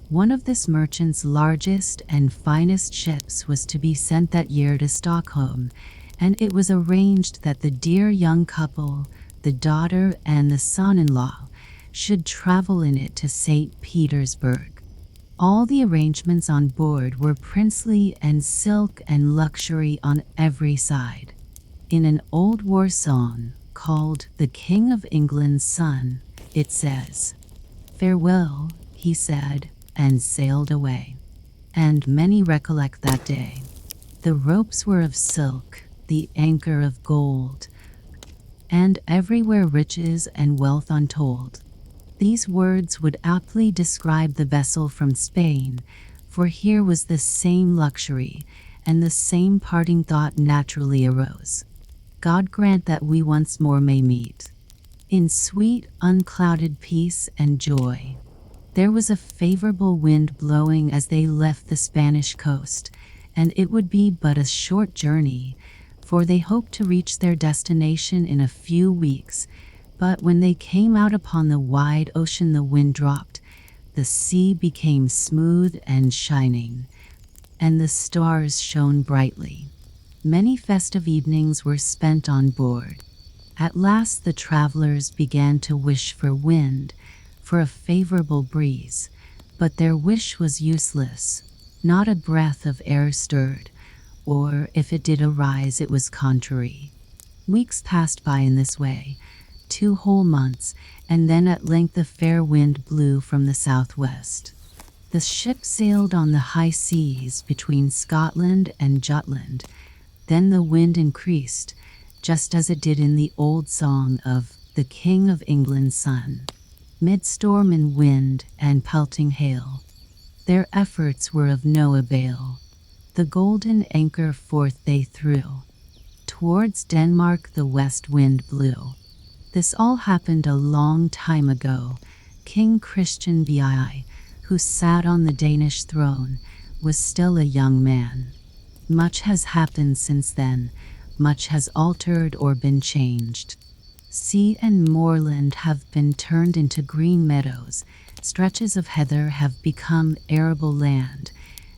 One of this merchant's largest and finest ships was to be sent that year to Stockholm, and it was arranged that the dear young couple, the daughter and the son-in-law, should travel in it to St. Petersburg. All the arrangements on board were princely and silk and luxury on every side. In an old war song called "The King of England's Son," it says, "Farewell," he said, and sailed away. And many recollect that day. The ropes were of silk, the anchor of gold, and everywhere riches and wealth untold. These words would aptly describe the vessel from Spain, for here was the same luxury, and the same parting thought naturally arose. God grant that we once more may meet in sweet, unclouded peace and joy. There was a favorable wind blowing as they left the Spanish coast, and it would be but a short journey, for they hoped to reach their destination in a few weeks. But when they came out upon the wide ocean, the wind dropped, the sea became smooth and shining, and the stars shone brightly. Many festive evenings were spent on board. At last the travelers began to wish for wind, for a favorable breeze, but their wish was useless. Not a breath of air stirred, or if it did arise, it was contrary. Weeks passed by in this way, 2 whole months, and then at length a fair wind blew from the southwest. The ship sailed on the high seas between Scotland and Jutland. Then the wind increased, just as it did in the old song of "The King of England's Son." Mid storm and wind and pelting hail, their efforts were of no avail. The golden anchor forth they threw. Towards Denmark the west wind blew. This all happened a long time ago. King Christian VI, who sat on the Danish throne, was still a young man. Much has happened since then, much has altered or been changed. Sea and moorland have been turned into green meadows, stretches of heather have become arable land,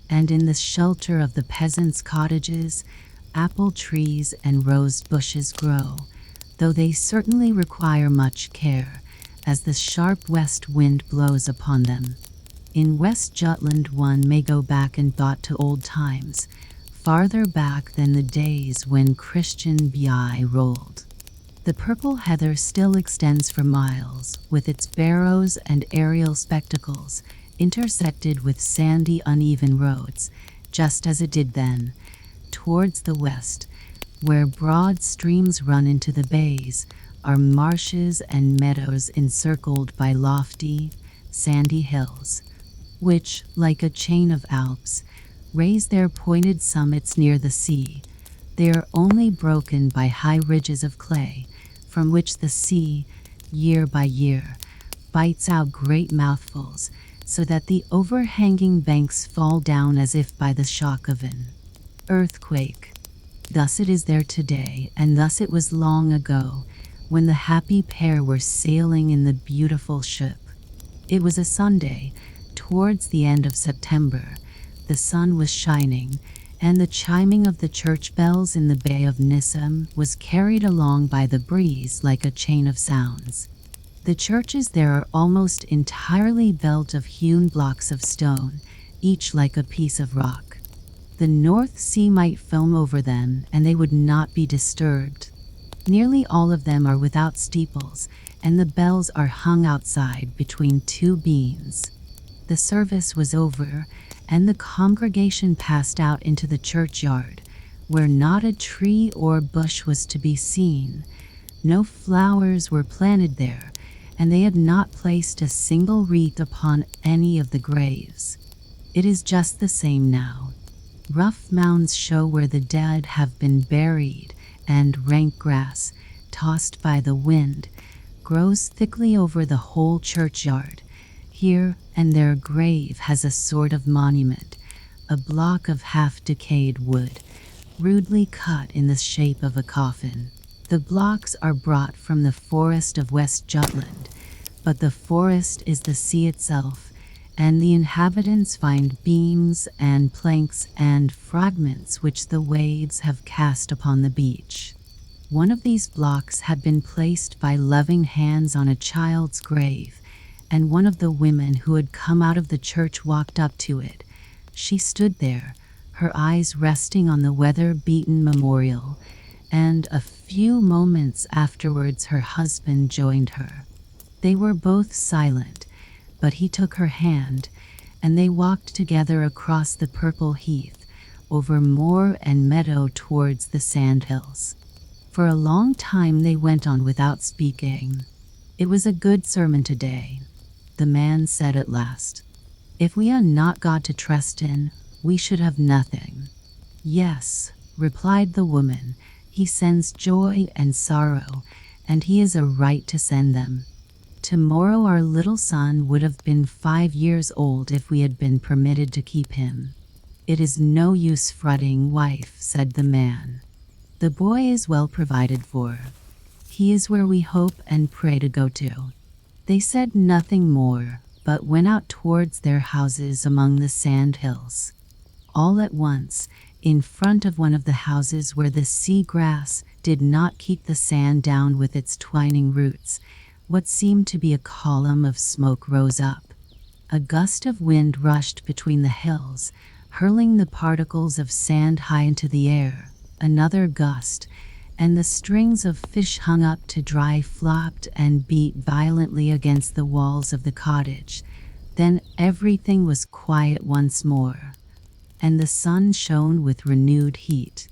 and in the shelter of the peasants' cottages, apple trees and rose bushes grow, though they certainly require much care, as the sharp west wind blows upon them. In West Jutland one may go back in thought to old times, farther back than the days when Christian VI rolled. The purple heather still extends for miles, with its barrows and aerial spectacles, intersected with sandy, uneven roads, just as it did then. Towards the west, where broad streams run into the bays, are marshes and meadows encircled by lofty, sandy hills, which, like a chain of Alps, raise their pointed summits near the sea. They are only broken by high ridges of clay, from which the sea, year by year, bites out great mouthfuls, so that the overhanging banks fall down as if by the shock of an earthquake. Thus it is there today, and thus it was long ago, when the happy pair were sailing in the beautiful ship. It was a Sunday, towards the end of September. The sun was shining, and the chiming of the church bells in the Bay of Nissim was carried along by the breeze like a chain of sounds. The churches there are almost entirely built of hewn blocks of stone, each like a piece of rock. The North Sea might foam over them, and they would not be disturbed. Nearly all of them are without steeples, and the bells are hung outside between two beams. The service was over, and the congregation passed out into the churchyard, where not a tree or bush was to be seen. No flowers were planted there, and they had not placed a single wreath upon any of the graves. It is just the same now. Rough mounds show where the dead have been buried, and rank grass, tossed by the wind, grows thickly over the whole churchyard. Here and there a grave has a sort of monument, a block of half-decayed wood, rudely cut in the shape of a coffin. The blocks are brought from the forest of West Jutland, but the forest is the sea itself, and the inhabitants find beams and planks and fragments which the waves have cast upon the beach. One of these blocks had been placed by loving hands on a child's grave, and one of the women who had come out of the church walked up to it. She stood there, her eyes resting on the weather-beaten memorial, and a few moments afterwards her husband joined her. They were both silent, but he took her hand, and they walked together across the purple heath, over moor and meadow towards the sandhills. For a long time they went on without speaking. "It was a good sermon today," the man said at last. "If we had not God to trust in, we should have nothing." "Yes," replied the woman, "He sends joy and sorrow, and He is a right to send them. Tomorrow our little son would have been 5 years old if we had been permitted to keep him." "It is no use fretting, wife," said the man. "The boy is well provided for. He is where we hope and pray to go to." They said nothing more, but went out towards their houses among the sand hills. All at once, in front of one of the houses where the sea grass did not keep the sand down with its twining roots, what seemed to be a column of smoke rose up. A gust of wind rushed between the hills, hurling the particles of sand high into the air. Another gust, and the strings of fish hung up to dry flopped and beat violently against the walls of the cottage. Then everything was quiet once more, and the sun shone with renewed heat.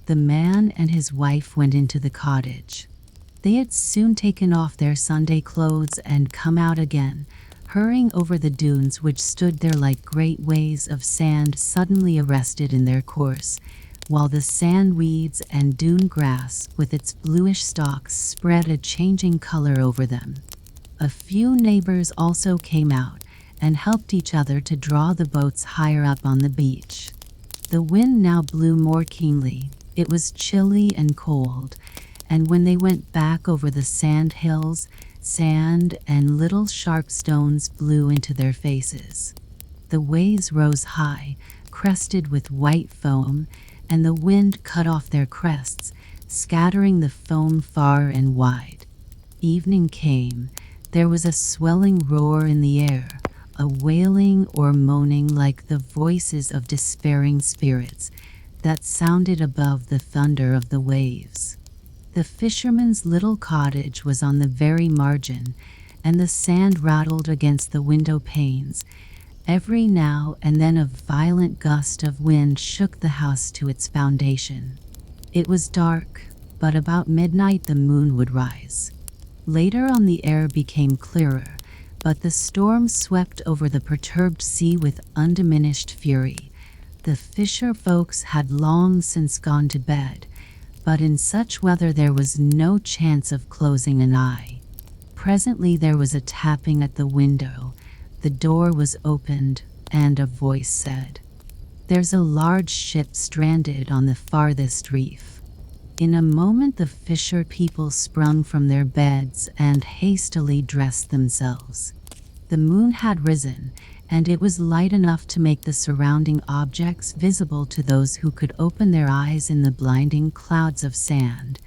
The man and his wife went into the cottage. They had soon taken off their Sunday clothes and come out again, hurrying over the dunes which stood there like great waves of sand suddenly arrested in their course, while the sand weeds and dune grass with its bluish stalks spread a changing color over them. A few neighbors also came out and helped each other to draw the boats higher up on the beach. The wind now blew more keenly. It was chilly and cold, and when they went back over the sand hills, sand and little sharp stones blew into their faces. The waves rose high, crested with white foam, and the wind cut off their crests, scattering the foam far and wide. Evening came. There was a swelling roar in the air, a wailing or moaning like the voices of despairing spirits that sounded above the thunder of the waves. The fisherman's little cottage was on the very margin, and the sand rattled against the window panes. Every now and then a violent gust of wind shook the house to its foundation. It was dark, but about midnight the moon would rise. Later on the air became clearer, but the storm swept over the perturbed sea with undiminished fury. The fisher folks had long since gone to bed, but in such weather there was no chance of closing an eye. Presently there was a tapping at the window. The door was opened, and a voice said, "There's a large ship stranded on the farthest reef." In a moment the fisher people sprung from their beds and hastily dressed themselves. The moon had risen, and it was light enough to make the surrounding objects visible to those who could open their eyes in the blinding clouds of sand.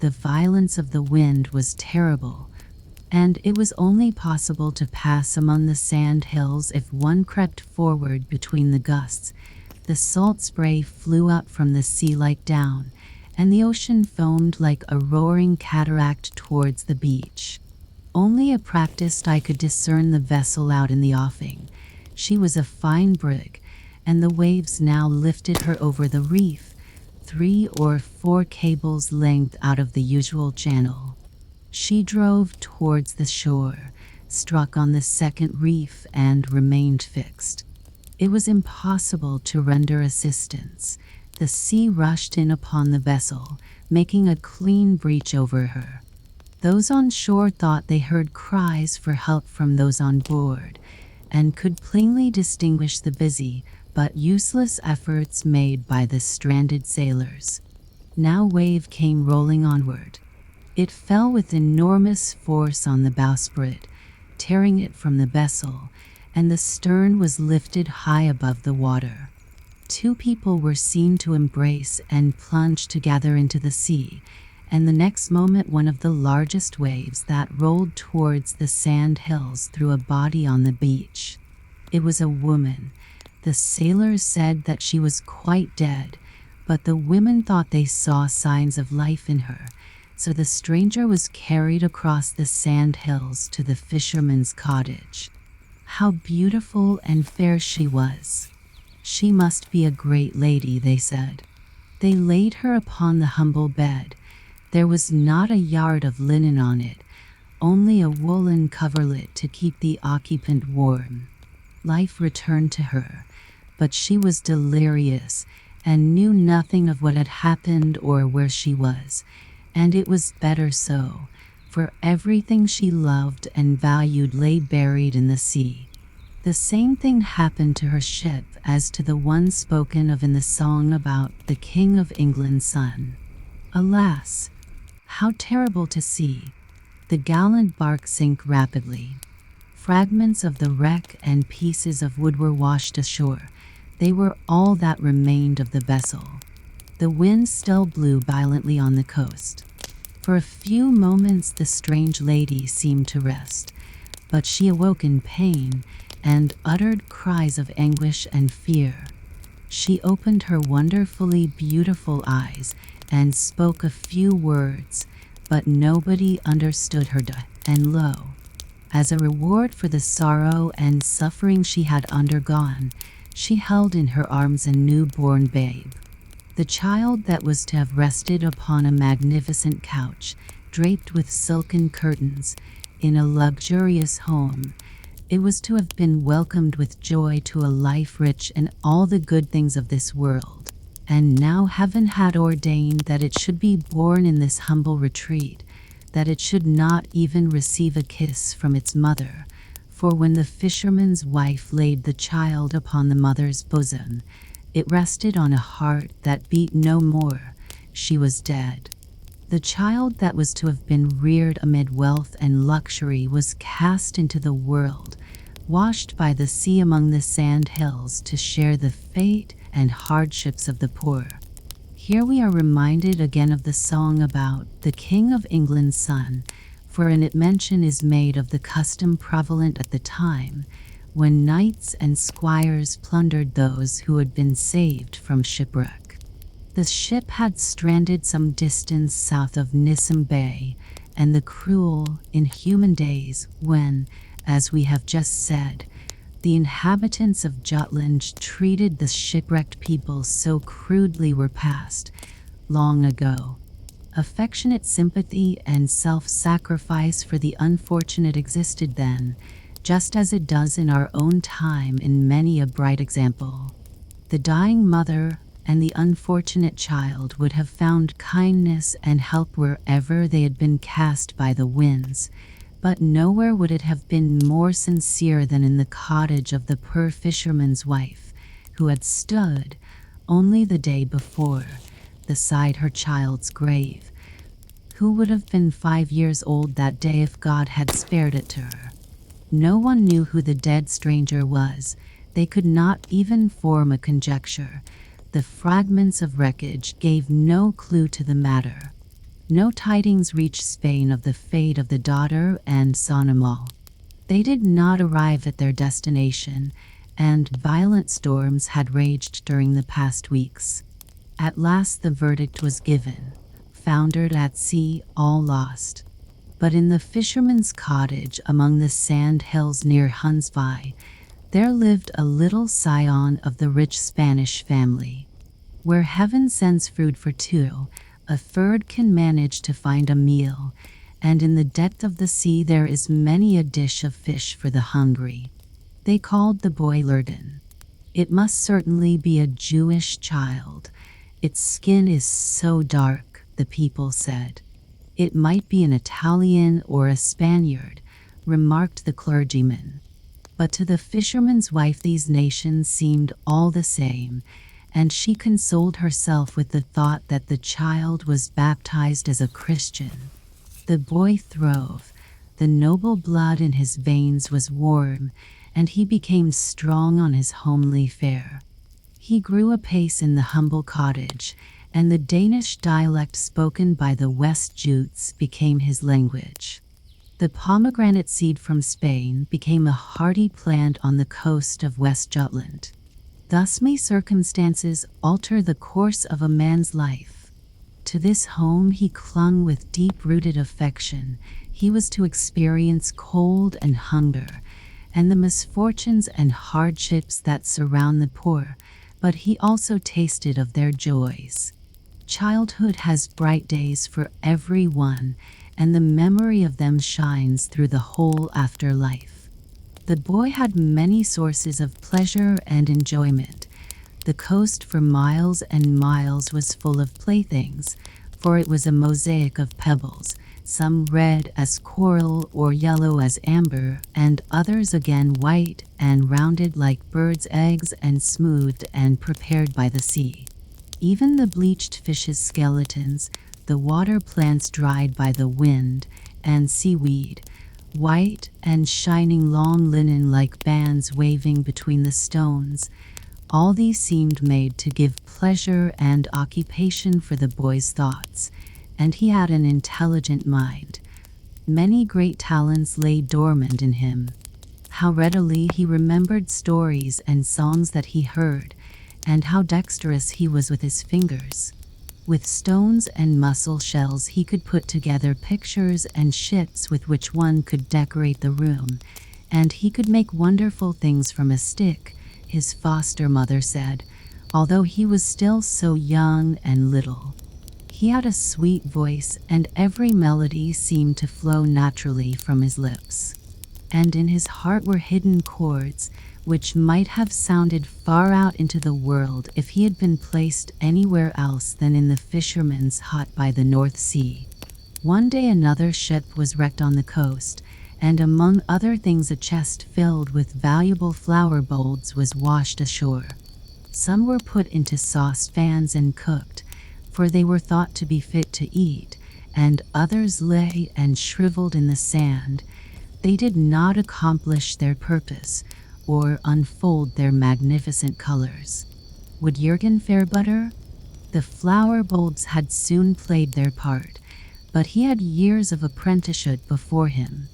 The violence of the wind was terrible, and it was only possible to pass among the sand hills if one crept forward between the gusts. The salt spray flew up from the sea like down, and the ocean foamed like a roaring cataract towards the beach. Only a practiced eye could discern the vessel out in the offing. She was a fine brig, and the waves now lifted her over the reef, 3 or 4 cables' length out of the usual channel. She drove towards the shore, struck on the second reef, and remained fixed. It was impossible to render assistance. The sea rushed in upon the vessel, making a clean breach over her. Those on shore thought they heard cries for help from those on board, and could plainly distinguish the busy but useless efforts made by the stranded sailors. Now wave came rolling onward. It fell with enormous force on the bowsprit, tearing it from the vessel, and the stern was lifted high above the water. 2 people were seen to embrace and plunge together into the sea, and the next moment one of the largest waves that rolled towards the sand hills threw a body on the beach. It was a woman. The sailors said that she was quite dead, but the women thought they saw signs of life in her, so the stranger was carried across the sand hills to the fisherman's cottage. How beautiful and fair she was! She must be a great lady, they said. They laid her upon the humble bed. There was not a yard of linen on it, only a woolen coverlet to keep the occupant warm. Life returned to her, but she was delirious and knew nothing of what had happened or where she was, and it was better so, for everything she loved and valued lay buried in the sea. The same thing happened to her ship as to the one spoken of in the song about the King of England's son. Alas, how terrible to see! The gallant bark sank rapidly. Fragments of the wreck and pieces of wood were washed ashore. They were all that remained of the vessel. The wind still blew violently on the coast. For a few moments the strange lady seemed to rest, but she awoke in pain and uttered cries of anguish and fear. She opened her wonderfully beautiful eyes and spoke a few words, but nobody understood her, and lo, as a reward for the sorrow and suffering she had undergone, she held in her arms a newborn babe. The child that was to have rested upon a magnificent couch, draped with silken curtains, in a luxurious home, it was to have been welcomed with joy to a life rich in all the good things of this world. And now heaven had ordained that it should be born in this humble retreat, that it should not even receive a kiss from its mother, for when the fisherman's wife laid the child upon the mother's bosom, it rested on a heart that beat no more. She was dead. The child that was to have been reared amid wealth and luxury was cast into the world, washed by the sea among the sand hills to share the fate and hardships of the poor. Here we are reminded again of the song about the King of England's son, for in it mention is made of the custom prevalent at the time, when knights and squires plundered those who had been saved from shipwreck. The ship had stranded some distance south of Nissim Bay, and the cruel, inhuman days when, as we have just said, the inhabitants of Jutland treated the shipwrecked people so crudely were past, long ago. Affectionate sympathy and self-sacrifice for the unfortunate existed then, just as it does in our own time in many a bright example. The dying mother and the unfortunate child would have found kindness and help wherever they had been cast by the winds. But nowhere would it have been more sincere than in the cottage of the poor fisherman's wife, who had stood, only the day before, beside her child's grave, who would have been 5 years old that day if God had spared it to her. No one knew who the dead stranger was. They could not even form a conjecture. The fragments of wreckage gave no clue to the matter. No tidings reached Spain of the fate of the daughter and son-in-law. They did not arrive at their destination, and violent storms had raged during the past weeks. At last the verdict was given: foundered at sea, all lost. But in the fisherman's cottage among the sand hills near Hunsby, there lived a little scion of the rich Spanish family. Where heaven sends food for two, a third can manage to find a meal, and in the depth of the sea there is many a dish of fish for the hungry. They called the boy Lurden. It must certainly be a Jewish child. Its skin is so dark, the people said. It might be an Italian or a Spaniard, remarked the clergyman. But to the fisherman's wife these nations seemed all the same, and she consoled herself with the thought that the child was baptized as a Christian. The boy throve. The noble blood in his veins was warm, and he became strong on his homely fare. He grew apace in the humble cottage, and the Danish dialect spoken by the West Jutes became his language. The pomegranate seed from Spain became a hardy plant on the coast of West Jutland. Thus may circumstances alter the course of a man's life. To this home he clung with deep-rooted affection. He was to experience cold and hunger, and the misfortunes and hardships that surround the poor, but he also tasted of their joys. Childhood has bright days for every one, and the memory of them shines through the whole afterlife. The boy had many sources of pleasure and enjoyment. The coast for miles and miles was full of playthings, for it was a mosaic of pebbles, some red as coral or yellow as amber, and others again white and rounded like birds' eggs and smoothed and prepared by the sea. Even the bleached fish's skeletons, the water plants dried by the wind, and seaweed, white and shining long linen like bands waving between the stones, all these seemed made to give pleasure and occupation for the boy's thoughts, and he had an intelligent mind. Many great talents lay dormant in him. How readily he remembered stories and songs that he heard, and how dexterous he was with his fingers. With stones and mussel shells he could put together pictures and ships with which one could decorate the room, and he could make wonderful things from a stick, his foster mother said, although he was still so young and little. He had a sweet voice, and every melody seemed to flow naturally from his lips. And in his heart were hidden chords, which might have sounded far out into the world if he had been placed anywhere else than in the fisherman's hut by the North Sea. One day another ship was wrecked on the coast, and among other things a chest filled with valuable flower bulbs was washed ashore. Some were put into saucepans and cooked, for they were thought to be fit to eat, and others lay and shriveled in the sand. They did not accomplish their purpose, or unfold their magnificent colors. Would Jürgen fare better? The flower bulbs had soon played their part, but he had years of apprenticeship before him.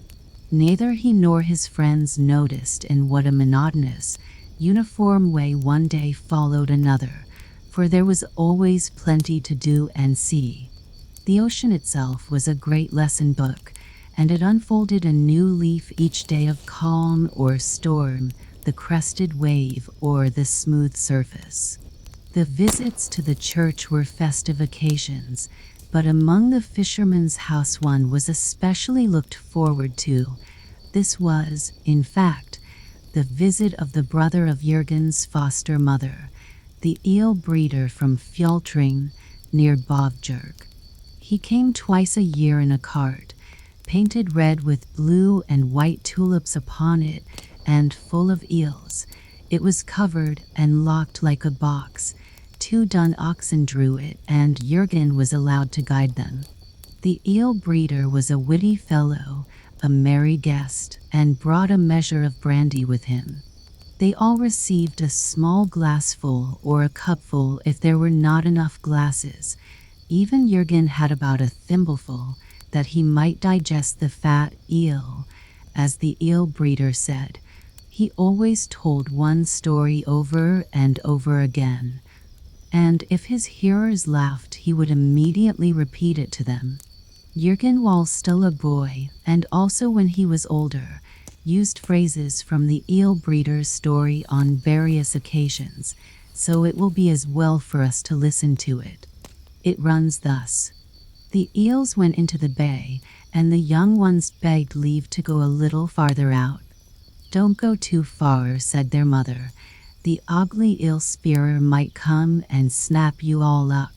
Neither he nor his friends noticed in what a monotonous, uniform way one day followed another, for there was always plenty to do and see. The ocean itself was a great lesson book, and it unfolded a new leaf each day of calm or storm, the crested wave or the smooth surface. The visits to the church were festive occasions, but among the fisherman's house one was especially looked forward to. This was, in fact, the visit of the brother of Jürgen's foster mother, the eel breeder from Fjoltring, near Bovjerg. He came twice a year in a cart. painted red with blue and white tulips upon it, and full of eels. It was covered and locked like a box. 2 dun oxen drew it, and Jürgen was allowed to guide them. The eel breeder was a witty fellow, a merry guest, and brought a measure of brandy with him. They all received a small glassful or a cupful if there were not enough glasses. Even Jürgen had about a thimbleful, that he might digest the fat eel. As the eel breeder said, he always told one story over and over again, and if his hearers laughed, he would immediately repeat it to them. Jürgen, while still a boy, and also when he was older, used phrases from the eel breeder's story on various occasions, so it will be as well for us to listen to it. It runs thus. The eels went into the bay, and the young ones begged leave to go a little farther out. "Don't go too far," said their mother. "The ugly eel spearer might come and snap you all up."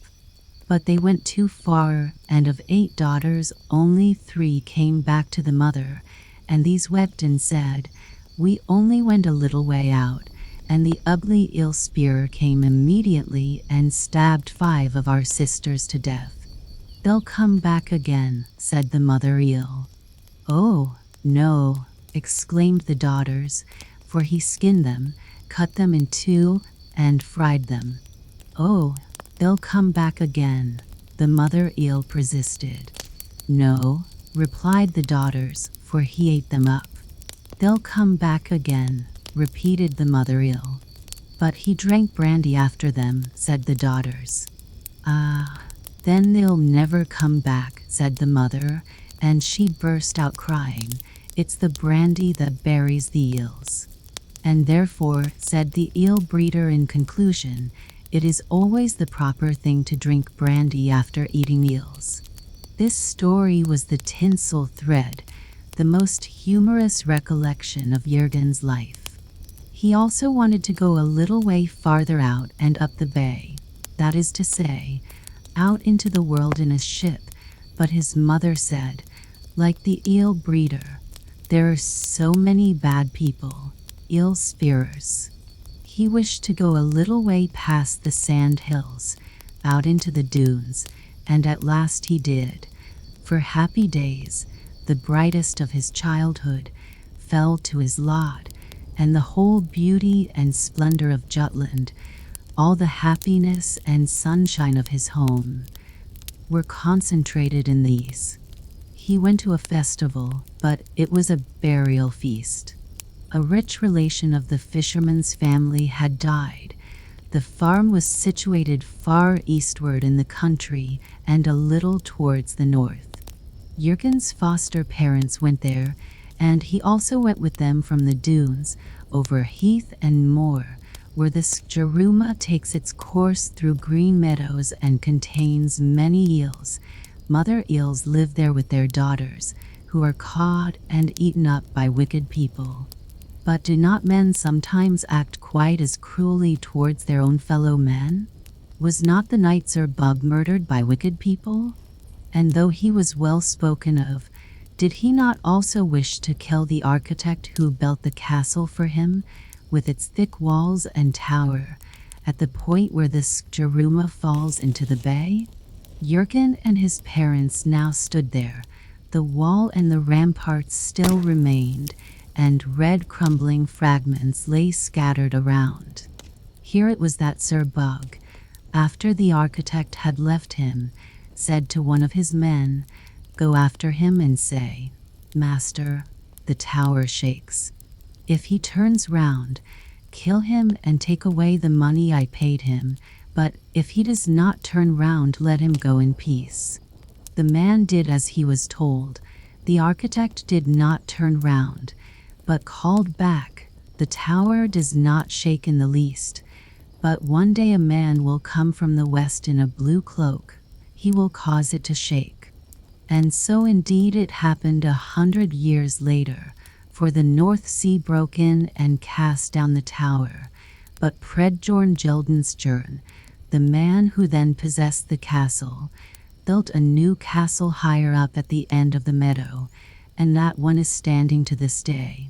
But they went too far, and of 8 daughters, only 3 came back to the mother, and these wept and said, "We only went a little way out, and the ugly eel spearer came immediately and stabbed 5 of our sisters to death." "They'll come back again," said the mother eel. "Oh, no," exclaimed the daughters, for he skinned them, cut them in 2, and fried them. "Oh, they'll come back again," the mother eel persisted. "No," replied the daughters, for he ate them up. "They'll come back again," repeated the mother eel. "But he drank brandy after them," said the daughters. "Ah, then they'll never come back," said the mother, and she burst out crying. "It's the brandy that buries the eels." "And therefore," said the eel breeder in conclusion, "it is always the proper thing to drink brandy after eating eels." This story was the tinsel thread, the most humorous recollection of Jürgen's life. He also wanted to go a little way farther out and up the bay, that is to say, out into the world in a ship, but his mother said, like the eel breeder, "There are so many bad people, eel spearers." He wished to go a little way past the sand hills, out into the dunes, and at last he did. For happy days, the brightest of his childhood, fell to his lot, and the whole beauty and splendor of Jutland, all the happiness and sunshine of his home, were concentrated in these. He went to a festival, but it was a burial feast. A rich relation of the fisherman's family had died. The farm was situated far eastward in the country and a little towards the north. Jürgen's foster parents went there, and he also went with them from the dunes, over heath and moor, where the Skjeruma takes its course through green meadows and contains many eels. Mother eels live there with their daughters, who are caught and eaten up by wicked people. But do not men sometimes act quite as cruelly towards their own fellow men? Was not the knight Zerbug murdered by wicked people? And though he was well spoken of, did he not also wish to kill the architect who built the castle for him, with its thick walls and tower, at the point where the Skjeruma falls into the bay? Jürgen and his parents now stood there. The wall and the ramparts still remained, and red crumbling fragments lay scattered around. Here it was that Zerbug, after the architect had left him, said to one of his men, "Go after him and say, 'Master, the tower shakes. If he turns round, kill him and take away the money I paid him, but if he does not turn round, let him go in peace.'" The man did as he was told. The architect did not turn round, but called back, "The tower does not shake in the least, but one day a man will come from the west in a blue cloak. He will cause it to shake." And so indeed it happened 100 years later, for the North Sea broke in and cast down the tower. But Predjorn Gildenstern, the man who then possessed the castle, built a new castle higher up at the end of the meadow, and that one is standing to this day,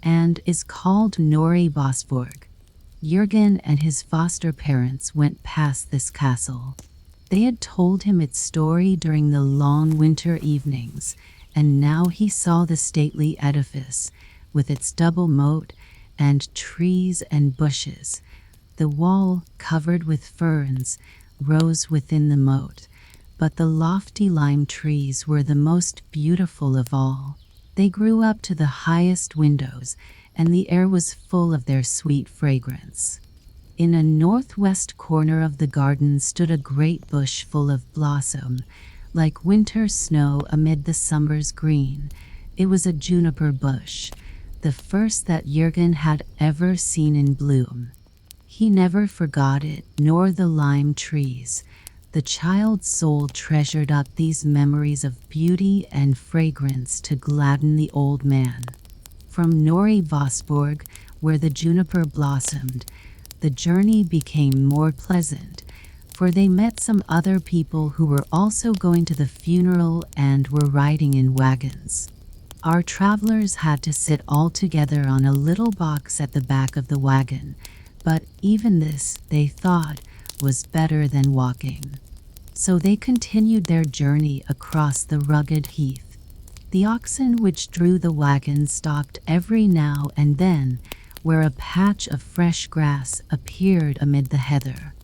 and is called Nori Bosborg. Jürgen and his foster parents went past this castle. They had told him its story during the long winter evenings, and now he saw the stately edifice, with its double moat and trees and bushes. The wall, covered with ferns, rose within the moat, but the lofty lime trees were the most beautiful of all. They grew up to the highest windows, and the air was full of their sweet fragrance. In a northwest corner of the garden stood a great bush full of blossom, like winter snow amid the summer's green. It was a juniper bush, the first that Jürgen had ever seen in bloom. He never forgot it, nor the lime trees. The child's soul treasured up these memories of beauty and fragrance to gladden the old man. From Nori Vosborg, where the juniper blossomed, the journey became more pleasant, for they met some other people who were also going to the funeral and were riding in wagons. Our travelers had to sit all together on a little box at the back of the wagon, but even this, they thought, was better than walking. So they continued their journey across the rugged heath. The oxen which drew the wagon stopped every now and then, where a patch of fresh grass appeared amid the heather.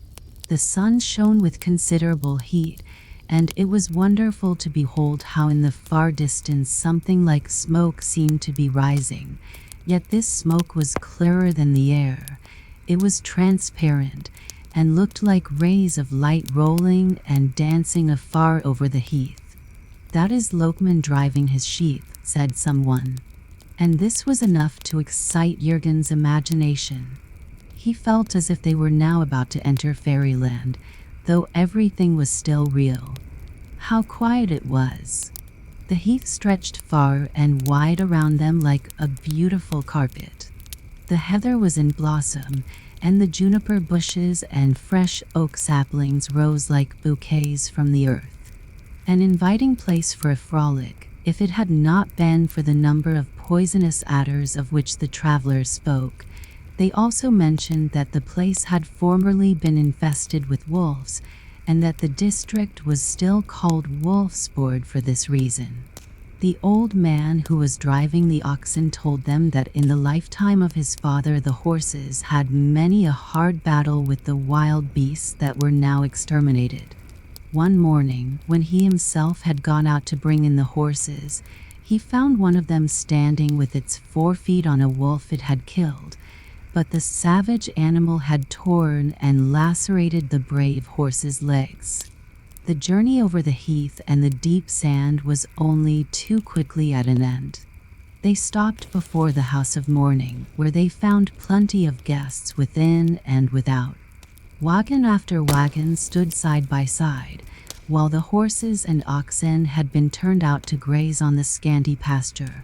The sun shone with considerable heat, and it was wonderful to behold how in the far distance something like smoke seemed to be rising. Yet this smoke was clearer than the air. It was transparent, and looked like rays of light rolling and dancing afar over the heath. "That is Lokman driving his sheep," said someone. And this was enough to excite Jürgen's imagination. He felt as if they were now about to enter fairyland, though everything was still real. How quiet it was! The heath stretched far and wide around them like a beautiful carpet. The heather was in blossom, and the juniper bushes and fresh oak saplings rose like bouquets from the earth. An inviting place for a frolic, if it had not been for the number of poisonous adders of which the travelers spoke. They also mentioned that the place had formerly been infested with wolves, and that the district was still called Wolfsburg for this reason. The old man who was driving the oxen told them that in the lifetime of his father the horses had many a hard battle with the wild beasts that were now exterminated. One morning, when he himself had gone out to bring in the horses, he found one of them standing with its 4 feet on a wolf it had killed, but the savage animal had torn and lacerated the brave horse's legs. The journey over the heath and the deep sand was only too quickly at an end. They stopped before the house of mourning, where they found plenty of guests within and without. Wagon after wagon stood side by side, while the horses and oxen had been turned out to graze on the scanty pasture.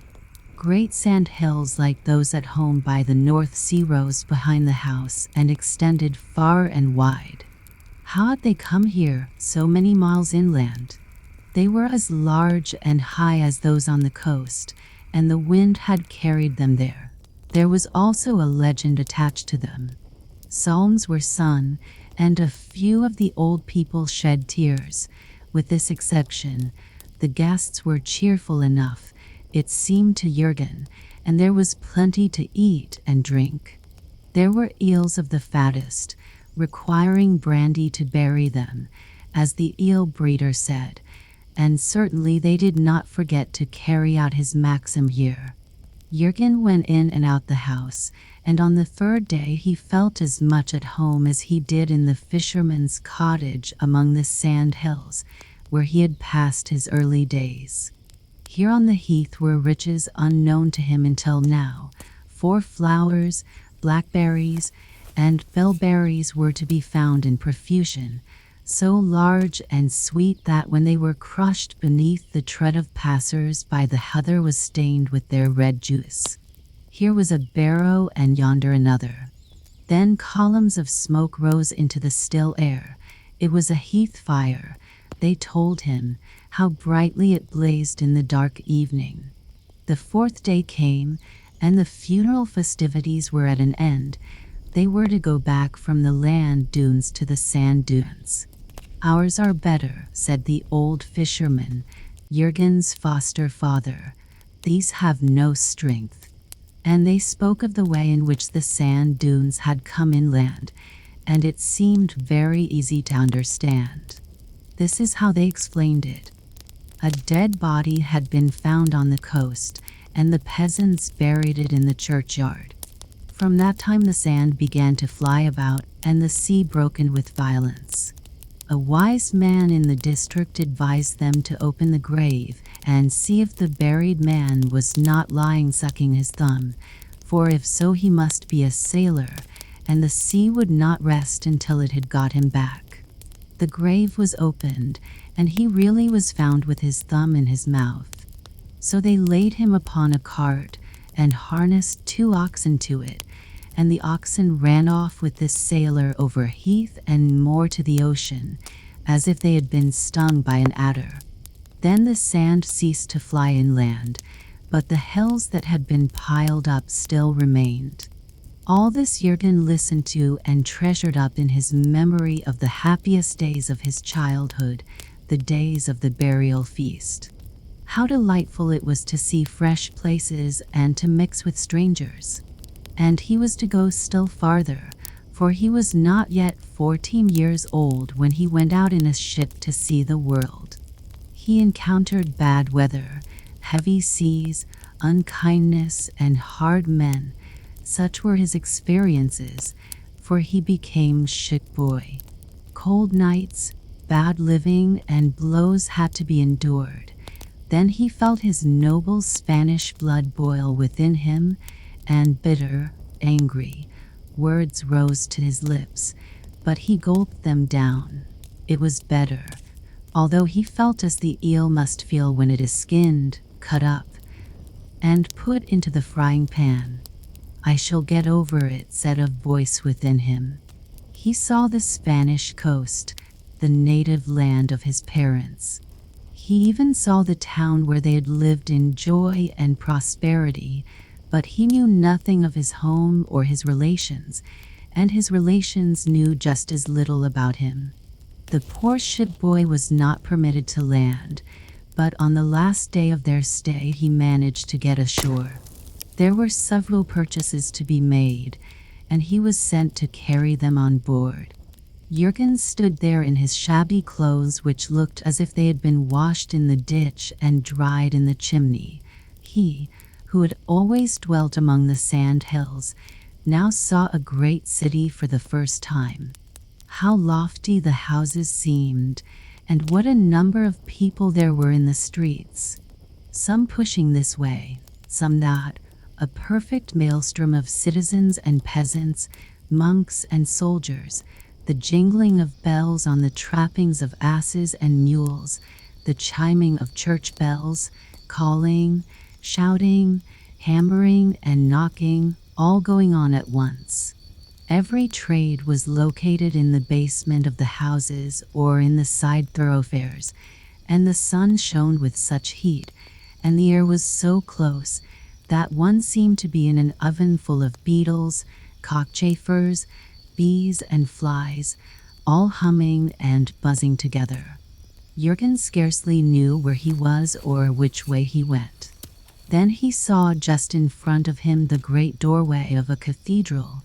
Great sand hills like those at home by the North Sea rose behind the house and extended far and wide. How had they come here, so many miles inland? They were as large and high as those on the coast, and the wind had carried them there. There was also a legend attached to them. Psalms were sung, and a few of the old people shed tears. With this exception, the guests were cheerful enough, it seemed to Jürgen, and there was plenty to eat and drink. There were eels of the fattest, requiring brandy to bury them, as the eel breeder said, and certainly they did not forget to carry out his maxim here. Jürgen went in and out the house, and on the 3rd day he felt as much at home as he did in the fisherman's cottage among the sand hills, where he had passed his early days. Here on the heath were riches unknown to him until now, for flowers, blackberries, and bilberries were to be found in profusion, so large and sweet that when they were crushed beneath the tread of passers-by the heather was stained with their red juice. Here was a barrow and yonder another. Then columns of smoke rose into the still air. It was a heath fire, They told him how brightly it blazed in the dark evening. The fourth day came, and the funeral festivities were at an end. They were to go back from the land dunes to the sand dunes. "Ours are better," said the old fisherman, Jürgen's foster father. "These have no strength." And they spoke of the way in which the sand dunes had come inland, and it seemed very easy to understand. This is how they explained it. A dead body had been found on the coast, and the peasants buried it in the churchyard. From that time the sand began to fly about, and the sea broke in with violence. A wise man in the district advised them to open the grave and see if the buried man was not lying sucking his thumb, for if so he must be a sailor, and the sea would not rest until it had got him back. The grave was opened, and he really was found with his thumb in his mouth. So they laid him upon a cart and harnessed 2 oxen to it, and the oxen ran off with this sailor over heath and moor to the ocean, as if they had been stung by an adder. Then the sand ceased to fly inland, but the hills that had been piled up still remained. All this Jürgen listened to and treasured up in his memory of the happiest days of his childhood, the days of the burial feast. How delightful it was to see fresh places and to mix with strangers. And he was to go still farther, for he was not yet 14 years old when he went out in a ship to see the world. He encountered bad weather, heavy seas, unkindness, and hard men. Such were his experiences, for he became ship boy. Cold nights, bad living, and blows had to be endured. Then he felt his noble Spanish blood boil within him, and bitter, angry words rose to his lips, but he gulped them down. It was better, although he felt as the eel must feel when it is skinned, cut up, and put into the frying pan. "I shall get over it," said a voice within him. He saw the Spanish coast, the native land of his parents. He even saw the town where they had lived in joy and prosperity, but he knew nothing of his home or his relations, and his relations knew just as little about him. The poor ship boy was not permitted to land, but on the last day of their stay he managed to get ashore. There were several purchases to be made, and he was sent to carry them on board. Jürgen stood there in his shabby clothes, which looked as if they had been washed in the ditch and dried in the chimney. He, who had always dwelt among the sand hills, now saw a great city for the first time. How lofty the houses seemed, and what a number of people there were in the streets. Some pushing this way, some that, a perfect maelstrom of citizens and peasants, monks and soldiers, the jingling of bells on the trappings of asses and mules, the chiming of church bells, calling, shouting, hammering, and knocking, all going on at once. Every trade was located in the basement of the houses or in the side thoroughfares, and the sun shone with such heat, and the air was so close, that one seemed to be in an oven full of beetles, cockchafers, bees, and flies, all humming and buzzing together. Jürgen scarcely knew where he was or which way he went. Then he saw just in front of him the great doorway of a cathedral.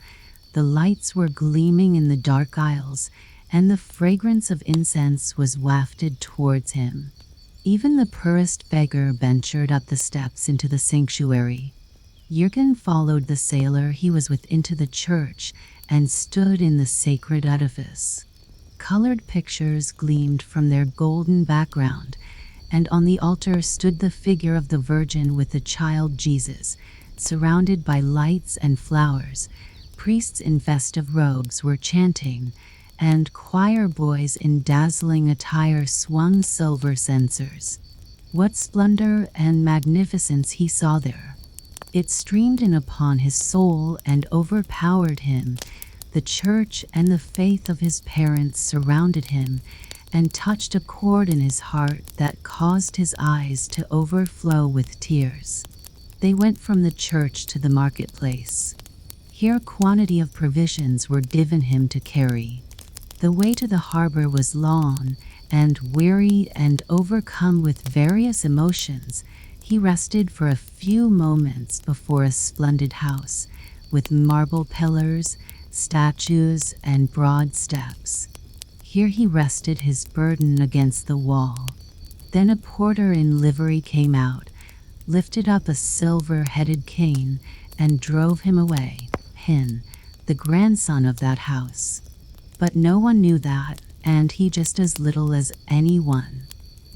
The lights were gleaming in the dark aisles, and the fragrance of incense was wafted towards him. Even the poorest beggar ventured up the steps into the sanctuary. Jürgen followed the sailor he was with into the church and stood in the sacred edifice. Colored pictures gleamed from their golden background, and on the altar stood the figure of the Virgin with the child Jesus, surrounded by lights and flowers. Priests in festive robes were chanting, and choir boys in dazzling attire swung silver censers. What splendor and magnificence he saw there! It streamed in upon his soul and overpowered him. The church and the faith of his parents surrounded him, and touched a chord in his heart that caused his eyes to overflow with tears. They went from the church to the marketplace. Here a quantity of provisions were given him to carry. The way to the harbor was long, and weary and overcome with various emotions, he rested for a few moments before a splendid house, with marble pillars, statues, and broad steps. Here he rested his burden against the wall. Then a porter in livery came out, lifted up a silver-headed cane, and drove him away, Hin, the grandson of that house. But no one knew that, and he just as little as anyone.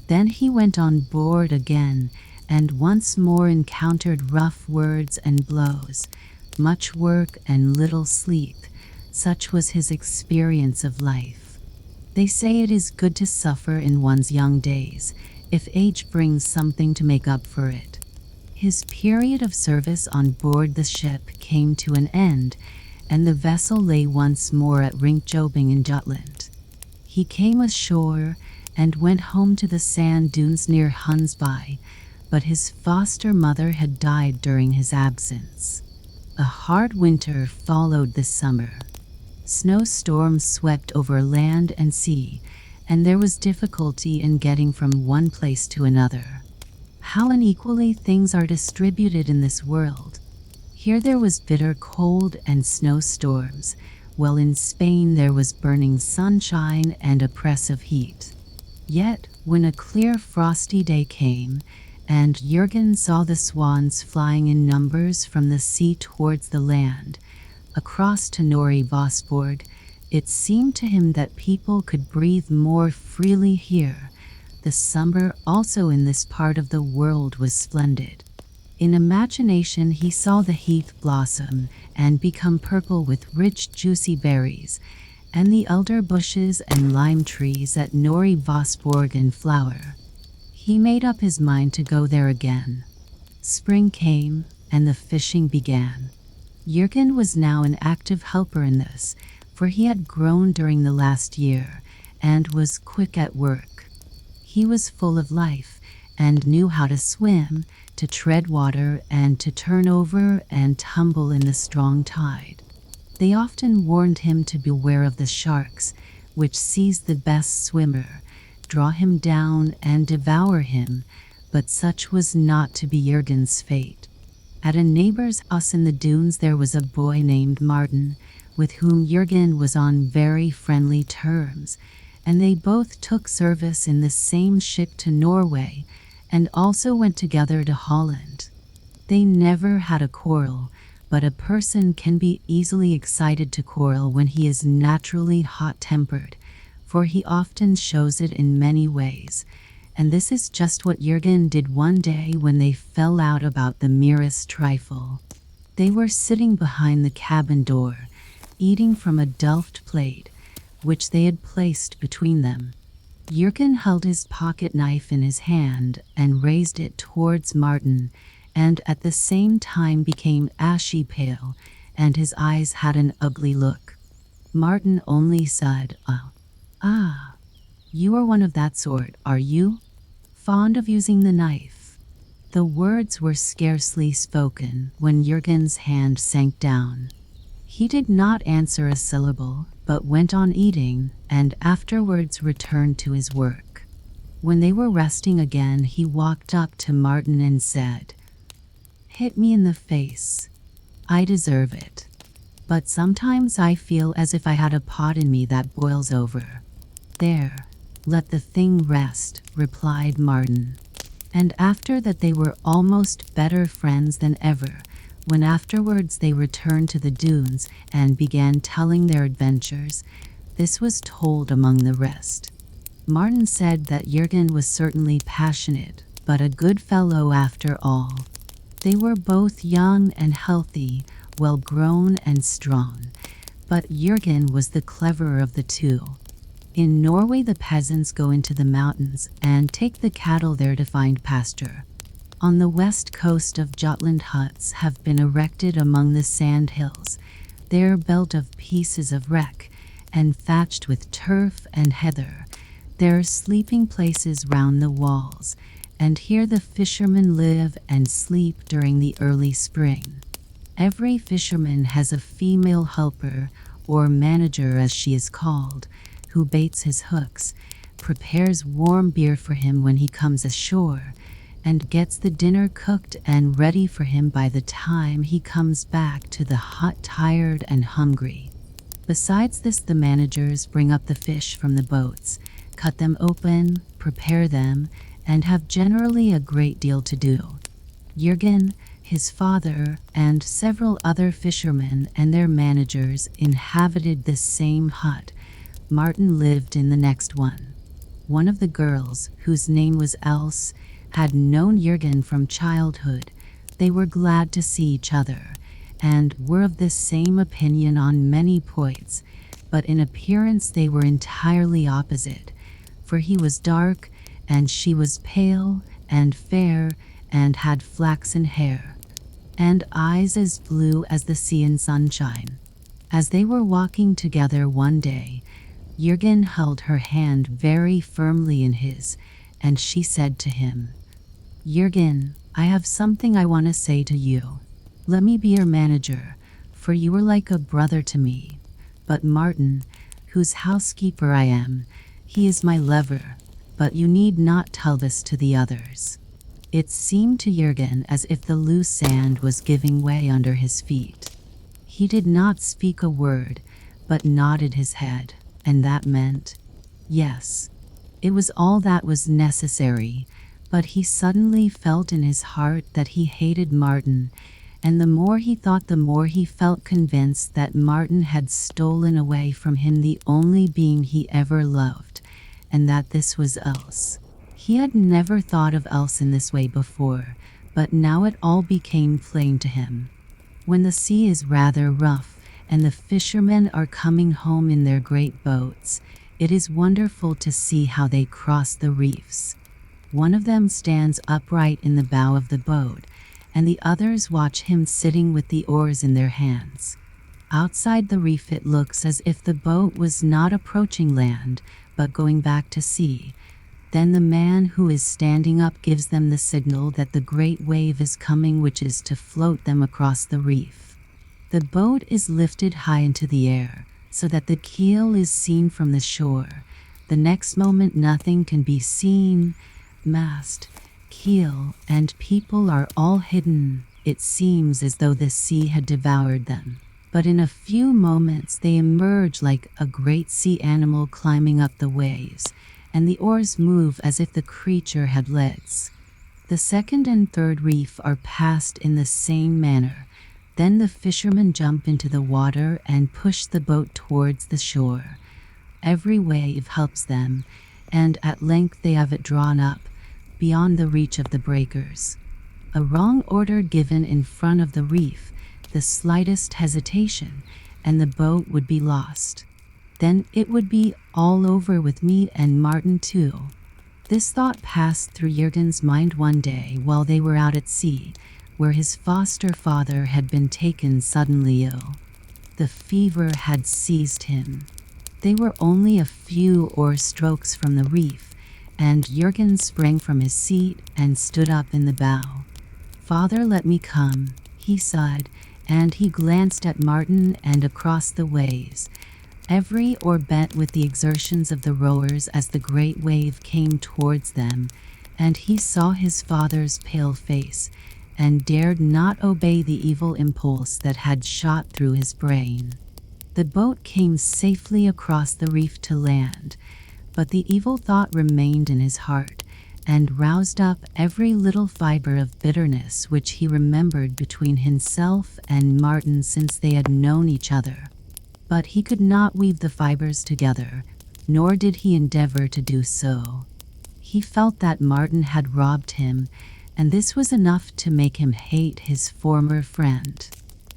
Then he went on board again, and once more encountered rough words and blows, much work and little sleep. Such was his experience of life. They say it is good to suffer in one's young days, if age brings something to make up for it. His period of service on board the ship came to an end, and the vessel lay once more at Rinkjobing in Jutland. He came ashore and went home to the sand dunes near Hunsby, but his foster mother had died during his absence. A hard winter followed this summer. Snowstorms swept over land and sea, and there was difficulty in getting from one place to another. How unequally things are distributed in this world. Here there was bitter cold and snowstorms, while in Spain there was burning sunshine and oppressive heat. Yet, when a clear frosty day came, and Jürgen saw the swans flying in numbers from the sea towards the land, across to Norrie Vosborg, it seemed to him that people could breathe more freely here. The summer also in this part of the world was splendid. In imagination he saw the heath blossom and become purple with rich juicy berries, and the elder bushes and lime trees at Norrie Vosborg in flower. He made up his mind to go there again. Spring came, and the fishing began. Jürgen was now an active helper in this, for he had grown during the last year, and was quick at work. He was full of life, and knew how to swim, to tread water, and to turn over and tumble in the strong tide. They often warned him to beware of the sharks, which seize the best swimmer, draw him down, and devour him, but such was not to be Jürgen's fate. At a neighbor's house in the dunes there was a boy named Martin, with whom Jürgen was on very friendly terms, and they both took service in the same ship to Norway, and also went together to Holland. They never had a quarrel, but a person can be easily excited to quarrel when he is naturally hot-tempered, for he often shows it in many ways, and this is just what Jürgen did one day when they fell out about the merest trifle. They were sitting behind the cabin door, eating from a Delft plate, which they had placed between them. Jürgen held his pocket knife in his hand and raised it towards Martin, and at the same time became ashy pale, and his eyes had an ugly look. Martin only said, "Ah, you are one of that sort, are you? Fond of using the knife." The words were scarcely spoken when Jürgen's hand sank down. He did not answer a syllable, but went on eating, and afterwards returned to his work. When they were resting again, he walked up to Martin and said, "Hit me in the face. I deserve it. But sometimes I feel as if I had a pot in me that boils over." "There, let the thing rest," replied Martin. And after that they were almost better friends than ever, when afterwards they returned to the dunes and began telling their adventures. This was told among the rest. Martin said that Jürgen was certainly passionate, but a good fellow after all. They were both young and healthy, well grown and strong, but Jürgen was the cleverer of the two. In Norway the peasants go into the mountains and take the cattle there to find pasture. On the west coast of Jutland huts have been erected among the sand hills. They are built of pieces of wreck and thatched with turf and heather. There are sleeping places round the walls, and here the fishermen live and sleep during the early spring. Every fisherman has a female helper, or manager as she is called, who baits his hooks, prepares warm beer for him when he comes ashore, and gets the dinner cooked and ready for him by the time he comes back to the hut tired and hungry. Besides this, the managers bring up the fish from the boats, cut them open, prepare them, and have generally a great deal to do. Jürgen, his father, and several other fishermen and their managers inhabited this same hut. Martin lived in the next one. One of the girls, whose name was Else, had known Jürgen from childhood. They were glad to see each other, and were of the same opinion on many points, but in appearance they were entirely opposite, for he was dark, and she was pale and fair, and had flaxen hair, and eyes as blue as the sea in sunshine. As they were walking together one day, Jürgen held her hand very firmly in his, and she said to him, "Jürgen, I have something I want to say to you. Let me be your manager, for you are like a brother to me. But Martin, whose housekeeper I am, he is my lover, but you need not tell this to the others." It seemed to Jürgen as if the loose sand was giving way under his feet. He did not speak a word, but nodded his head, and that meant yes. It was all that was necessary, but he suddenly felt in his heart that he hated Martin, and the more he thought, the more he felt convinced that Martin had stolen away from him the only being he ever loved, and that this was Else. He had never thought of Else in this way before, but now it all became plain to him. When the sea is rather rough, and the fishermen are coming home in their great boats, it is wonderful to see how they cross the reefs. One of them stands upright in the bow of the boat, and the others watch him sitting with the oars in their hands. Outside the reef it looks as if the boat was not approaching land, but going back to sea. Then the man who is standing up gives them the signal that the great wave is coming, which is to float them across the reef. The boat is lifted high into the air, so that the keel is seen from the shore. The next moment nothing can be seen. Mast, keel, and people are all hidden. It seems as though the sea had devoured them. But in a few moments they emerge like a great sea animal climbing up the waves, and the oars move as if the creature had legs. The second and third reef are passed in the same manner. Then the fishermen jump into the water and push the boat towards the shore. Every wave helps them, and at length they have it drawn up, beyond the reach of the breakers. A wrong order given in front of the reef, the slightest hesitation, and the boat would be lost. Then it would be all over with me and Martin too. This thought passed through Jürgen's mind one day while they were out at sea, where his foster father had been taken suddenly ill. The fever had seized him. They were only a few oar strokes from the reef, and Jürgen sprang from his seat and stood up in the bow. "Father, let me come," he sighed, and he glanced at Martin and across the waves. Every oar bent with the exertions of the rowers as the great wave came towards them, and he saw his father's pale face, and dared not obey the evil impulse that had shot through his brain. The boat came safely across the reef to land, but the evil thought remained in his heart, and roused up every little fiber of bitterness which he remembered between himself and Martin since they had known each other. But he could not weave the fibers together, nor did he endeavor to do so. He felt that Martin had robbed him, and this was enough to make him hate his former friend.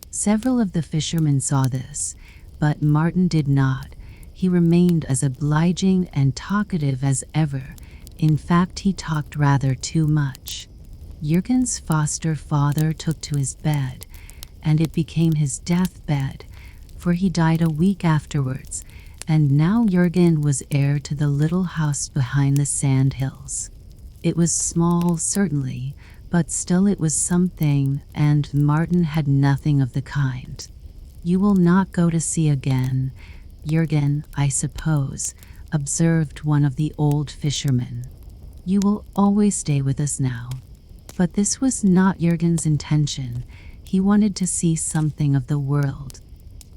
Several of the fishermen saw this, but Martin did not. He remained as obliging and talkative as ever. In fact, he talked rather too much. Jürgen's foster father took to his bed, and it became his deathbed, for he died a week afterwards, And now Jürgen was heir to the little house behind the sand hills. It was small, certainly, but still it was something, and Martin had nothing of the kind. "You will not go to sea again, Jürgen, I suppose," observed one of the old fishermen. "You will always stay with us now." But this was not Jürgen's intention. He wanted to see something of the world.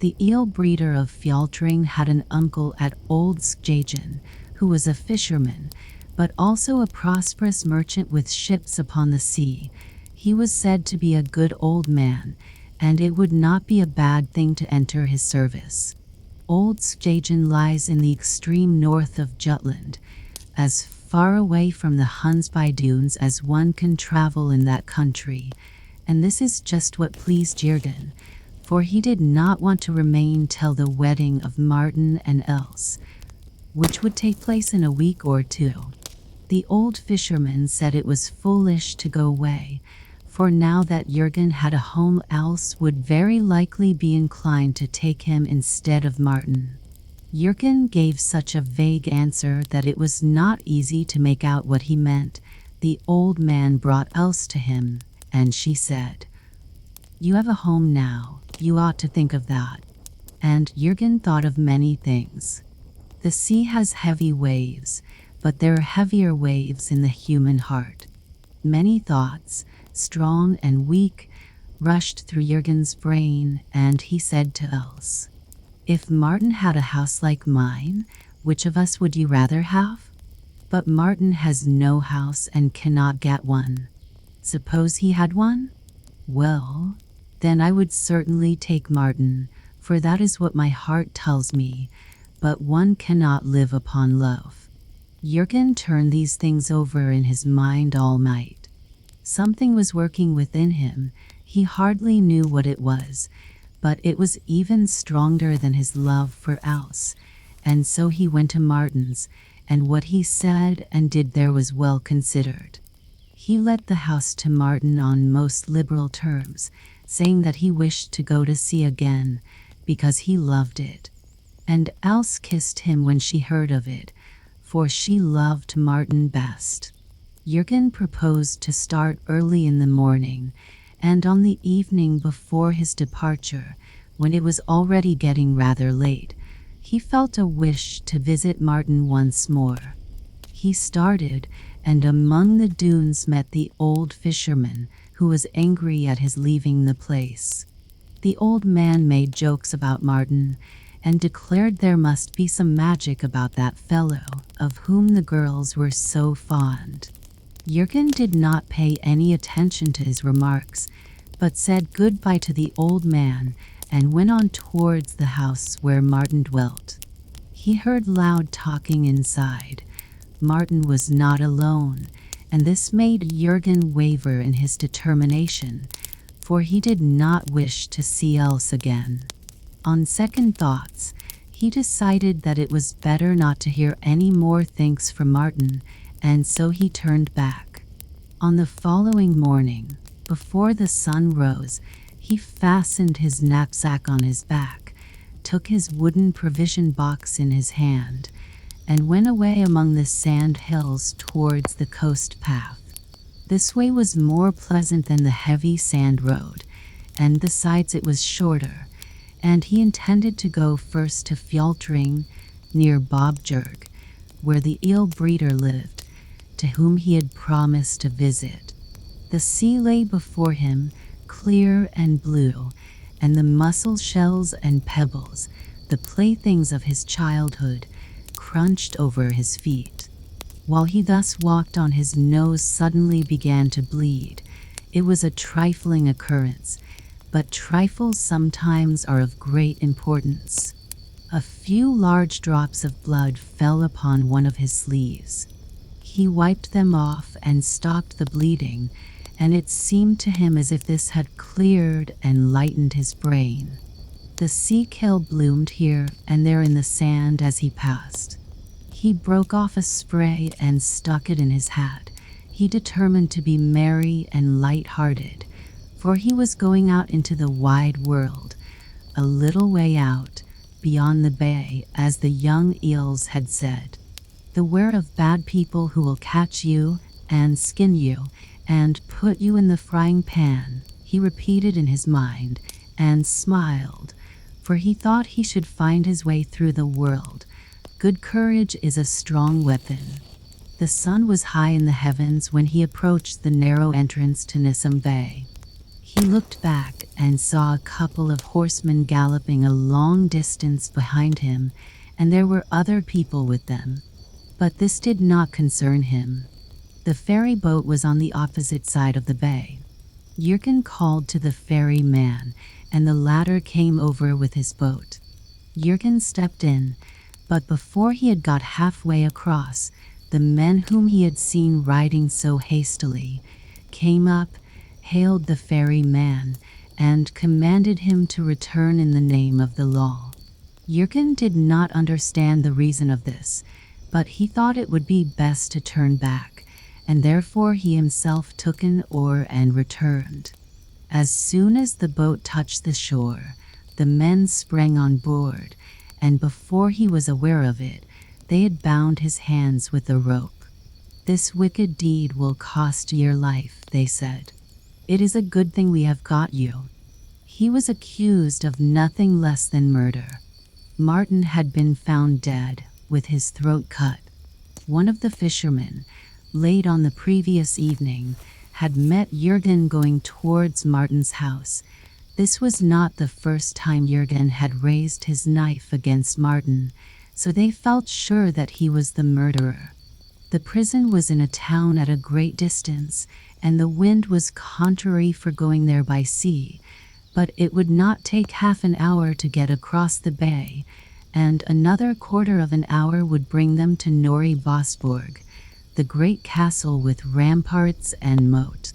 The eel breeder of Fjaltring had an uncle at Old Skagen, who was a fisherman, but also a prosperous merchant with ships upon the sea. He was said to be a good old man, and it would not be a bad thing to enter his service. Old Skagen lies in the extreme north of Jutland, as far away from the Hunsby Dunes as one can travel in that country, and this is just what pleased Jürgen, for he did not want to remain till the wedding of Martin and Else, which would take place in a week or two. The old fisherman said it was foolish to go away, for now that Jürgen had a home, Else would very likely be inclined to take him instead of Martin. Jürgen gave such a vague answer that it was not easy to make out what he meant. The old man brought Else to him, and she said, "You have a home now, you ought to think of that." And Jürgen thought of many things. The sea has heavy waves, but there are heavier waves in the human heart. Many thoughts, strong and weak, rushed through Jürgen's brain, and he said to Else, "If Martin had a house like mine, which of us would you rather have?" "But Martin has no house and cannot get one." "Suppose he had one?" "Well, then I would certainly take Martin, for that is what my heart tells me, but one cannot live upon love." Jürgen turned these things over in his mind all night. Something was working within him. He hardly knew what it was, but it was even stronger than his love for Else, and so he went to Martin's, and what he said and did there was well considered. He let the house to Martin on most liberal terms, saying that he wished to go to sea again, because he loved it. And Else kissed him when she heard of it, for she loved Martin best. Jürgen proposed to start early in the morning, and on the evening before his departure, when it was already getting rather late, he felt a wish to visit Martin once more. He started, and among the dunes met the old fisherman, who was angry at his leaving the place. The old man made jokes about Martin, and declared there must be some magic about that fellow, of whom the girls were so fond. Jürgen did not pay any attention to his remarks, but said goodbye to the old man and went on towards the house where Martin dwelt. He heard loud talking inside. Martin was not alone, and this made Jürgen waver in his determination, for he did not wish to see Else again. On second thoughts, he decided that it was better not to hear any more thanks from Martin, and so he turned back. On the following morning, before the sun rose, he fastened his knapsack on his back, took his wooden provision box in his hand, and went away among the sand hills towards the coast path. This way was more pleasant than the heavy sand road, and besides it was shorter, and he intended to go first to Fjaltring, near Bobjerg, where the eel breeder lived, to whom he had promised to visit. The sea lay before him, clear and blue, and the mussel shells and pebbles, the playthings of his childhood, crunched over his feet. While he thus walked on, his nose suddenly began to bleed. It was a trifling occurrence, but trifles sometimes are of great importance. A few large drops of blood fell upon one of his sleeves. He wiped them off and stopped the bleeding, and it seemed to him as if this had cleared and lightened his brain. The sea kale bloomed here and there in the sand as he passed. He broke off a spray and stuck it in his hat. He determined to be merry and light-hearted, for he was going out into the wide world, a little way out, beyond the bay, as the young eels had said. Beware of bad people who will catch you and skin you and put you in the frying pan, he repeated in his mind, and smiled, for he thought he should find his way through the world. Good courage is a strong weapon. The sun was high in the heavens when he approached the narrow entrance to Nissim Bay. He looked back and saw a couple of horsemen galloping a long distance behind him, and there were other people with them. But this did not concern him. The ferry boat was on the opposite side of the bay. Jürgen called to the ferryman, and the latter came over with his boat. Jürgen stepped in, but before he had got halfway across, the men whom he had seen riding so hastily came up, hailed the ferryman, and commanded him to return in the name of the law. Jürgen did not understand the reason of this, but he thought it would be best to turn back, and therefore he himself took an oar and returned. As soon as the boat touched the shore, the men sprang on board, and before he was aware of it, they had bound his hands with a rope. "This wicked deed will cost your life," they said. "It is a good thing we have got you." He was accused of nothing less than murder. Martin had been found dead, with his throat cut. One of the fishermen, late on the previous evening, had met Jürgen going towards Martin's house. This was not the first time Jürgen had raised his knife against Martin, so they felt sure that he was the murderer. The prison was in a town at a great distance, and the wind was contrary for going there by sea, but it would not take half an hour to get across the bay, and another quarter of an hour would bring them to Nori Bosborg, the great castle with ramparts and moat.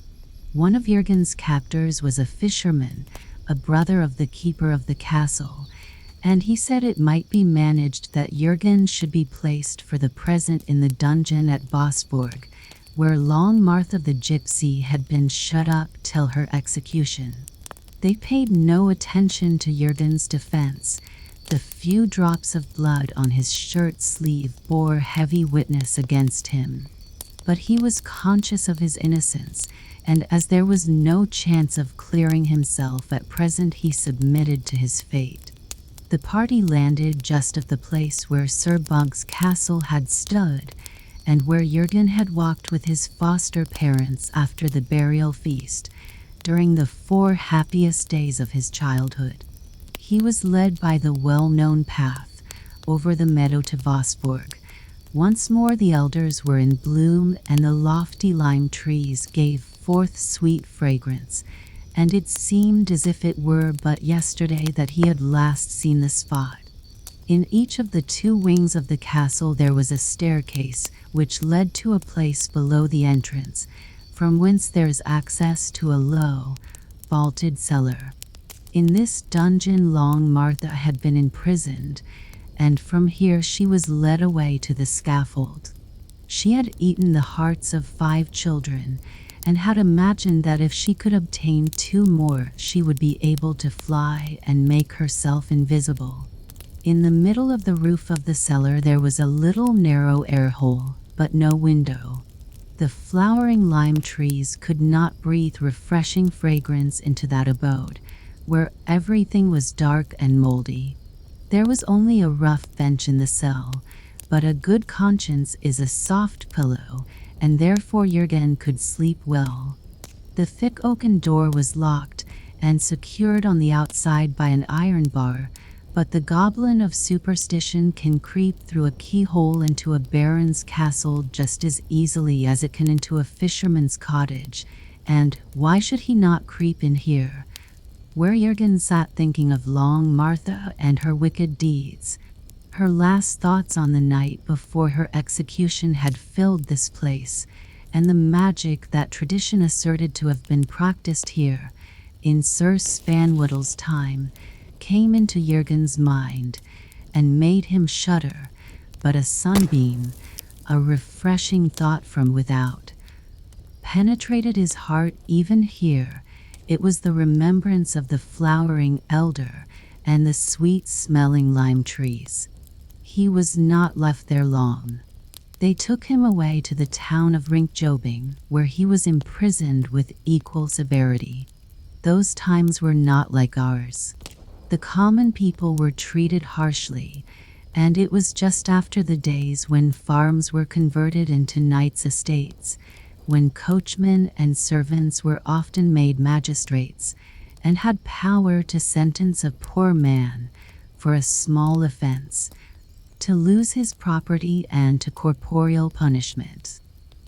One of Jürgen's captors was a fisherman, a brother of the keeper of the castle, and he said it might be managed that Jürgen should be placed for the present in the dungeon at Bosborg, where Long Martha the gypsy had been shut up till her execution. They paid no attention to Jürgen's defense. The few drops of blood on his shirt sleeve bore heavy witness against him. But he was conscious of his innocence, and as there was no chance of clearing himself at present, he submitted to his fate. The party landed just at the place where Sir Bug's castle had stood, and where Jürgen had walked with his foster parents after the burial feast, during the 4 happiest days of his childhood. He was led by the well-known path over the meadow to Vosborg. Once more the elders were in bloom, and the lofty lime trees gave forth sweet fragrance, and it seemed as if it were but yesterday that he had last seen the spot. In each of the 2 wings of the castle there was a staircase which led to a place below the entrance, from whence there is access to a low, vaulted cellar. In this dungeon Long Martha had been imprisoned, and from here she was led away to the scaffold. She had eaten the hearts of 5 children, and had imagined that if she could obtain 2 more, she would be able to fly and make herself invisible. In the middle of the roof of the cellar there was a little narrow air hole, but no window. The flowering lime trees could not breathe refreshing fragrance into that abode, where everything was dark and moldy. There was only a rough bench in the cell, but a good conscience is a soft pillow, and therefore Jürgen could sleep well. The thick oaken door was locked and secured on the outside by an iron bar, but the goblin of superstition can creep through a keyhole into a baron's castle just as easily as it can into a fisherman's cottage, and why should he not creep in here? Where Jürgen sat thinking of Long Martha and her wicked deeds. Her last thoughts on the night before her execution had filled this place, and the magic that tradition asserted to have been practiced here, in Sir Spanwoodle's time, came into Jürgen's mind, and made him shudder, but a sunbeam, a refreshing thought from without, penetrated his heart even here. It was the remembrance of the flowering elder, and the sweet-smelling lime trees. He was not left there long. They took him away to the town of Ringkjobing, where he was imprisoned with equal severity. Those times were not like ours. The common people were treated harshly, and it was just after the days when farms were converted into knights' estates, when coachmen and servants were often made magistrates and had power to sentence a poor man for a small offense to lose his property and to corporeal punishment.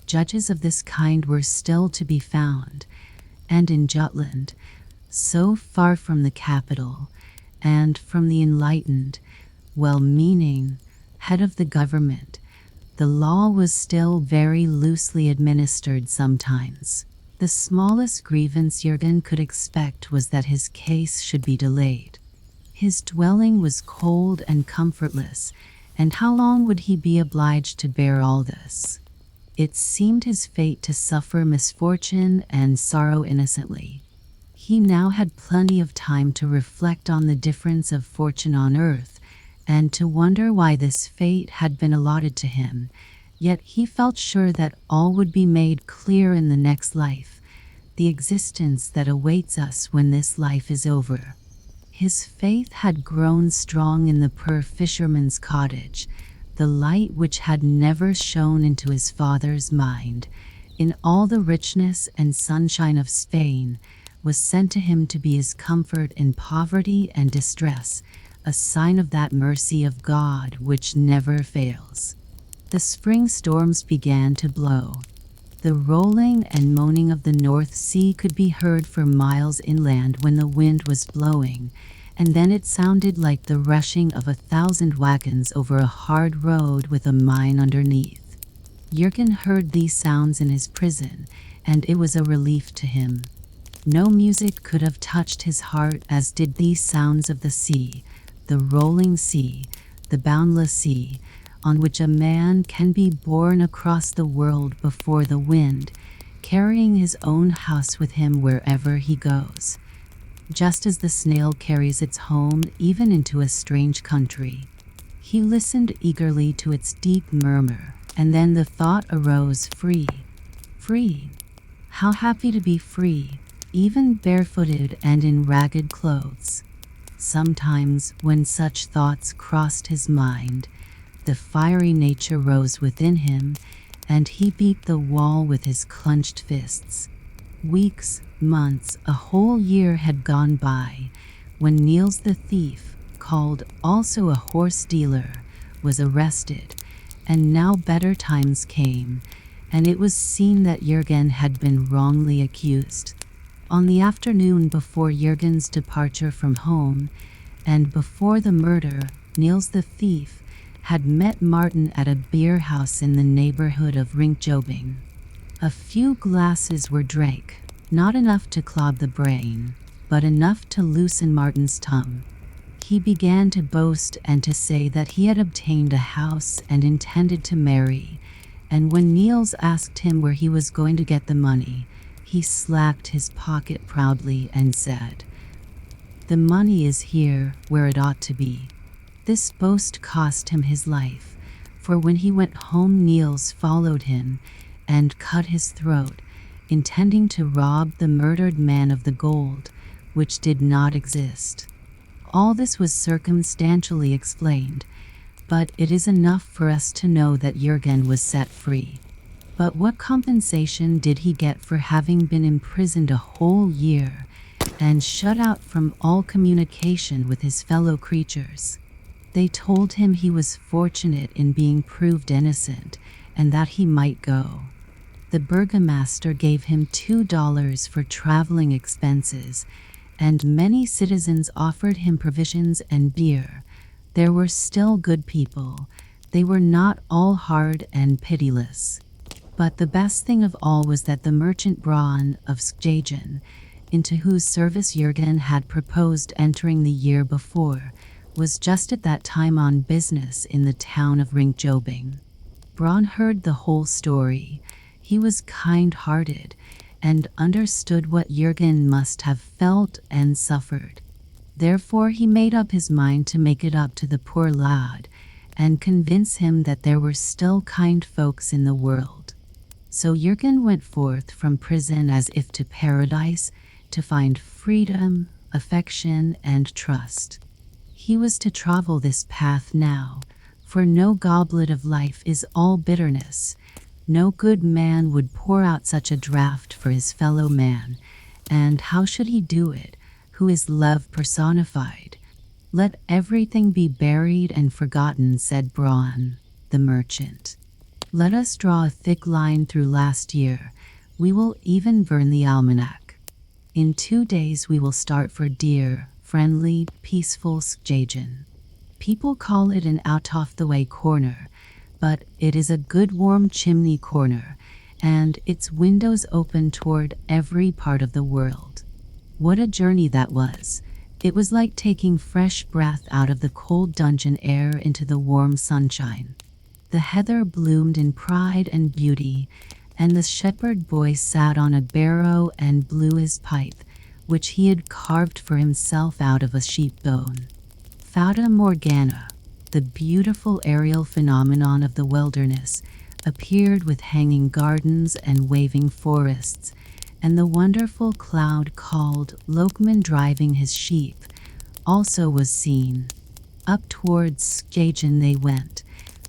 Judges of this kind were still to be found, and in Jutland, so far from the capital and from the enlightened, well-meaning head of the government, the law was still very loosely administered sometimes. The smallest grievance Jürgen could expect was that his case should be delayed. His dwelling was cold and comfortless, and how long would he be obliged to bear all this? It seemed his fate to suffer misfortune and sorrow innocently. He now had plenty of time to reflect on the difference of fortune on earth, and to wonder why this fate had been allotted to him. Yet he felt sure that all would be made clear in the next life, the existence that awaits us when this life is over. His faith had grown strong in the poor fisherman's cottage. The light which had never shone into his father's mind, in all the richness and sunshine of Spain, was sent to him to be his comfort in poverty and distress, a sign of that mercy of God which never fails. The spring storms began to blow. The rolling and moaning of the North Sea could be heard for miles inland when the wind was blowing, and then it sounded like the rushing of 1,000 wagons over a hard road with a mine underneath. Jürgen heard these sounds in his prison, and it was a relief to him. No music could have touched his heart as did these sounds of the sea, the rolling sea, the boundless sea, on which a man can be borne across the world before the wind, carrying his own house with him wherever he goes, just as the snail carries its home even into a strange country. He listened eagerly to its deep murmur, and then the thought arose, free, free. How happy to be free, even barefooted and in ragged clothes. Sometimes, when such thoughts crossed his mind, the fiery nature rose within him, and he beat the wall with his clenched fists. Weeks, months, a whole year had gone by, when Niels the thief, called also a horse dealer, was arrested, and now better times came, and it was seen that Jürgen had been wrongly accused. On the afternoon before Jürgen's departure from home, and before the murder, Niels the thief had met Martin at a beer house in the neighborhood of Ringkjobing. A few glasses were drank, not enough to clog the brain, but enough to loosen Martin's tongue. He began to boast and to say that he had obtained a house and intended to marry, and when Niels asked him where he was going to get the money, he slapped his pocket proudly and said, "The money is here, where it ought to be." This boast cost him his life, for when he went home Niels followed him and cut his throat, intending to rob the murdered man of the gold, which did not exist. All this was circumstantially explained, but it is enough for us to know that Jürgen was set free. But what compensation did he get for having been imprisoned a whole year and shut out from all communication with his fellow creatures? They told him he was fortunate in being proved innocent and that he might go. The burgomaster gave him $2 for traveling expenses, and many citizens offered him provisions and beer. There were still good people. They were not all hard and pitiless. But the best thing of all was that the merchant Braun of Skagen, into whose service Jürgen had proposed entering the year before, was just at that time on business in the town of Ringkjobing. Braun heard the whole story. He was kind-hearted and understood what Jürgen must have felt and suffered. Therefore he made up his mind to make it up to the poor lad and convince him that there were still kind folks in the world. So Jürgen went forth from prison as if to paradise to find freedom, affection, and trust. He was to travel this path now, for no goblet of life is all bitterness. No good man would pour out such a draught for his fellow man, and how should he do it, who is love personified? Let everything be buried and forgotten, said Braun, the merchant. Let us draw a thick line through last year. We will even burn the almanac. In 2 days we will start for dear, friendly, peaceful Skjagen. People call it an out-of-the-way corner, but it is a good warm chimney corner, and its windows open toward every part of the world. What a journey that was! It was like taking fresh breath out of the cold dungeon air into the warm sunshine. The heather bloomed in pride and beauty, and the shepherd boy sat on a barrow and blew his pipe, which he had carved for himself out of a sheep bone. Fata Morgana, the beautiful aerial phenomenon of the wilderness, appeared with hanging gardens and waving forests, and the wonderful cloud called Lokman driving his sheep also was seen. Up towards Skjagen they went,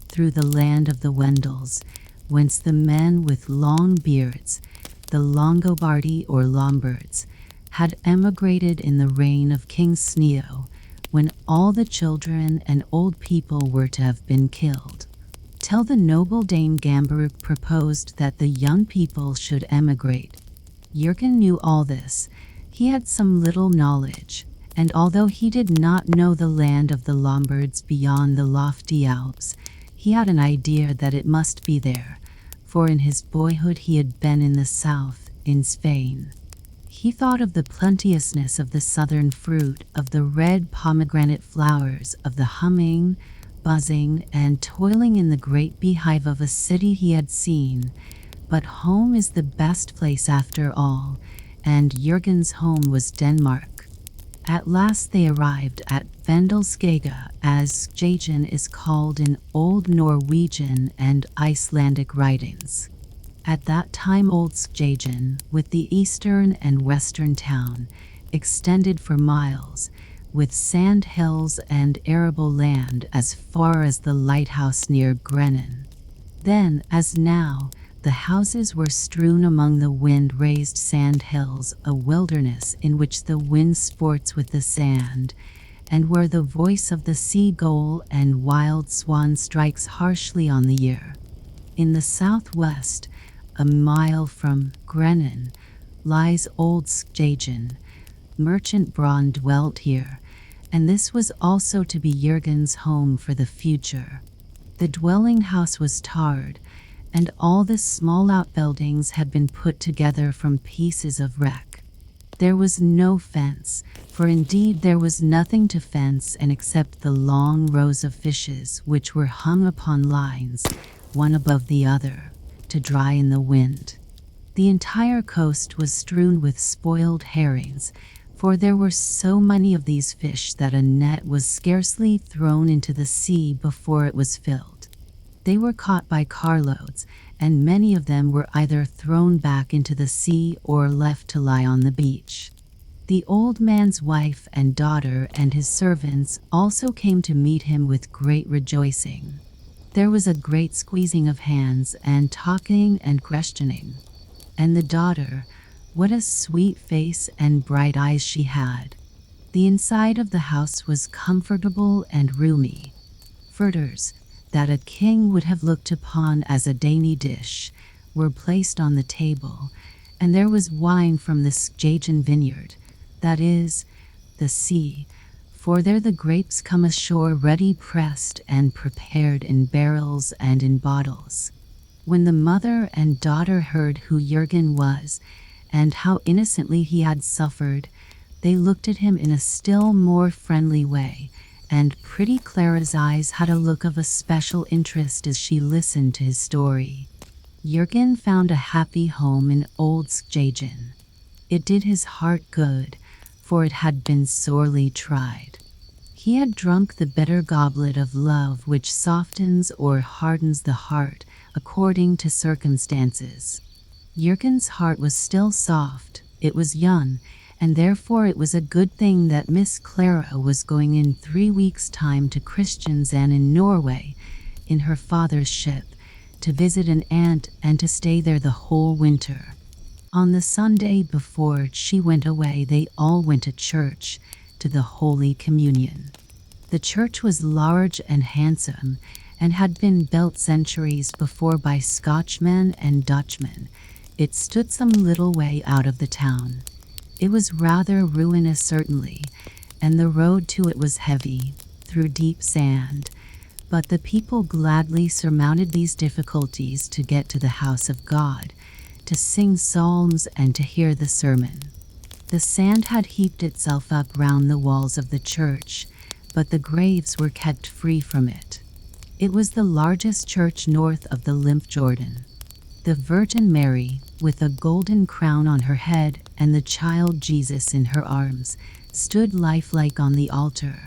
through the land of the Wendels, whence the men with long beards, the Longobardi or Lombards, had emigrated in the reign of King Sneo, when all the children and old people were to have been killed. Till the noble Dane Gamberg proposed that the young people should emigrate. Jürgen knew all this. He had some little knowledge, and although he did not know the land of the Lombards beyond the lofty Alps, he had an idea that it must be there, for in his boyhood he had been in the south, in Spain. He thought of the plenteousness of the southern fruit, of the red pomegranate flowers, of the humming, buzzing, and toiling in the great beehive of a city he had seen. But home is the best place after all, and Jürgen's home was Denmark. At last they arrived at Vendelskage, as Skjagen is called in Old Norwegian and Icelandic writings. At that time Old Skjagen, with the eastern and western town, extended for miles, with sand hills and arable land as far as the lighthouse near Grennen. Then, as now, the houses were strewn among the wind-raised sand hills, a wilderness in which the wind sports with the sand, and where the voice of the seagull and wild swan strikes harshly on the ear. In the southwest, a mile from Grennen, lies Old Skjagen. Merchant Braun dwelt here, and this was also to be Jürgen's home for the future. The dwelling house was tarred, and all the small outbuildings had been put together from pieces of wreck. There was no fence, for indeed there was nothing to fence and except the long rows of fishes which were hung upon lines, one above the other, to dry in the wind. The entire coast was strewn with spoiled herrings, for there were so many of these fish that a net was scarcely thrown into the sea before it was filled. They were caught by carloads, and many of them were either thrown back into the sea or left to lie on the beach. The old man's wife and daughter and his servants also came to meet him with great rejoicing. There was a great squeezing of hands and talking and questioning. And the daughter, what a sweet face and bright eyes she had. The inside of the house was comfortable and roomy. Fritters, that a king would have looked upon as a dainty dish, were placed on the table, and there was wine from the Skjagen vineyard, that is, the sea, for there the grapes come ashore ready pressed and prepared in barrels and in bottles. When the mother and daughter heard who Jürgen was, and how innocently he had suffered, they looked at him in a still more friendly way, and pretty Clara's eyes had a look of a special interest as she listened to his story. Jürgen found a happy home in Old Skjagen. It did his heart good, for it had been sorely tried. He had drunk the bitter goblet of love which softens or hardens the heart according to circumstances. Jurgen's heart was still soft, it was young, and therefore it was a good thing that Miss Clara was going in 3 weeks' time to Christiansand in Norway, in her father's ship, to visit an aunt and to stay there the whole winter. On the Sunday before she went away, they all went to church, to the Holy Communion. The church was large and handsome, and had been built centuries before by Scotchmen and Dutchmen. It stood some little way out of the town. It was rather ruinous certainly, and the road to it was heavy, through deep sand, but the people gladly surmounted these difficulties to get to the house of God, to sing psalms and to hear the sermon. The sand had heaped itself up round the walls of the church, but the graves were kept free from it. It was the largest church north of the Jordan. The Virgin Mary, with a golden crown on her head and the child Jesus in her arms, stood lifelike on the altar.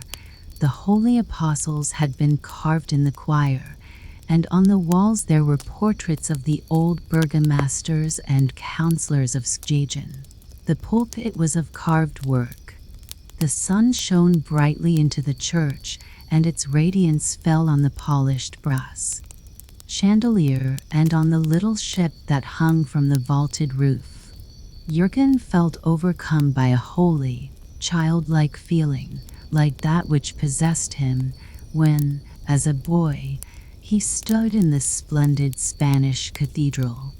The holy apostles had been carved in the choir, and on the walls there were portraits of the old burgomasters and councillors of Skagen. The pulpit was of carved work. The sun shone brightly into the church, and its radiance fell on the polished brass chandelier and on the little ship that hung from the vaulted roof. Jurgen felt overcome by a holy, childlike feeling, like that which possessed him when, as a boy, he stood in the splendid Spanish cathedral.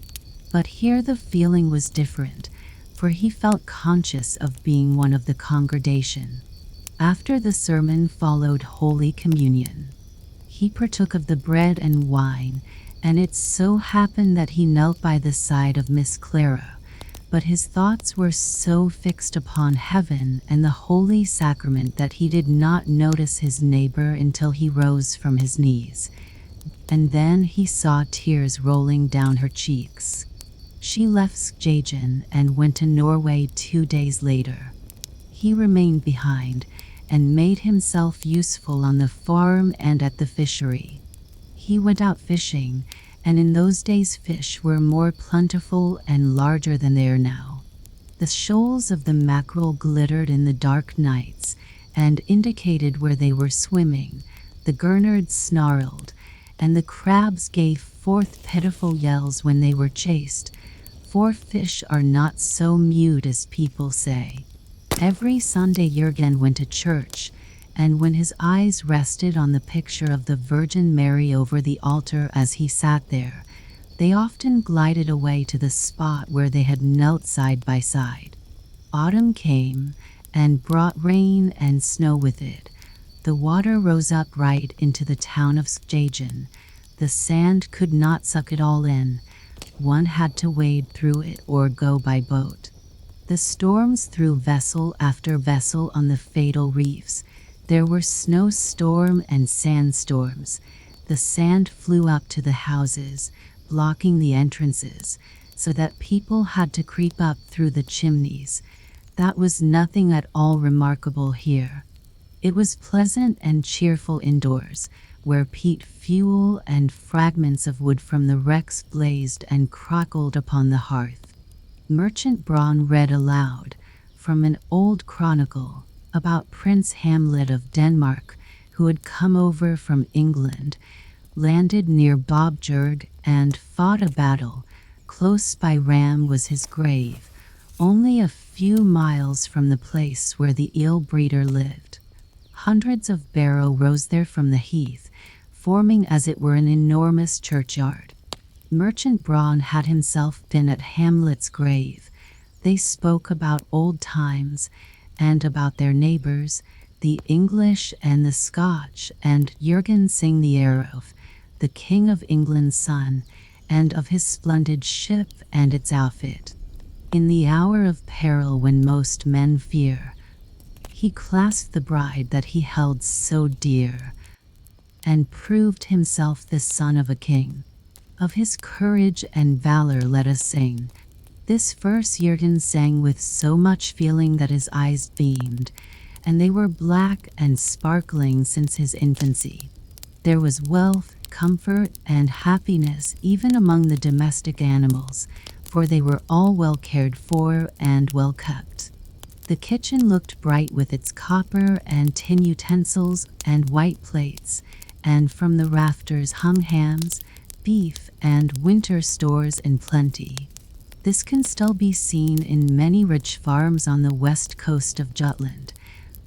But here the feeling was different, for he felt conscious of being one of the congregation. After the sermon followed Holy Communion. He partook of the bread and wine, and it so happened that he knelt by the side of Miss Clara, but his thoughts were so fixed upon heaven and the holy sacrament that he did not notice his neighbor until he rose from his knees, and then he saw tears rolling down her cheeks. She left Skagen and went to Norway 2 days later. He remained behind and made himself useful on the farm and at the fishery. He went out fishing, and in those days fish were more plentiful and larger than they are now. The shoals of the mackerel glittered in the dark nights and indicated where they were swimming. The gurnards snarled, and the crabs gave forth pitiful yells when they were chased, for fish are not so mute as people say. Every Sunday Jurgen went to church, and when his eyes rested on the picture of the Virgin Mary over the altar as he sat there, they often glided away to the spot where they had knelt side by side. Autumn came, and brought rain and snow with it. The water rose up right into the town of Skagen. The sand could not suck it all in. One had to wade through it or go by boat. The storms threw vessel after vessel on the fatal reefs. There were snowstorm and sandstorms. The sand flew up to the houses, blocking the entrances, so that people had to creep up through the chimneys. That was nothing at all remarkable here. It was pleasant and cheerful indoors, where peat fuel and fragments of wood from the wrecks blazed and crackled upon the hearth. Merchant Braun read aloud, from an old chronicle, about Prince Hamlet of Denmark, who had come over from England, landed near Bobjurg, and fought a battle. Close by Ram was his grave, only a few miles from the place where the eel-breeder lived. Hundreds of barrow rose there from the heath, forming as it were an enormous churchyard. Merchant Braun had himself been at Hamlet's grave. They spoke about old times, and about their neighbors, the English and the Scotch, and Jurgen sang the air of the King of England's son, and of his splendid ship and its outfit. In the hour of peril when most men fear, he clasped the bride that he held so dear, and proved himself the son of a king. Of his courage and valor let us sing. This verse Jürgen sang with so much feeling that his eyes beamed, and they were black and sparkling since his infancy. There was wealth, comfort, and happiness even among the domestic animals, for they were all well cared for and well kept. The kitchen looked bright with its copper and tin utensils and white plates, and from the rafters hung hams, beef, and winter stores in plenty. This can still be seen in many rich farms on the west coast of Jutland.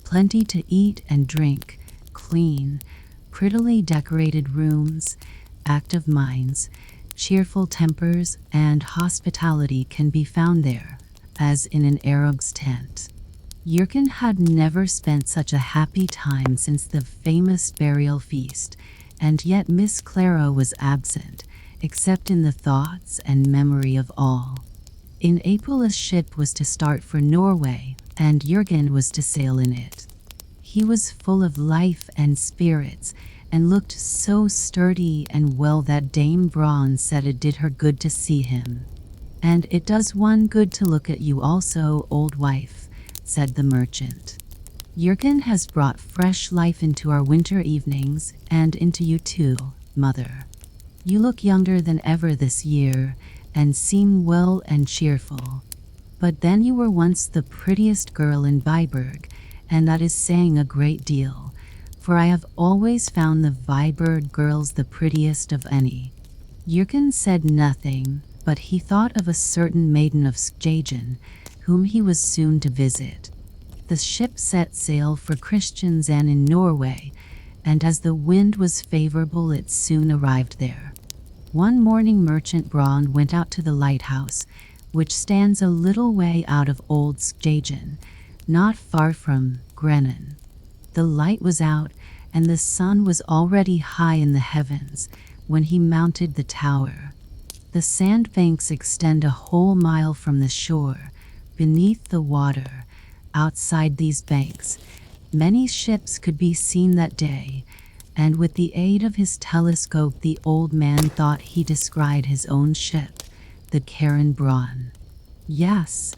Plenty to eat and drink, clean, prettily decorated rooms, active minds, cheerful tempers, and hospitality can be found there, as in an Arab's tent. Jürgen had never spent such a happy time since the famous burial feast, and yet Miss Clara was absent, except in the thoughts and memory of all. In April a ship was to start for Norway, and Jürgen was to sail in it. He was full of life and spirits, and looked so sturdy and well that Dame Braun said it did her good to see him. "And it does one good to look at you also, old wife," said the merchant. "Jürgen has brought fresh life into our winter evenings, and into you too, mother. You look younger than ever this year, and seem well and cheerful. But then you were once the prettiest girl in Viborg, and that is saying a great deal, for I have always found the Viborg girls the prettiest of any." Jürgen said nothing, but he thought of a certain maiden of Skagen, whom he was soon to visit. The ship set sail for Kristiansand in Norway, and as the wind was favorable it soon arrived there. One morning Merchant Braun went out to the lighthouse, which stands a little way out of Old Skagen, not far from Grennen. The light was out, and the sun was already high in the heavens when he mounted the tower. The sandbanks extend a whole mile from the shore, beneath the water. Outside these banks, many ships could be seen that day, and with the aid of his telescope the old man thought he descried his own ship, the Karen Braun. Yes,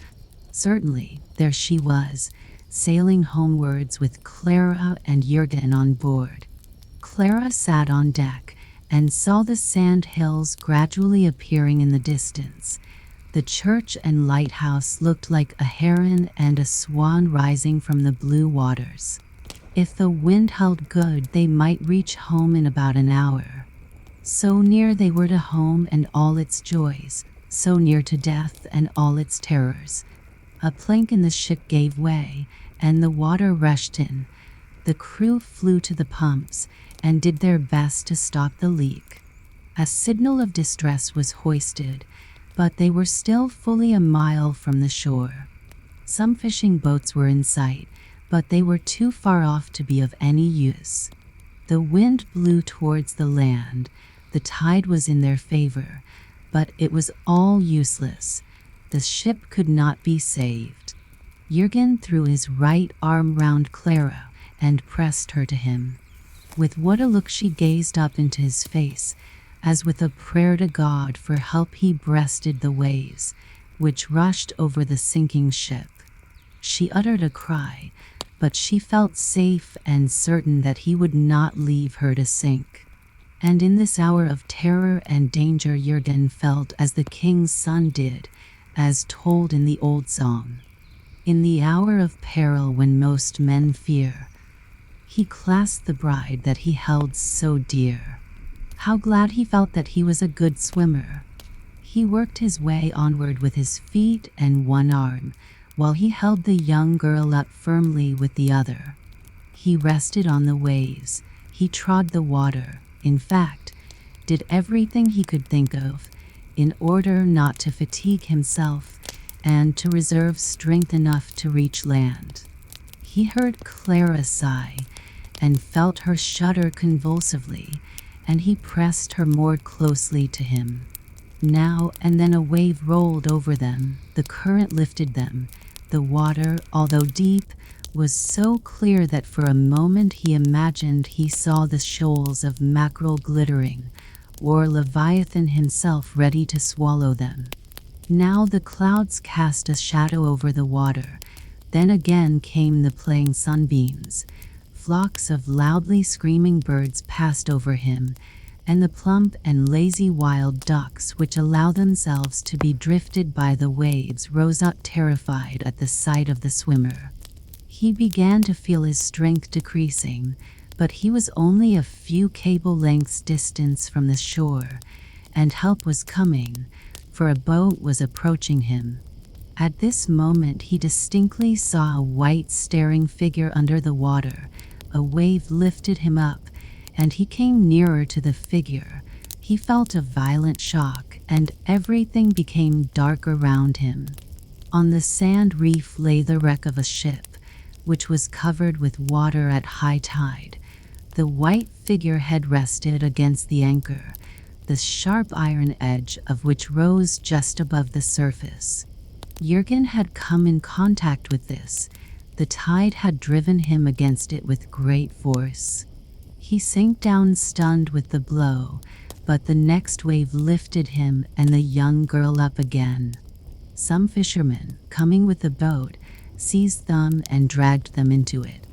certainly, there she was, sailing homewards with Clara and Jürgen on board. Clara sat on deck and saw the sand hills gradually appearing in the distance. The church and lighthouse looked like a heron and a swan rising from the blue waters. If the wind held good, they might reach home in about an hour. So near they were to home and all its joys, so near to death and all its terrors. A plank in the ship gave way, and the water rushed in. The crew flew to the pumps and did their best to stop the leak. A signal of distress was hoisted, but they were still fully a mile from the shore. Some fishing boats were in sight, but they were too far off to be of any use. The wind blew towards the land. The tide was in their favor, but it was all useless. The ship could not be saved. Jürgen threw his right arm round Clara and pressed her to him. With what a look she gazed up into his face, as with a prayer to God for help he breasted the waves, which rushed over the sinking ship. She uttered a cry, but she felt safe and certain that he would not leave her to sink. And in this hour of terror and danger Jürgen felt as the king's son did, as told in the old song. In the hour of peril when most men fear, he clasped the bride that he held so dear. How glad he felt that he was a good swimmer. He worked his way onward with his feet and one arm, while he held the young girl up firmly with the other. He rested on the waves, he trod the water, in fact, did everything he could think of, in order not to fatigue himself and to reserve strength enough to reach land. He heard Clara sigh and felt her shudder convulsively, and he pressed her more closely to him. Now and then a wave rolled over them, the current lifted them. The water, although deep, was so clear that for a moment he imagined he saw the shoals of mackerel glittering, or Leviathan himself ready to swallow them. Now the clouds cast a shadow over the water. Then again came the playing sunbeams. Flocks of loudly screaming birds passed over him, and the plump and lazy wild ducks, which allow themselves to be drifted by the waves, rose up terrified at the sight of the swimmer. He began to feel his strength decreasing, but he was only a few cable lengths distance from the shore, and help was coming, for a boat was approaching him. At this moment he distinctly saw a white staring figure under the water. A wave lifted him up, and he came nearer to the figure. He felt a violent shock, and everything became dark around him. On the sand reef lay the wreck of a ship, which was covered with water at high tide. The white figure had rested against the anchor, the sharp iron edge of which rose just above the surface. Jürgen had come in contact with this. The tide had driven him against it with great force. He sank down stunned with the blow, but the next wave lifted him and the young girl up again. Some fishermen, coming with the boat, seized them and dragged them into it.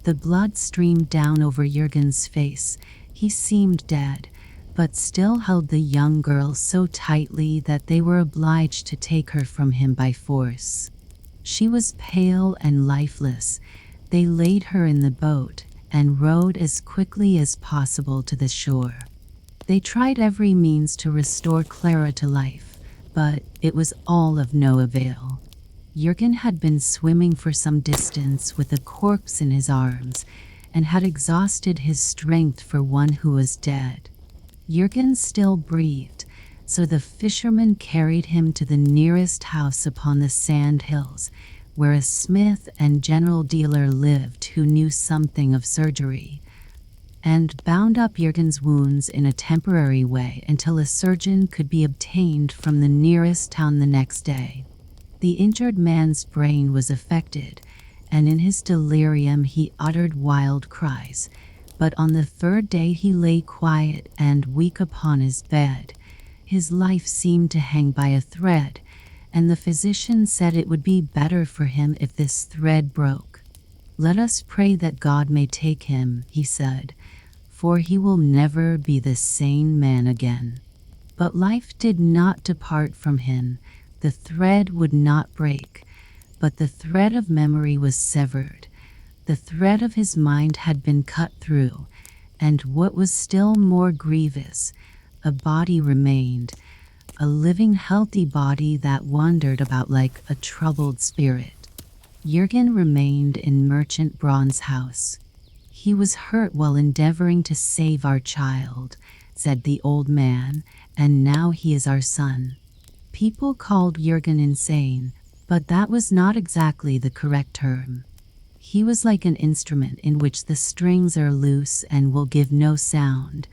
The blood streamed down over Jürgen's face. He seemed dead, but still held the young girl so tightly that they were obliged to take her from him by force. She was pale and lifeless. They laid her in the boat and rowed as quickly as possible to the shore. They tried every means to restore Clara to life, but it was all of no avail. Jürgen had been swimming for some distance with a corpse in his arms and had exhausted his strength for one who was dead. Jürgen still breathed, so the fishermen carried him to the nearest house upon the sand hills, where a smith and general dealer lived who knew something of surgery, and bound up Jürgen's wounds in a temporary way until a surgeon could be obtained from the nearest town the next day. The injured man's brain was affected, and in his delirium he uttered wild cries, but on the third day he lay quiet and weak upon his bed. His life seemed to hang by a thread, and the physician said it would be better for him if this thread broke. "Let us pray that God may take him," he said, "for he will never be the same man again." But life did not depart from him. The thread would not break, but the thread of memory was severed. The thread of his mind had been cut through, and what was still more grievous, a body remained, a living, healthy body that wandered about like a troubled spirit. Jürgen remained in Merchant Braun's house. "He was hurt while endeavoring to save our child," said the old man, "and now he is our son." People called Jürgen insane, but that was not exactly the correct term. He was like an instrument in which the strings are loose and will give no sound.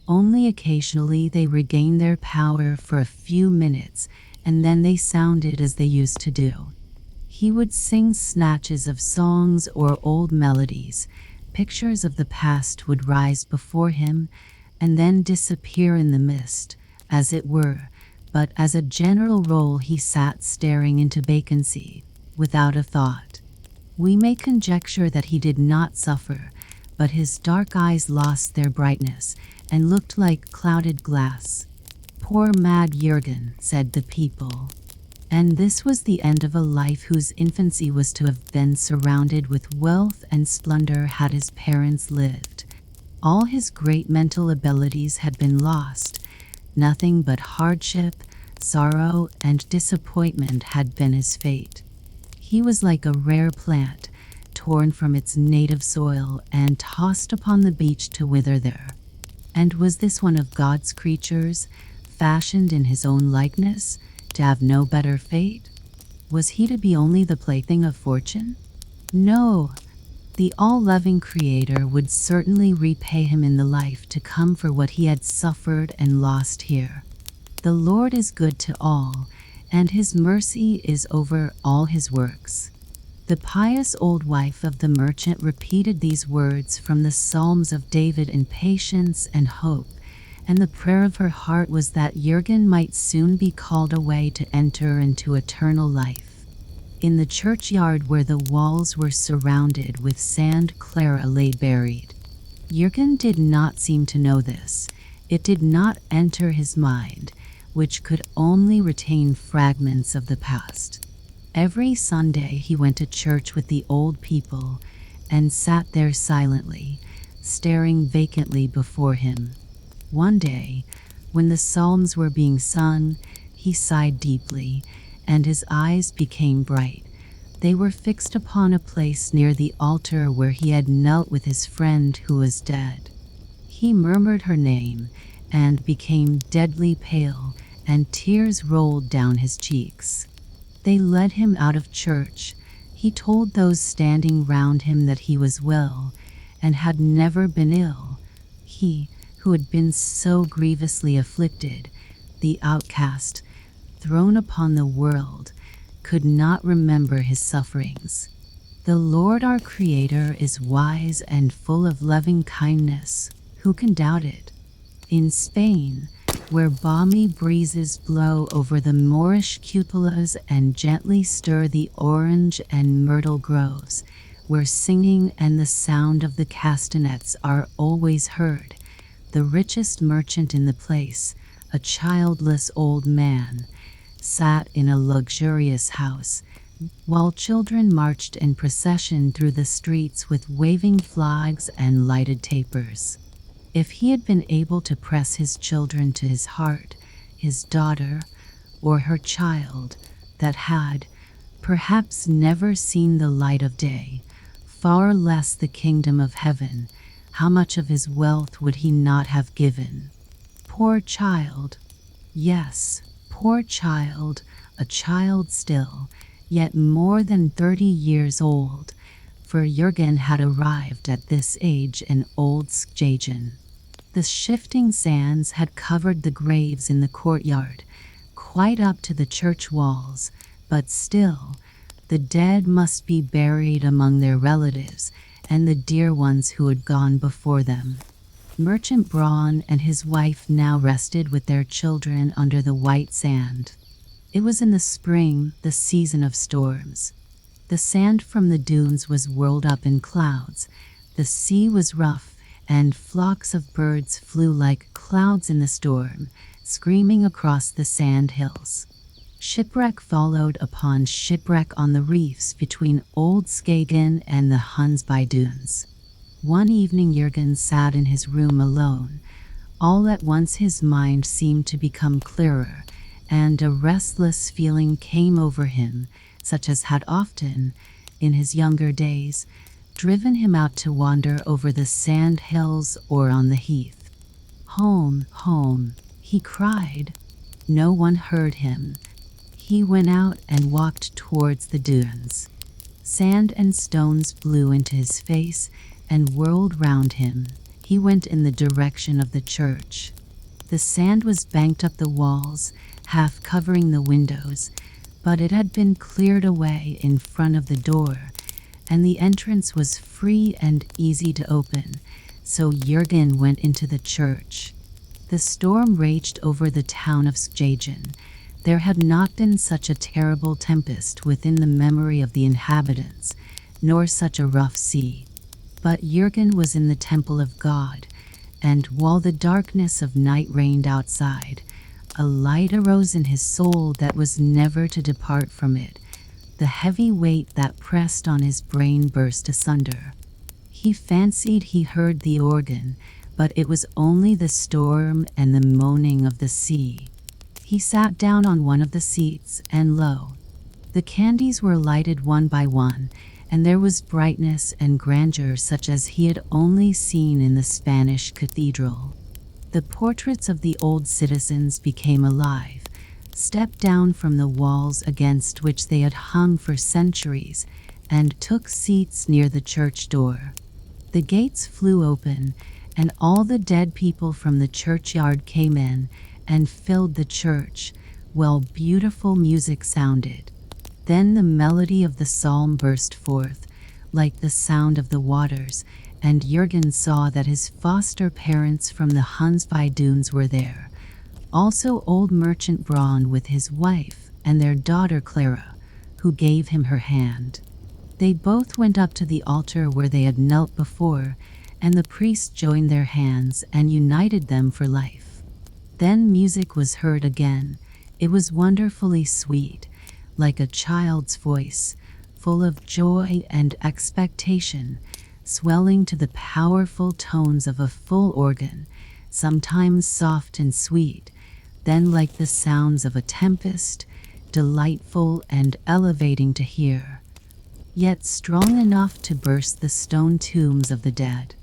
Only occasionally they regain their power for a few minutes, and then they sounded as they used to do. He would sing snatches of songs or old melodies. Pictures of the past would rise before him, and then disappear in the mist, as it were, but as a general rule he sat staring into vacancy, without a thought. We may conjecture that he did not suffer, but his dark eyes lost their brightness and looked like clouded glass. "Poor mad Jürgen," said the people. And this was the end of a life whose infancy was to have been surrounded with wealth and splendor had his parents lived. All his great mental abilities had been lost. Nothing but hardship, sorrow, and disappointment had been his fate. He was like a rare plant, torn from its native soil and tossed upon the beach to wither there. And was this one of God's creatures, fashioned in his own likeness, to have no better fate? Was he to be only the plaything of fortune? No. The all-loving Creator would certainly repay him in the life to come for what he had suffered and lost here. The Lord is good to all, and his mercy is over all his works. The pious old wife of the merchant repeated these words from the Psalms of David in patience and hope, and the prayer of her heart was that Jürgen might soon be called away to enter into eternal life. In the churchyard where the walls were surrounded with sand, Clara lay buried. Jürgen did not seem to know this. It did not enter his mind, which could only retain fragments of the past. Every Sunday he went to church with the old people and sat there silently, staring vacantly before him. One day, when the psalms were being sung, he sighed deeply, and his eyes became bright. They were fixed upon a place near the altar where he had knelt with his friend who was dead. He murmured her name and became deadly pale, and tears rolled down his cheeks. They led him out of church. He told those standing round him that he was well and had never been ill. He, who had been so grievously afflicted, the outcast, thrown upon the world, could not remember his sufferings. The Lord our Creator is wise and full of loving kindness. Who can doubt it? In Spain, where balmy breezes blow over the Moorish cupolas and gently stir the orange and myrtle groves, where singing and the sound of the castanets are always heard, the richest merchant in the place, a childless old man, sat in a luxurious house, while children marched in procession through the streets with waving flags and lighted tapers. If he had been able to press his children to his heart, his daughter, or her child, that had, perhaps, never seen the light of day, far less the kingdom of heaven, how much of his wealth would he not have given? Poor child! Yes, poor child, a child still, yet more than 30 years old, for Jürgen had arrived at this age in old Skagen. The shifting sands had covered the graves in the courtyard, quite up to the church walls, but still, the dead must be buried among their relatives and the dear ones who had gone before them. Merchant Braun and his wife now rested with their children under the white sand. It was in the spring, the season of storms. The sand from the dunes was whirled up in clouds. The sea was rough, and flocks of birds flew like clouds in the storm, screaming across the sand hills. Shipwreck followed upon shipwreck on the reefs between Old Skagen and the Hunsby Dunes. One evening Jürgen sat in his room alone. All at once his mind seemed to become clearer, and a restless feeling came over him, such as had often, in his younger days, driven him out to wander over the sand hills or on the heath. "Home, home," he cried. No one heard him. He went out and walked towards the dunes. Sand and stones blew into his face and whirled round him. He went in the direction of the church. The sand was banked up the walls, half covering the windows, but it had been cleared away in front of the door, and the entrance was free and easy to open, so Jürgen went into the church. The storm raged over the town of Skagen. There had not been such a terrible tempest within the memory of the inhabitants, nor such a rough sea. But Jürgen was in the temple of God, and while the darkness of night reigned outside, a light arose in his soul that was never to depart from it. The heavy weight that pressed on his brain burst asunder. He fancied he heard the organ, but it was only the storm and the moaning of the sea. He sat down on one of the seats, and lo, the candles were lighted one by one, and there was brightness and grandeur such as he had only seen in the Spanish cathedral. The portraits of the old citizens became alive, stepped down from the walls against which they had hung for centuries, and took seats near the church door. The gates flew open, and all the dead people from the churchyard came in and filled the church, while beautiful music sounded. Then the melody of the psalm burst forth, like the sound of the waters, and Jürgen saw that his foster parents from the Hunsby Dunes were there, also old merchant Braun with his wife and their daughter Clara, who gave him her hand. They both went up to the altar where they had knelt before, and the priest joined their hands and united them for life. Then music was heard again. It was wonderfully sweet, like a child's voice, full of joy and expectation, swelling to the powerful tones of a full organ, sometimes soft and sweet, then like the sounds of a tempest, delightful and elevating to hear, yet strong enough to burst the stone tombs of the dead.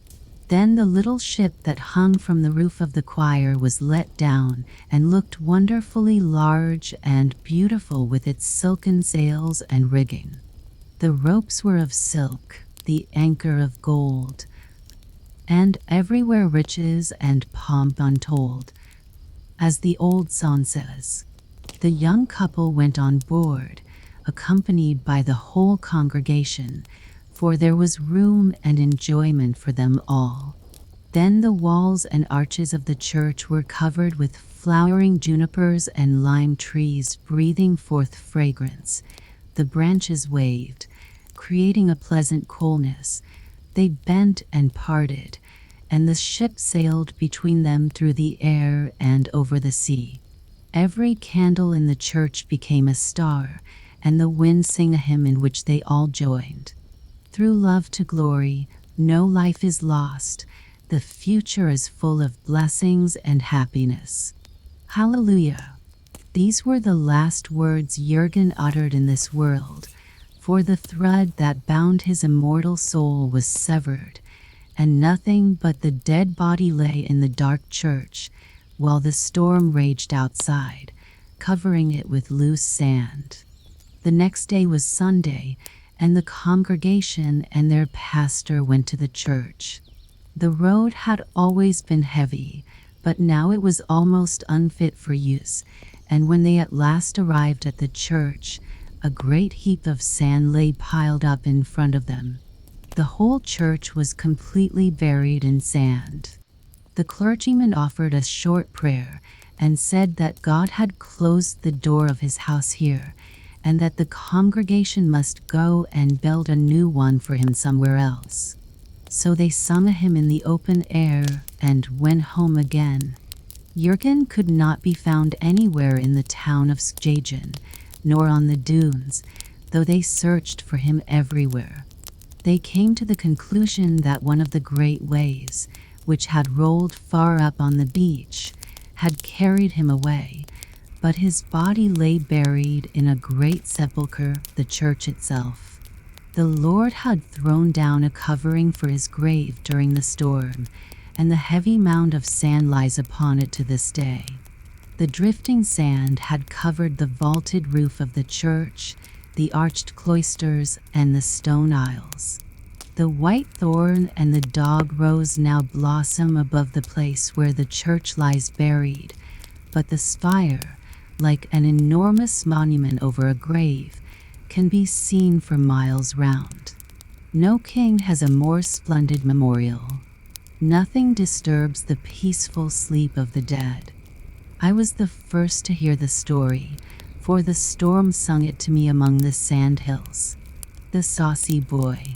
Then the little ship that hung from the roof of the choir was let down and looked wonderfully large and beautiful with its silken sails and rigging. The ropes were of silk, the anchor of gold, and everywhere riches and pomp untold. As the old song says, the young couple went on board, accompanied by the whole congregation, for there was room and enjoyment for them all. Then the walls and arches of the church were covered with flowering junipers and lime trees breathing forth fragrance. The branches waved, creating a pleasant coolness. They bent and parted, and the ship sailed between them through the air and over the sea. Every candle in the church became a star, and the wind sang a hymn in which they all joined. Through love to glory, no life is lost. The future is full of blessings and happiness. Hallelujah. These were the last words Jürgen uttered in this world, for the thread that bound his immortal soul was severed, and nothing but the dead body lay in the dark church, while the storm raged outside, covering it with loose sand. The next day was Sunday, and the congregation and their pastor went to the church. The road had always been heavy, but now it was almost unfit for use, and when they at last arrived at the church, a great heap of sand lay piled up in front of them. The whole church was completely buried in sand. The clergyman offered a short prayer and said that God had closed the door of his house here, and that the congregation must go and build a new one for him somewhere else. So they sung a hymn in the open air and went home again. Jürgen could not be found anywhere in the town of Skagen, nor on the dunes, though they searched for him everywhere. They came to the conclusion that one of the great waves, which had rolled far up on the beach, had carried him away, but his body lay buried in a great sepulchre, the church itself. The Lord had thrown down a covering for his grave during the storm, and the heavy mound of sand lies upon it to this day. The drifting sand had covered the vaulted roof of the church, the arched cloisters, and the stone aisles. The white thorn and the dog rose now blossom above the place where the church lies buried, but the spire, like an enormous monument over a grave, can be seen for miles round. No king has a more splendid memorial. Nothing disturbs the peaceful sleep of the dead. I was the first to hear the story, for the storm sung it to me among the sand hills. The Saucy Boy.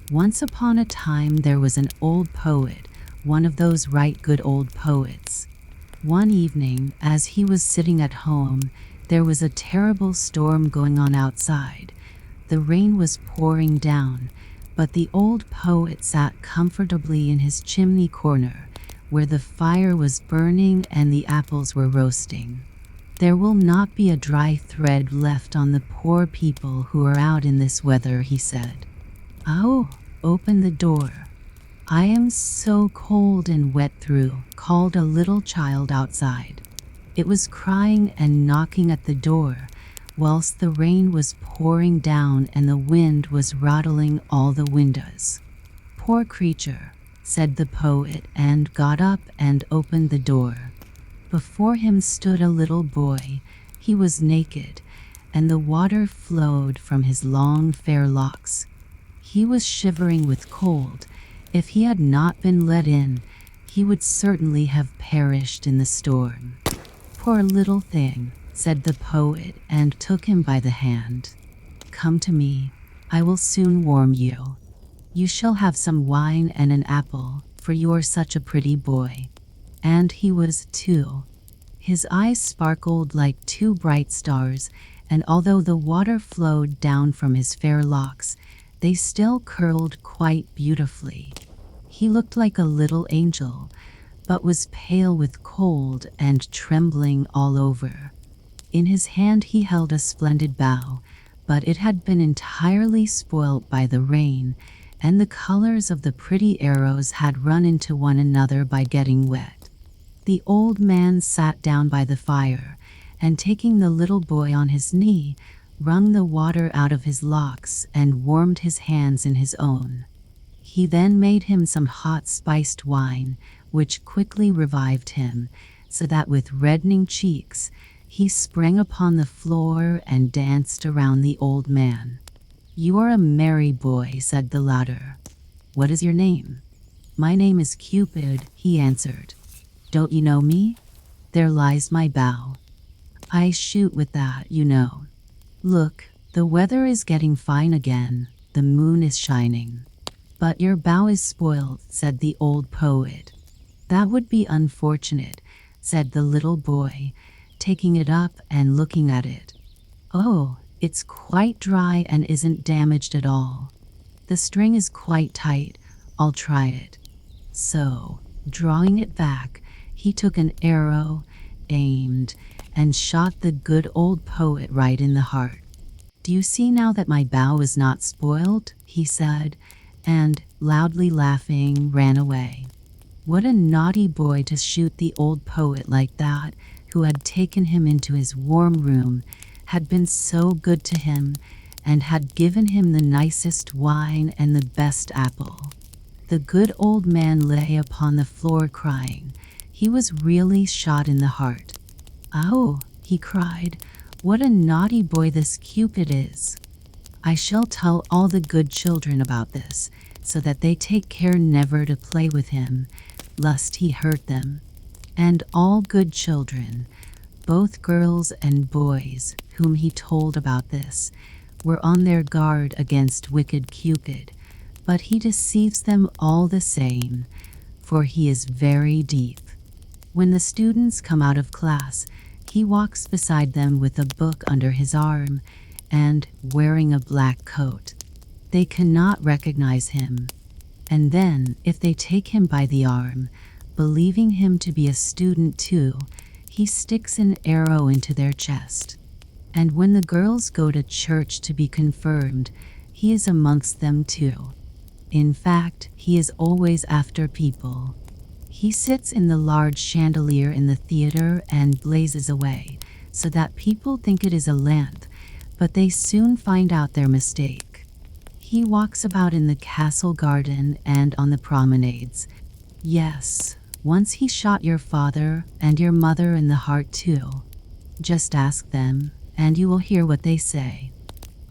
Once upon a time there was an old poet, one of those right good old poets. One evening, as he was sitting at home, there was a terrible storm going on outside. The rain was pouring down, but the old poet sat comfortably in his chimney corner, where the fire was burning and the apples were roasting. There will not be a dry thread left on the poor people who are out in this weather, he said. Oh, open the door. I am so cold and wet through, called a little child outside. It was crying and knocking at the door, whilst the rain was pouring down and the wind was rattling all the windows. Poor creature, said the poet, and got up and opened the door. Before him stood a little boy. He was naked, and the water flowed from his long fair locks. He was shivering with cold, If he had not been let in, he would certainly have perished in the storm. "Poor little thing," said the poet, and took him by the hand. "Come to me. I will soon warm you. You shall have some wine and an apple, for you are such a pretty boy." And he was, too. His eyes sparkled like two bright stars, and although the water flowed down from his fair locks, they still curled quite beautifully. He looked like a little angel, but was pale with cold and trembling all over. In his hand he held a splendid bow, but it had been entirely spoilt by the rain, and the colors of the pretty arrows had run into one another by getting wet. The old man sat down by the fire, and taking the little boy on his knee, wrung the water out of his locks and warmed his hands in his own. He then made him some hot spiced wine, which quickly revived him, so that with reddening cheeks he sprang upon the floor and danced around the old man. "You are a merry boy," said the latter. "What is your name?" "My name is Cupid," he answered. "Don't you know me? There lies my bow. I shoot with that, you know. Look, the weather is getting fine again, the moon is shining." "But your bow is spoiled," said the old poet. "That would be unfortunate," said the little boy, taking it up and looking at it. "Oh, it's quite dry and isn't damaged at all. The string is quite tight. I'll try it." So, drawing it back, he took an arrow, aimed, and shot the good old poet right in the heart. "Do you see now that my bow is not spoiled?" he said, and, loudly laughing, ran away. What a naughty boy to shoot the old poet like that, who had taken him into his warm room, had been so good to him, and had given him the nicest wine and the best apple. The good old man lay upon the floor crying. He was really shot in the heart. "Oh," he cried, "what a naughty boy this Cupid is. I shall tell all the good children about this, so that they take care never to play with him, lest he hurt them." And all good children, both girls and boys, whom he told about this, were on their guard against wicked Cupid, but he deceives them all the same, for he is very deep. When the students come out of class, he walks beside them with a book under his arm and wearing a black coat. They cannot recognize him. And then, if they take him by the arm, believing him to be a student too, he sticks an arrow into their chest. And when the girls go to church to be confirmed, he is amongst them too. In fact, he is always after people. He sits in the large chandelier in the theater and blazes away, so that people think it is a lamp, but they soon find out their mistake. He walks about in the castle garden and on the promenades. Yes, once he shot your father and your mother in the heart too. Just ask them, and you will hear what they say.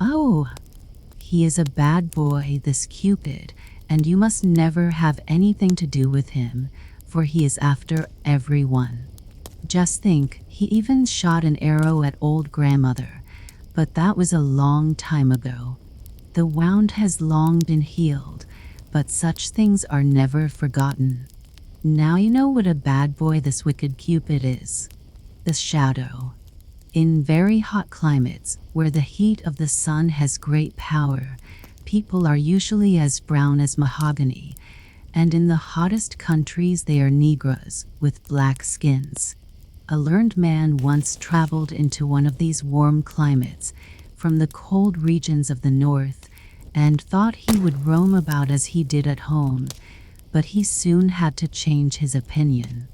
"Oh, he is a bad boy, this Cupid, and you must never have anything to do with him, for he is after everyone." Just think, he even shot an arrow at old grandmother, but that was a long time ago. The wound has long been healed, but such things are never forgotten. Now you know what a bad boy this wicked Cupid is. The shadow. In very hot climates, where the heat of the sun has great power, people are usually as brown as mahogany, and in the hottest countries they are Negroes with black skins. A learned man once traveled into one of these warm climates from the cold regions of the north and thought he would roam about as he did at home, but he soon had to change his opinion.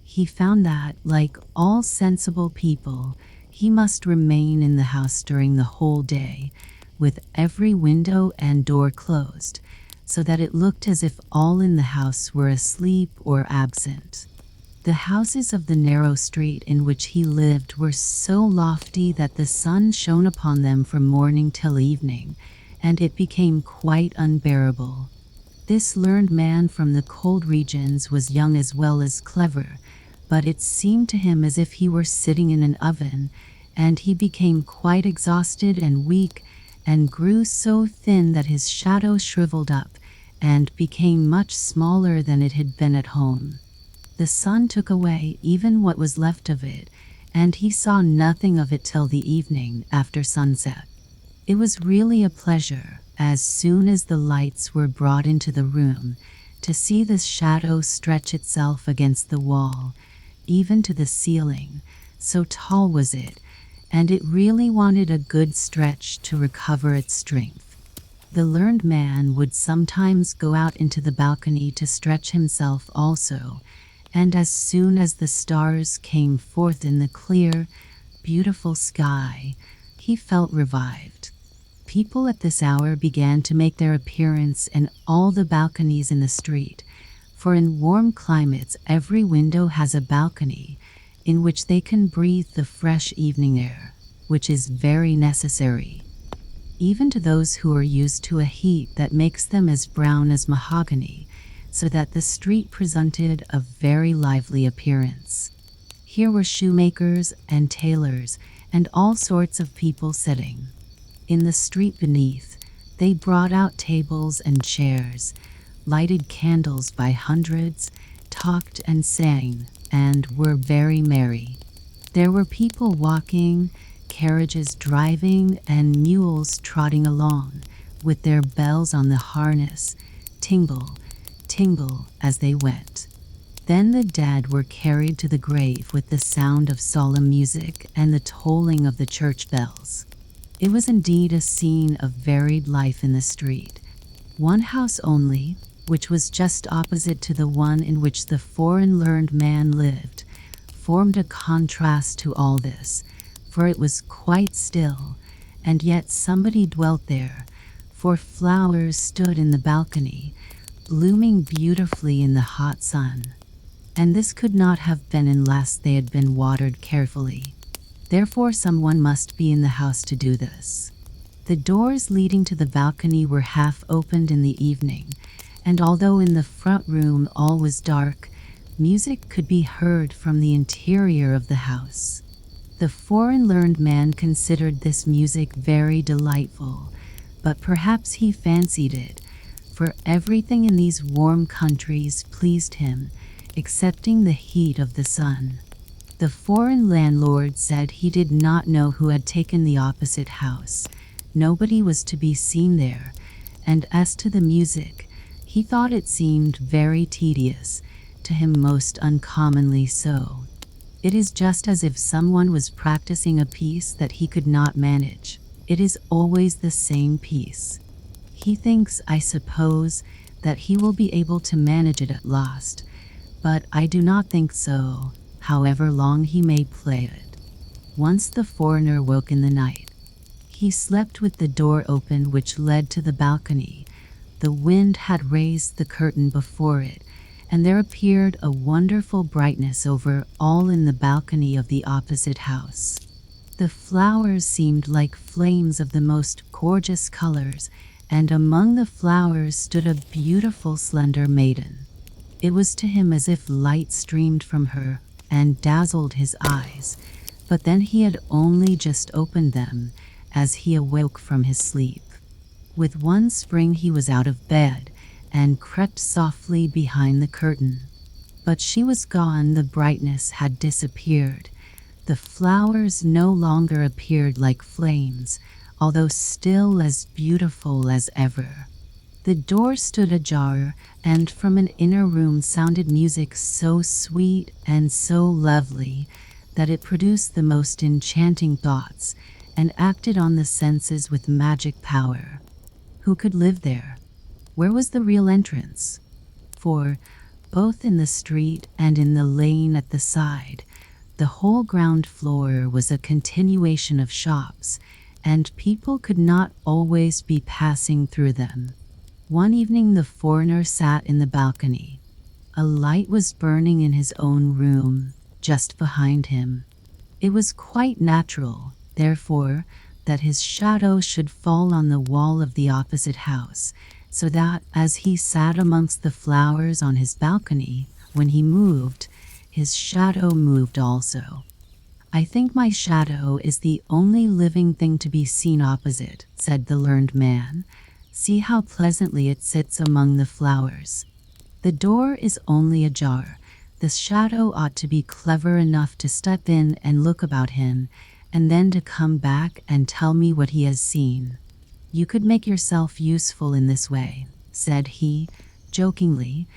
He found that, like all sensible people, he must remain in the house during the whole day, with every window and door closed, so that it looked as if all in the house were asleep or absent. The houses of the narrow street in which he lived were so lofty that the sun shone upon them from morning till evening, and it became quite unbearable. This learned man from the cold regions was young as well as clever, but it seemed to him as if he were sitting in an oven, and he became quite exhausted and weak, and grew so thin that his shadow shriveled up and became much smaller than it had been at home. The sun took away even what was left of it, and he saw nothing of it till the evening after sunset. It was really a pleasure, as soon as the lights were brought into the room, to see the shadow stretch itself against the wall, even to the ceiling, so tall was it, and it really wanted a good stretch to recover its strength. The learned man would sometimes go out into the balcony to stretch himself also, and as soon as the stars came forth in the clear, beautiful sky, he felt revived. People at this hour began to make their appearance in all the balconies in the street, for in warm climates every window has a balcony in which they can breathe the fresh evening air, which is very necessary, even to those who are used to a heat that makes them as brown as mahogany, so that the street presented a very lively appearance. Here were shoemakers and tailors and all sorts of people sitting. In the street beneath, they brought out tables and chairs, lighted candles by hundreds, talked and sang, and were very merry. There were people walking, carriages driving, and mules trotting along, with their bells on the harness, tingle, tingle as they went. Then the dead were carried to the grave with the sound of solemn music and the tolling of the church bells. It was indeed a scene of varied life in the street. One house only, which was just opposite to the one in which the foreign learned man lived, formed a contrast to all this, for it was quite still, and yet somebody dwelt there, for flowers stood in the balcony, blooming beautifully in the hot sun. And this could not have been unless they had been watered carefully. Therefore someone must be in the house to do this. The doors leading to the balcony were half opened in the evening, and although in the front room all was dark, music could be heard from the interior of the house. The foreign learned man considered this music very delightful, but perhaps he fancied it, for everything in these warm countries pleased him, excepting the heat of the sun. The foreign landlord said he did not know who had taken the opposite house. Nobody was to be seen there, and as to the music, he thought it seemed very tedious, to him most uncommonly so. It is just as if someone was practicing a piece that he could not manage. It is always the same piece. He thinks, I suppose, that he will be able to manage it at last, but I do not think so, however long he may play it. Once the foreigner woke in the night. He slept with the door open which led to the balcony. The wind had raised the curtain before it, and there appeared a wonderful brightness over all in the balcony of the opposite house. The flowers seemed like flames of the most gorgeous colors, and among the flowers stood a beautiful slender maiden. It was to him as if light streamed from her and dazzled his eyes, but then he had only just opened them as he awoke from his sleep. With one spring he was out of bed and crept softly behind the curtain. But she was gone, the brightness had disappeared. The flowers no longer appeared like flames, although still as beautiful as ever. The door stood ajar, and from an inner room sounded music so sweet and so lovely that it produced the most enchanting thoughts and acted on the senses with magic power. Who could live there? Where was the real entrance? For, both in the street and in the lane at the side, the whole ground floor was a continuation of shops, and people could not always be passing through them. One evening the foreigner sat in the balcony. A light was burning in his own room, just behind him. It was quite natural, therefore, that his shadow should fall on the wall of the opposite house, so that as he sat amongst the flowers on his balcony, when he moved, his shadow moved also. "I think my shadow is the only living thing to be seen opposite," said the learned man. "See how pleasantly it sits among the flowers. The door is only ajar. The shadow ought to be clever enough to step in and look about him, and then to come back and tell me what he has seen. You could make yourself useful in this way," said he, jokingly.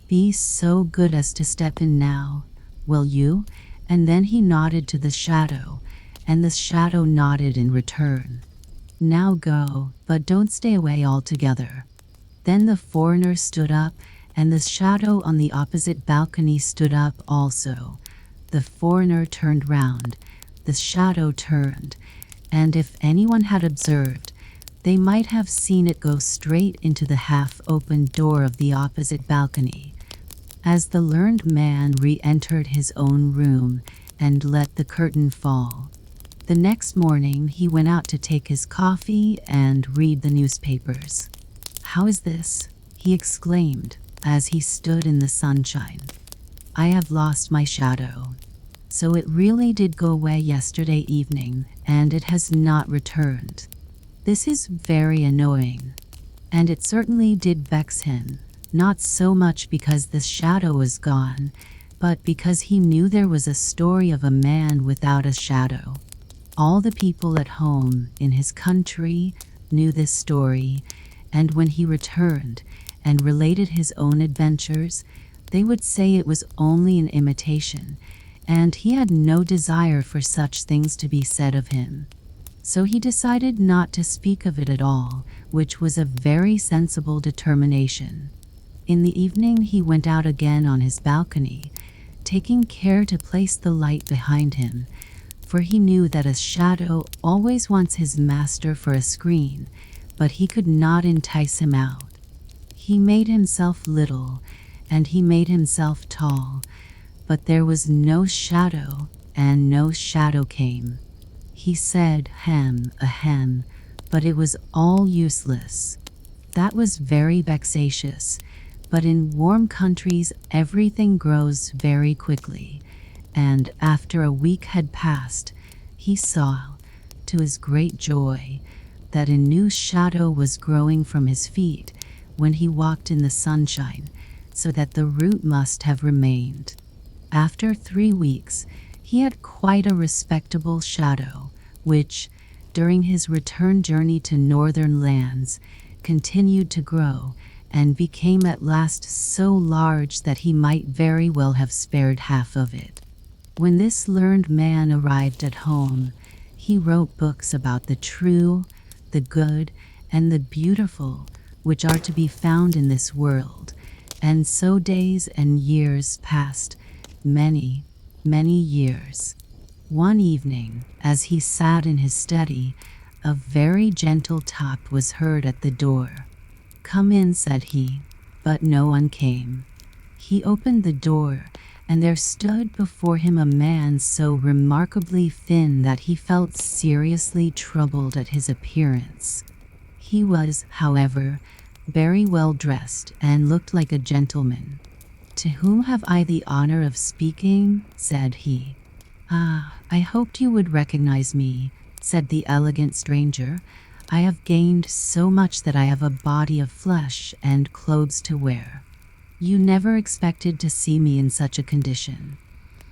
"Be so good as to step in now, will you?" And then he nodded to the shadow, and the shadow nodded in return. "Now go, but don't stay away altogether." Then the foreigner stood up, and the shadow on the opposite balcony stood up also. The foreigner turned round, the shadow turned, and if anyone had observed, they might have seen it go straight into the half-opened door of the opposite balcony. As the learned man re-entered his own room and let the curtain fall, the next morning he went out to take his coffee and read the newspapers. "How is this?" he exclaimed as he stood in the sunshine. "I have lost my shadow. So it really did go away yesterday evening, and it has not returned. This is very annoying." And it certainly did vex him, not so much because the shadow was gone, but because he knew there was a story of a man without a shadow. All the people at home in his country knew this story, and when he returned and related his own adventures, they would say it was only an imitation, and he had no desire for such things to be said of him. So he decided not to speak of it at all, which was a very sensible determination. In the evening he went out again on his balcony, taking care to place the light behind him, for he knew that a shadow always wants his master for a screen, but he could not entice him out. He made himself little, and he made himself tall, but there was no shadow, and no shadow came. He said hem, ahem, but it was all useless. That was very vexatious, but in warm countries everything grows very quickly, and after a week had passed, he saw, to his great joy, that a new shadow was growing from his feet when he walked in the sunshine, so that the root must have remained. After 3 weeks, he had quite a respectable shadow, which, during his return journey to northern lands, continued to grow, and became at last so large that he might very well have spared half of it. When this learned man arrived at home, he wrote books about the true, the good, and the beautiful, which are to be found in this world, and so days and years passed, many, many years. One evening, as he sat in his study, a very gentle tap was heard at the door. "Come in," said he, but no one came. He opened the door, and there stood before him a man so remarkably thin that he felt seriously troubled at his appearance. He was, however, very well dressed and looked like a gentleman. "To whom have I the honor of speaking?" said he. "Ah, I hoped you would recognize me," said the elegant stranger. "I have gained so much that I have a body of flesh and clothes to wear. You never expected to see me in such a condition.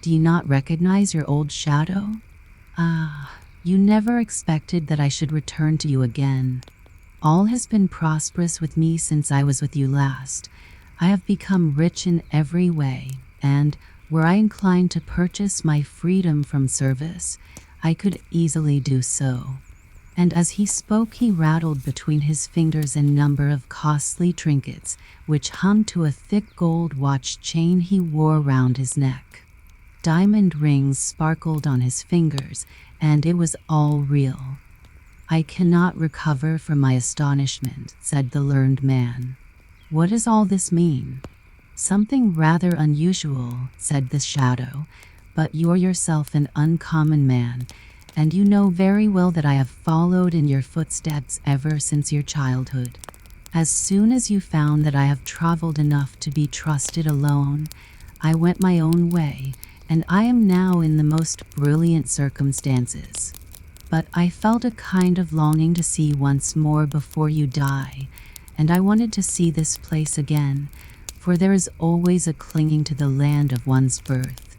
Do you not recognize your old shadow? Ah, you never expected that I should return to you again. All has been prosperous with me since I was with you last. I have become rich in every way, and, were I inclined to purchase my freedom from service, I could easily do so." And as he spoke, he rattled between his fingers a number of costly trinkets, which hung to a thick gold watch chain he wore round his neck. Diamond rings sparkled on his fingers, and it was all real. "I cannot recover from my astonishment," said the learned man. "What does all this mean?" "Something rather unusual," said the shadow, "but you're yourself an uncommon man, and you know very well that I have followed in your footsteps ever since your childhood. As soon as you found that I have traveled enough to be trusted alone, I went my own way, and I am now in the most brilliant circumstances. But I felt a kind of longing to see once more before you die, and I wanted to see this place again, for there is always a clinging to the land of one's birth.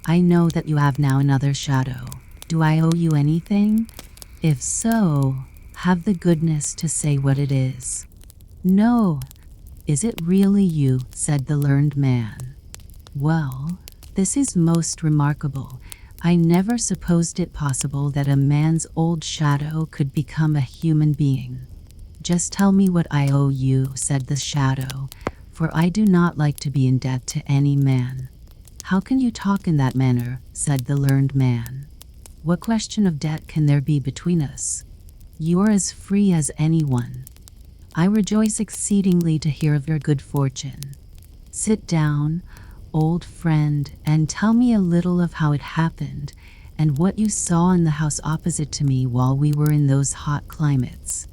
I know that you have now another shadow. Do I owe you anything? If so, have the goodness to say what it is. No. Is it really you? Said the learned man. Well, this is most remarkable. I never supposed it possible that a man's old shadow could become a human being. Just tell me what I owe you, said the shadow, for I do not like to be in debt to any man. How can you talk in that manner? Said the learned man. What question of debt can there be between us? You are as free as anyone. I rejoice exceedingly to hear of your good fortune. Sit down, old friend, and tell me a little of how it happened, and what you saw in the house opposite to me while we were in those hot climates.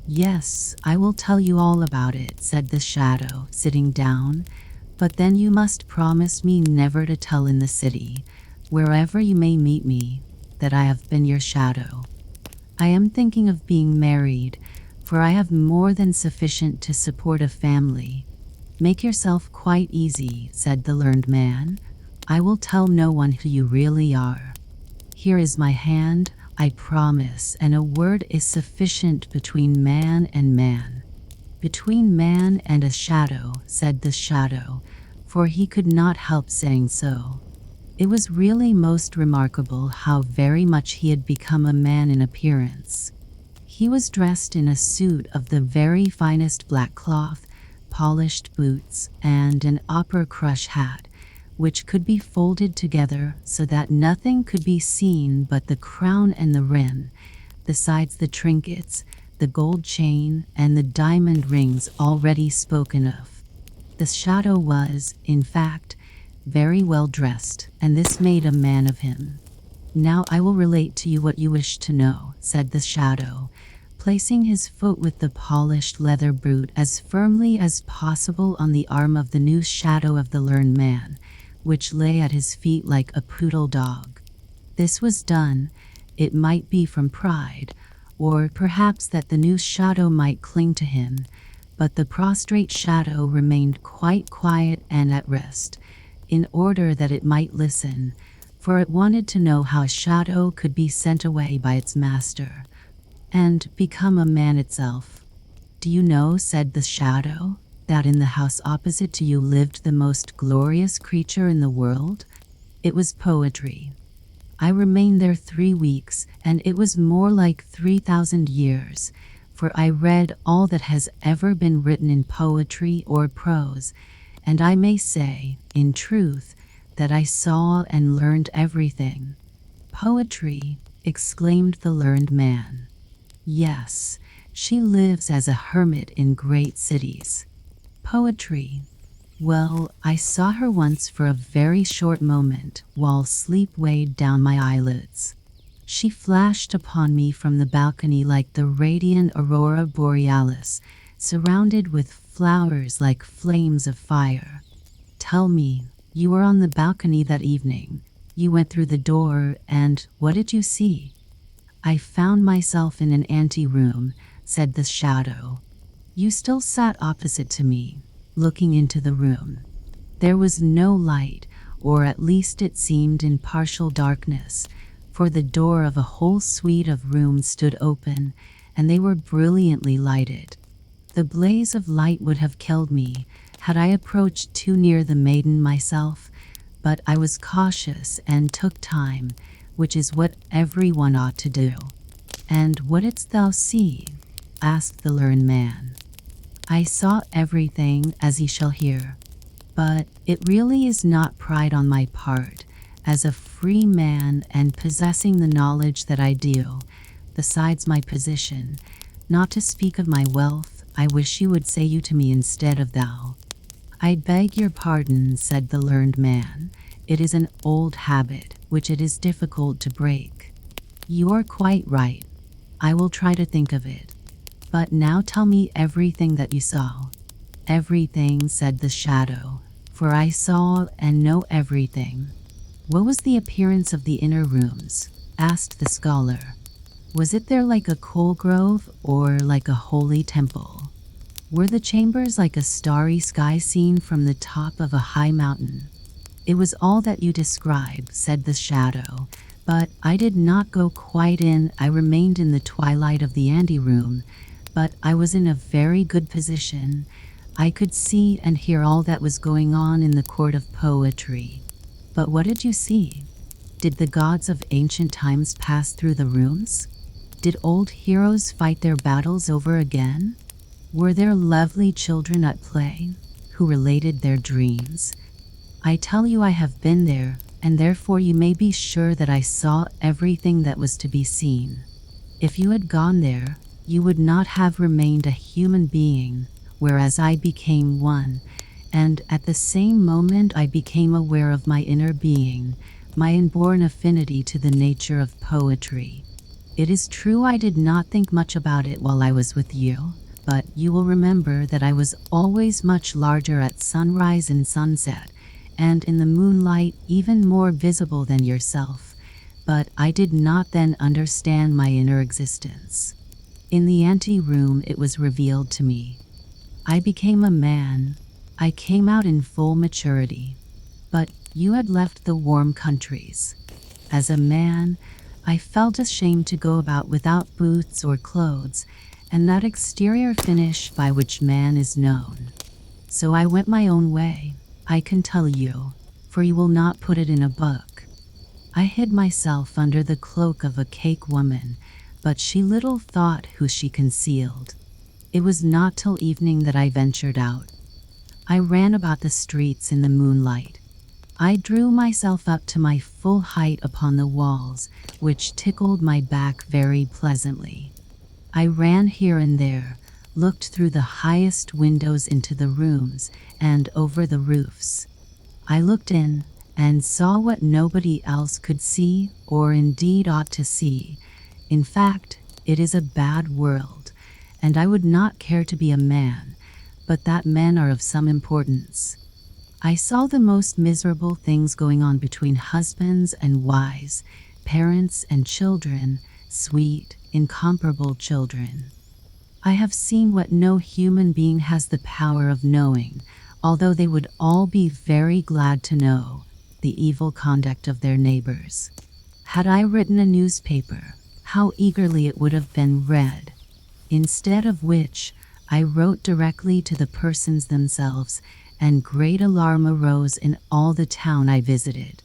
Yes, I will tell you all about it, said the shadow, sitting down, but then you must promise me never to tell in the city, wherever you may meet me, that I have been your shadow. I am thinking of being married, for I have more than sufficient to support a family. Make yourself quite easy, said the learned man. I will tell no one who you really are. Here is my hand, I promise, and a word is sufficient between man and man. Between man and a shadow, said the shadow, for he could not help saying so. It was really most remarkable how very much he had become a man in appearance. He was dressed in a suit of the very finest black cloth, polished boots, and an opera crush hat, which could be folded together so that nothing could be seen but the crown and the rim, besides the trinkets, the gold chain, and the diamond rings already spoken of. The shadow was, in fact, very well dressed, and this made a man of him. Now I will relate to you what you wish to know, said the shadow, placing his foot with the polished leather boot as firmly as possible on the arm of the new shadow of the learned man, which lay at his feet like a poodle dog. This was done, it might be from pride, or perhaps that the new shadow might cling to him, but the prostrate shadow remained quite quiet and at rest, in order that it might listen, for it wanted to know how a shadow could be sent away by its master, and become a man itself. Do you know, said the shadow, that in the house opposite to you lived the most glorious creature in the world? It was poetry. I remained there 3 weeks, and it was more like 3,000 years, for I read all that has ever been written in poetry or prose, and I may say, in truth, that I saw and learned everything. Poetry, exclaimed the learned man. Yes, she lives as a hermit in great cities. Poetry. Well, I saw her once for a very short moment while sleep weighed down my eyelids. She flashed upon me from the balcony like the radiant aurora borealis, surrounded with flowers like flames of fire. Tell me, you were on the balcony that evening. You went through the door, and what did you see? I found myself in an anteroom, said the shadow. You still sat opposite to me, looking into the room. There was no light, or at least it seemed in partial darkness, for the door of a whole suite of rooms stood open, and they were brilliantly lighted. The blaze of light would have killed me had I approached too near the maiden myself, but I was cautious and took time, which is what everyone ought to do. And what didst thou see? Asked the learned man. I saw everything, as ye shall hear, but it really is not pride on my part, as a free man and possessing the knowledge that I do, besides my position, not to speak of my wealth. I wish you would say you to me instead of thou. I beg your pardon, said the learned man. It is an old habit, which it is difficult to break. You are quite right. I will try to think of it. But now tell me everything that you saw." "Everything," said the shadow, "for I saw and know everything." "What was the appearance of the inner rooms?" asked the scholar. "Was it there like a coal grove or like a holy temple? Were the chambers like a starry sky seen from the top of a high mountain?" "It was all that you describe," said the shadow, "but I did not go quite in. I remained in the twilight of the anteroom, but I was in a very good position. I could see and hear all that was going on in the court of poetry." "But what did you see? Did the gods of ancient times pass through the rooms? Did old heroes fight their battles over again? Were there lovely children at play who related their dreams?" "I tell you I have been there, and therefore you may be sure that I saw everything that was to be seen. If you had gone there, you would not have remained a human being, whereas I became one, and at the same moment I became aware of my inner being, my inborn affinity to the nature of poetry. It is true I did not think much about it while I was with you, but you will remember that I was always much larger at sunrise and sunset, and in the moonlight even more visible than yourself, but I did not then understand my inner existence. In the ante-room it was revealed to me. I became a man. I came out in full maturity. But you had left the warm countries. As a man, I felt ashamed to go about without boots or clothes, and that exterior finish by which man is known. So I went my own way. I can tell you, for you will not put it in a book. I hid myself under the cloak of a cake woman, but she little thought who she concealed. It was not till evening that I ventured out. I ran about the streets in the moonlight. I drew myself up to my full height upon the walls, which tickled my back very pleasantly. I ran here and there, looked through the highest windows into the rooms and over the roofs. I looked in and saw what nobody else could see or indeed ought to see. In fact, it is a bad world, and I would not care to be a man, but that men are of some importance. I saw the most miserable things going on between husbands and wives, parents and children, sweet, incomparable children. I have seen what no human being has the power of knowing, although they would all be very glad to know, the evil conduct of their neighbors. Had I written a newspaper, how eagerly it would have been read. Instead of which, I wrote directly to the persons themselves, and great alarm arose in all the town I visited.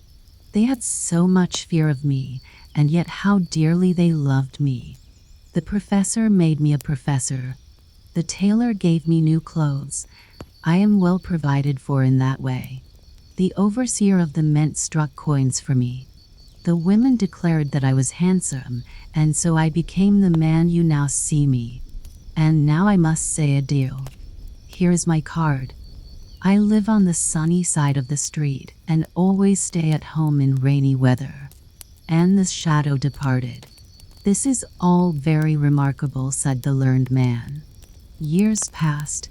They had so much fear of me, and yet how dearly they loved me. The professor made me a professor. The tailor gave me new clothes. I am well provided for in that way. The overseer of the mint struck coins for me. The women declared that I was handsome, and so I became the man you now see me. And now I must say adieu. Here is my card. I live on the sunny side of the street, and always stay at home in rainy weather." And the shadow departed. "This is all very remarkable," said the learned man. Years passed,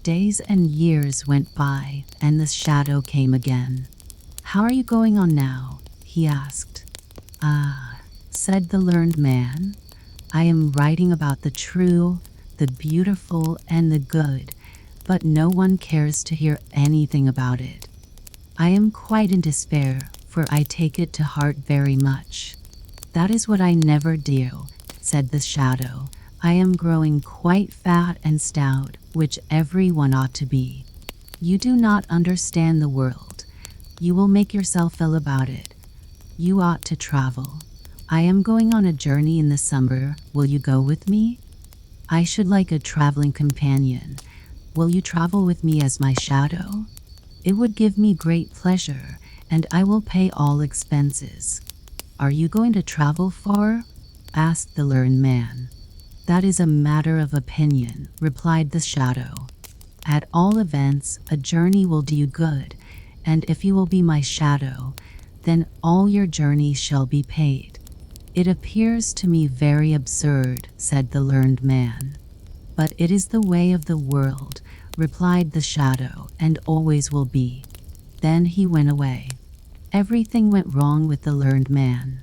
days and years went by, and the shadow came again. "How are you going on now?" he asked. "Ah," said the learned man, "I am writing about the true, the beautiful, and the good, but no one cares to hear anything about it. I am quite in despair, for I take it to heart very much." "That is what I never do," said the shadow. "I am growing quite fat and stout, which everyone ought to be. You do not understand the world. You will make yourself ill about it. You ought to travel. I am going on a journey in the summer. Will you go with me? I should like a traveling companion. Will you travel with me as my shadow? It would give me great pleasure, and I will pay all expenses." "Are you going to travel far?" asked the learned man. "That is a matter of opinion," replied the shadow. "At all events, a journey will do you good, and if you will be my shadow, then all your journeys shall be paid." "It appears to me very absurd," said the learned man. "But it is the way of the world," replied the shadow, "and always will be." Then he went away. Everything went wrong with the learned man.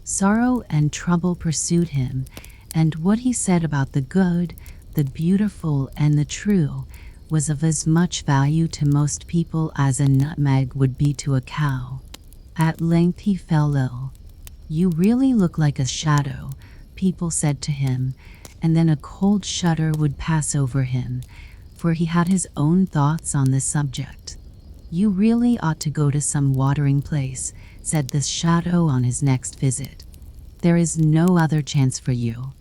Sorrow and trouble pursued him, and what he said about the good, the beautiful, and the true was of as much value to most people as a nutmeg would be to a cow. At length he fell ill. "You really look like a shadow," people said to him, and then a cold shudder would pass over him, for he had his own thoughts on this subject. "You really ought to go to some watering place," said the shadow on his next visit. "There is no other chance for you.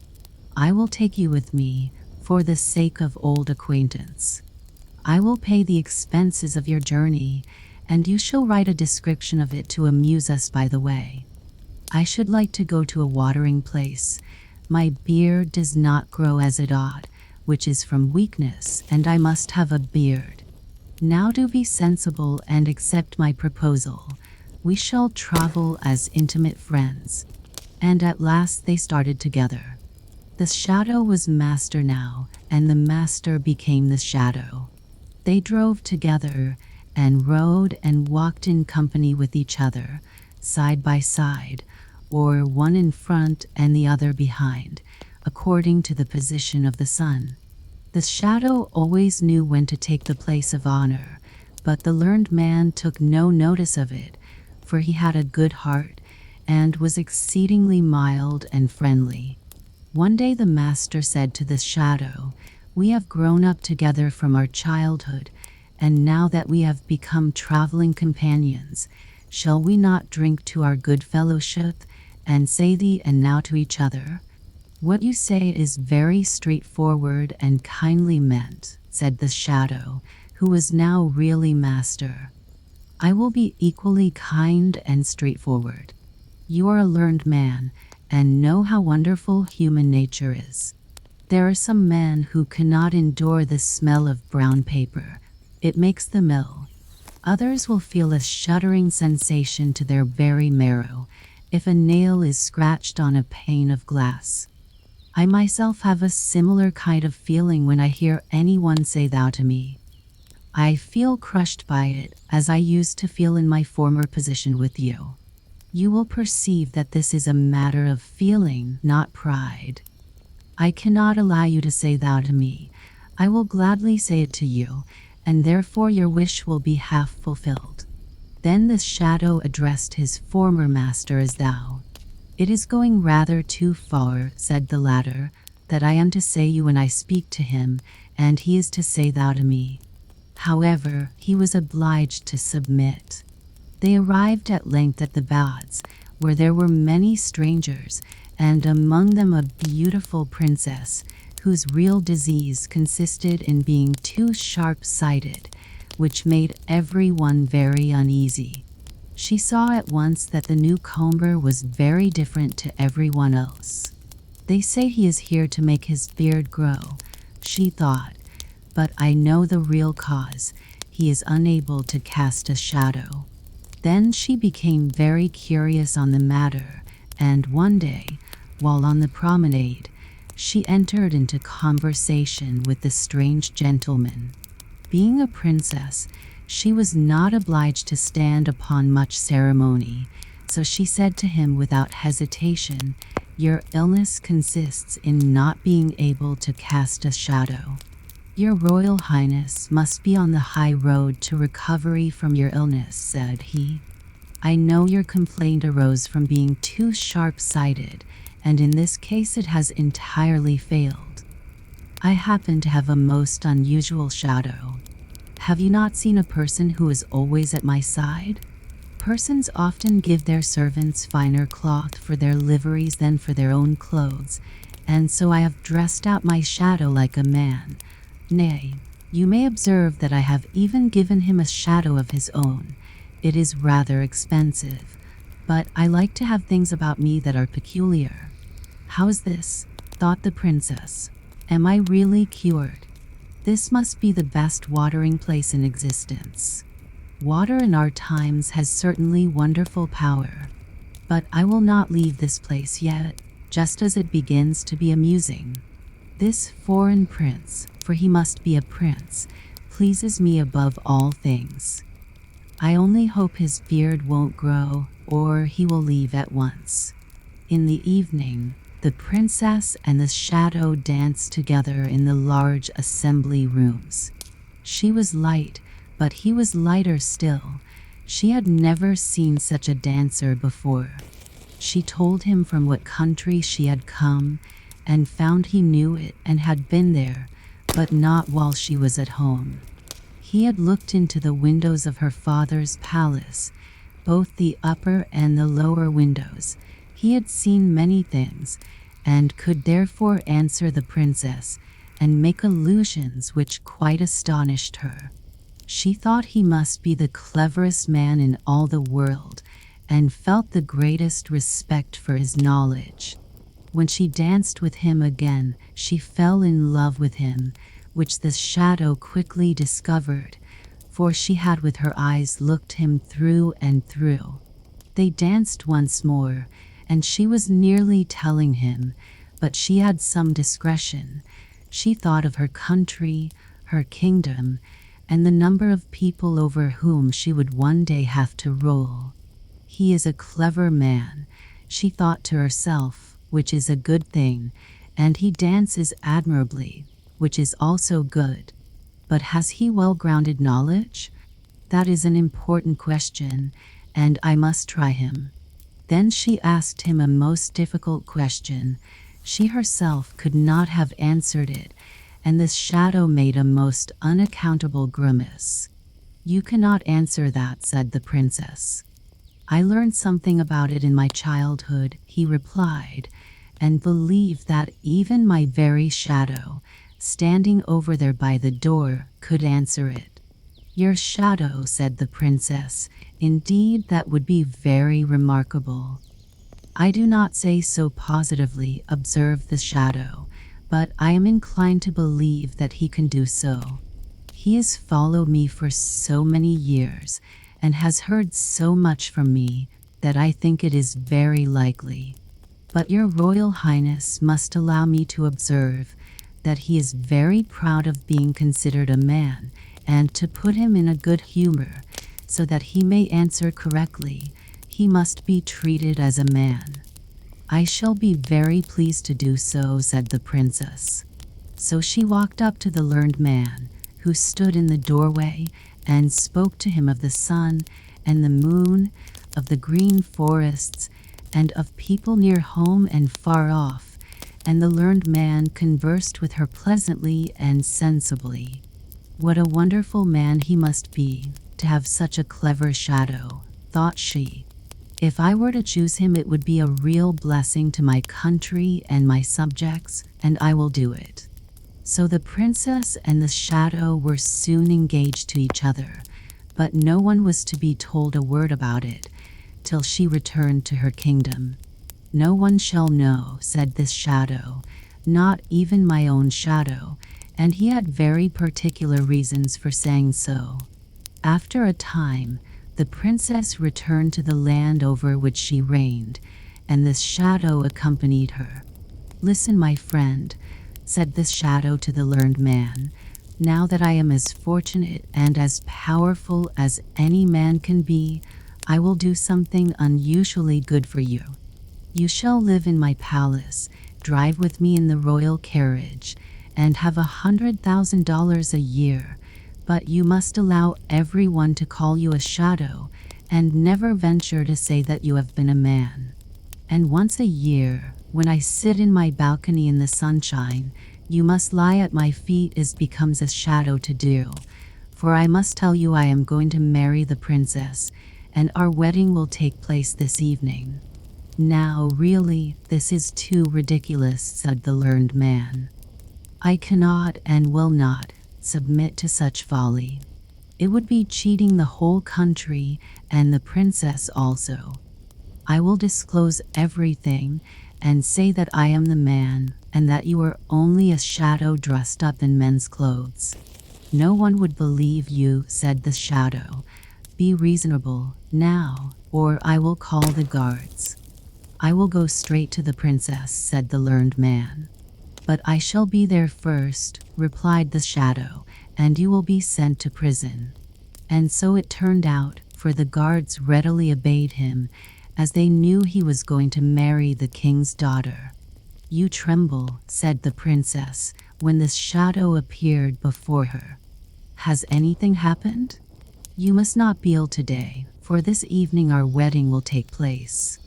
I will take you with me, for the sake of old acquaintance. I will pay the expenses of your journey, and you shall write a description of it to amuse us by the way. I should like to go to a watering place. My beard does not grow as it ought, which is from weakness, and I must have a beard. Now do be sensible and accept my proposal. We shall travel as intimate friends." And at last they started together. The shadow was master now, and the master became the shadow. They drove together, and rode and walked in company with each other, side by side, or one in front and the other behind, according to the position of the sun. The shadow always knew when to take the place of honor, but the learned man took no notice of it, for he had a good heart, and was exceedingly mild and friendly. One day the master said to the shadow, "We have grown up together from our childhood, and now that we have become traveling companions, shall we not drink to our good fellowship, and say thee and now to each other?" "What you say is very straightforward and kindly meant," said the shadow, who was now really master. "I will be equally kind and straightforward. You are a learned man, and know how wonderful human nature is. There are some men who cannot endure the smell of brown paper. It makes them ill. Others will feel a shuddering sensation to their very marrow if a nail is scratched on a pane of glass. I myself have a similar kind of feeling when I hear anyone say thou to me. I feel crushed by it, as I used to feel in my former position with you. You will perceive that this is a matter of feeling, not pride. I cannot allow you to say thou to me. I will gladly say it to you, and therefore your wish will be half fulfilled." Then the shadow addressed his former master as thou. "It is going rather too far," said the latter, "that I am to say you when I speak to him, and he is to say thou to me." However, he was obliged to submit. They arrived at length at the baths, where there were many strangers, and among them a beautiful princess, whose real disease consisted in being too sharp-sighted, which made everyone very uneasy. She saw at once that the newcomer was very different to everyone else. "They say he is here to make his beard grow," she thought, "but I know the real cause. He is unable to cast a shadow." Then she became very curious on the matter, and one day, while on the promenade, she entered into conversation with the strange gentleman. Being a princess, she was not obliged to stand upon much ceremony, so she said to him without hesitation, "Your illness consists in not being able to cast a shadow. Your Royal Highness must be on the high road to recovery from your illness," said he. "I know your complaint arose from being too sharp-sighted, and in this case it has entirely failed. I happen to have a most unusual shadow. Have you not seen a person who is always at my side? Persons often give their servants finer cloth for their liveries than for their own clothes, and so I have dressed out my shadow like a man. Nay, you may observe that I have even given him a shadow of his own. It is rather expensive, but I like to have things about me that are peculiar." "How's this?" thought the princess. "Am I really cured? This must be the best watering place in existence. Water in our times has certainly wonderful power, but I will not leave this place yet, just as it begins to be amusing." This foreign prince, for he must be a prince, pleases me above all things. I only hope his beard won't grow, or he will leave at once." In the evening, the princess and the shadow danced together in the large assembly rooms. She was light, but he was lighter still. She had never seen such a dancer before. She told him from what country she had come, and found he knew it and had been there, but not while she was at home. He had looked into the windows of her father's palace, both the upper and the lower windows. He had seen many things, and could therefore answer the princess and make allusions which quite astonished her. She thought he must be the cleverest man in all the world, and felt the greatest respect for his knowledge. When she danced with him again, she fell in love with him, which the shadow quickly discovered, for she had with her eyes looked him through and through. They danced once more, and she was nearly telling him, but she had some discretion. She thought of her country, her kingdom, and the number of people over whom she would one day have to rule. "He is a clever man," she thought to herself, which is a good thing, "and he dances admirably, which is also good. But has he well-grounded knowledge? That is an important question, and I must try him." Then she asked him a most difficult question. She herself could not have answered it, and the shadow made a most unaccountable grimace. "You cannot answer that," said the princess. "I learned something about it in my childhood," he replied, "and believe that even my very shadow, standing over there by the door, could answer it." "Your shadow," said the princess. "Indeed, that would be very remarkable." "I do not say so positively," observed the shadow, "but I am inclined to believe that he can do so. He has followed me for so many years, and has heard so much from me, that I think it is very likely. But your Royal Highness must allow me to observe that he is very proud of being considered a man, and to put him in a good humor, so that he may answer correctly, he must be treated as a man." "I shall be very pleased to do so," said the princess. So she walked up to the learned man, who stood in the doorway, and spoke to him of the sun and the moon, of the green forests, and of people near home and far off, and the learned man conversed with her pleasantly and sensibly. "What a wonderful man he must be, to have such a clever shadow," thought she. "If I were to choose him, it would be a real blessing to my country and my subjects, and I will do it." So the princess and the shadow were soon engaged to each other, but no one was to be told a word about it, till she returned to her kingdom. "No one shall know," said this shadow, "not even my own shadow," and he had very particular reasons for saying so. After a time, the princess returned to the land over which she reigned, and this shadow accompanied her. "Listen, my friend," said this shadow to the learned man. "Now that I am as fortunate and as powerful as any man can be, I will do something unusually good for you. You shall live in my palace, drive with me in the royal carriage, and have $100,000 a year, but you must allow everyone to call you a shadow, and never venture to say that you have been a man. And once a year, when I sit in my balcony in the sunshine, you must lie at my feet as becomes a shadow to do, for I must tell you I am going to marry the princess, and our wedding will take place this evening." "Now, really, this is too ridiculous," said the learned man. "I cannot and will not submit to such folly. It would be cheating the whole country and the princess also. I will disclose everything and say that I am the man and that you are only a shadow dressed up in men's clothes." "No one would believe you," said the shadow. "Be reasonable now, or I will call the guards." "I will go straight to the princess," said the learned man. "But I shall be there first," replied the shadow, "and you will be sent to prison." And so it turned out, for the guards readily obeyed him, as they knew he was going to marry the king's daughter. "You tremble," said the princess, when the shadow appeared before her. "Has anything happened?" "You must not be ill today, for this evening our wedding will take place."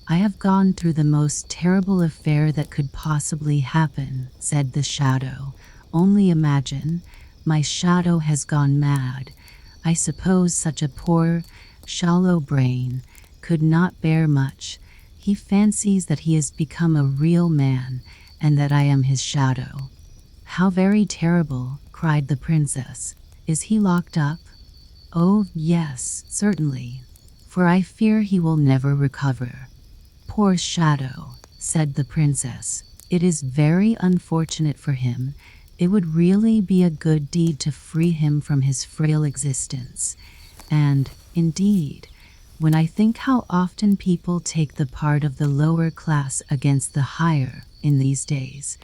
"I have gone through the most terrible affair that could possibly happen," said the shadow. "Only imagine, my shadow has gone mad. I suppose such a poor, shallow brain could not bear much. He fancies that he has become a real man, and that I am his shadow." "How very terrible," cried the princess. "Is he locked up?" "Oh, yes, certainly, for I fear he will never recover." "Poor shadow," said the princess. "It is very unfortunate for him. It would really be a good deed to free him from his frail existence. And, indeed, when I think how often people take the part of the lower class against the higher in these days,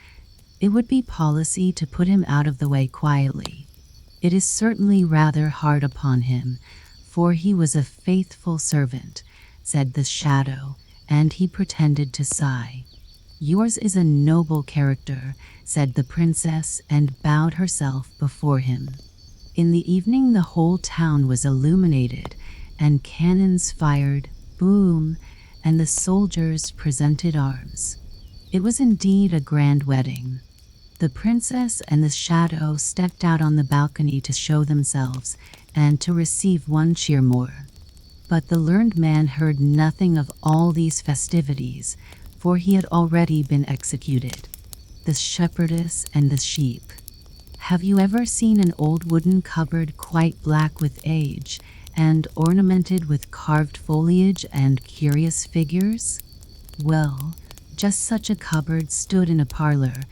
it would be policy to put him out of the way quietly. It is certainly rather hard upon him, for he was a faithful servant," said the shadow, and he pretended to sigh. "Yours is a noble character," said the princess, and bowed herself before him. In the evening the whole town was illuminated, and cannons fired, boom, and the soldiers presented arms. It was indeed a grand wedding. The princess and the shadow stepped out on the balcony to show themselves, and to receive one cheer more. But the learned man heard nothing of all these festivities, for he had already been executed. The shepherdess and the sheep. Have you ever seen an old wooden cupboard quite black with age, and ornamented with carved foliage and curious figures? Well, just such a cupboard stood in a parlor,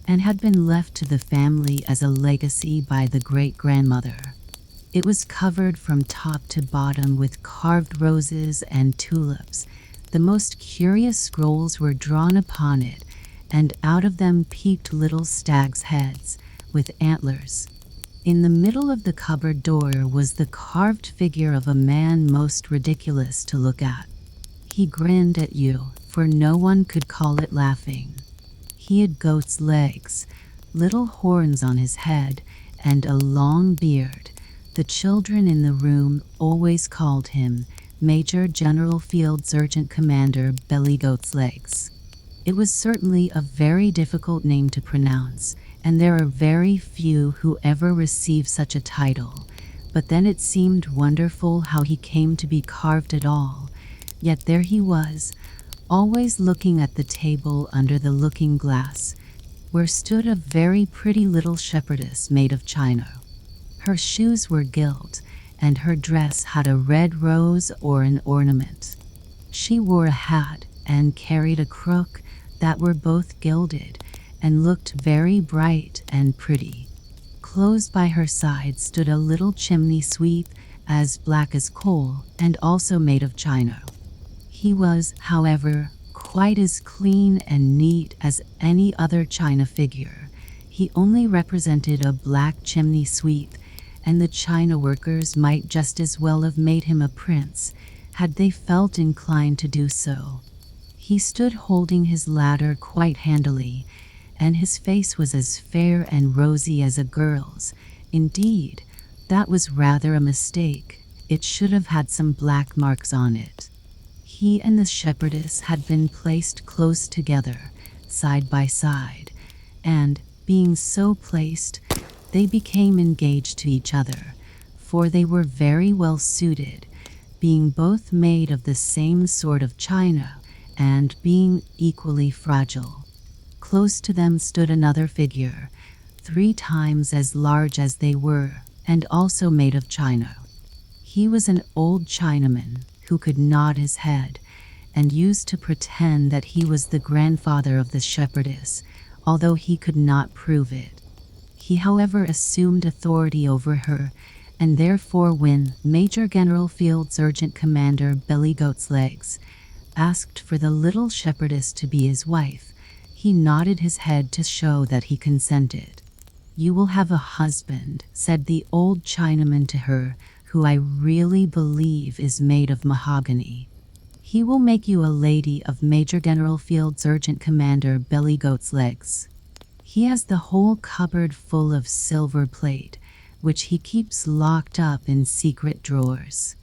and had been left to the family as a legacy by the great-grandmother. It was covered from top to bottom with carved roses and tulips. The most curious scrolls were drawn upon it, and out of them peeped little stags' heads, with antlers. In the middle of the cupboard door was the carved figure of a man most ridiculous to look at. He grinned at you, for no one could call it laughing. He had goat's legs, little horns on his head, and a long beard. The children in the room always called him Major General Field Sergeant Commander Bellygoat's Legs. It was certainly a very difficult name to pronounce, and there are very few who ever receive such a title, but then it seemed wonderful how he came to be carved at all. Yet there he was, always looking at the table under the looking-glass, where stood a very pretty little shepherdess made of china. Her shoes were gilt, and her dress had a red rose or an ornament. She wore a hat and carried a crook that were both gilded, and looked very bright and pretty. Close by her side stood a little chimney sweep, as black as coal, and also made of china. He was, however, quite as clean and neat as any other china figure. He only represented a black chimney sweep, and the china workers might just as well have made him a prince, had they felt inclined to do so. He stood holding his ladder quite handily, and his face was as fair and rosy as a girl's. Indeed, that was rather a mistake. It should have had some black marks on it. He and the shepherdess had been placed close together, side by side, and, being so placed, they became engaged to each other, for they were very well suited, being both made of the same sort of china, and being equally fragile. Close to them stood another figure, 3 times as large as they were, and also made of china. He was an old Chinaman who could nod his head, and used to pretend that he was the grandfather of the shepherdess, although he could not prove it. He, however, assumed authority over her, and therefore when Major General Field Sergeant Commander Bellygoat's Legs asked for the little shepherdess to be his wife, He nodded his head to show that he consented. "You will have a husband," said the old Chinaman to her, "who I really believe is made of mahogany. He will make you a lady of Major General Field Sergeant Commander Bellygoat's legs. He has the whole cupboard full of silver plate, which he keeps locked up in secret drawers."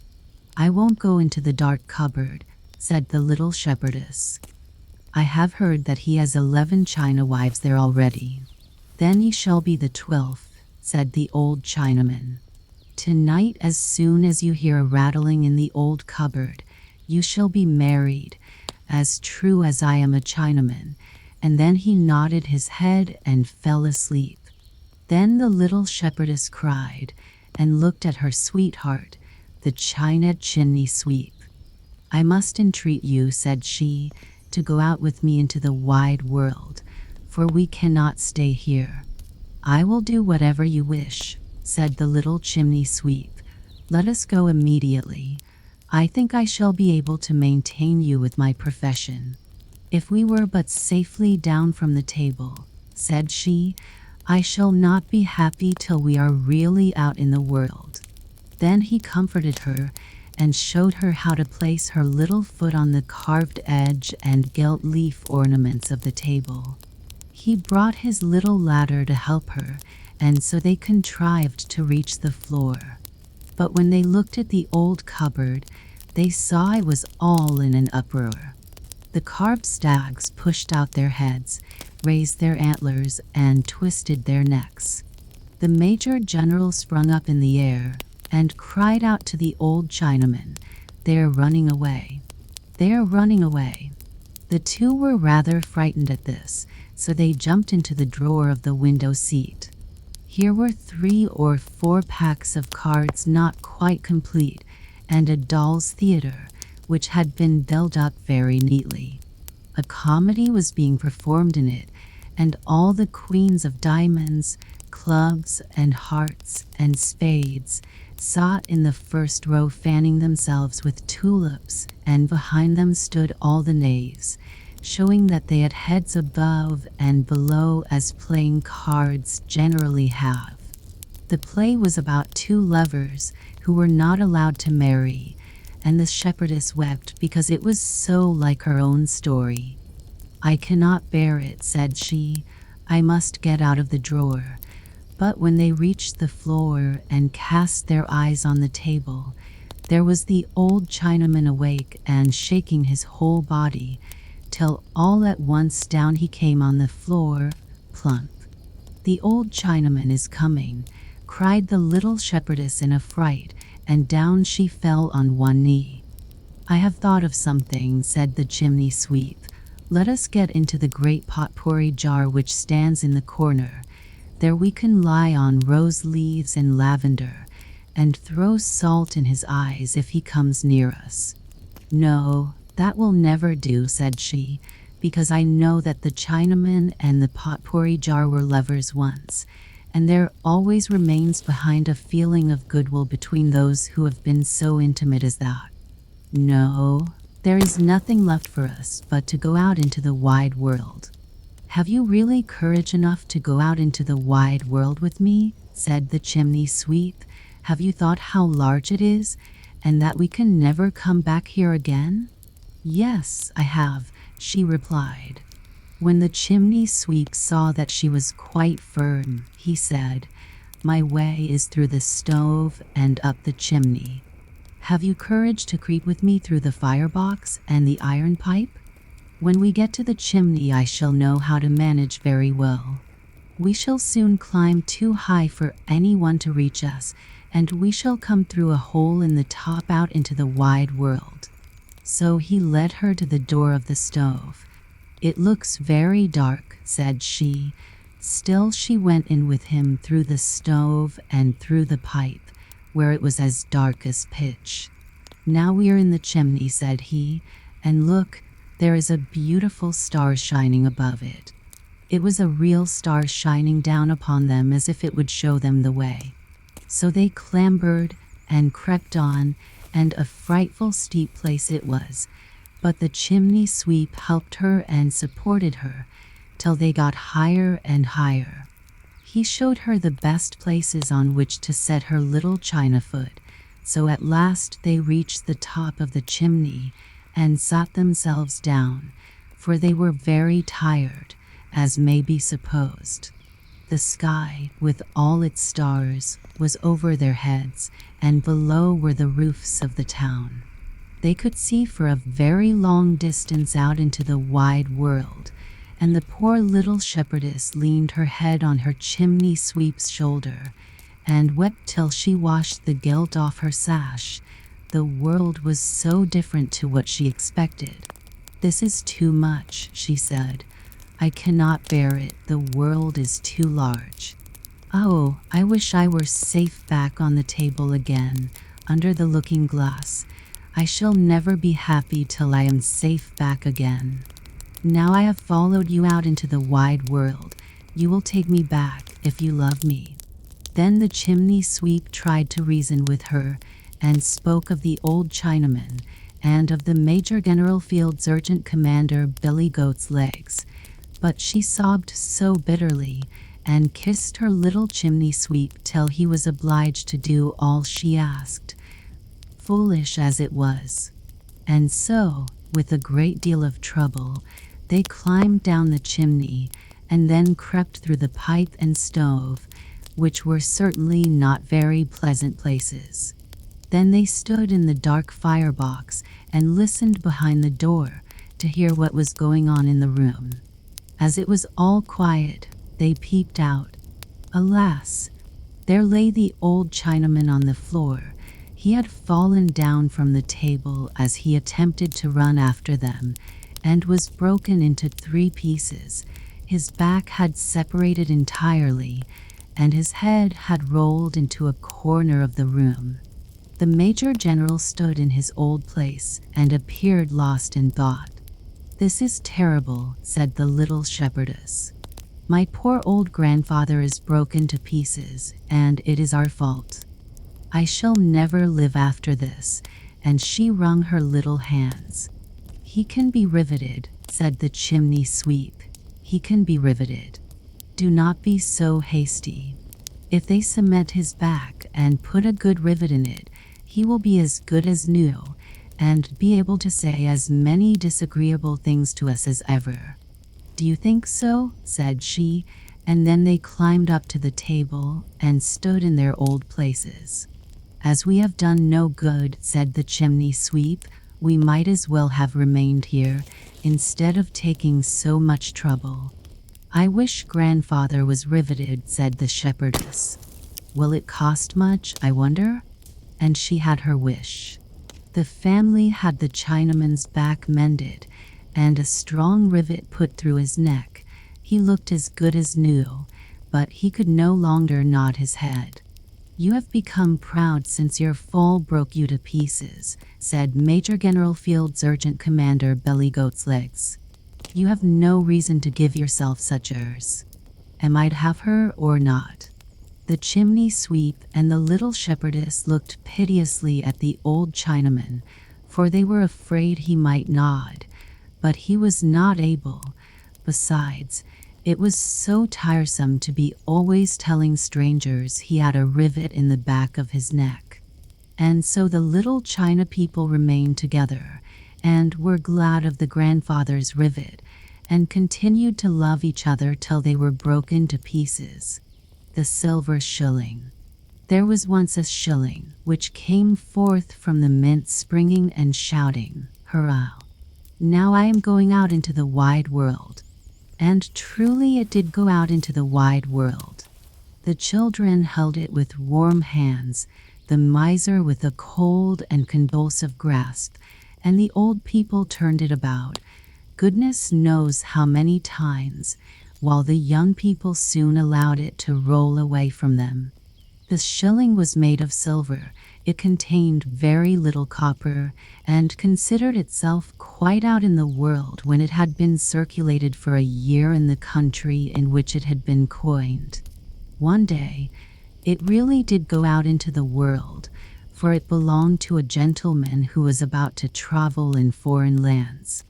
"I won't go into the dark cupboard," said the little shepherdess. "I have heard that he has 11 China wives there already." "Then he shall be the 12th," said the old Chinaman. "Tonight, as soon as you hear a rattling in the old cupboard, you shall be married, as true as I am a Chinaman." And then he nodded his head and fell asleep. Then the little shepherdess cried and looked at her sweetheart, the china chimney sweep. "I must entreat you," said she, "to go out with me into the wide world, for we cannot stay here." "I will do whatever you wish," said the little chimney sweep. "Let us go immediately. I think I shall be able to maintain you with my profession." "If we were but safely down from the table," said she, "I shall not be happy till we are really out in the world." Then he comforted her and showed her how to place her little foot on the carved edge and gilt leaf ornaments of the table. He brought his little ladder to help her, and so they contrived to reach the floor. But when they looked at the old cupboard, they saw it was all in an uproar. The carved stags pushed out their heads, raised their antlers, and twisted their necks. The Major General sprung up in the air and cried out to the old Chinaman, "They are running away! They are running away!" The two were rather frightened at this, so they jumped into the drawer of the window seat. Here were 3 or 4 packs of cards not quite complete, and a doll's theater, which had been built up very neatly. A comedy was being performed in it, and all the queens of diamonds, clubs, and hearts, and spades sat in the first row fanning themselves with tulips, and behind them stood all the knaves, showing that they had heads above and below as playing cards generally have. The play was about 2 lovers who were not allowed to marry, and the shepherdess wept because it was so like her own story. "I cannot bear it," said she. "I must get out of the drawer." But when they reached the floor and cast their eyes on the table, there was the old Chinaman awake and shaking his whole body, till all at once down he came on the floor, plump. "The old Chinaman is coming," cried the little shepherdess in a fright, and down she fell on one knee. "I have thought of something," said the chimney sweep. "Let us get into the great potpourri jar which stands in the corner. There we can lie on rose leaves and lavender, and throw salt in his eyes if he comes near us." "No, that will never do," said she, "because I know that the Chinaman and the potpourri jar were lovers once, and there always remains behind a feeling of goodwill between those who have been so intimate as that. No, there is nothing left for us but to go out into the wide world." "Have you really courage enough to go out into the wide world with me?" said the chimney sweep. "Have you thought how large it is, and that we can never come back here again?" "Yes, I have," she replied. When the chimney sweep saw that she was quite firm, he said, "My way is through the stove and up the chimney. Have you courage to creep with me through the firebox and the iron pipe? When we get to the chimney, I shall know how to manage very well. We shall soon climb too high for anyone to reach us, and we shall come through a hole in the top out into the wide world." So he led her to the door of the stove. "It looks very dark," said she. Still she went in with him through the stove and through the pipe, where it was as dark as pitch. "Now we are in the chimney," said he, "and look, there is a beautiful star shining above it." It was a real star shining down upon them as if it would show them the way. So they clambered and crept on, and a frightful steep place it was, but the chimney sweep helped her and supported her, till they got higher and higher. He showed her the best places on which to set her little china foot, so at last they reached the top of the chimney and sat themselves down, for they were very tired, as may be supposed. The sky, with all its stars, was over their heads, and below were the roofs of the town. They could see for a very long distance out into the wide world, and the poor little shepherdess leaned her head on her chimney sweep's shoulder, and wept till she washed the gilt off her sash. The world was so different to what she expected. "This is too much," she said. "I cannot bear it, the world is too large. Oh, I wish I were safe back on the table again, under the looking glass. I shall never be happy till I am safe back again. Now I have followed you out into the wide world. You will take me back if you love me." Then the chimney sweep tried to reason with her, and spoke of the old Chinaman, and of the Major General Field Sergeant Commander Billy Goat's Legs. But she sobbed so bitterly, and kissed her little chimney sweep till he was obliged to do all she asked, foolish as it was. And so, with a great deal of trouble, they climbed down the chimney, and then crept through the pipe and stove, which were certainly not very pleasant places. Then they stood in the dark firebox and listened behind the door to hear what was going on in the room. As it was all quiet, they peeped out. Alas! There lay the old Chinaman on the floor. He had fallen down from the table as he attempted to run after them, and was broken into 3 pieces. His back had separated entirely, and his head had rolled into a corner of the room. The Major General stood in his old place and appeared lost in thought. "This is terrible," said the little shepherdess. "My poor old grandfather is broken to pieces, and it is our fault. I shall never live after this," and she wrung her little hands. "He can be riveted," said the chimney sweep. "He can be riveted. Do not be so hasty. If they cement his back and put a good rivet in it, he will be as good as new, and be able to say as many disagreeable things to us as ever." "Do you think so?" said she, and then they climbed up to the table and stood in their old places. "As we have done no good," said the chimney sweep, "we might as well have remained here, instead of taking so much trouble." "I wish grandfather was riveted," said the shepherdess. "Will it cost much, I wonder?" And she had her wish. The family had the Chinaman's back mended, and a strong rivet put through his neck. He looked as good as new, but he could no longer nod his head. "You have become proud since your fall broke you to pieces," said Major General Field Sergeant Commander Billy Goat's Legs. "You have no reason to give yourself such airs. Am I to have her or not?" The chimney sweep and the little shepherdess looked piteously at the old Chinaman, for they were afraid he might nod, but he was not able. Besides, it was so tiresome to be always telling strangers he had a rivet in the back of his neck. And so the little China people remained together, and were glad of the grandfather's rivet, and continued to love each other till they were broken to pieces. The silver shilling. There was once a shilling, which came forth from the mint springing and shouting, "Hurrah! Now I am going out into the wide world." And truly it did go out into the wide world. The children held it with warm hands, the miser with a cold and convulsive grasp, and the old people turned it about, goodness knows how many times, while the young people soon allowed it to roll away from them. The shilling was made of silver. It contained very little copper, and considered itself quite out in the world when it had been circulated for a year in the country in which it had been coined. One day, it really did go out into the world, for it belonged to a gentleman who was about to travel in foreign lands.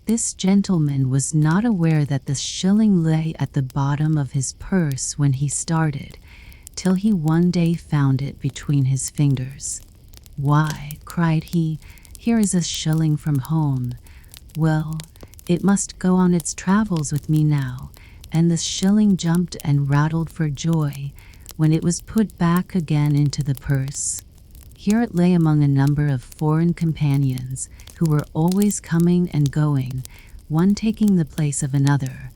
This gentleman was not aware that the shilling lay at the bottom of his purse when he started, till he one day found it between his fingers. "Why," cried he, "here is a shilling from home. Well, it must go on its travels with me now." And the shilling jumped and rattled for joy when it was put back again into the purse. Here it lay among a number of foreign companions who were always coming and going, one taking the place of another,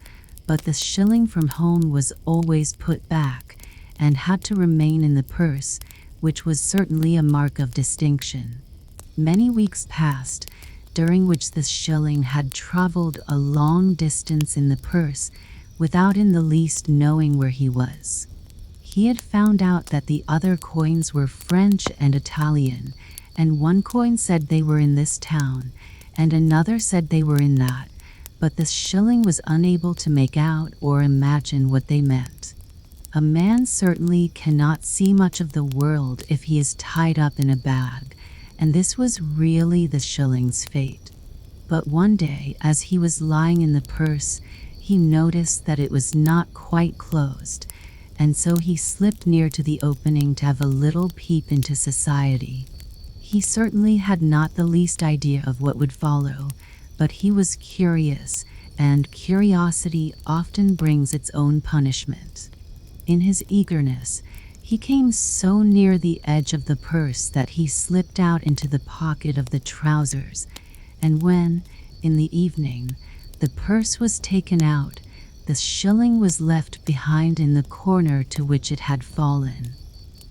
but the shilling from home was always put back and had to remain in the purse, which was certainly a mark of distinction. Many weeks passed, during which the shilling had traveled a long distance in the purse without in the least knowing where he was. He had found out that the other coins were French and Italian, and one coin said they were in this town, and another said they were in that, but the shilling was unable to make out or imagine what they meant. A man certainly cannot see much of the world if he is tied up in a bag, and this was really the shilling's fate. But one day, as he was lying in the purse, he noticed that it was not quite closed, and so he slipped near to the opening to have a little peep into society. He certainly had not the least idea of what would follow, but he was curious, and curiosity often brings its own punishment. In his eagerness, he came so near the edge of the purse that he slipped out into the pocket of the trousers, and when, in the evening, the purse was taken out, the shilling was left behind in the corner to which it had fallen.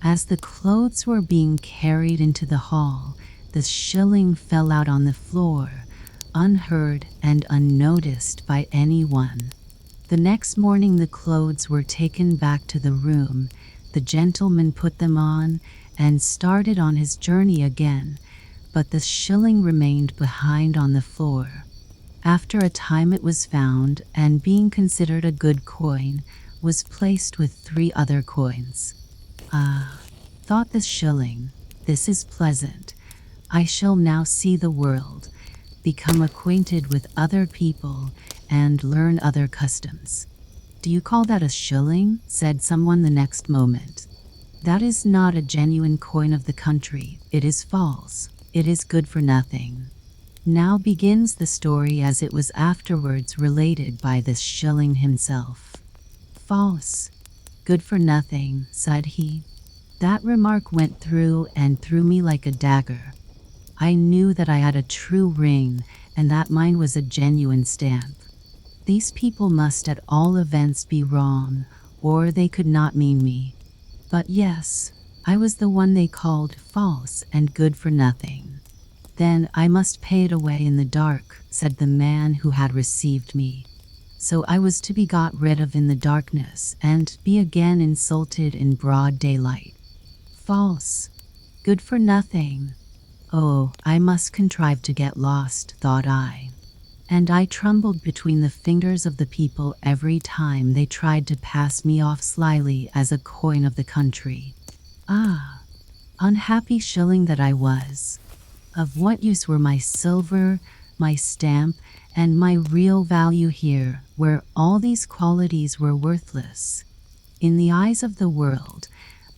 As the clothes were being carried into the hall, the shilling fell out on the floor, unheard and unnoticed by anyone. The next morning the clothes were taken back to the room, the gentleman put them on, and started on his journey again, but the shilling remained behind on the floor. After a time it was found, and being considered a good coin, was placed with 3 other coins. "Ah," thought the shilling, "this is pleasant. I shall now see the world, become acquainted with other people, and learn other customs." "Do you call that a shilling?" said someone the next moment. "That is not a genuine coin of the country. It is false. It is good for nothing." Now begins the story as it was afterwards related by this shilling himself. "False, good for nothing," said he. That remark went through and through me like a dagger. I knew that I had a true ring, and that mine was a genuine stamp. These people must at all events be wrong, or they could not mean me. But yes, I was the one they called false and good for nothing. "Then I must pay it away in the dark," said the man who had received me. So I was to be got rid of in the darkness, and be again insulted in broad daylight. False, good for nothing. Oh, I must contrive to get lost, thought I. And I trembled between the fingers of the people every time they tried to pass me off slyly as a coin of the country. Ah, unhappy shilling that I was! Of what use were my silver, my stamp, and my real value here, where all these qualities were worthless? In the eyes of the world,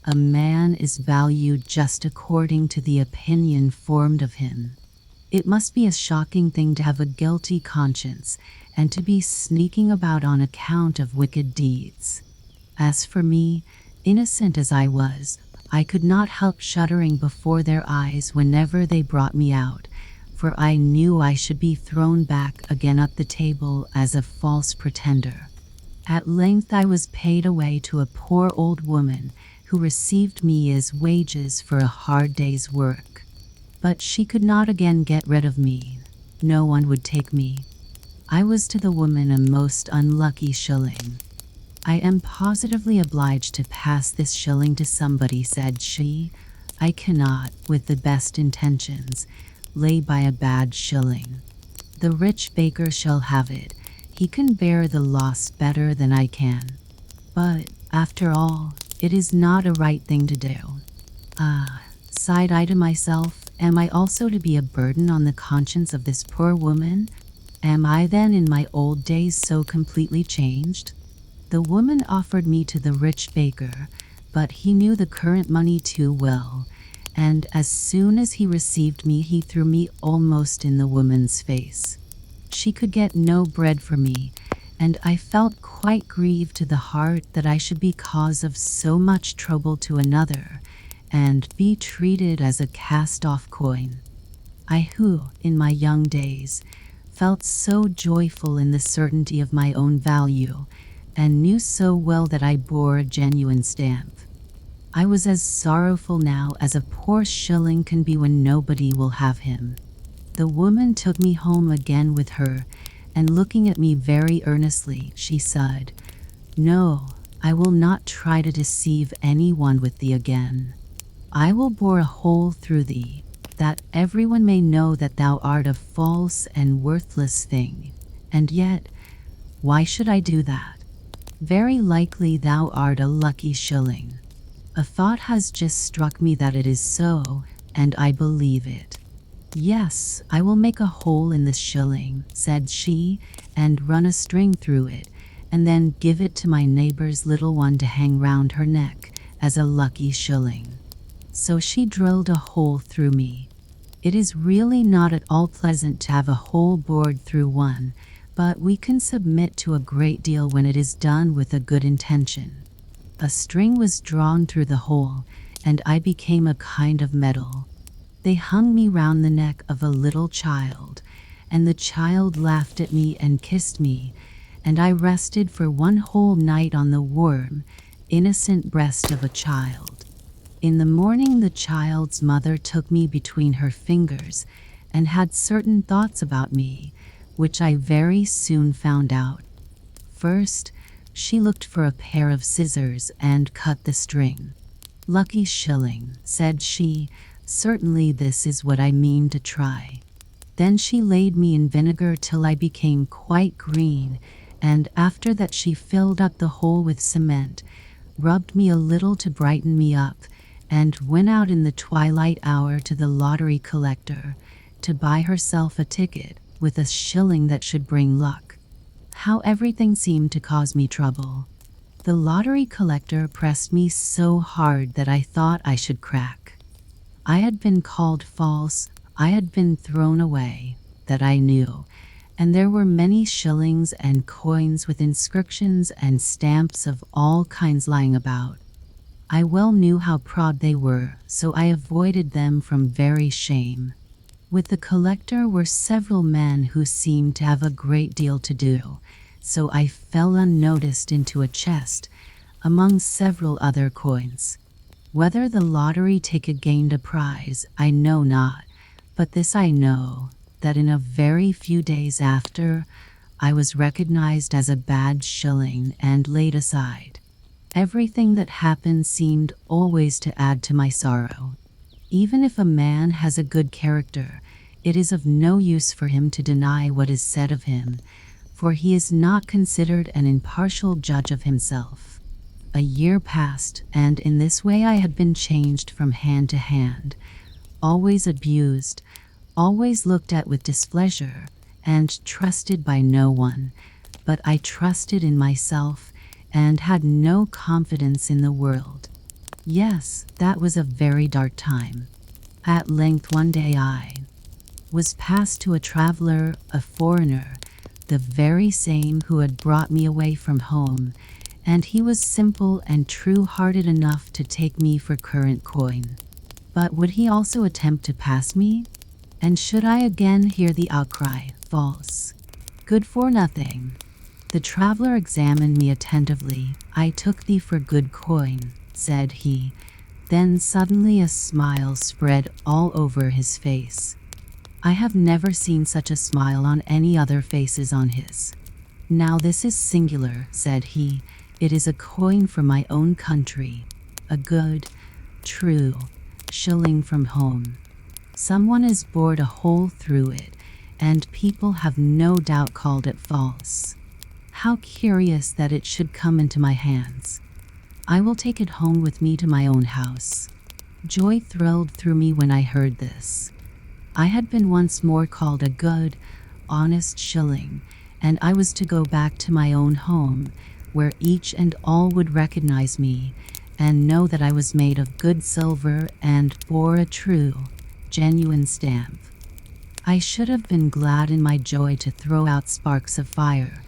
a man is valued just according to the opinion formed of him. It must be a shocking thing to have a guilty conscience and to be sneaking about on account of wicked deeds. As for me, innocent as I was, I could not help shuddering before their eyes whenever they brought me out, for I knew I should be thrown back again up the table as a false pretender. At length I was paid away to a poor old woman who received me as wages for a hard day's work. But she could not again get rid of me. No one would take me. I was to the woman a most unlucky shilling. "I am positively obliged to pass this shilling to somebody," said she. "I cannot, with the best intentions, lay by a bad shilling. The rich baker shall have it. He can bear the loss better than I can. But, after all, it is not a right thing to do." "Ah," sighed I to myself, "am I also to be a burden on the conscience of this poor woman?" Am I then in my old days so completely changed? The woman offered me to the rich baker, but he knew the current money too well, and as soon as he received me, he threw me almost in the woman's face. She could get no bread for me, and I felt quite grieved to the heart that I should be cause of so much trouble to another, and be treated as a cast-off coin. I who, in my young days, felt so joyful in the certainty of my own value, and knew so well that I bore a genuine stamp. I was as sorrowful now as a poor shilling can be when nobody will have him. The woman took me home again with her, and looking at me very earnestly, she said, "No, I will not try to deceive anyone with thee again. I will bore a hole through thee, that everyone may know that thou art a false and worthless thing. And yet, why should I do that? Very likely thou art a lucky shilling. A thought has just struck me that it is so, and I believe it. Yes, I will make a hole in this shilling," said she, "and run a string through it, and then give it to my neighbor's little one to hang round her neck as a lucky shilling." So she drilled a hole through me. It is really not at all pleasant to have a hole bored through one, but we can submit to a great deal when it is done with a good intention. A string was drawn through the hole, and I became a kind of medal. They hung me round the neck of a little child, and the child laughed at me and kissed me, and I rested for one whole night on the warm, innocent breast of a child. In the morning the child's mother took me between her fingers and had certain thoughts about me, which I very soon found out. First, she looked for a pair of scissors and cut the string. "Lucky shilling," said she, "certainly this is what I mean to try." Then she laid me in vinegar till I became quite green, and after that she filled up the hole with cement, rubbed me a little to brighten me up, and went out in the twilight hour to the lottery collector to buy herself a ticket with a shilling that should bring luck. How everything seemed to cause me trouble. The lottery collector pressed me so hard that I thought I should crack. I had been called false, I had been thrown away, that I knew, and there were many shillings and coins with inscriptions and stamps of all kinds lying about. I well knew how proud they were, so I avoided them from very shame. With the collector were several men who seemed to have a great deal to do, so I fell unnoticed into a chest, among several other coins. Whether the lottery ticket gained a prize, I know not, but this I know, that in a very few days after, I was recognized as a bad shilling and laid aside. Everything that happened seemed always to add to my sorrow. Even if a man has a good character, it is of no use for him to deny what is said of him, for he is not considered an impartial judge of himself. A year passed, and in this way I had been changed from hand to hand, always abused, always looked at with displeasure, and trusted by no one, but I trusted in myself, and had no confidence in the world. Yes, that was a very dark time. At length one day I was passed to a traveler, a foreigner, the very same who had brought me away from home, and he was simple and true-hearted enough to take me for current coin. But would he also attempt to pass me? And should I again hear the outcry, "False, good for nothing"? The traveler examined me attentively. "I took thee for good coin," said he. Then suddenly a smile spread all over his face. I have never seen such a smile on any other faces on his. "Now this is singular," said he. "It is a coin from my own country, a good, true shilling from home. Someone has bored a hole through it, and people have no doubt called it false. How curious that it should come into my hands. I will take it home with me to my own house." Joy thrilled through me when I heard this. I had been once more called a good, honest shilling, and I was to go back to my own home, where each and all would recognize me and know that I was made of good silver and bore a true, genuine stamp. I should have been glad in my joy to throw out sparks of fire,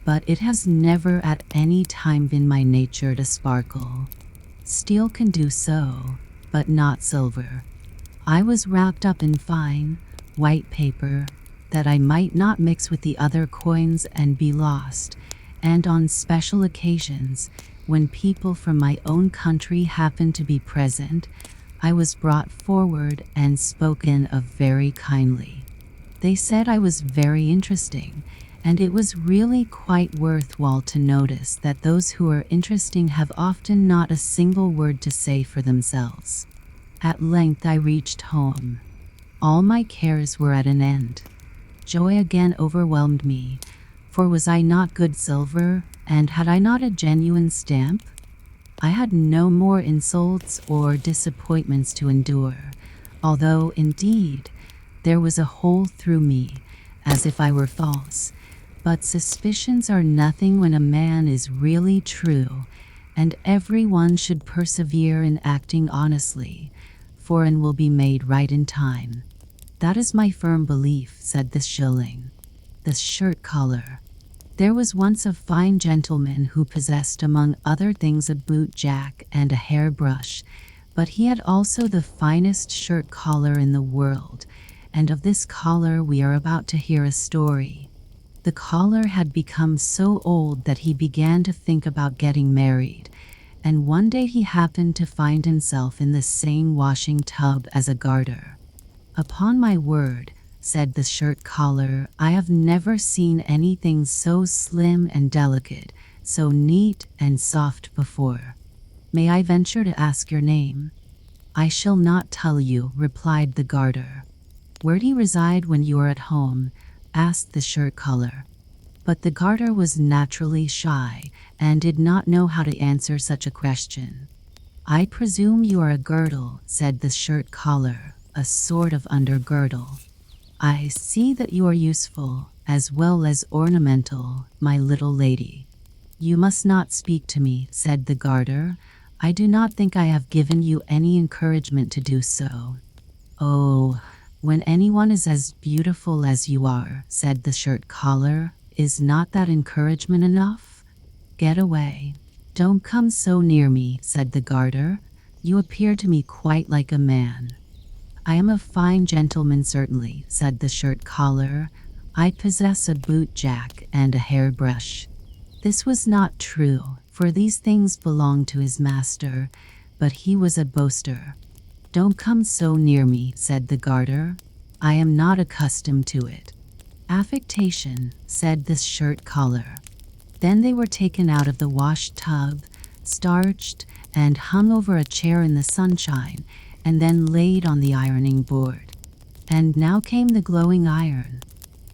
but it has never at any time been my nature to sparkle. Steel can do so, but not silver. I was wrapped up in fine, white paper, that I might not mix with the other coins and be lost, and on special occasions, when people from my own country happened to be present, I was brought forward and spoken of very kindly. They said I was very interesting, and it was really quite worthwhile to notice that those who are interesting have often not a single word to say for themselves. At length I reached home. All my cares were at an end. Joy again overwhelmed me, for was I not good silver, and had I not a genuine stamp? I had no more insults or disappointments to endure, although, indeed, there was a hole through me, as if I were false. But suspicions are nothing when a man is really true, and everyone should persevere in acting honestly, for and will be made right in time. That is my firm belief, said the shilling. The shirt collar. There was once a fine gentleman who possessed among other things a boot jack and a hairbrush, but he had also the finest shirt collar in the world, and of this collar we are about to hear a story. The collar had become so old that he began to think about getting married, and one day he happened to find himself in the same washing tub as a garter. Upon my word, said the shirt collar, I have never seen anything so slim and delicate, so neat and soft before. May I venture to ask your name? I shall not tell you, replied the garter. Where do you reside when you are at home? Asked the shirt collar. But the garter was naturally shy and did not know how to answer such a question. I presume you are a girdle, said the shirt collar, a sort of undergirdle. I see that you are useful, as well as ornamental, my little lady. You must not speak to me, said the garter. I do not think I have given you any encouragement to do so. Oh, when anyone is as beautiful as you are, said the shirt collar, is not that encouragement enough? Get away. Don't come so near me, said the garter. You appear to me quite like a man. I am a fine gentleman, certainly, said the shirt collar. I possess a boot jack and a hairbrush. This was not true, for these things belonged to his master, but he was a boaster. Don't come so near me, said the garter. I am not accustomed to it. Affectation, said the shirt collar. Then they were taken out of the wash tub, starched, and hung over a chair in the sunshine, and then laid on the ironing board. And now came the glowing iron.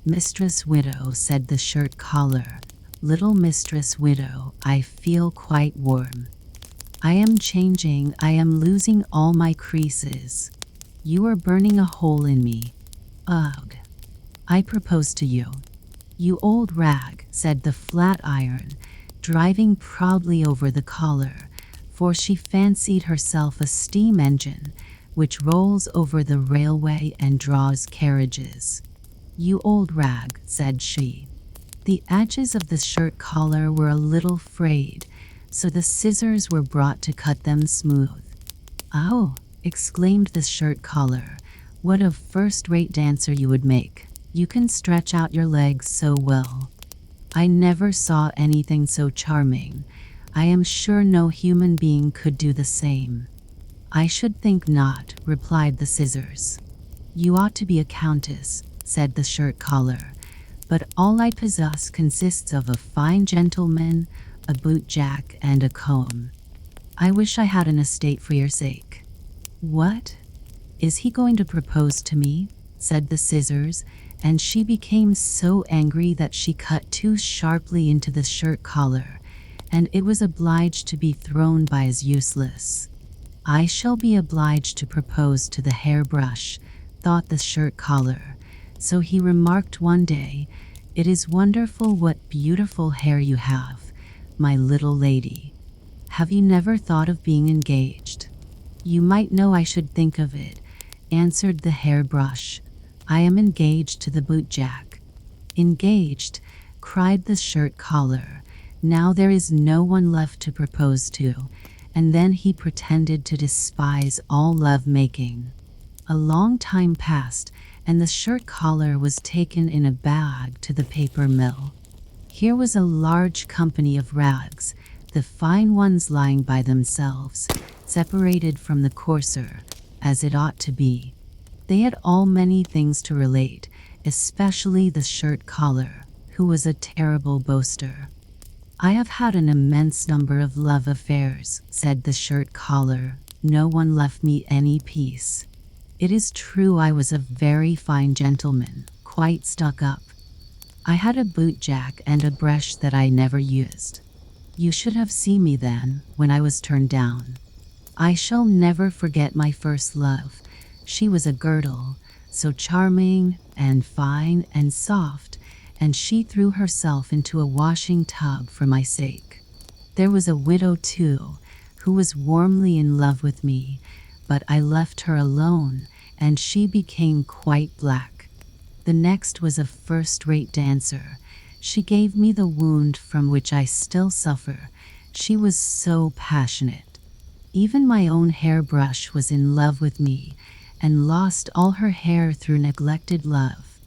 Mistress Widow, said the shirt collar, little Mistress Widow, I feel quite warm. I am changing, I am losing all my creases. You are burning a hole in me. Ugh. I propose to you. You old rag, said the flat iron, driving proudly over the collar, for she fancied herself a steam engine, which rolls over the railway and draws carriages. You old rag, said she. The edges of the shirt collar were a little frayed, so the scissors were brought to cut them smooth. Oh, exclaimed the shirt collar, what a first-rate dancer you would make. You can stretch out your legs so well. I never saw anything so charming. I am sure no human being could do the same. I should think not, replied the scissors. You ought to be a countess, said the shirt collar, but all I possess consists of a fine gentleman, a boot jack, and a comb. I wish I had an estate for your sake. What? Is he going to propose to me? Said the scissors, and she became so angry that she cut too sharply into the shirt collar, and it was obliged to be thrown by as useless. I shall be obliged to propose to the hairbrush, thought the shirt collar, So he remarked one day, "It is wonderful what beautiful hair you have, my little lady. Have you never thought of being engaged?" "You might know I should think of it," answered the hairbrush. "I am engaged to the bootjack." "Engaged?" cried the shirt collar. "Now there is no one left to propose to." And then he pretended to despise all love-making. A long time passed, and the shirt collar was taken in a bag to the paper mill. Here was a large company of rags, the fine ones lying by themselves, separated from the coarser, as it ought to be. They had all many things to relate, especially the shirt collar, who was a terrible boaster. "I have had an immense number of love affairs," said the shirt collar. "No one left me any peace. It is true I was a very fine gentleman, quite stuck up. I had a bootjack and a brush that I never used. You should have seen me then, when I was turned down. I shall never forget my first love. She was a girdle, so charming and fine and soft, and she threw herself into a washing tub for my sake. There was a widow too, who was warmly in love with me, but I left her alone, and she became quite black. The next was a first-rate dancer. She gave me the wound from which I still suffer. She was so passionate. Even my own hairbrush was in love with me, and lost all her hair through neglected love.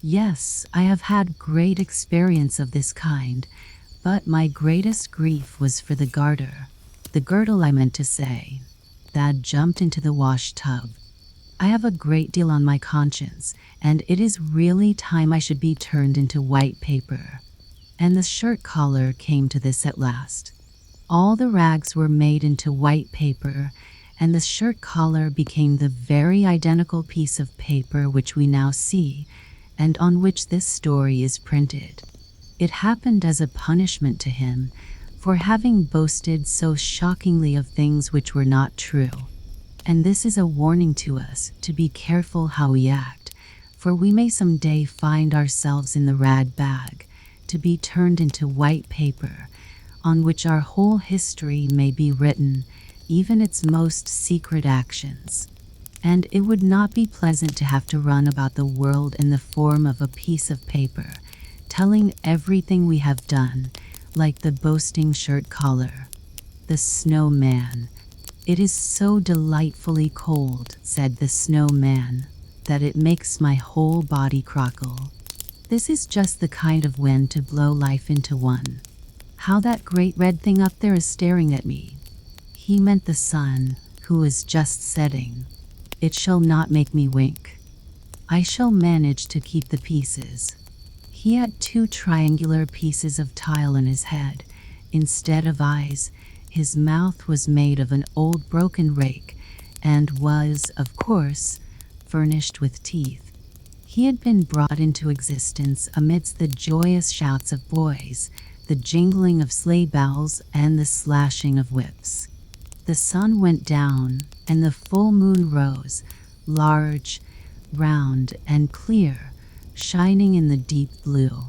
Yes, I have had great experience of this kind, but my greatest grief was for the garter. The girdle, I meant to say, that jumped into the wash tub. I have a great deal on my conscience, and it is really time I should be turned into white paper." And the shirt collar came to this at last. All the rags were made into white paper, and the shirt collar became the very identical piece of paper which we now see, and on which this story is printed. It happened as a punishment to him for having boasted so shockingly of things which were not true. And this is a warning to us to be careful how we act, for we may some day find ourselves in the rag bag, to be turned into white paper, on which our whole history may be written, even its most secret actions. And it would not be pleasant to have to run about the world in the form of a piece of paper, telling everything we have done, like the boasting shirt collar. The snowman. "It is so delightfully cold," said the snowman, "that it makes my whole body crockle. This is just the kind of wind to blow life into one. How that great red thing up there is staring at me." He meant the sun, who is just setting. "It shall not make me wink. I shall manage to keep the pieces." He had 2 triangular pieces of tile in his head. Instead of eyes, his mouth was made of an old broken rake, and was, of course, furnished with teeth. He had been brought into existence amidst the joyous shouts of boys, the jingling of sleigh bells, and the slashing of whips. The sun went down, and the full moon rose, large, round, and clear, shining in the deep blue.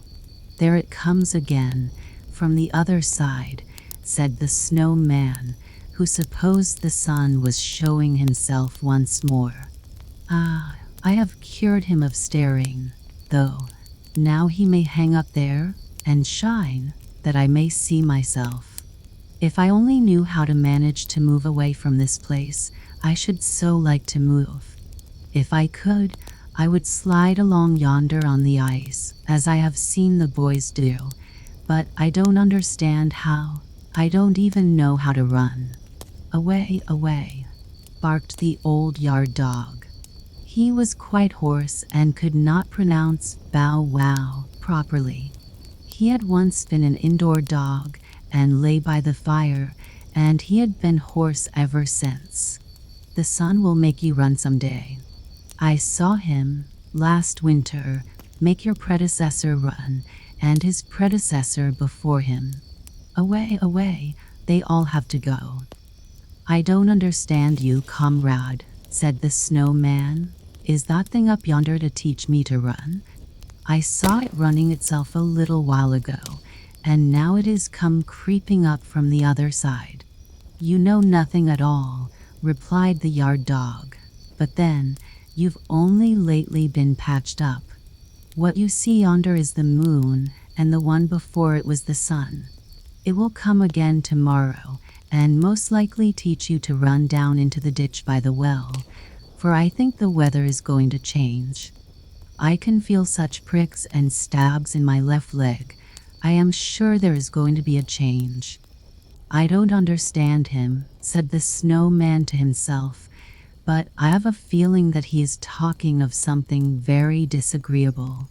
"There it comes again, from the other side," said the snowman, who supposed the sun was showing himself once more. "Ah, I have cured him of staring, though. Now he may hang up there and shine, that I may see myself. If I only knew how to manage to move away from this place, I should so like to move. If I could, I would slide along yonder on the ice, as I have seen the boys do, but I don't understand how. I don't even know how to run." "Away, away," barked the old yard dog. He was quite hoarse and could not pronounce bow wow properly. He had once been an indoor dog and lay by the fire, and he had been hoarse ever since. The sun will make you run some day. I saw him, last winter, make your predecessor run, and his predecessor before him. Away, away, they all have to go." "I don't understand you, comrade," said the snowman. Is that thing up yonder to teach me to run? I saw it running itself a little while ago, and now it is come creeping up from the other side." "You know nothing at all," replied the yard dog. "But then, you've only lately been patched up. What you see yonder is the moon, and the one before it was the sun. It will come again tomorrow, and most likely teach you to run down into the ditch by the well, for I think the weather is going to change. I can feel such pricks and stabs in my left leg. I am sure there is going to be a change." "I don't understand him," said the snowman to himself, "but I have a feeling that he is talking of something very disagreeable.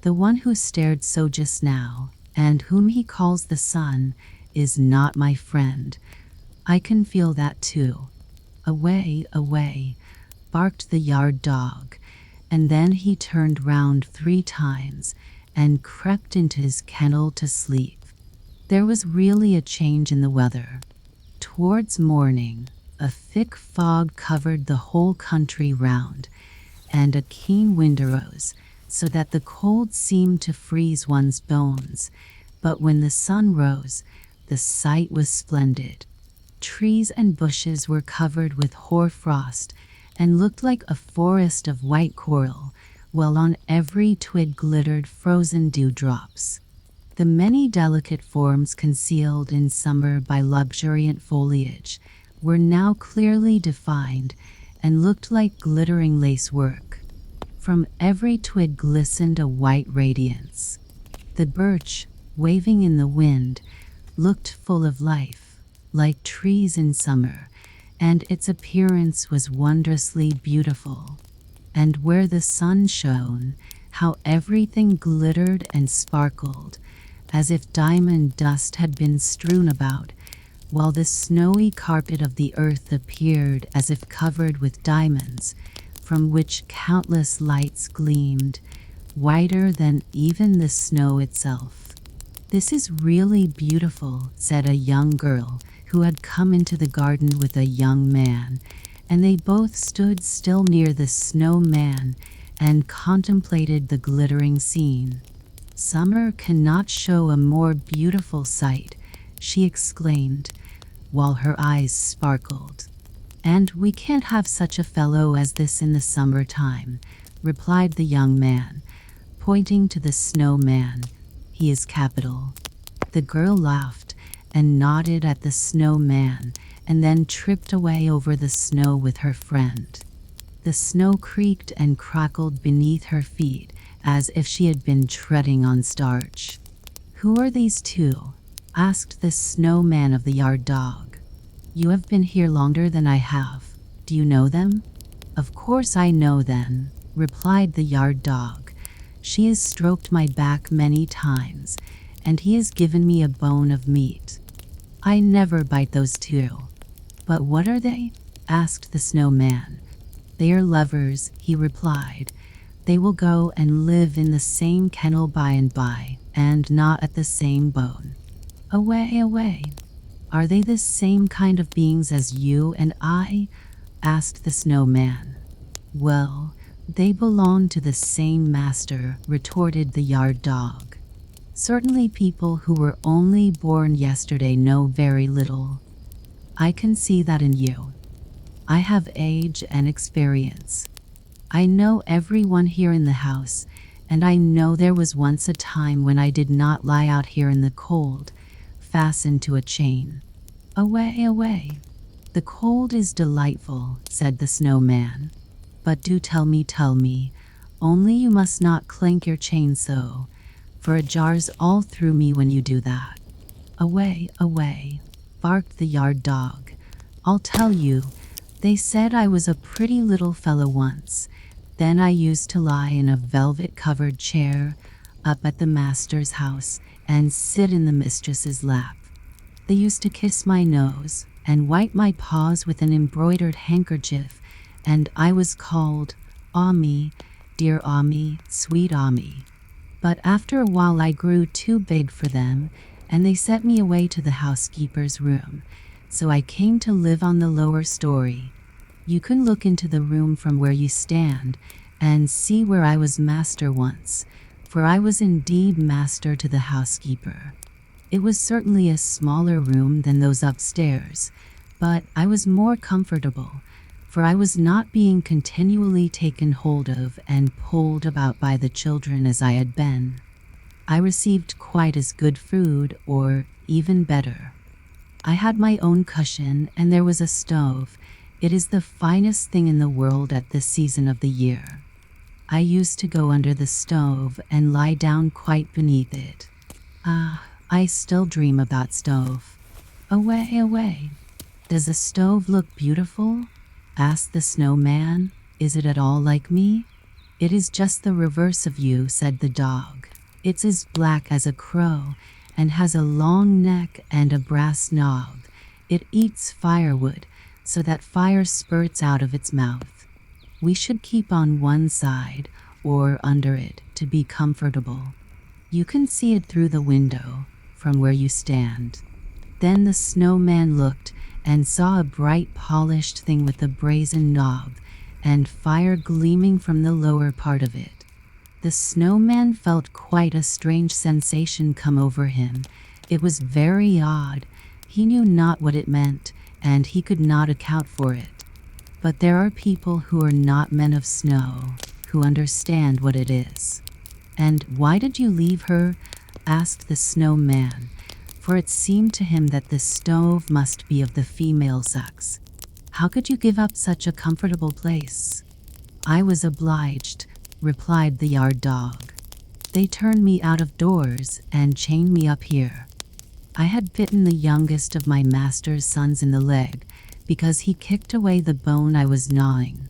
The one who stared so just now, and whom he calls the sun, is not my friend. I can feel that too." "Away, away," barked the yard dog, and then he turned round 3 times and crept into his kennel to sleep. There was really a change in the weather. Towards morning, a thick fog covered the whole country round, and a keen wind arose, so that the cold seemed to freeze one's bones. But when the sun rose, the sight was splendid. Trees and bushes were covered with hoar-frost and looked like a forest of white coral, while on every twig glittered frozen dewdrops. The many delicate forms concealed in summer by luxuriant foliage were now clearly defined and looked like glittering lacework. From every twig glistened a white radiance. The birch, waving in the wind, looked full of life, like trees in summer, and its appearance was wondrously beautiful. And where the sun shone, how everything glittered and sparkled, as if diamond dust had been strewn about, while the snowy carpet of the earth appeared as if covered with diamonds, from which countless lights gleamed, whiter than even the snow itself. "This is really beautiful," said a young girl who had come into the garden with a young man, and they both stood still near the snowman and contemplated the glittering scene. "Summer cannot show a more beautiful sight," she exclaimed, while her eyes sparkled. "And we can't have such a fellow as this in the summertime," replied the young man, pointing to the snowman. "He is capital." The girl laughed and nodded at the snowman, and then tripped away over the snow with her friend. The snow creaked and crackled beneath her feet, as if she had been treading on starch. "Who are these two?" asked the snowman of the yard dog. "You have been here longer than I have. Do you know them?" "Of course I know them," replied the yard dog. "She has stroked my back many times, and he has given me a bone of meat. I never bite those two." "But what are they?" asked the snowman. "They are lovers," he replied. "They will go and live in the same kennel by and by, and not at the same bone." "Away, away. Are they the same kind of beings as you and I?" asked the snowman. "Well, they belong to the same master," retorted the yard dog. "Certainly people who were only born yesterday know very little. I can see that in you. I have age and experience. I know everyone here in the house, and I know there was once a time when I did not lie out here in the cold, fastened to a chain." "Away, away. The cold is delightful," said the snowman. "But do tell me, only you must not clank your chain so, for it jars all through me when you do that." "Away, away," barked the yard dog. "I'll tell you. They said I was a pretty little fellow once. Then I used to lie in a velvet-covered chair up at the master's house and sit in the mistress's lap. They used to kiss my nose and wipe my paws with an embroidered handkerchief, and I was called Ami, dear Ami, sweet Ami. But after a while I grew too big for them, and they sent me away to the housekeeper's room, so I came to live on the lower story. You can look into the room from where you stand and see where I was master once, for I was indeed master to the housekeeper. It was certainly a smaller room than those upstairs, but I was more comfortable, for I was not being continually taken hold of and pulled about by the children as I had been. I received quite as good food, or even better. I had my own cushion, and there was a stove. It is the finest thing in the world at this season of the year. I used to go under the stove and lie down quite beneath it. I still dream about stove. Away, away. Does a stove look beautiful? Asked the snowman. Is it at all like me? It is just the reverse of you, said the dog. It's as black as a crow and has a long neck and a brass knob. It eats firewood so that fire spurts out of its mouth. We should keep on one side or under it to be comfortable. You can see it through the window from where you stand. Then the snowman looked and saw a bright polished thing with a brazen knob and fire gleaming from the lower part of it. The snowman felt quite a strange sensation come over him. It was very odd. He knew not what it meant, and he could not account for it. But there are people who are not men of snow, who understand what it is. And why did you leave her? Asked the snowman, for it seemed to him that the stove must be of the female sex. How could you give up such a comfortable place? I was obliged, replied the yard dog. They turned me out of doors and chained me up here. I had bitten the youngest of my master's sons in the leg because he kicked away the bone I was gnawing.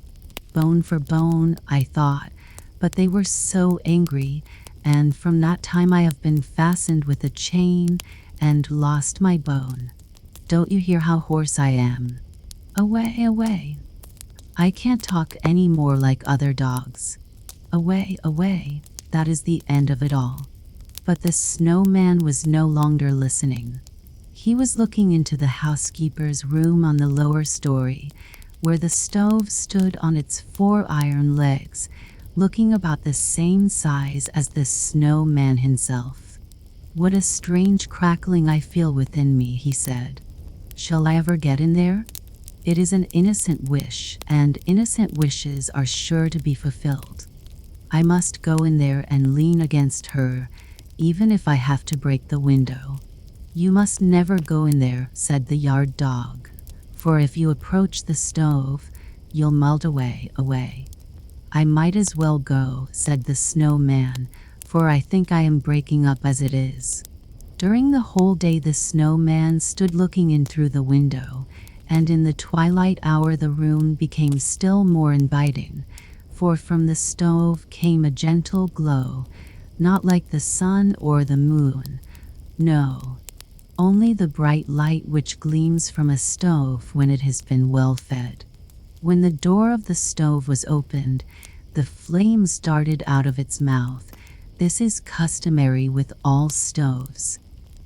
Bone for bone, I thought, but they were so angry, and from that time I have been fastened with a chain and lost my bone. Don't you hear how hoarse I am? Away, away. I can't talk any more like other dogs. Away, away. That is the end of it all. But the snowman was no longer listening. He was looking into the housekeeper's room on the lower story, where the stove stood on its 4 iron legs, looking about the same size as the snowman himself. What a strange crackling I feel within me, he said. Shall I ever get in there? It is an innocent wish, and innocent wishes are sure to be fulfilled. I must go in there and lean against her, even if I have to break the window. You must never go in there, said the yard dog, for if you approach the stove, you'll melt away. I might as well go, said the snowman, for I think I am breaking up as it is. During the whole day the snowman stood looking in through the window, and in the twilight hour the room became still more inviting, for from the stove came a gentle glow, not like the sun or the moon. No, only the bright light which gleams from a stove when it has been well fed. When the door of the stove was opened, the flames darted out of its mouth. This is customary with all stoves.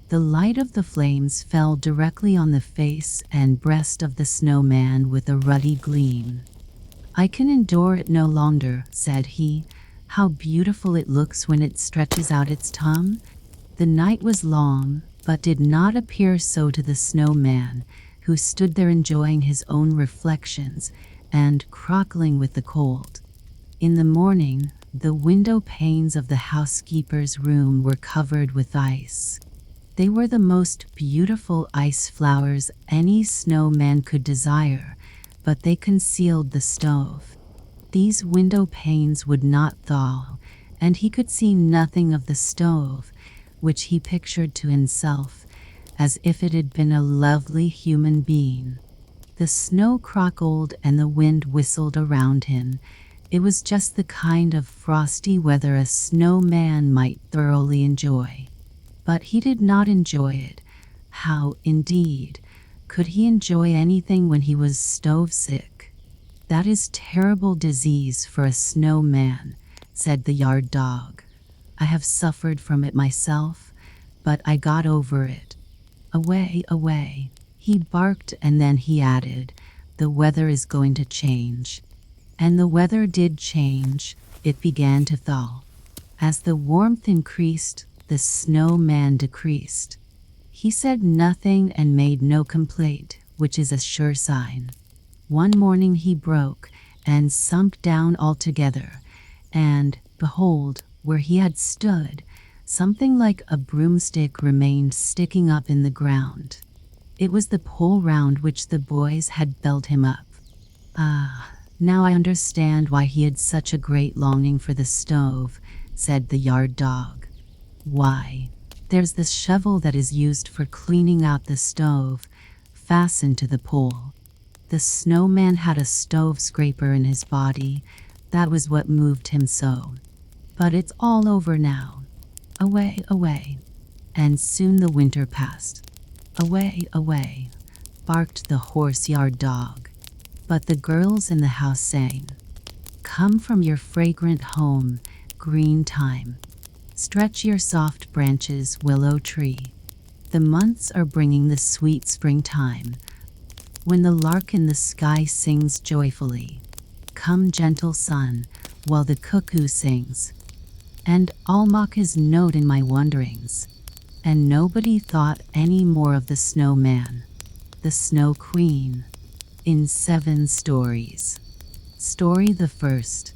The light of the flames fell directly on the face and breast of the snowman with a ruddy gleam. I can endure it no longer, said he. How beautiful it looks when it stretches out its tongue. The night was long, but did not appear so to the snowman, who stood there enjoying his own reflections and crockling with the cold. In the morning, the window panes of the housekeeper's room were covered with ice. They were the most beautiful ice flowers any snowman could desire, but they concealed the stove. These window panes would not thaw, and he could see nothing of the stove, which he pictured to himself as if it had been a lovely human being. The snow crackled and the wind whistled around him. It was just the kind of frosty weather a snowman might thoroughly enjoy. But he did not enjoy it. How, indeed, could he enjoy anything when he was stove sick? That is terrible disease for a snowman, said the yard dog. I have suffered from it myself, but I got over it. Away, away. He barked and then he added, the weather is going to change. And the weather did change. It began to thaw. As the warmth increased, the snowman decreased. He said nothing and made no complaint, which is a sure sign. One morning he broke and sunk down altogether, and, behold, where he had stood, something like a broomstick remained sticking up in the ground. It was the pole round which the boys had built him up. Ah, now I understand why he had such a great longing for the stove, said the yard dog. Why, there's this shovel that is used for cleaning out the stove, fastened to the pole. The snowman had a stove scraper in his body. That was what moved him so. But it's all over now. Away, away. And soon the winter passed. Away, away, barked the hoarse yard dog. But the girls in the house sang, "Come from your fragrant home, green time. Stretch your soft branches, willow tree. The months are bringing the sweet springtime, when the lark in the sky sings joyfully. Come, gentle sun, while the cuckoo sings. And I'll mock his note in my wanderings." And nobody thought any more of the snowman, the snow queen, in 7 stories. Story the first,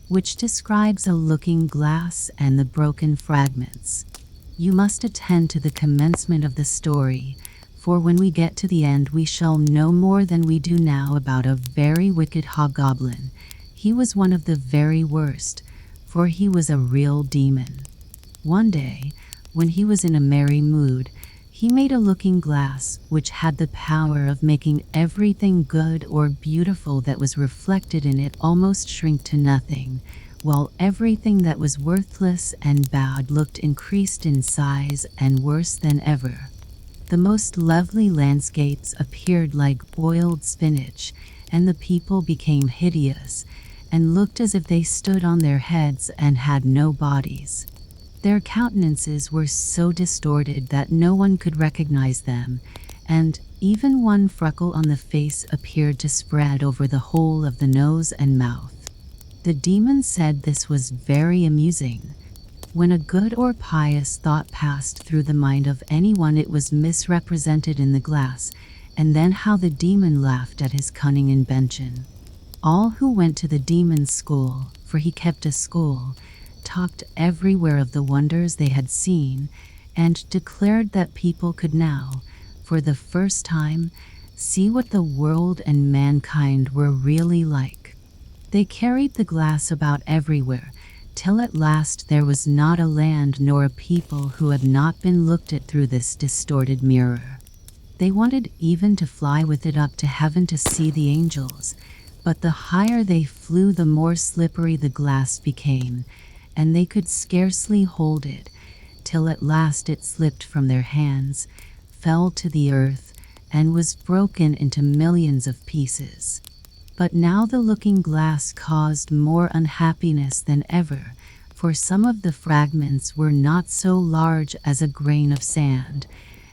which describes a looking glass and the broken fragments. You must attend to the commencement of the story, for when we get to the end we shall know more than we do now about a very wicked hobgoblin. He was one of the very worst, for he was a real demon. One day, when he was in a merry mood, he made a looking glass which had the power of making everything good or beautiful that was reflected in it almost shrink to nothing, while everything that was worthless and bad looked increased in size and worse than ever. The most lovely landscapes appeared like boiled spinach, and the people became hideous, and looked as if they stood on their heads and had no bodies. Their countenances were so distorted that no one could recognize them, and even one freckle on the face appeared to spread over the whole of the nose and mouth. The demon said this was very amusing. When a good or pious thought passed through the mind of anyone, it was misrepresented in the glass, and then how the demon laughed at his cunning invention. All who went to the demon's school, for he kept a school, talked everywhere of the wonders they had seen, and declared that people could now, for the first time, see what the world and mankind were really like. They carried the glass about everywhere, till at last there was not a land nor a people who had not been looked at through this distorted mirror. They wanted even to fly with it up to heaven to see the angels, but the higher they flew, the more slippery the glass became, and they could scarcely hold it, till at last it slipped from their hands, fell to the earth, and was broken into millions of pieces. But now the looking glass caused more unhappiness than ever, for some of the fragments were not so large as a grain of sand,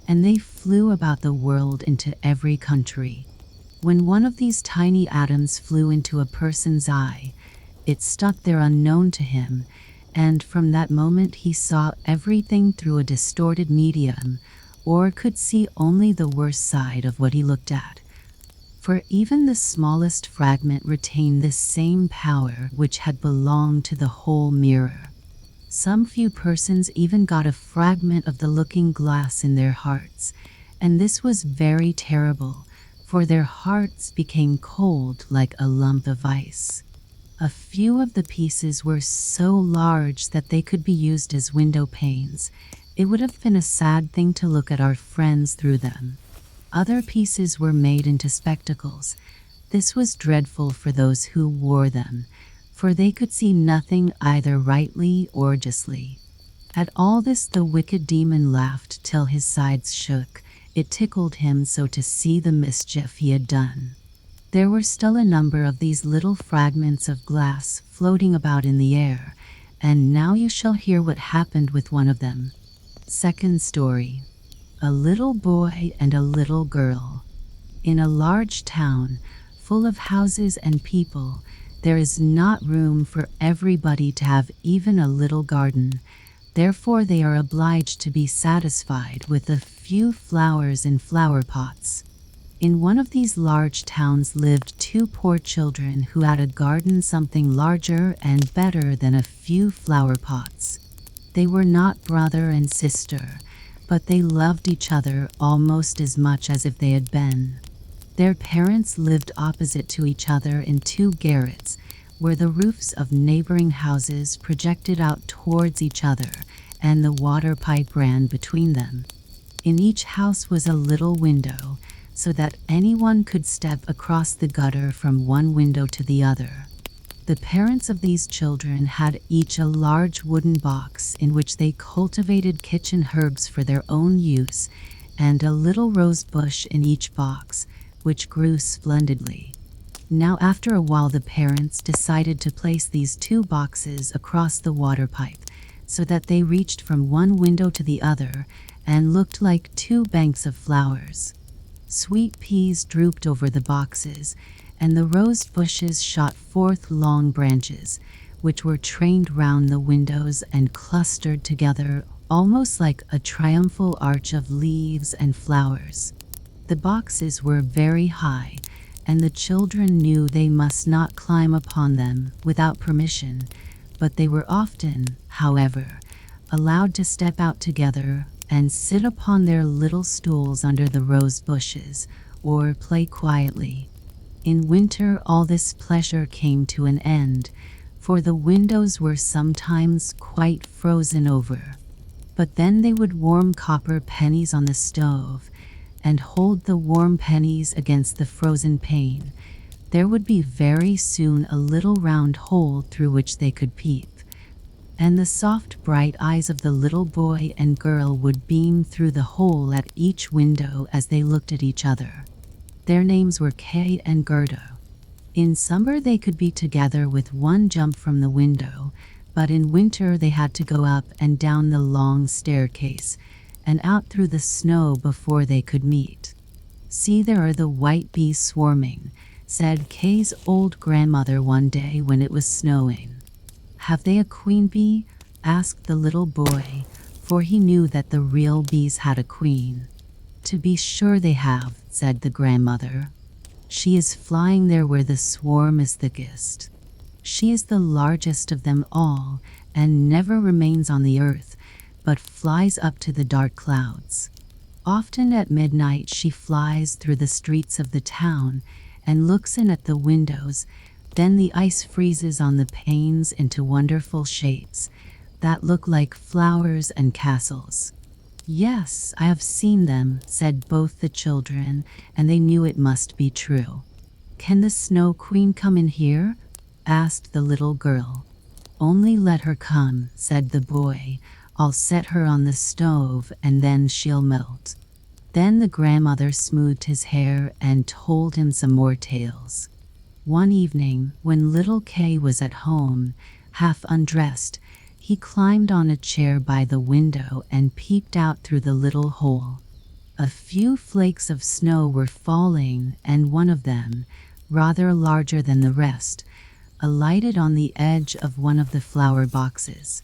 and they flew about the world into every country. When one of these tiny atoms flew into a person's eye, it stuck there unknown to him, and from that moment he saw everything through a distorted medium, or could see only the worst side of what he looked at. For even the smallest fragment retained this same power which had belonged to the whole mirror. Some few persons even got a fragment of the looking glass in their hearts, and this was very terrible, for their hearts became cold like a lump of ice. A few of the pieces were so large that they could be used as window panes. It would have been a sad thing to look at our friends through them. Other pieces were made into spectacles. This was dreadful for those who wore them, for they could see nothing either rightly or justly. At all this the wicked demon laughed till his sides shook. It tickled him so to see the mischief he had done. There were still a number of these little fragments of glass floating about in the air, and now you shall hear what happened with one of them. Second story. A little boy and a little girl. In a large town, full of houses and people. There is not room for everybody to have even a little garden. Therefore, they are obliged to be satisfied with a few flowers in flower pots. In one of these large towns lived two poor children who had a garden something larger and better than a few flower pots. They were not brother and sister, but they loved each other almost as much as if they had been. Their parents lived opposite to each other in two garrets, where the roofs of neighboring houses projected out towards each other, and the water pipe ran between them. In each house was a little window, so that anyone could step across the gutter from one window to the other. The parents of these children had each a large wooden box in which they cultivated kitchen herbs for their own use, and a little rose bush in each box, which grew splendidly. Now, after a while, the parents decided to place these two boxes across the water pipe, so that they reached from one window to the other and looked like two banks of flowers. Sweet peas drooped over the boxes, and the rose bushes shot forth long branches, which were trained round the windows and clustered together almost like a triumphal arch of leaves and flowers. The boxes were very high, and the children knew they must not climb upon them without permission, but they were often, however, allowed to step out together and sit upon their little stools under the rose bushes, or play quietly. In winter, all this pleasure came to an end, for the windows were sometimes quite frozen over. But then they would warm copper pennies on the stove, and hold the warm pennies against the frozen pane. There would be very soon a little round hole through which they could peep, and the soft bright eyes of the little boy and girl would beam through the hole at each window as they looked at each other. Their names were Kay and Gerda. In summer they could be together with one jump from the window, but in winter they had to go up and down the long staircase, and out through the snow before they could meet. "See, there are the white bees swarming," said Kay's old grandmother one day when it was snowing. "Have they a queen bee?" asked the little boy, for he knew that the real bees had a queen. "To be sure they have," said the grandmother. "She is flying there where the swarm is thickest. She is the largest of them all, and never remains on the earth, but flies up to the dark clouds. Often at midnight she flies through the streets of the town and looks in at the windows. Then the ice freezes on the panes into wonderful shapes that look like flowers and castles." "Yes, I have seen them," said both the children, and they knew it must be true. "Can the Snow Queen come in here?" asked the little girl. "Only let her come," said the boy. "I'll set her on the stove, and then she'll melt." Then the grandmother smoothed his hair and told him some more tales. One evening, when little Kay was at home, half undressed, he climbed on a chair by the window and peeped out through the little hole. A few flakes of snow were falling, and one of them, rather larger than the rest, alighted on the edge of one of the flower boxes.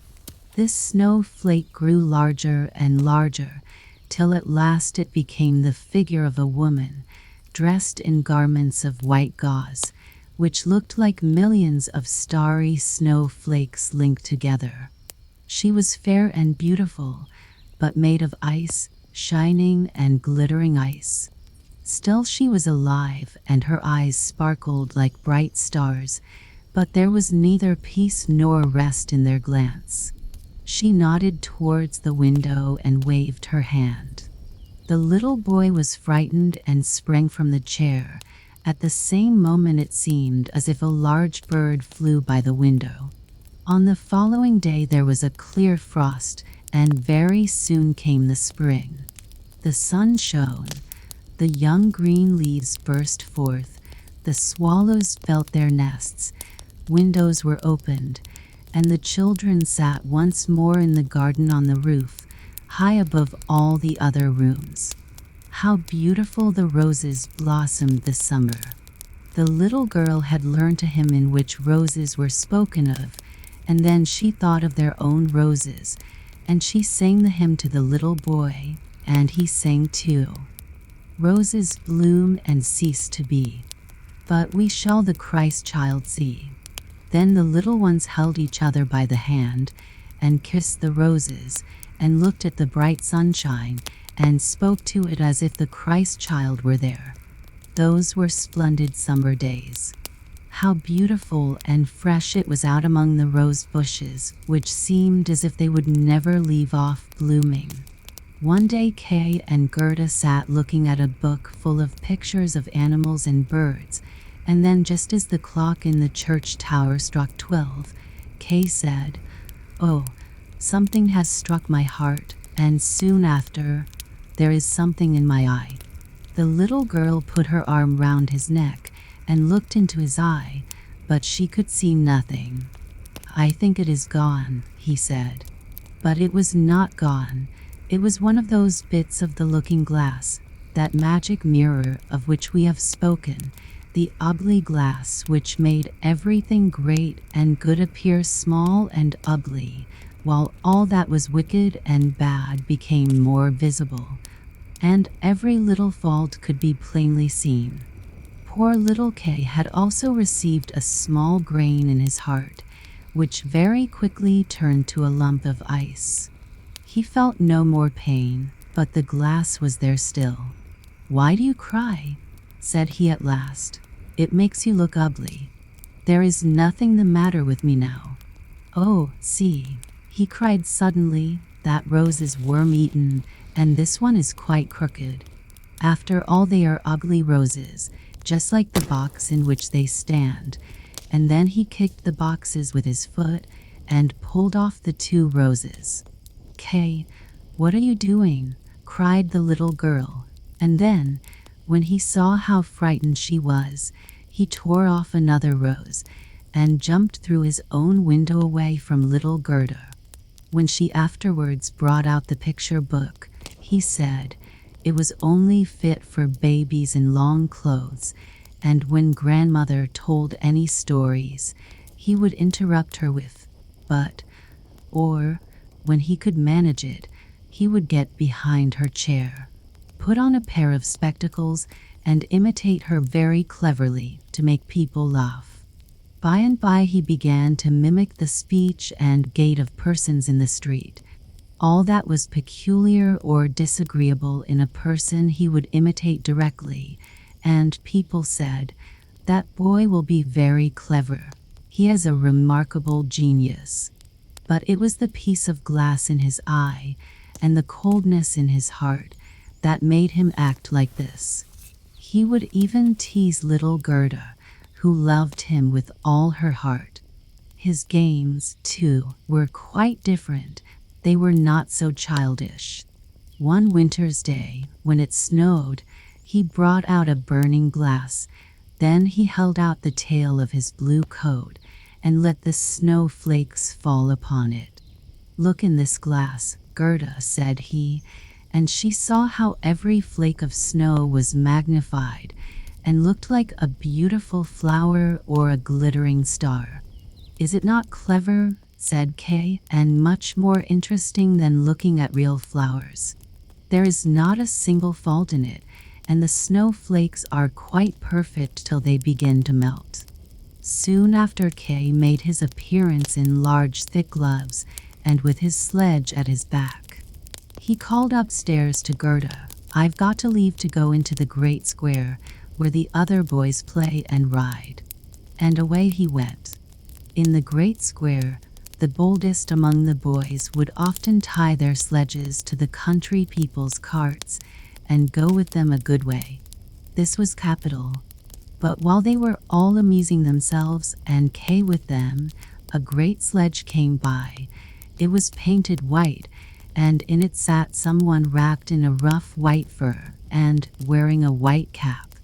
This snowflake grew larger and larger, till at last it became the figure of a woman, dressed in garments of white gauze, which looked like millions of starry snowflakes linked together. She was fair and beautiful, but made of ice, shining and glittering ice. Still she was alive, and her eyes sparkled like bright stars, but there was neither peace nor rest in their glance. She nodded towards the window and waved her hand. The little boy was frightened and sprang from the chair. At the same moment it seemed as if a large bird flew by the window. On the following day there was a clear frost, and very soon came the spring. The sun shone, the young green leaves burst forth, the swallows built their nests, windows were opened, and the children sat once more in the garden on the roof, high above all the other rooms. How beautiful the roses blossomed this summer! The little girl had learned a hymn in which roses were spoken of, and then she thought of their own roses, and she sang the hymn to the little boy, and he sang too. Roses bloom and cease to be, but we shall the Christ child see. Then the little ones held each other by the hand, and kissed the roses, and looked at the bright sunshine, and spoke to it as if the Christ child were there. Those were splendid summer days. How beautiful and fresh it was out among the rose bushes, which seemed as if they would never leave off blooming. One day Kay and Gerda sat looking at a book full of pictures of animals and birds, and then just as the clock in the church tower struck 12, Kay said, "Oh, something has struck my heart," and soon after, "There is something in my eye." The little girl put her arm round his neck and looked into his eye, but she could see nothing. "I think it is gone," he said. But it was not gone. It was one of those bits of the looking glass, that magic mirror of which we have spoken, the ugly glass which made everything great and good appear small and ugly, while all that was wicked and bad became more visible, and every little fault could be plainly seen. Poor little Kay had also received a small grain in his heart, which very quickly turned to a lump of ice. He felt no more pain, but the glass was there still. "Why do you cry?" said he at last. "It makes you look ugly." "There is nothing the matter with me now. Oh, see," he cried suddenly, "that rose is worm-eaten, and this one is quite crooked. After all, they are ugly roses, just like the box in which they stand." And then he kicked the boxes with his foot and pulled off the 2 roses. "Kay, what are you doing?" cried the little girl. And then, when he saw how frightened she was, he tore off another rose and jumped through his own window away from little Gerda. When she afterwards brought out the picture book, he said it was only fit for babies in long clothes, and when grandmother told any stories, he would interrupt her with "but," or, when he could manage it, he would get behind her chair, put on a pair of spectacles, and imitate her very cleverly to make people laugh. By and by he began to mimic the speech and gait of persons in the street. All that was peculiar or disagreeable in a person he would imitate directly, and people said, "That boy will be very clever. He has a remarkable genius." But it was the piece of glass in his eye and the coldness in his heart that made him act like this. He would even tease little Gerda, who loved him with all her heart. His games, too, were quite different. They were not so childish. One winter's day, when it snowed, he brought out a burning glass. Then he held out the tail of his blue coat and let the snowflakes fall upon it. "Look in this glass, Gerda," said he, and she saw how every flake of snow was magnified and looked like a beautiful flower or a glittering star. "Is it not clever?" said Kay, "and much more interesting than looking at real flowers. There is not a single fault in it, and the snowflakes are quite perfect till they begin to melt." Soon after, Kay made his appearance in large thick gloves and with his sledge at his back. He called upstairs to Gerda, "I've got to leave to go into the great square where the other boys play and ride." And away he went. In the great square, the boldest among the boys would often tie their sledges to the country people's carts and go with them a good way. This was capital. But while they were all amusing themselves, and Kay with them, a great sledge came by. It was painted white, and in it sat someone wrapped in a rough white fur and wearing a white cap.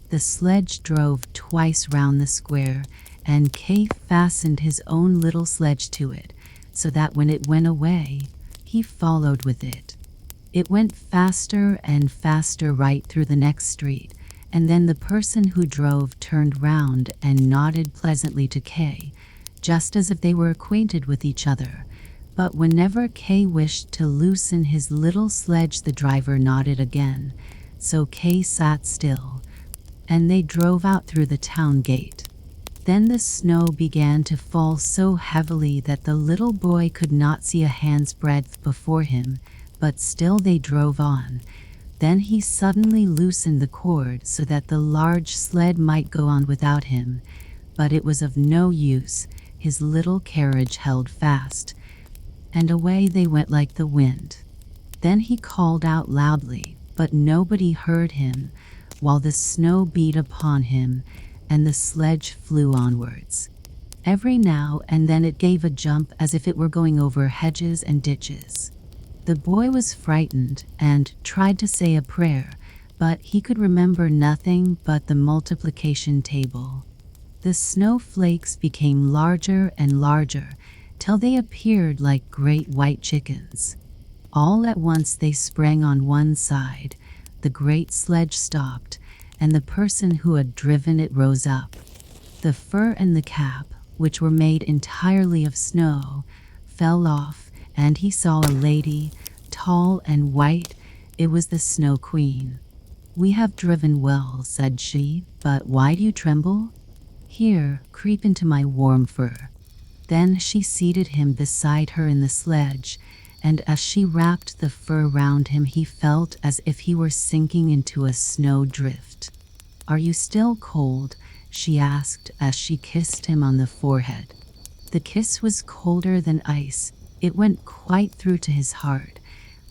The sledge drove twice round the square, and Kay fastened his own little sledge to it, so that when it went away, he followed with it. It went faster and faster right through the next street, And then the person who drove turned round and nodded pleasantly to Kay, just as if they were acquainted with each other. But whenever Kay wished to loosen his little sledge, the driver nodded again, so Kay sat still, and they drove out through the town gate. Then the snow began to fall so heavily that the little boy could not see a hand's breadth before him, but still they drove on. Then he suddenly loosened the cord so that the large sled might go on without him, but it was of no use. His little carriage held fast, and away they went like the wind. Then he called out loudly, but nobody heard him, while the snow beat upon him, and the sledge flew onwards. Every now and then it gave a jump as if it were going over hedges and ditches. The boy was frightened and tried to say a prayer, but he could remember nothing but the multiplication table. The snowflakes became larger and larger, till they appeared like great white chickens. All at once they sprang on one side, the great sledge stopped, and the person who had driven it rose up. The fur and the cap, which were made entirely of snow, fell off, and he saw a lady, tall and white. It was the Snow Queen. "We have driven well," said she, "but why do you tremble? Here, creep into my warm fur." Then she seated him beside her in the sledge, and as she wrapped the fur round him, he felt as if he were sinking into a snow drift. "Are you still cold?" she asked as she kissed him on the forehead. The kiss was colder than ice. It went quite through to his heart,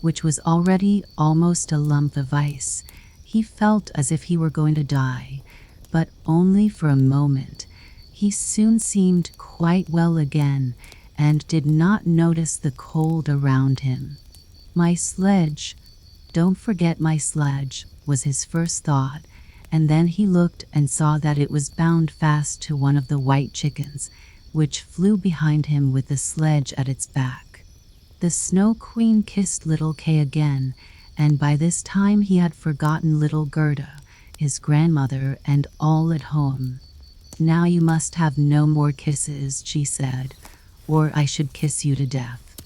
which was already almost a lump of ice. He felt as if he were going to die, but only for a moment. He soon seemed quite well again and did not notice the cold around him. "My sledge, don't forget my sledge," was his first thought, and then he looked and saw that it was bound fast to one of the white chickens, which flew behind him with the sledge at its back. The Snow Queen kissed little Kay again, and by this time he had forgotten little Gerda, his grandmother, and all at home. "Now you must have no more kisses," she said, "or I should kiss you to death."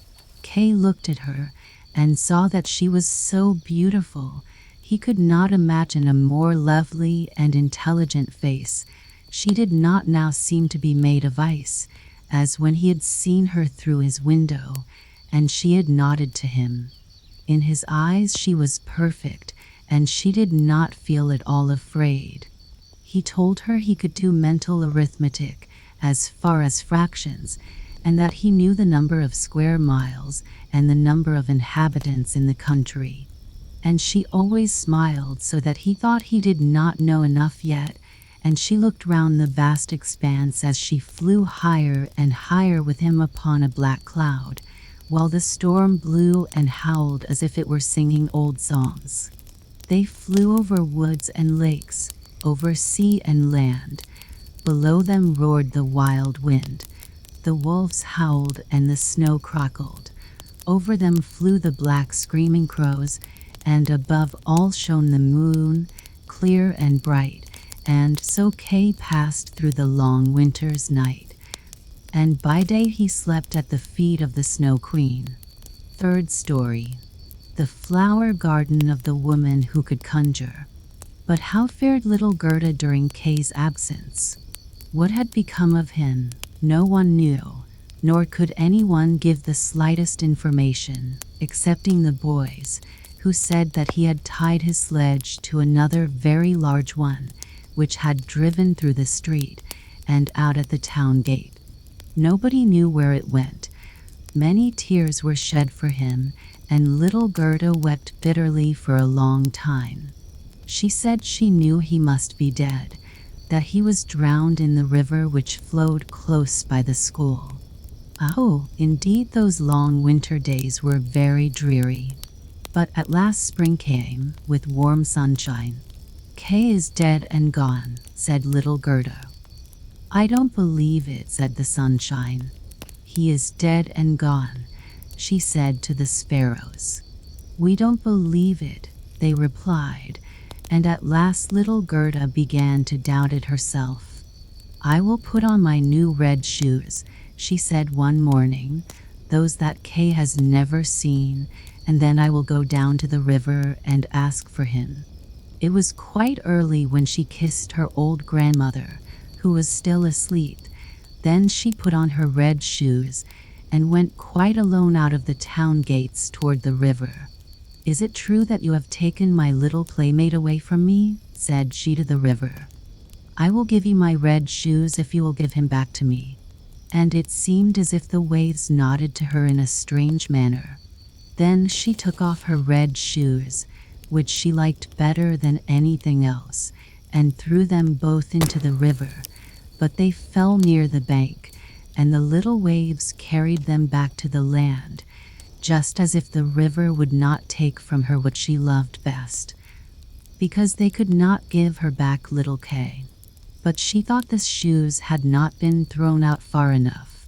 Kay looked at her and saw that she was so beautiful. He could not imagine a more lovely and intelligent face. She did not now seem to be made of ice, as when he had seen her through his window, and she had nodded to him. In his eyes she was perfect, and she did not feel at all afraid. He told her he could do mental arithmetic as far as fractions, and that he knew the number of square miles and the number of inhabitants in the country. And she always smiled so that he thought he did not know enough yet, and she looked round the vast expanse as she flew higher and higher with him upon a black cloud, while the storm blew and howled as if it were singing old songs. They flew over woods and lakes, over sea and land. Below them roared the wild wind. The wolves howled and the snow crackled. Over them flew the black screaming crows, and above all shone the moon, clear and bright. And so Kay passed through the long winter's night, and by day he slept at the feet of the Snow Queen. Third story. The flower garden of the woman who could conjure. But how fared little Gerda during Kay's absence? What had become of him? No one knew, nor could anyone give the slightest information, excepting the boys, who said that he had tied his sledge to another very large one, which had driven through the street and out at the town gate. Nobody knew where it went. Many tears were shed for him, and little Gerda wept bitterly for a long time. She said she knew he must be dead, that he was drowned in the river which flowed close by the school. Oh, indeed those long winter days were very dreary. But at last spring came, with warm sunshine. "Kay is dead and gone," said little Gerda. "I don't believe it," said the sunshine. "He is dead and gone," she said to the sparrows. "We don't believe it," they replied, And at last little Gerda began to doubt it herself. "I will put on my new red shoes," she said one morning, "those that Kay has never seen, and then I will go down to the river and ask for him." It was quite early when she kissed her old grandmother, who was still asleep. Then she put on her red shoes and went quite alone out of the town gates toward the river. "Is it true that you have taken my little playmate away from me?" said she to the river. "I will give you my red shoes if you will give him back to me." And it seemed as if the waves nodded to her in a strange manner. Then she took off her red shoes, which she liked better than anything else, and threw them both into the river, but they fell near the bank, and the little waves carried them back to the land, just as if the river would not take from her what she loved best, because they could not give her back little Kay. But she thought the shoes had not been thrown out far enough.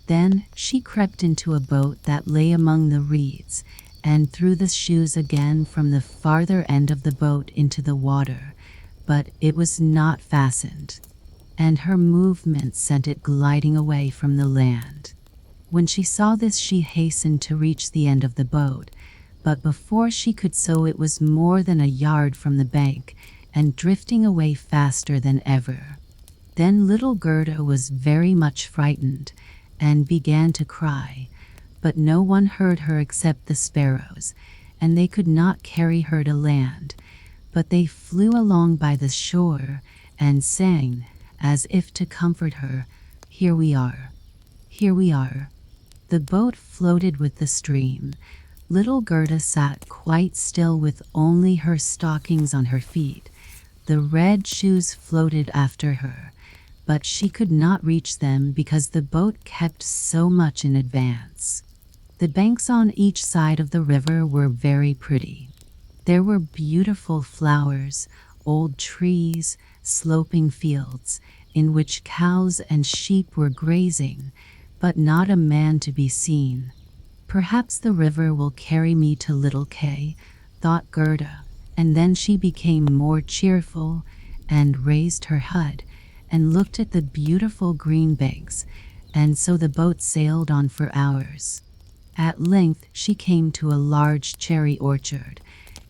Then she crept into a boat that lay among the reeds, and threw the shoes again from the farther end of the boat into the water, but it was not fastened, and her movement sent it gliding away from the land. When she saw this, she hastened to reach the end of the boat, but before she could so it was more than a yard from the bank, and drifting away faster than ever. Then little Gerda was very much frightened, and began to cry, but no one heard her except the sparrows, and they could not carry her to land, but they flew along by the shore, and sang, as if to comfort her, "Here we are, here we are." The boat floated with the stream. Little Gerda sat quite still with only her stockings on her feet. The red shoes floated after her, but she could not reach them because the boat kept so much in advance. The banks on each side of the river were very pretty. There were beautiful flowers, old trees, sloping fields, in which cows and sheep were grazing, but not a man to be seen. "Perhaps the river will carry me to little Kay," thought Gerda, and then she became more cheerful, and raised her head, and looked at the beautiful green banks, and so the boat sailed on for hours. At length she came to a large cherry orchard,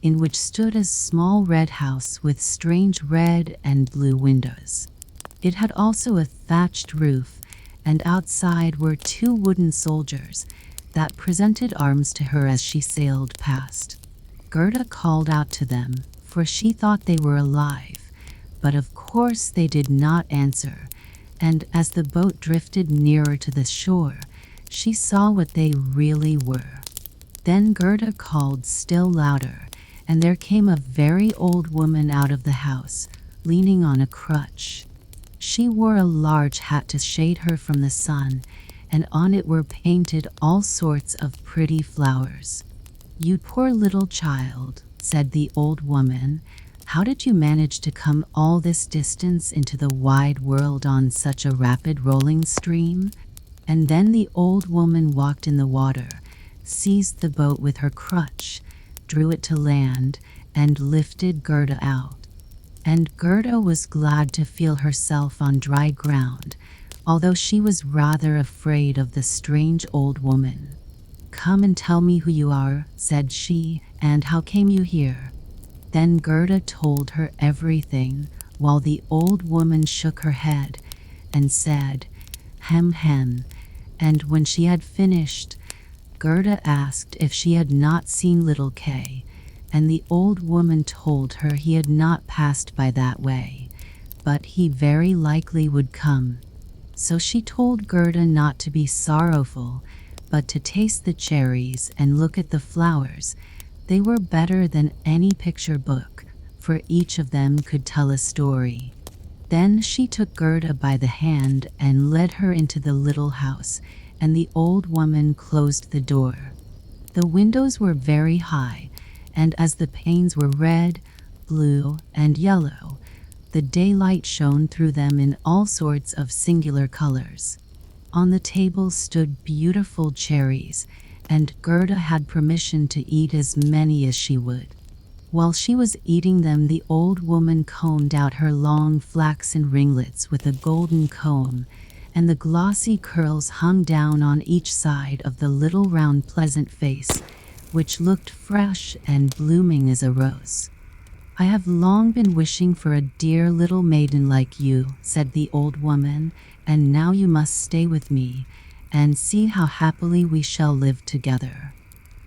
in which stood a small red house with strange red and blue windows. It had also a thatched roof, and outside were 2 wooden soldiers that presented arms to her as she sailed past. Gerda called out to them, for she thought they were alive, but of course they did not answer, and as the boat drifted nearer to the shore, she saw what they really were. Then Gerda called still louder, and there came a very old woman out of the house, leaning on a crutch. She wore a large hat to shade her from the sun, and on it were painted all sorts of pretty flowers. "You poor little child," said the old woman, "how did you manage to come all this distance into the wide world on such a rapid rolling stream?" And then the old woman walked in the water, seized the boat with her crutch, drew it to land, and lifted Gerda out. And Gerda was glad to feel herself on dry ground, although she was rather afraid of the strange old woman. "Come and tell me who you are," said she, "and how came you here?" Then Gerda told her everything, while the old woman shook her head and said, "Hem, hem," and when she had finished, Gerda asked if she had not seen little Kay, and the old woman told her he had not passed by that way, but he very likely would come. So she told Gerda not to be sorrowful, but to taste the cherries and look at the flowers. They were better than any picture book, for each of them could tell a story. Then she took Gerda by the hand and led her into the little house, and the old woman closed the door. The windows were very high, and as the panes were red, blue, and yellow, the daylight shone through them in all sorts of singular colors. On the table stood beautiful cherries, and Gerda had permission to eat as many as she would. While she was eating them, the old woman combed out her long flaxen ringlets with a golden comb, and the glossy curls hung down on each side of the little round pleasant face, which looked fresh and blooming as a rose. "I have long been wishing for a dear little maiden like you," said the old woman, "and now you must stay with me, and see how happily we shall live together."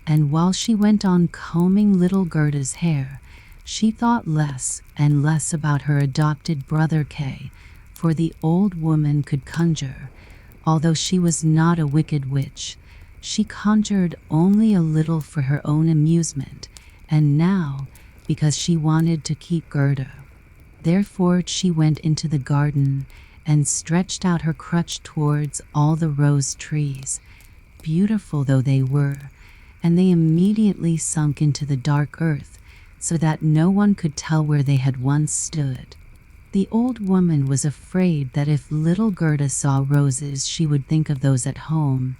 And while she went on combing little Gerda's hair, she thought less and less about her adopted brother Kay, for the old woman could conjure. Although she was not a wicked witch, she conjured only a little for her own amusement, and now, because she wanted to keep Gerda. Therefore she went into the garden and stretched out her crutch towards all the rose trees, beautiful though they were, and they immediately sunk into the dark earth, so that no one could tell where they had once stood. The old woman was afraid that if little Gerda saw roses, she would think of those at home,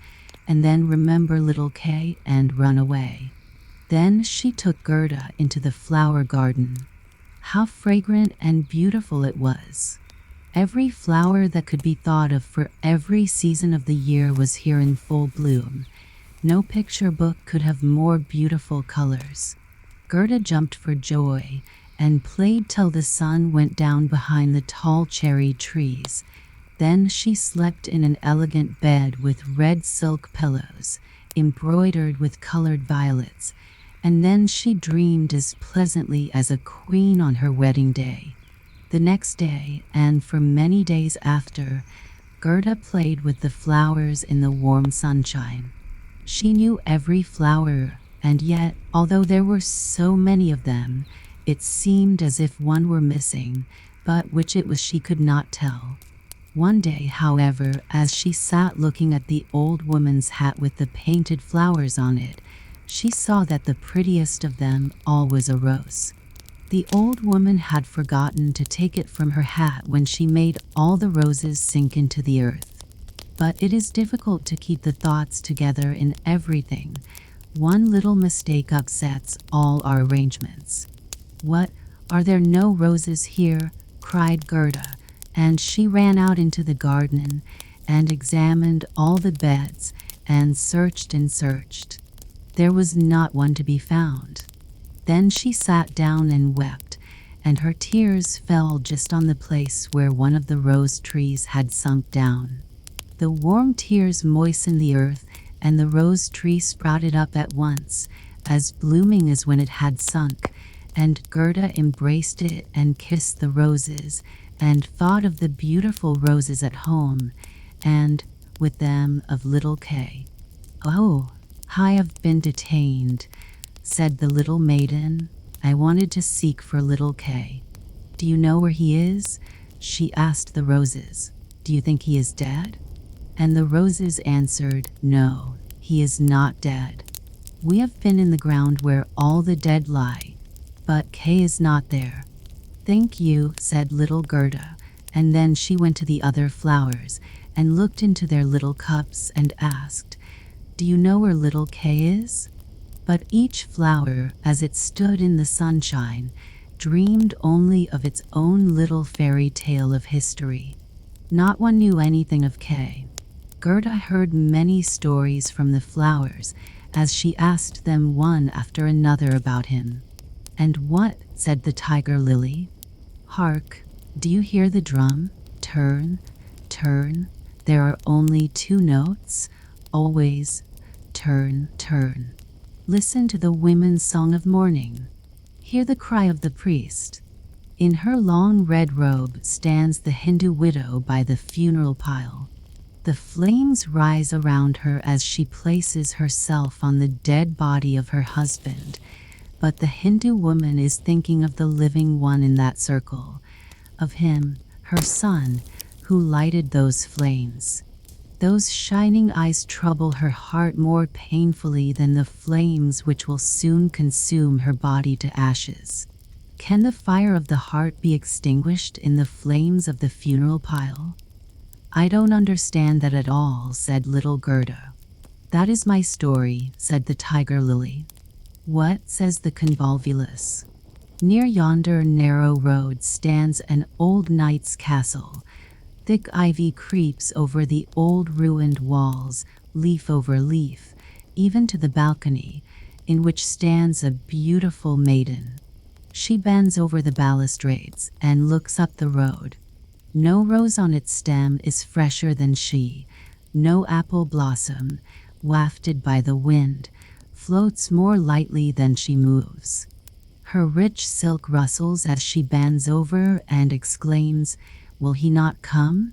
and then remember little Kay and run away. Then she took Gerda into the flower garden. How fragrant and beautiful it was! Every flower that could be thought of for every season of the year was here in full bloom. No picture book could have more beautiful colors. Gerda jumped for joy and played till the sun went down behind the tall cherry trees. Then she slept in an elegant bed with red silk pillows, embroidered with colored violets, and then she dreamed as pleasantly as a queen on her wedding day. The next day, and for many days after, Gerda played with the flowers in the warm sunshine. She knew every flower, and yet, although there were so many of them, it seemed as if one were missing, but which it was she could not tell. One day, however, as she sat looking at the old woman's hat with the painted flowers on it, she saw that the prettiest of them all was a rose. The old woman had forgotten to take it from her hat when she made all the roses sink into the earth. But it is difficult to keep the thoughts together in everything. One little mistake upsets all our arrangements. "What, are there no roses here?" cried Gerda, and she ran out into the garden and examined all the beds and searched and searched. There was not one to be found. Then she sat down and wept, and her tears fell just on the place where one of the rose trees had sunk down. The warm tears moistened the earth, and the rose tree sprouted up at once, as blooming as when it had sunk, and Gerda embraced it and kissed the roses, and thought of the beautiful roses at home, and, with them, of little Kay. "Oh, I have been detained," said the little maiden. "I wanted to seek for little Kay." "Do you know where he is?" she asked the roses. "Do you think he is dead?" And the roses answered, "No, he is not dead. We have been in the ground where all the dead lie, but Kay is not there." "Thank you," said little Gerda, and then she went to the other flowers and looked into their little cups and asked, "Do you know where little Kay is?" But each flower, as it stood in the sunshine, dreamed only of its own little fairy tale of history. Not one knew anything of Kay. Gerda heard many stories from the flowers as she asked them one after another about him. "And what?" said the tiger lily. "Hark, do you hear the drum? Turn, turn. There are only two notes. Always turn, turn. Listen to the women's song of mourning. Hear the cry of the priest. In her long red robe stands the Hindu widow by the funeral pile. The flames rise around her as she places herself on the dead body of her husband, but the Hindu woman is thinking of the living one in that circle, of him, her son, who lighted those flames. Those shining eyes trouble her heart more painfully than the flames which will soon consume her body to ashes. Can the fire of the heart be extinguished in the flames of the funeral pile?" "I don't understand that at all," said little Gerda. "That is my story," said the tiger lily. "What?" says the convolvulus. Near yonder narrow road stands an old knight's castle. Thick ivy creeps over the old ruined walls, leaf over leaf, even to the balcony, in which stands a beautiful maiden. She bends over the balustrades and looks up the road. No rose on its stem is fresher than she. No apple blossom, wafted by the wind, floats more lightly than she moves. Her rich silk rustles as she bends over and exclaims, "Will he not come?"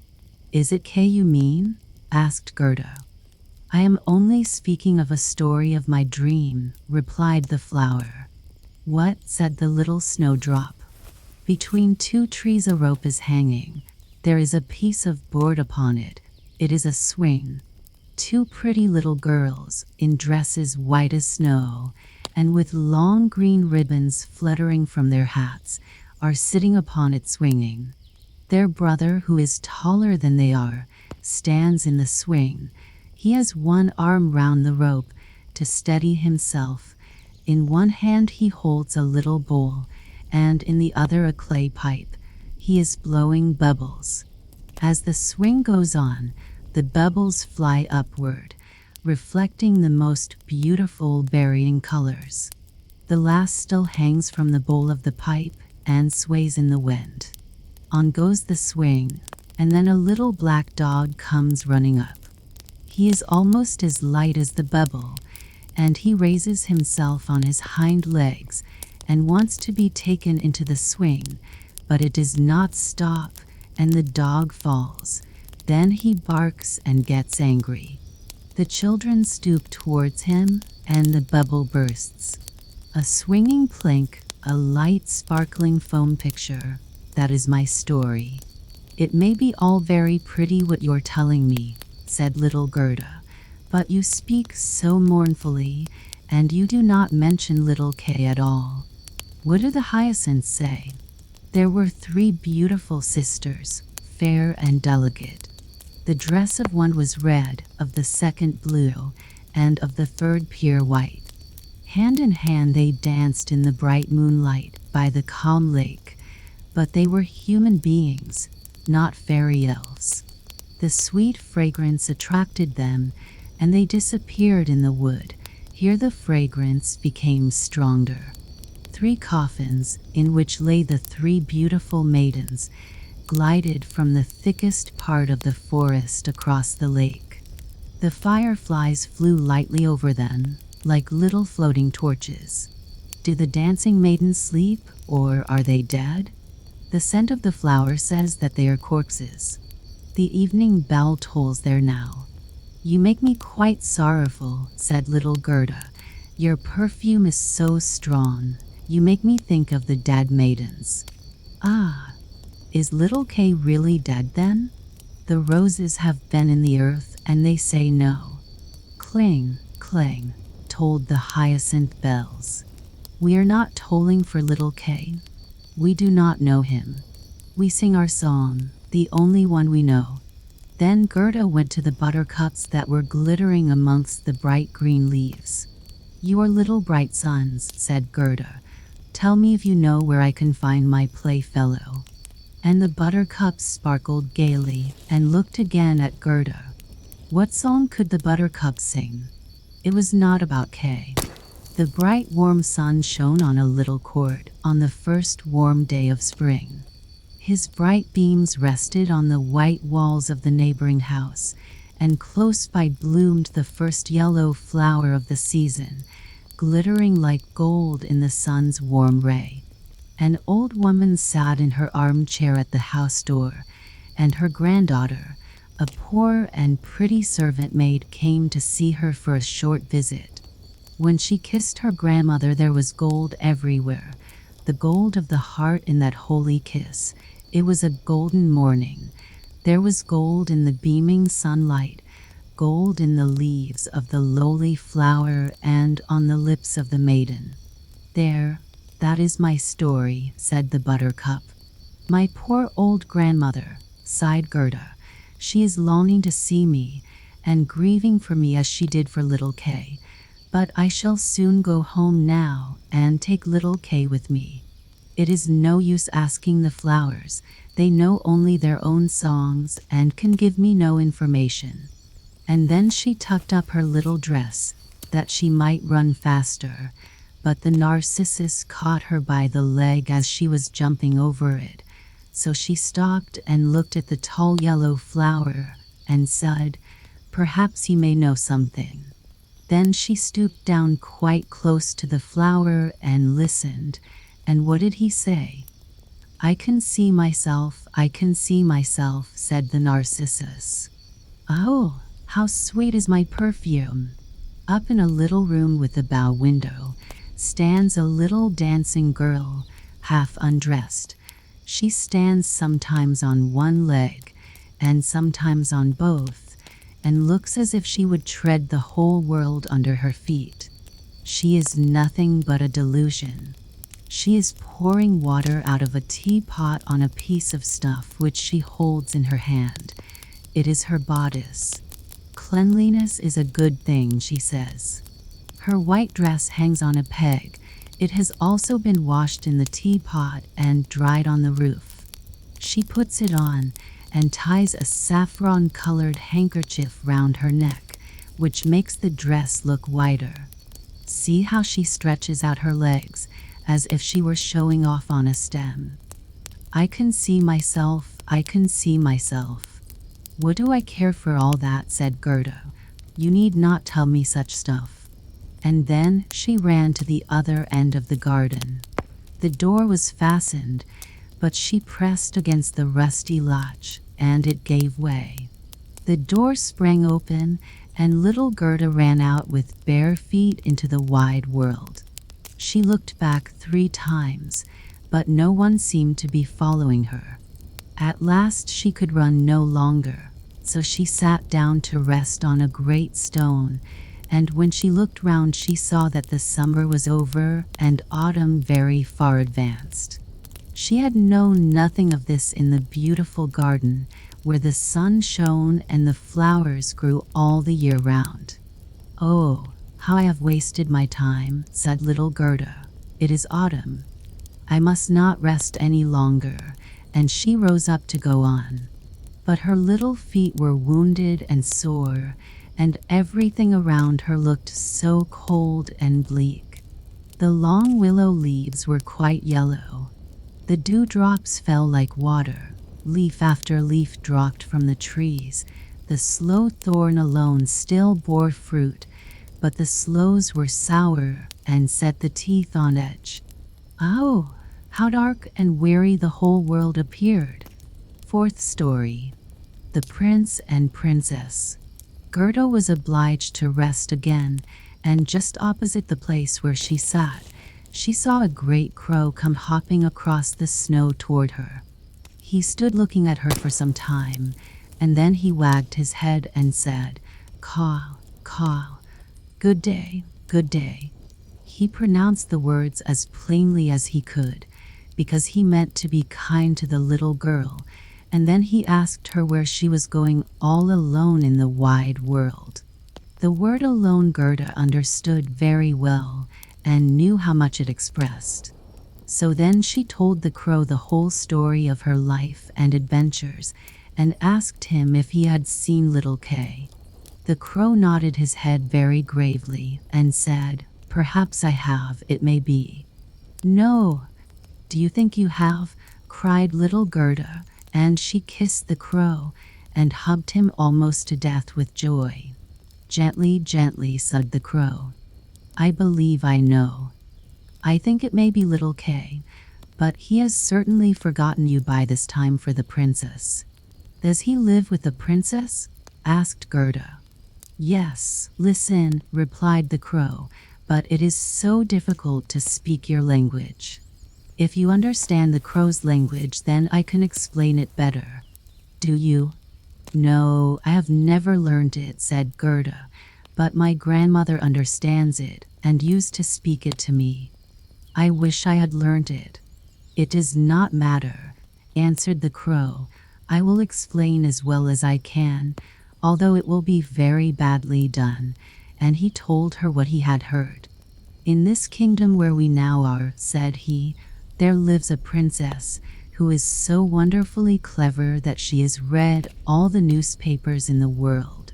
"Is it Kay you mean?" asked Gerda. "I am only speaking of a story of my dream," replied the flower. "What?" said the little snowdrop. "Between two trees a rope is hanging. There is a piece of board upon it. It is a swing. Two pretty little girls, in dresses white as snow, and with long green ribbons fluttering from their hats, are sitting upon it swinging. Their brother, who is taller than they are, stands in the swing. He has one arm round the rope to steady himself. In one hand he holds a little bowl, and in the other a clay pipe. He is blowing bubbles. As the swing goes on, the bubbles fly upward, reflecting the most beautiful varying colors. The last still hangs from the bowl of the pipe and sways in the wind. On goes the swing, and then a little black dog comes running up. He is almost as light as the bubble, and he raises himself on his hind legs and wants to be taken into the swing, but it does not stop, and the dog falls. Then he barks and gets angry. The children stoop towards him, and the bubble bursts. A swinging plank, a light sparkling foam picture. That is my story. It may be all very pretty what you're telling me, said little Gerda, but you speak so mournfully, and you do not mention little Kay at all. What do the hyacinths say? There were 3 beautiful sisters, fair and delicate. The dress of one was red, of the second blue, and of the third pure white. Hand in hand they danced in the bright moonlight by the calm lake, but they were human beings, not fairy elves. The sweet fragrance attracted them, and they disappeared in the wood. Here the fragrance became stronger. 3 coffins, in which lay the 3 beautiful maidens, glided from the thickest part of the forest across the lake. The fireflies flew lightly over them, like little floating torches. Do the dancing maidens sleep, or are they dead? The scent of the flower says that they are corpses. The evening bell tolls there now. You make me quite sorrowful, said little Gerda. Your perfume is so strong. You make me think of the dead maidens. Ah, is little Kay really dead then? The roses have been in the earth, and they say no. Cling, clang, tolled the hyacinth bells. We are not tolling for little Kay. We do not know him. We sing our song, the only one we know. Then Gerda went to the buttercups that were glittering amongst the bright green leaves. You are little bright sons, said Gerda. Tell me if you know where I can find my playfellow. And the buttercups sparkled gaily and looked again at Gerda. What song could the buttercups sing? It was not about Kay. The bright warm sun shone on a little court on the first warm day of spring. His bright beams rested on the white walls of the neighboring house, and close by bloomed the first yellow flower of the season, glittering like gold in the sun's warm ray. An old woman sat in her armchair at the house door, and her granddaughter, a poor and pretty servant maid, came to see her for a short visit. When she kissed her grandmother, there was gold everywhere, the gold of the heart in that holy kiss. It was a golden morning. There was gold in the beaming sunlight, gold in the leaves of the lowly flower and on the lips of the maiden. There, that is my story, said the buttercup. My poor old grandmother, sighed Gerda. She is longing to see me, and grieving for me as she did for little Kay. But I shall soon go home now, and take little Kay with me. It is no use asking the flowers. They know only their own songs and can give me no information." And then she tucked up her little dress, that she might run faster, but the narcissus caught her by the leg as she was jumping over it. So she stopped and looked at the tall yellow flower and said, "Perhaps he may know something." Then she stooped down quite close to the flower and listened. And what did he say? "I can see myself, I can see myself," said the narcissus. "Oh, how sweet is my perfume." Up in a little room with a bow window stands a little dancing girl, half undressed. She stands sometimes on one leg and sometimes on both, and looks as if she would tread the whole world under her feet. She is nothing but a delusion. She is pouring water out of a teapot on a piece of stuff which she holds in her hand. It is her bodice. "Cleanliness is a good thing," she says. Her white dress hangs on a peg. It has also been washed in the teapot and dried on the roof. She puts it on and ties a saffron-colored handkerchief round her neck, which makes the dress look wider. See how she stretches out her legs, as if she were showing off on a stem. "I can see myself, I can see myself." "What do I care for all that?" said Gerda. "You need not tell me such stuff." And then she ran to the other end of the garden. The door was fastened, but she pressed against the rusty latch, and it gave way. The door sprang open, and little Gerda ran out with bare feet into the wide world. She looked back 3 times, but no one seemed to be following her. At last she could run no longer, so she sat down to rest on a great stone, and when she looked round she saw that the summer was over and autumn very far advanced. She had known nothing of this in the beautiful garden, where the sun shone and the flowers grew all the year round. "Oh, how I have wasted my time," said little Gerda. "It is autumn. I must not rest any longer," and she rose up to go on. But her little feet were wounded and sore, and everything around her looked so cold and bleak. The long willow leaves were quite yellow. The dewdrops fell like water. Leaf after leaf dropped from the trees. The sloe thorn alone still bore fruit, but the sloes were sour and set the teeth on edge. Oh, how dark and weary the whole world appeared. 4th story. The Prince and Princess. Gerda was obliged to rest again, and just opposite the place where she sat, she saw a great crow come hopping across the snow toward her. He stood looking at her for some time, and then he wagged his head and said, "Caw, caw, good day, good day." He pronounced the words as plainly as he could, because he meant to be kind to the little girl, and then he asked her where she was going all alone in the wide world. The word alone Gerda understood very well, and knew how much it expressed. So then she told the crow the whole story of her life and adventures, and asked him if he had seen little Kay. The crow nodded his head very gravely, and said, "Perhaps I have, it may be." "No, do you think you have?" cried little Gerda, and she kissed the crow, and hugged him almost to death with joy. "Gently, gently," said the crow. "I believe I know. I think it may be little Kay, but he has certainly forgotten you by this time for the princess." "Does he live with the princess?" asked Gerda. "Yes, listen," replied the crow, "but it is so difficult to speak your language. If you understand the crow's language, then I can explain it better." "Do you?" "No, I have never learned it," said Gerda, "but my grandmother understands it and used to speak it to me. I wish I had learned it." "It does not matter," answered the crow. "I will explain as well as I can, although it will be very badly done." And he told her what he had heard. "In this kingdom where we now are," said he, There lives a princess who is so wonderfully clever that she has read all the newspapers in the world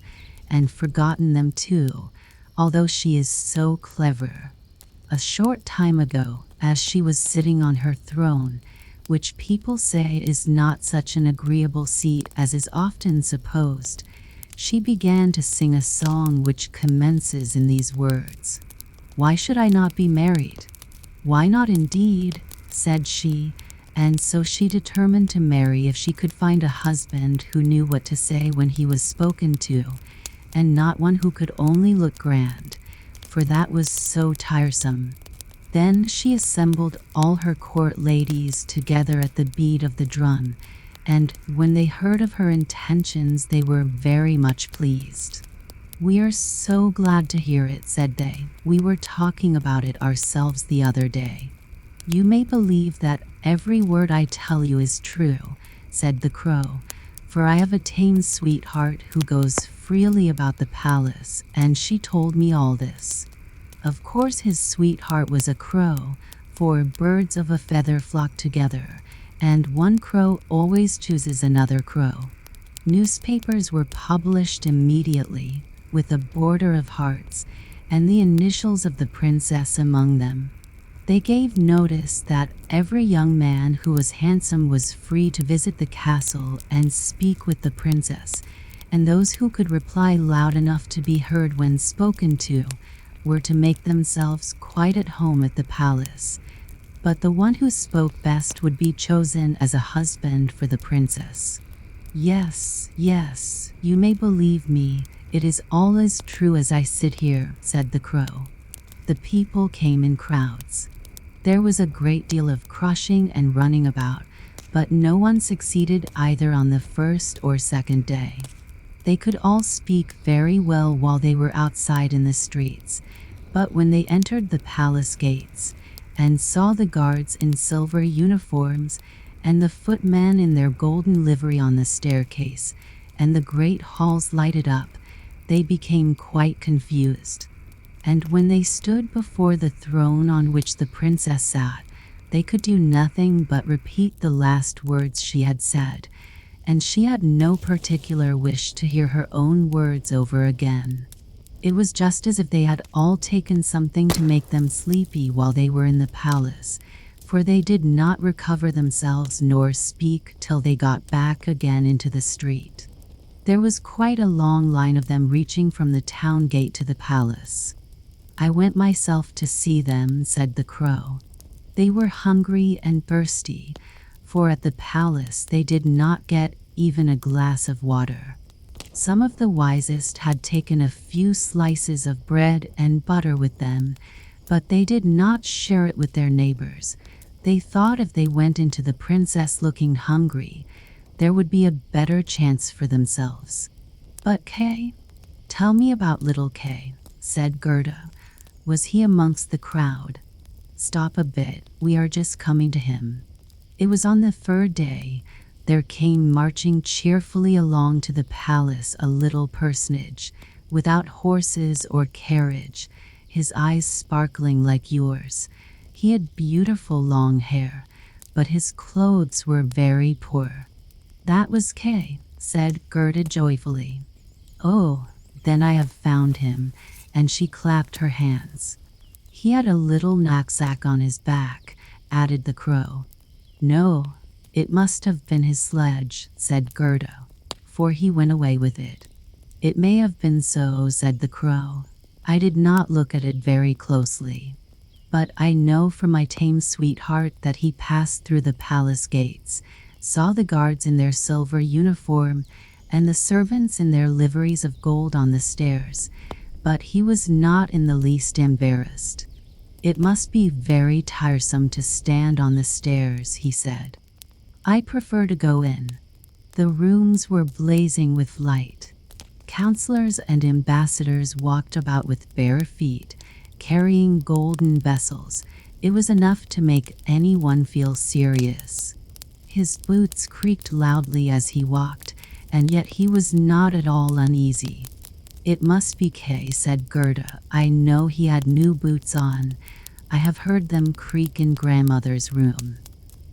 and forgotten them too, although she is so clever. A short time ago, as she was sitting on her throne, which people say is not such an agreeable seat as is often supposed, she began to sing a song which commences in these words: "Why should I not be married? Why not indeed?" said she, and so she determined to marry if she could find a husband who knew what to say when he was spoken to, and not one who could only look grand, for that was so tiresome. Then she assembled all her court ladies together at the beat of the drum, and when they heard of her intentions they were very much pleased. "We are so glad to hear it," said they. "We were talking about it ourselves the other day." "You may believe that every word I tell you is true," said the crow, "for I have a tame sweetheart who goes freely about the palace, and she told me all this." Of course his sweetheart was a crow, for birds of a feather flock together, and one crow always chooses another crow. Newspapers were published immediately, with a border of hearts, and the initials of the princess among them. They gave notice that every young man who was handsome was free to visit the castle and speak with the princess, and those who could reply loud enough to be heard when spoken to were to make themselves quite at home at the palace. But the one who spoke best would be chosen as a husband for the princess. "Yes, yes, you may believe me, it is all as true as I sit here," said the crow. The people came in crowds. There was a great deal of crushing and running about, but no one succeeded either on the first or second day. They could all speak very well while they were outside in the streets, but when they entered the palace gates and saw the guards in silver uniforms and the footmen in their golden livery on the staircase and the great halls lighted up, they became quite confused. And when they stood before the throne on which the princess sat, they could do nothing but repeat the last words she had said, and she had no particular wish to hear her own words over again. It was just as if they had all taken something to make them sleepy while they were in the palace, for they did not recover themselves nor speak till they got back again into the street. There was quite a long line of them reaching from the town gate to the palace. "I went myself to see them," said the crow. "They were hungry and thirsty, for at the palace they did not get even a glass of water. Some of the wisest had taken a few slices of bread and butter with them, but they did not share it with their neighbors. They thought if they went into the princess looking hungry, there would be a better chance for themselves." "But Kay? Tell me about little Kay," said Gerda. "Was he amongst the crowd?" "Stop a bit, we are just coming to him. It was on the third day. There came marching cheerfully along to the palace a little personage, without horses or carriage, his eyes sparkling like yours. He had beautiful long hair, but his clothes were very poor." "That was Kay," said Gerda joyfully. "Oh, then I have found him," and she clapped her hands. "He had a little knapsack on his back," added the crow. "No, it must have been his sledge," said Gerda, "for he went away with it." "It may have been so," said the crow. "I did not look at it very closely. But I know from my tame sweetheart that he passed through the palace gates, saw the guards in their silver uniform, and the servants in their liveries of gold on the stairs, but he was not in the least embarrassed. 'It must be very tiresome to stand on the stairs,' he said. 'I prefer to go in.' The rooms were blazing with light. Counselors and ambassadors walked about with bare feet, carrying golden vessels. It was enough to make anyone feel serious. His boots creaked loudly as he walked, and yet he was not at all uneasy. 'It must be Kay,' said Gerda. 'I know he had new boots on, I have heard them creak in grandmother's room."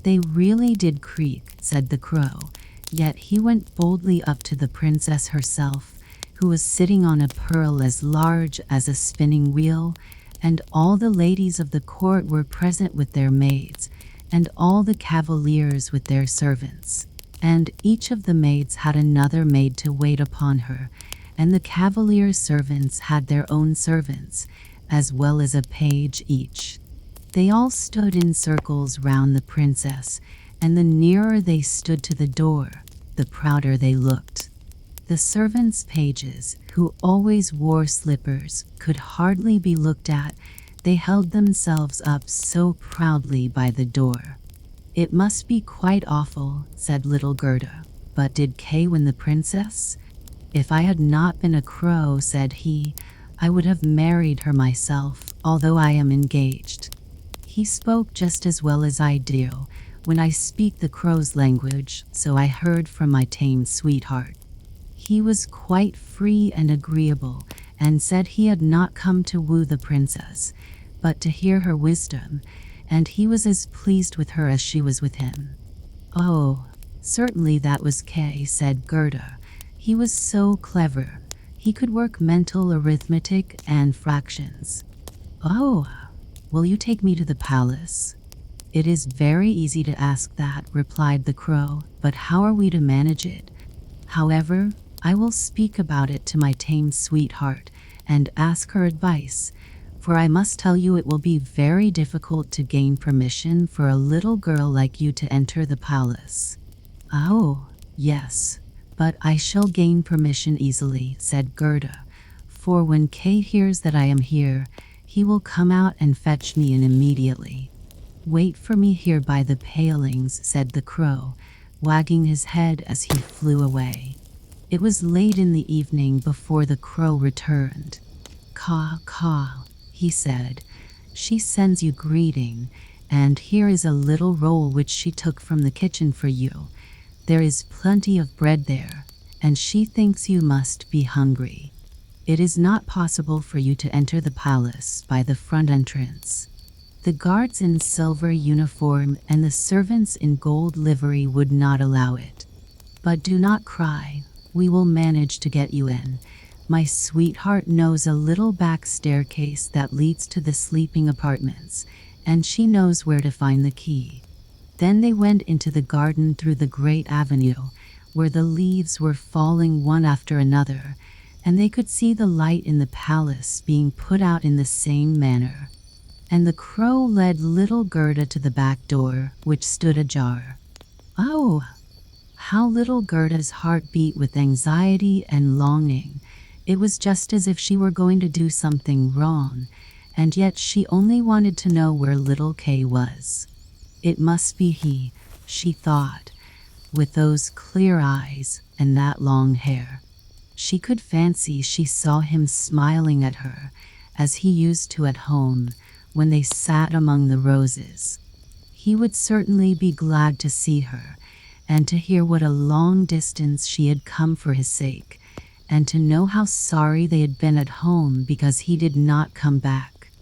"They really did creak," said the crow. Yet he went boldly up to the princess herself, who was sitting on a pearl as large as a spinning wheel, and all the ladies of the court were present with their maids, and all the cavaliers with their servants. And each of the maids had another maid to wait upon her, and the cavaliers' servants had their own servants, as well as a page each. They all stood in circles round the princess, and the nearer they stood to the door, the prouder they looked. The servants' pages, who always wore slippers, could hardly be looked at. They held themselves up so proudly by the door. "It must be quite awful," said little Gerda. "But did Kay win the princess?" "If I had not been a crow," said he, "I would have married her myself, although I am engaged." He spoke just as well as I do, when I speak the crow's language, so I heard from my tame sweetheart. He was quite free and agreeable, and said he had not come to woo the princess, but to hear her wisdom, and he was as pleased with her as she was with him. "Oh, certainly that was Kay," said Gerda. "He was so clever. He could work mental arithmetic and fractions." "Oh, will you take me to the palace?" "It is very easy to ask that," replied the crow, "but how are we to manage it? However, I will speak about it to my tame sweetheart and ask her advice, for I must tell you it will be very difficult to gain permission for a little girl like you to enter the palace." "Oh, yes, but I shall gain permission easily," said Gerda, "for when Kay hears that I am here, he will come out and fetch me in immediately." "Wait for me here by the palings," said the crow, wagging his head as he flew away. It was late in the evening before the crow returned. "Caw, caw," he said. "She sends you greeting, and here is a little roll which she took from the kitchen for you. There is plenty of bread there, and she thinks you must be hungry. It is not possible for you to enter the palace by the front entrance. The guards in silver uniform and the servants in gold livery would not allow it. But do not cry, we will manage to get you in. My sweetheart knows a little back staircase that leads to the sleeping apartments, and she knows where to find the key." Then they went into the garden through the great avenue, where the leaves were falling one after another, and they could see the light in the palace being put out in the same manner. And the crow led little Gerda to the back door, which stood ajar. Oh, how little Gerda's heart beat with anxiety and longing. It was just as if she were going to do something wrong, and yet she only wanted to know where little Kay was. It must be he, she thought, with those clear eyes and that long hair. She could fancy she saw him smiling at her, as he used to at home, when they sat among the roses. He would certainly be glad to see her, and to hear what a long distance she had come for his sake, and to know how sorry they had been at home because he did not come back.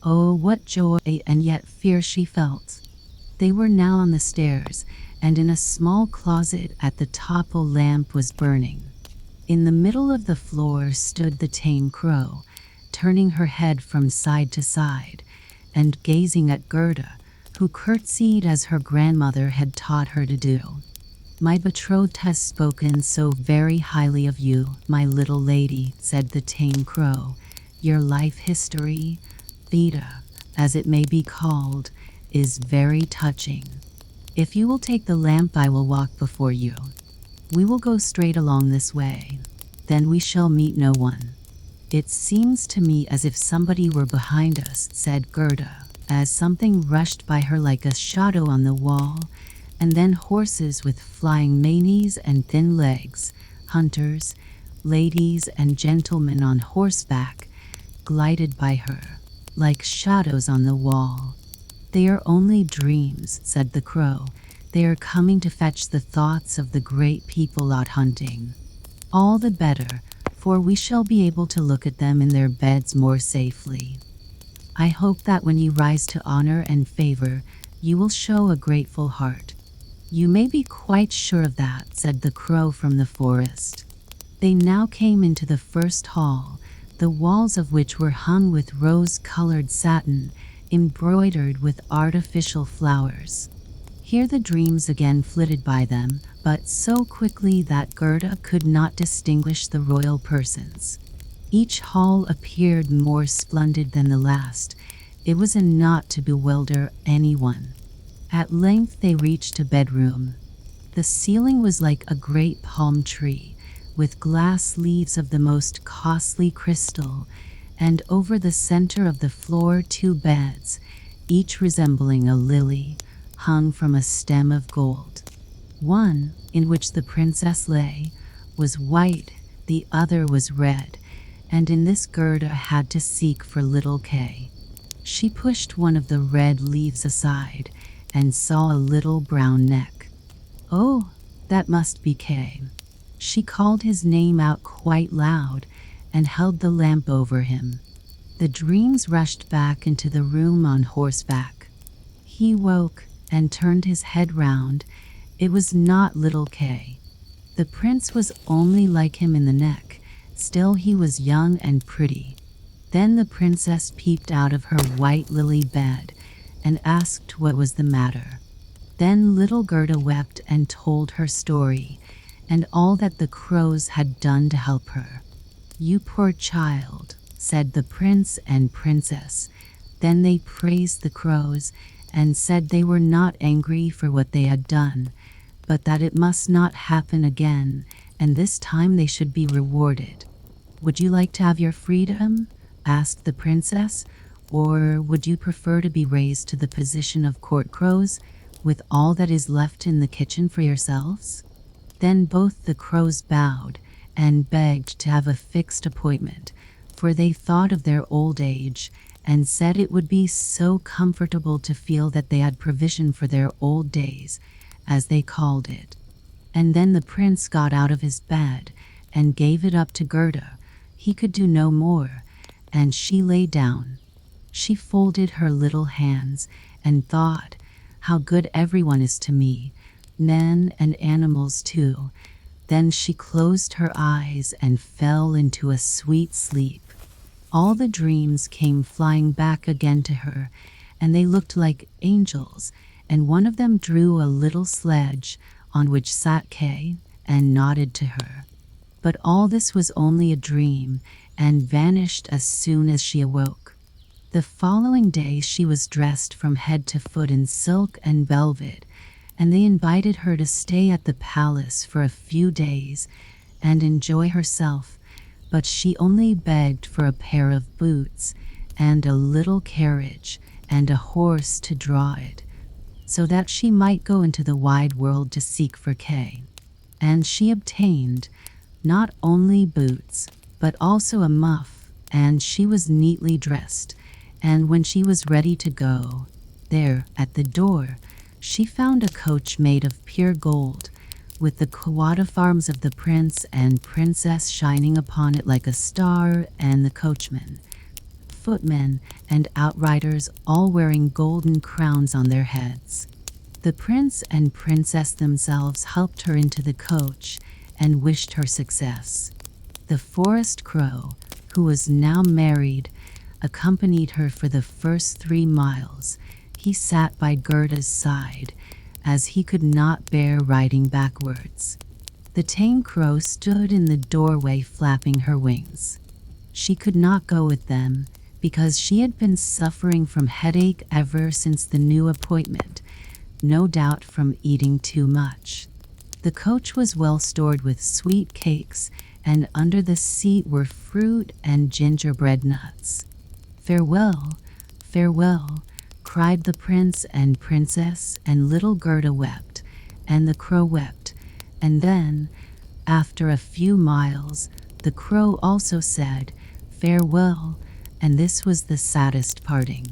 Oh, what joy and yet fear she felt. They were now on the stairs, and in a small closet at the top a lamp was burning. In the middle of the floor stood the tame crow, turning her head from side to side, and gazing at Gerda, who curtsied as her grandmother had taught her to do. "My betrothed has spoken so very highly of you, my little lady," said the tame crow. "Your life history, Vita, as it may be called, is very touching. If you will take the lamp, I will walk before you. We will go straight along this way. Then we shall meet no one." "It seems to me as if somebody were behind us," said Gerda, as something rushed by her like a shadow on the wall, and then horses with flying manes and thin legs, hunters, ladies and gentlemen on horseback, glided by her, like shadows on the wall. "They are only dreams," said the crow. "They are coming to fetch the thoughts of the great people out hunting. All the better, for we shall be able to look at them in their beds more safely." I hope that when you rise to honor and favor, you will show a grateful heart." "You may be quite sure of that," said the crow from the forest. They now came into the first hall, the walls of which were hung with rose-colored satin, embroidered with artificial flowers. Here the dreams again flitted by them, but so quickly that Gerda could not distinguish the royal persons. Each hall appeared more splendid than the last. It was enough to bewilder anyone. At length they reached a bedroom. The ceiling was like a great palm tree, with glass leaves of the most costly crystal, and over the center of the floor 2 beds, each resembling a lily, hung from a stem of gold. One, in which the princess lay, was white, the other was red, and in this Gerda had to seek for little Kay. She pushed one of the red leaves aside and saw a little brown neck. "Oh, that must be Kay." She called his name out quite loud and held the lamp over him. The dreams rushed back into the room on horseback. He woke and turned his head round. It was not little Kay. The prince was only like him in the neck. Still, he was young and pretty. Then the princess peeped out of her white lily bed and asked what was the matter. Then little Gerda wept and told her story, and all that the crows had done to help her. "You poor child," said the prince and princess. Then they praised the crows and said they were not angry for what they had done, but that it must not happen again, and this time they should be rewarded. "Would you like to have your freedom?" asked the princess, "or would you prefer to be raised to the position of court crows, with all that is left in the kitchen for yourselves?" Then both the crows bowed and begged to have a fixed appointment, for they thought of their old age and said it would be so comfortable to feel that they had provision for their old days, as they called it. And then the prince got out of his bed and gave it up to Gerda. He could do no more, and she lay down. She folded her little hands and thought, "How good everyone is to me, men and animals too." Then she closed her eyes and fell into a sweet sleep. All the dreams came flying back again to her, and they looked like angels, and one of them drew a little sledge on which sat Kay and nodded to her. But all this was only a dream and vanished as soon as she awoke. The following day she was dressed from head to foot in silk and velvet, and they invited her to stay at the palace for a few days and enjoy herself, but she only begged for a pair of boots and a little carriage and a horse to draw it, so that she might go into the wide world to seek for Kay. And she obtained not only boots, but also a muff, and she was neatly dressed, and when she was ready to go, there, at the door, she found a coach made of pure gold, with the coat arms of the prince and princess shining upon it like a star, and the coachman, footmen, and outriders all wearing golden crowns on their heads. The prince and princess themselves helped her into the coach and wished her success. The forest crow, who was now married, accompanied her for the first 3 miles. He sat by Gerda's side, as he could not bear riding backwards. The tame crow stood in the doorway flapping her wings. She could not go with them, because she had been suffering from headache ever since the new appointment, no doubt from eating too much. The coach was well stored with sweet cakes, and under the seat were fruit and gingerbread nuts. "Farewell, farewell," cried the prince and princess, and little Gerda wept, and the crow wept. And then, after a few miles, the crow also said, "Farewell," and this was the saddest parting.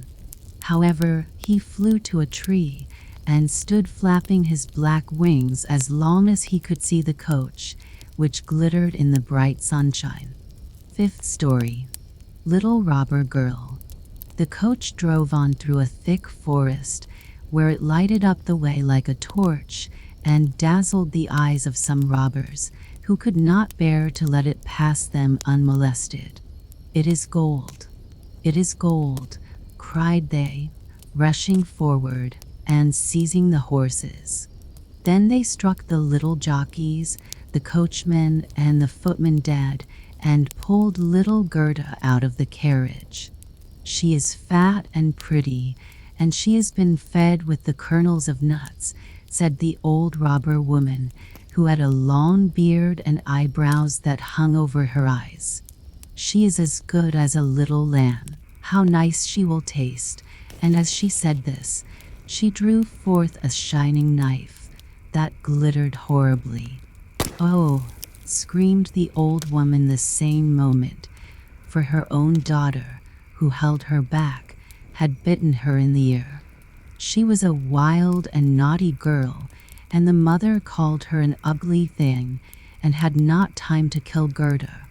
However, he flew to a tree and stood flapping his black wings as long as he could see the coach, which glittered in the bright sunshine. 5th story. Little Robber Girl. The coach drove on through a thick forest, where it lighted up the way like a torch and dazzled the eyes of some robbers who could not bear to let it pass them unmolested. "It is gold, it is gold," cried they, rushing forward and seizing the horses. Then they struck the little jockeys, the coachman, and the footman dead, and pulled little Gerda out of the carriage. "She is fat and pretty, and she has been fed with the kernels of nuts," said the old robber woman, who had a long beard and eyebrows that hung over her eyes. "She is as good as a little lamb. How nice she will taste." And as she said this, she drew forth a shining knife that glittered horribly. "Oh!" screamed the old woman the same moment, for her own daughter, who held her back, had bitten her in the ear. She was a wild and naughty girl, and the mother called her an ugly thing and had not time to kill Gerda.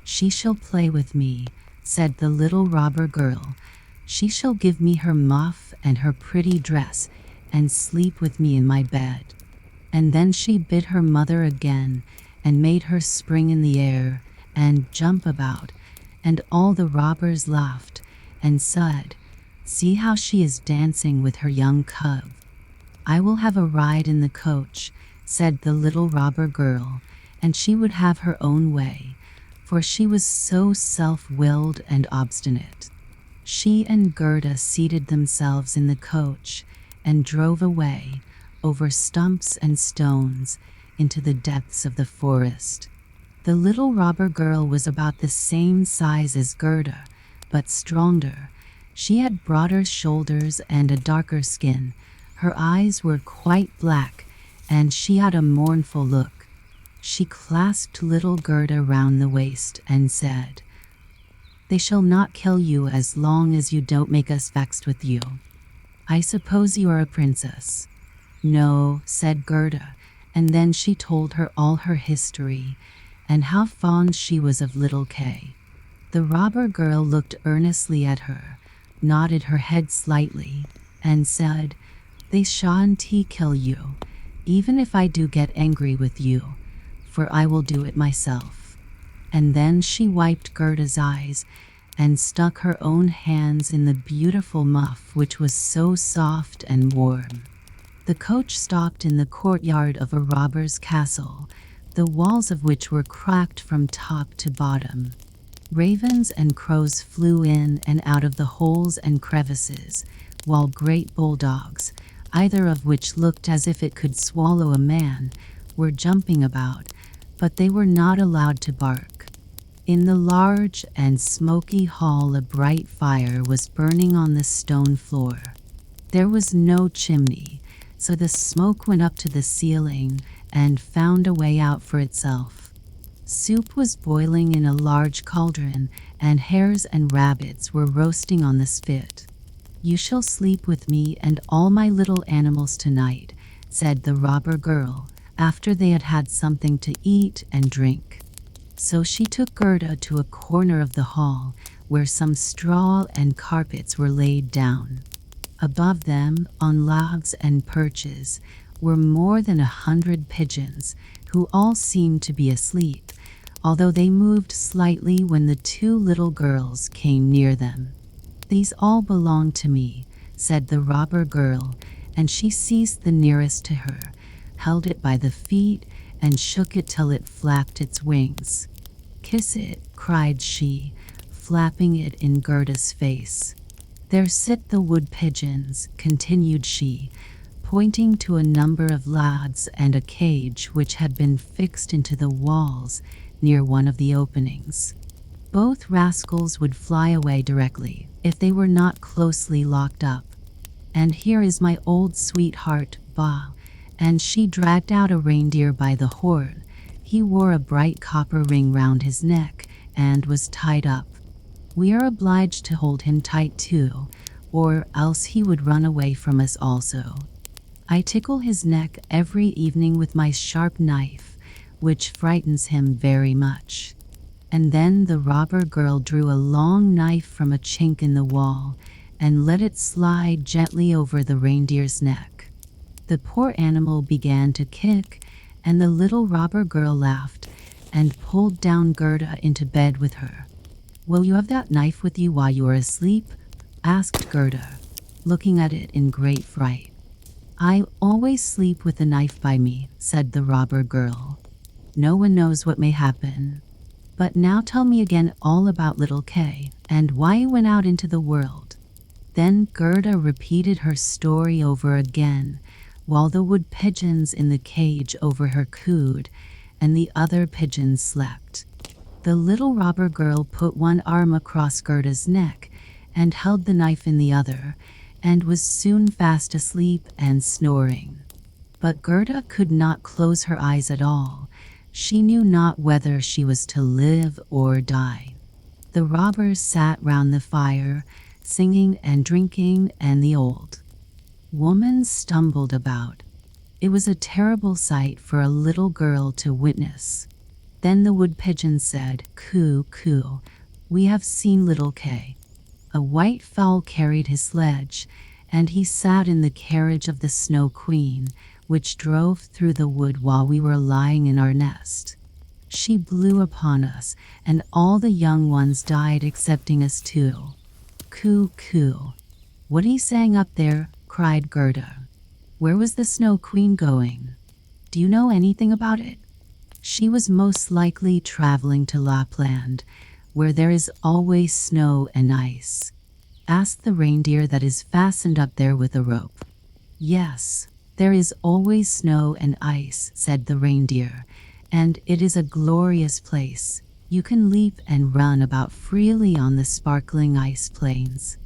"She shall play with me," said the little robber girl. "She shall give me her muff and her pretty dress and sleep with me in my bed." And then she bit her mother again and made her spring in the air and jump about, and all the robbers laughed and said, "See how she is dancing with her young cub." "I will have a ride in the coach," said the little robber girl, and she would have her own way, for she was so self-willed and obstinate. She and Gerda seated themselves in the coach and drove away over stumps and stones into the depths of the forest. The little robber girl was about the same size as Gerda, but stronger. She had broader shoulders and a darker skin. Her eyes were quite black, and she had a mournful look. She clasped little Gerda round the waist and said, "They shall not kill you as long as you don't make us vexed with you. I suppose you are a princess." "No," said Gerda, and then she told her all her history and how fond she was of little Kay. The robber girl looked earnestly at her, nodded her head slightly, and said, "They shan't kill you, even if I do get angry with you, for I will do it myself." And then she wiped Gerda's eyes and stuck her own hands in the beautiful muff, which was so soft and warm. The coach stopped in the courtyard of a robber's castle, the walls of which were cracked from top to bottom. Ravens and crows flew in and out of the holes and crevices, while great bulldogs, either of which looked as if it could swallow a man, were jumping about, but they were not allowed to bark. In the large and smoky hall a bright fire was burning on the stone floor. There was no chimney, so the smoke went up to the ceiling and found a way out for itself. Soup was boiling in a large cauldron, and hares and rabbits were roasting on the spit. "You shall sleep with me and all my little animals tonight," said the robber girl, after they had had something to eat and drink. So she took Gerda to a corner of the hall, where some straw and carpets were laid down. Above them, on logs and perches, were more than 100 pigeons, who all seemed to be asleep, although they moved slightly when the two little girls came near them. "These all belong to me," said the robber girl, and she seized the nearest to her, held it by the feet, and shook it till it flapped its wings. "Kiss it," cried she, flapping it in Gerda's face. "There sit the wood pigeons," continued she, pointing to a number of lads and a cage which had been fixed into the walls near one of the openings. Both rascals would fly away directly if they were not closely locked up. "And here is my old sweetheart, Ba," and she dragged out a reindeer by the horn. He wore a bright copper ring round his neck and was tied up. We are obliged to hold him tight too, or else he would run away from us also. I tickle his neck every evening with my sharp knife, which frightens him very much. And then the robber girl drew a long knife from a chink in the wall and let it slide gently over the reindeer's neck. The poor animal began to kick, and the little robber girl laughed and pulled down Gerda into bed with her. "Will you have that knife with you while you are asleep?" asked Gerda, looking at it in great fright. "I always sleep with the knife by me," said the robber girl. "No one knows what may happen. But now tell me again all about little Kay and why you went out into the world." Then Gerda repeated her story over again, while the wood pigeons in the cage over her cooed and the other pigeons slept. The little robber girl put one arm across Gerda's neck and held the knife in the other, and was soon fast asleep and snoring. But Gerda could not close her eyes at all. She knew not whether she was to live or die. The robbers sat round the fire, singing and drinking, and the old woman stumbled about. It was a terrible sight for a little girl to witness. Then the wood pigeon said, "Coo, coo, we have seen little Kay." A white fowl carried his sledge, and he sat in the carriage of the Snow Queen, which drove through the wood while we were lying in our nest. She blew upon us, and all the young ones died excepting us two. "Coo, coo." "What are you saying up there?" cried Gerda. "Where was the Snow Queen going? Do you know anything about it?" "She was most likely traveling to Lapland, where there is always snow and ice." "Ask the reindeer that is fastened up there with a rope." "Yes, there is always snow and ice," said the reindeer, "and it is a glorious place. You can leap and run about freely on the sparkling ice plains.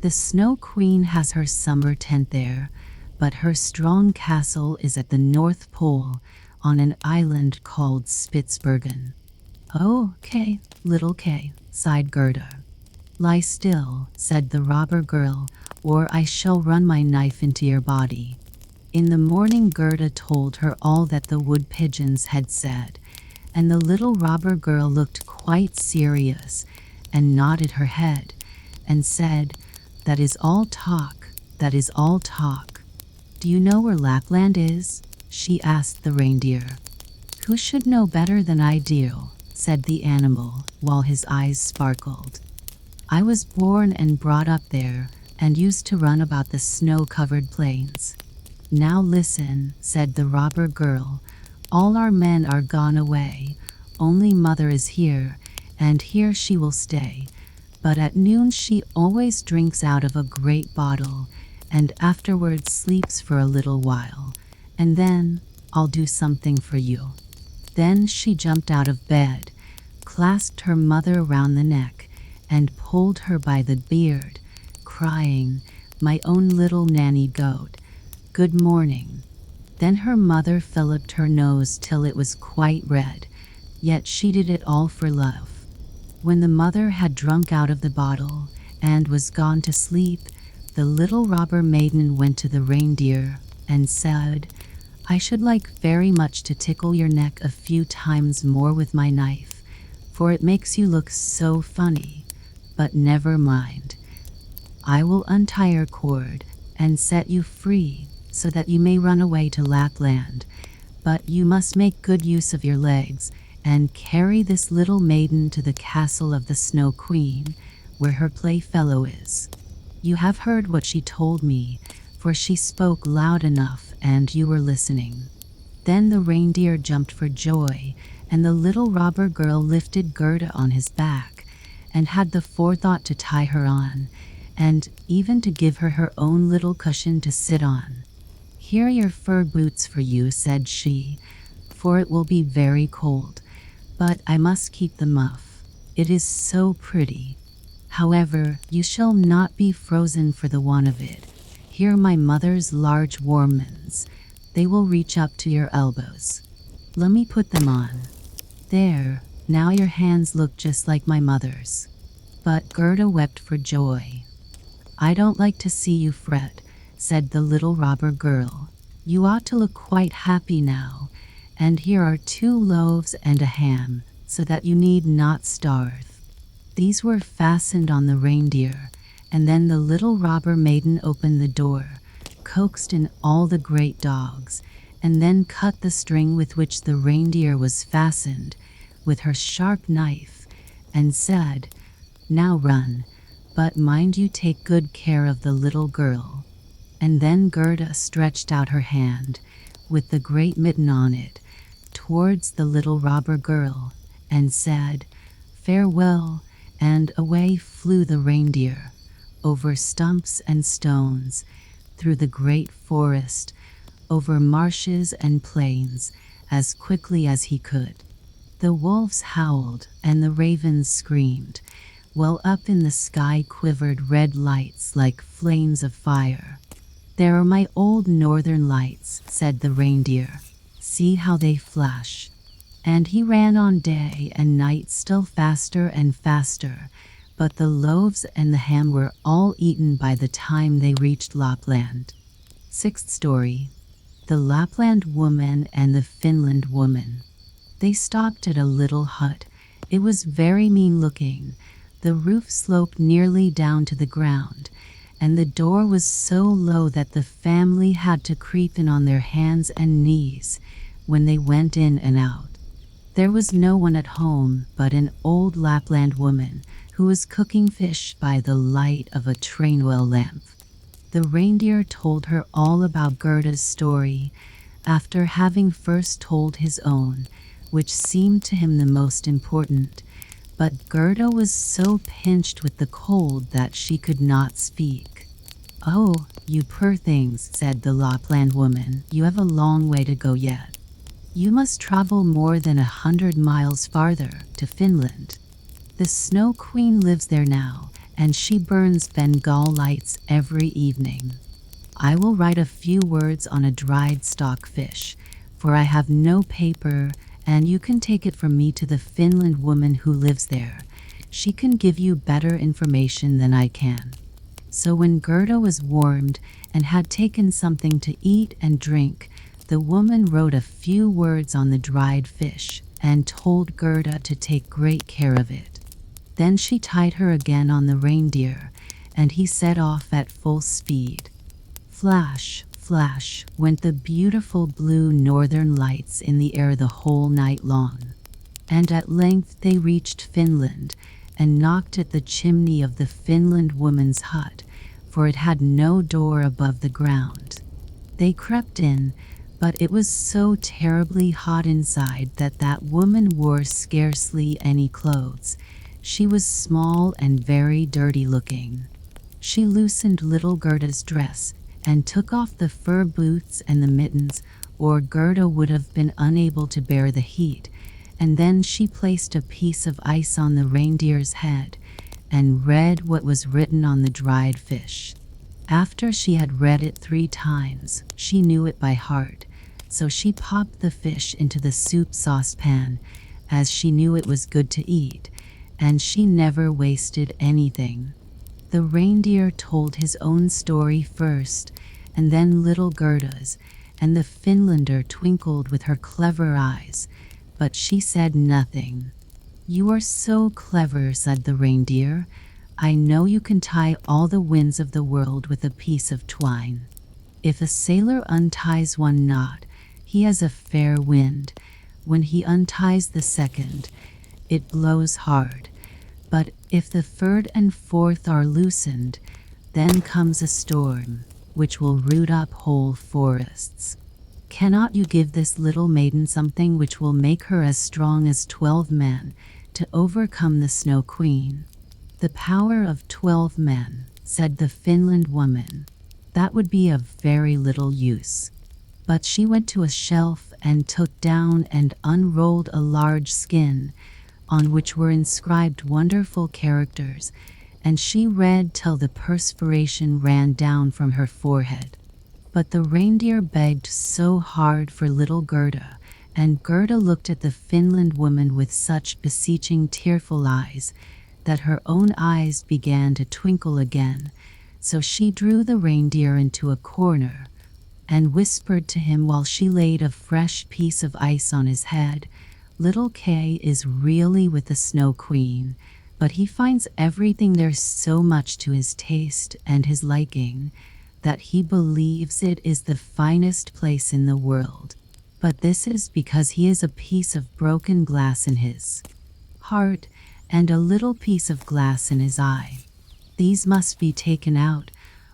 The Snow Queen has her summer tent there, but her strong castle is at the North Pole on an island called Spitzbergen." "Oh, Kay, little Kay," sighed Gerda. "Lie still," said the robber girl, "or I shall run my knife into your body." In the morning Gerda told her all that the wood pigeons had said, and the little robber girl looked quite serious and nodded her head and said, "That is all talk, that is all talk." "Do you know where Lapland is?" she asked the reindeer. "Who should know better than I do?" said the animal, while his eyes sparkled. "I was born and brought up there, and used to run about the snow-covered plains." "Now listen," said the robber girl. "All our men are gone away. Only Mother is here, and here she will stay. But at noon she always drinks out of a great bottle, and afterwards sleeps for a little while. And then I'll do something for you." Then she jumped out of bed, clasped her mother round the neck, and pulled her by the beard, crying, "My own little nanny goat, good morning." Then her mother filliped her nose till it was quite red, yet she did it all for love. When the mother had drunk out of the bottle and was gone to sleep, the little robber maiden went to the reindeer and said, "I should like very much to tickle your neck a few times more with my knife, for it makes you look so funny. But never mind. I will untie your cord and set you free so that you may run away to Lapland. But you must make good use of your legs and carry this little maiden to the castle of the Snow Queen, where her playfellow is. You have heard what she told me, for she spoke loud enough and you were listening." Then the reindeer jumped for joy, and the little robber girl lifted Gerda on his back and had the forethought to tie her on, and even to give her her own little cushion to sit on. "Here are your fur boots for you," said she, "for it will be very cold. But I must keep the muff. It is so pretty. However, you shall not be frozen for the want of it. Here are my mother's large warm ones. They will reach up to your elbows. Let me put them on. There, now your hands look just like my mother's." But Gerda wept for joy. "I don't like to see you fret," said the little robber girl. "You ought to look quite happy now. And here are 2 loaves and a ham. so that you need not starve." These were fastened on the reindeer, and then the little robber maiden opened the door, coaxed in all the great dogs, and then cut the string with which the reindeer was fastened with her sharp knife, and said, "Now run, but mind you take good care of the little girl." And then Gerda stretched out her hand, with the great mitten on it, towards the little robber girl, and said, "Farewell," and away flew the reindeer, over stumps and stones, through the great forest, over marshes and plains, as quickly as he could. The wolves howled and the ravens screamed, while up in the sky quivered red lights like flames of fire. "There are my old northern lights," said the reindeer. "See how they flash." And he ran on day and night still faster and faster, but the loaves and the ham were all eaten by the time they reached Lapland. Sixth story. The Lapland Woman and the Finland Woman. They stopped at a little hut. It was very mean looking. The roof sloped nearly down to the ground, and the door was so low that the family had to creep in on their hands and knees when they went in and out. There was no one at home but an old Lapland woman who was cooking fish by the light of a train oil lamp. The reindeer told her all about Gerda's story, after having first told his own, which seemed to him the most important. But Gerda was so pinched with the cold that she could not speak. "Oh, you poor things," said the Lapland woman, "you have a long way to go yet. You must travel more than 100 miles farther, to Finland. The Snow Queen lives there now, and she burns Bengal lights every evening. I will write a few words on a dried stockfish, for I have no paper, and you can take it from me to the Finland woman who lives there. She can give you better information than I can." So when Gerda was warmed and had taken something to eat and drink, the woman wrote a few words on the dried fish and told Gerda to take great care of it. Then she tied her again on the reindeer, and he set off at full speed. Flash, flash went the beautiful blue northern lights in the air the whole night long. And at length they reached Finland and knocked at the chimney of the Finland woman's hut, for it had no door above the ground. They crept in, but it was so terribly hot inside that that woman wore scarcely any clothes. She was small and very dirty looking. She loosened little Gerda's dress and took off the fur boots and the mittens, or Gerda would have been unable to bear the heat, and then she placed a piece of ice on the reindeer's head and read what was written on the dried fish. After she had read it 3 times, she knew it by heart, so she popped the fish into the soup saucepan, as she knew it was good to eat, and she never wasted anything. The reindeer told his own story first, and then little Gerda's, and the Finlander twinkled with her clever eyes, but she said nothing. "You are so clever," said the reindeer. "I know you can tie all the winds of the world with a piece of twine. If a sailor unties one knot, he has a fair wind. When he unties the second, it blows hard. But if the third and fourth are loosened, then comes a storm, which will root up whole forests. Cannot you give this little maiden something which will make her as strong as 12 men to overcome the Snow Queen?" "The power of 12 men," said the Finland woman. "That would be of very little use." But she went to a shelf and took down and unrolled a large skin, on which were inscribed wonderful characters, and she read till the perspiration ran down from her forehead. But the reindeer begged so hard for little Gerda, and Gerda looked at the Finland woman with such beseeching tearful eyes, that her own eyes began to twinkle again. So she drew the reindeer into a corner, and whispered to him while she laid a fresh piece of ice on his head, Little Kay is really with the Snow Queen, but he finds everything there so much to his taste and his liking that he believes it is the finest place in the world. But this is because he is a piece of broken glass in his heart and a little piece of glass in his eye. These must be taken out,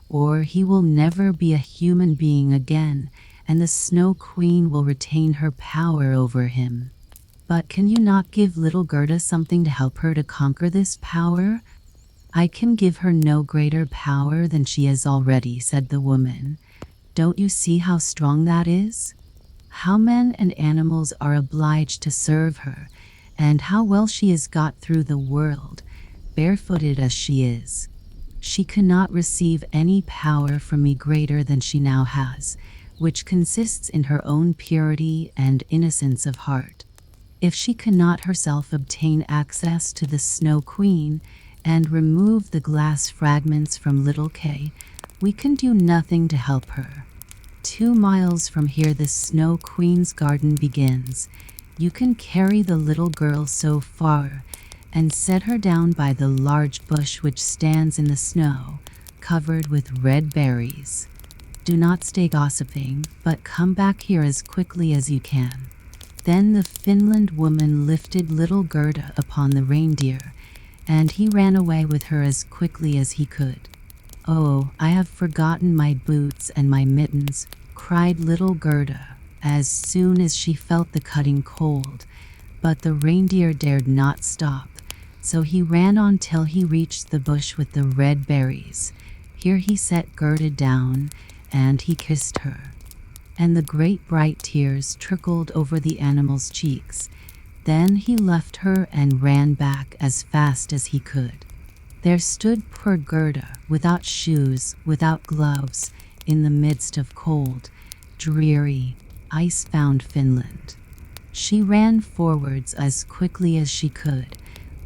or he will never be a human being again, and the Snow Queen will retain her power over him. But can you not give little Gerda something to help her to conquer this power? I can give her no greater power than she has already, said the woman. Don't you see how strong that is? How men and animals are obliged to serve her, and how well she has got through the world, barefooted as she is. She cannot receive any power from me greater than she now has, which consists in her own purity and innocence of heart. If she cannot herself obtain access to the Snow Queen and remove the glass fragments from little Kay, we can do nothing to help her. 2 miles from here the Snow Queen's garden begins. You can carry the little girl so far and set her down by the large bush which stands in the snow, covered with red berries. Do not stay gossiping, but come back here as quickly as you can. Then the Finland woman lifted little Gerda upon the reindeer, and he ran away with her as quickly as he could. Oh, I have forgotten my boots and my mittens, cried little Gerda, as soon as she felt the cutting cold. But the reindeer dared not stop, so he ran on till he reached the bush with the red berries. Here he set Gerda down, and he kissed her, and the great bright tears trickled over the animal's cheeks. Then he left her and ran back as fast as he could. There stood poor Gerda, without shoes, without gloves, in the midst of cold, dreary, ice-bound Finland. She ran forwards as quickly as she could,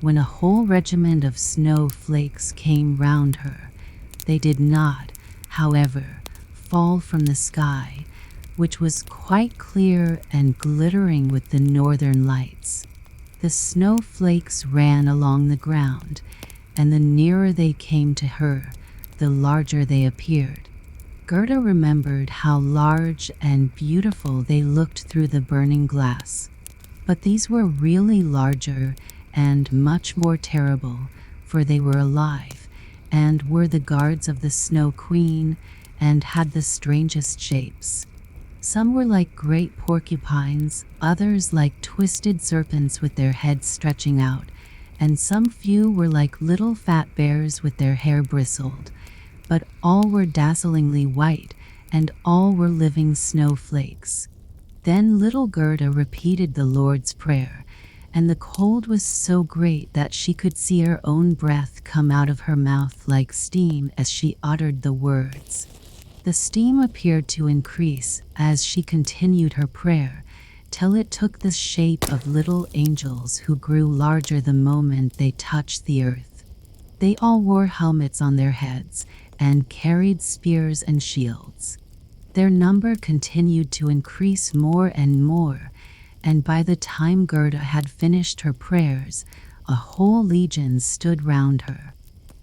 when a whole regiment of snowflakes came round her. They did not, however, fall from the sky, which was quite clear and glittering with the northern lights. The snowflakes ran along the ground, and the nearer they came to her, the larger they appeared. Gerda remembered how large and beautiful they looked through the burning glass. But these were really larger and much more terrible, for they were alive, and were the guards of the Snow Queen, and had the strangest shapes. Some were like great porcupines, others like twisted serpents with their heads stretching out, and some few were like little fat bears with their hair bristled. But all were dazzlingly white, and all were living snowflakes. Then little Gerda repeated the Lord's Prayer, and the cold was so great that she could see her own breath come out of her mouth like steam as she uttered the words. The steam appeared to increase as she continued her prayer, till it took the shape of little angels who grew larger the moment they touched the earth. They all wore helmets on their heads and carried spears and shields. Their number continued to increase more and more, and by the time Gerda had finished her prayers, a whole legion stood round her.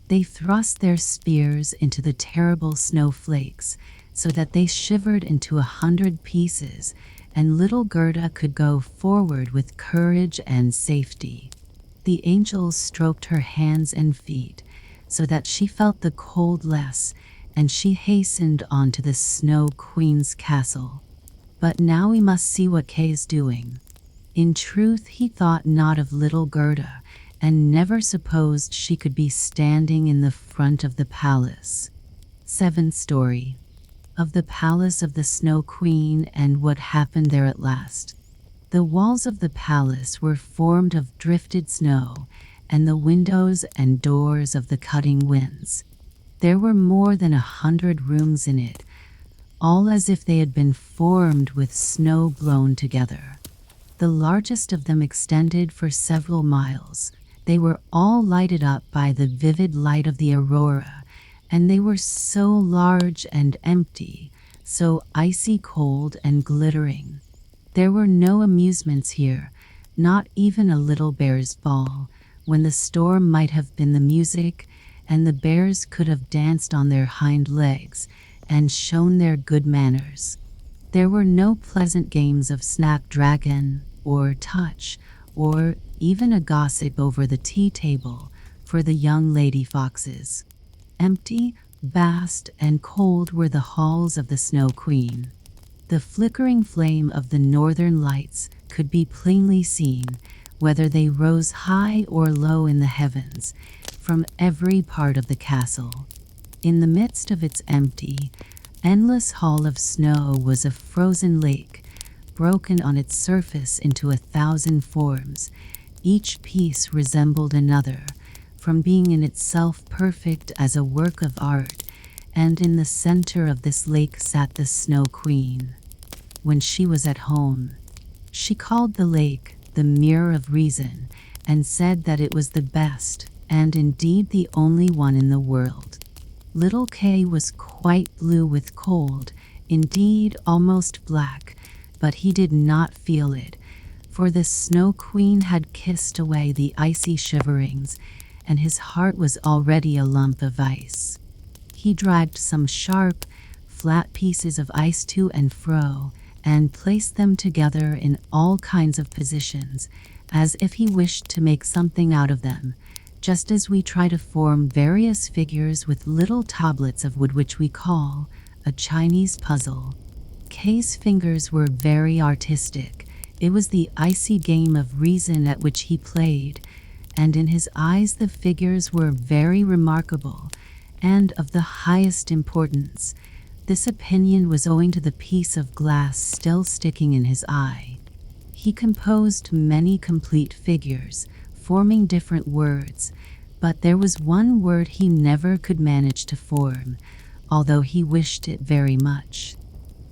They thrust their spears into the terrible snowflakes, so that they shivered into 100 pieces, and little Gerda could go forward with courage and safety. The angels stroked her hands and feet, so that she felt the cold less, and she hastened on to the Snow Queen's castle. But now we must see what Kay is doing. In truth, he thought not of little Gerda, and never supposed she could be standing in the front of the palace. 7th story. Of the palace of the Snow Queen and what happened there at last. The walls of the palace were formed of drifted snow, and the windows and doors of the cutting winds. There were more than 100 rooms in it, all as if they had been formed with snow blown together. The largest of them extended for several miles. They were all lighted up by the vivid light of the aurora, and they were so large and empty, so icy cold and glittering. There were no amusements here, not even a little bear's ball, when the storm might have been the music, and the bears could have danced on their hind legs and shown their good manners. There were no pleasant games of snapdragon or touch, or even a gossip over the tea table for the young lady foxes. Empty, vast, and cold were the halls of the Snow Queen. The flickering flame of the northern lights could be plainly seen, whether they rose high or low in the heavens, from every part of the castle. In the midst of its empty, endless hall of snow was a frozen lake, broken on its surface into 1,000 forms. Each piece resembled another, from being in itself perfect as a work of art, and in the center of this lake sat the Snow Queen. When she was at home, she called the lake the Mirror of Reason, and said that it was the best, and indeed the only one in the world. Little Kay was quite blue with cold, indeed almost black, but he did not feel it, for the Snow Queen had kissed away the icy shiverings, and his heart was already a lump of ice. He dragged some sharp, flat pieces of ice to and fro, and placed them together in all kinds of positions, as if he wished to make something out of them, just as we try to form various figures with little tablets of wood, which we call a Chinese puzzle. Kay's fingers were very artistic. It was the icy game of reason at which he played, and in his eyes the figures were very remarkable and of the highest importance. This opinion was owing to the piece of glass still sticking in his eye. He composed many complete figures, forming different words, but there was one word he never could manage to form, although he wished it very much.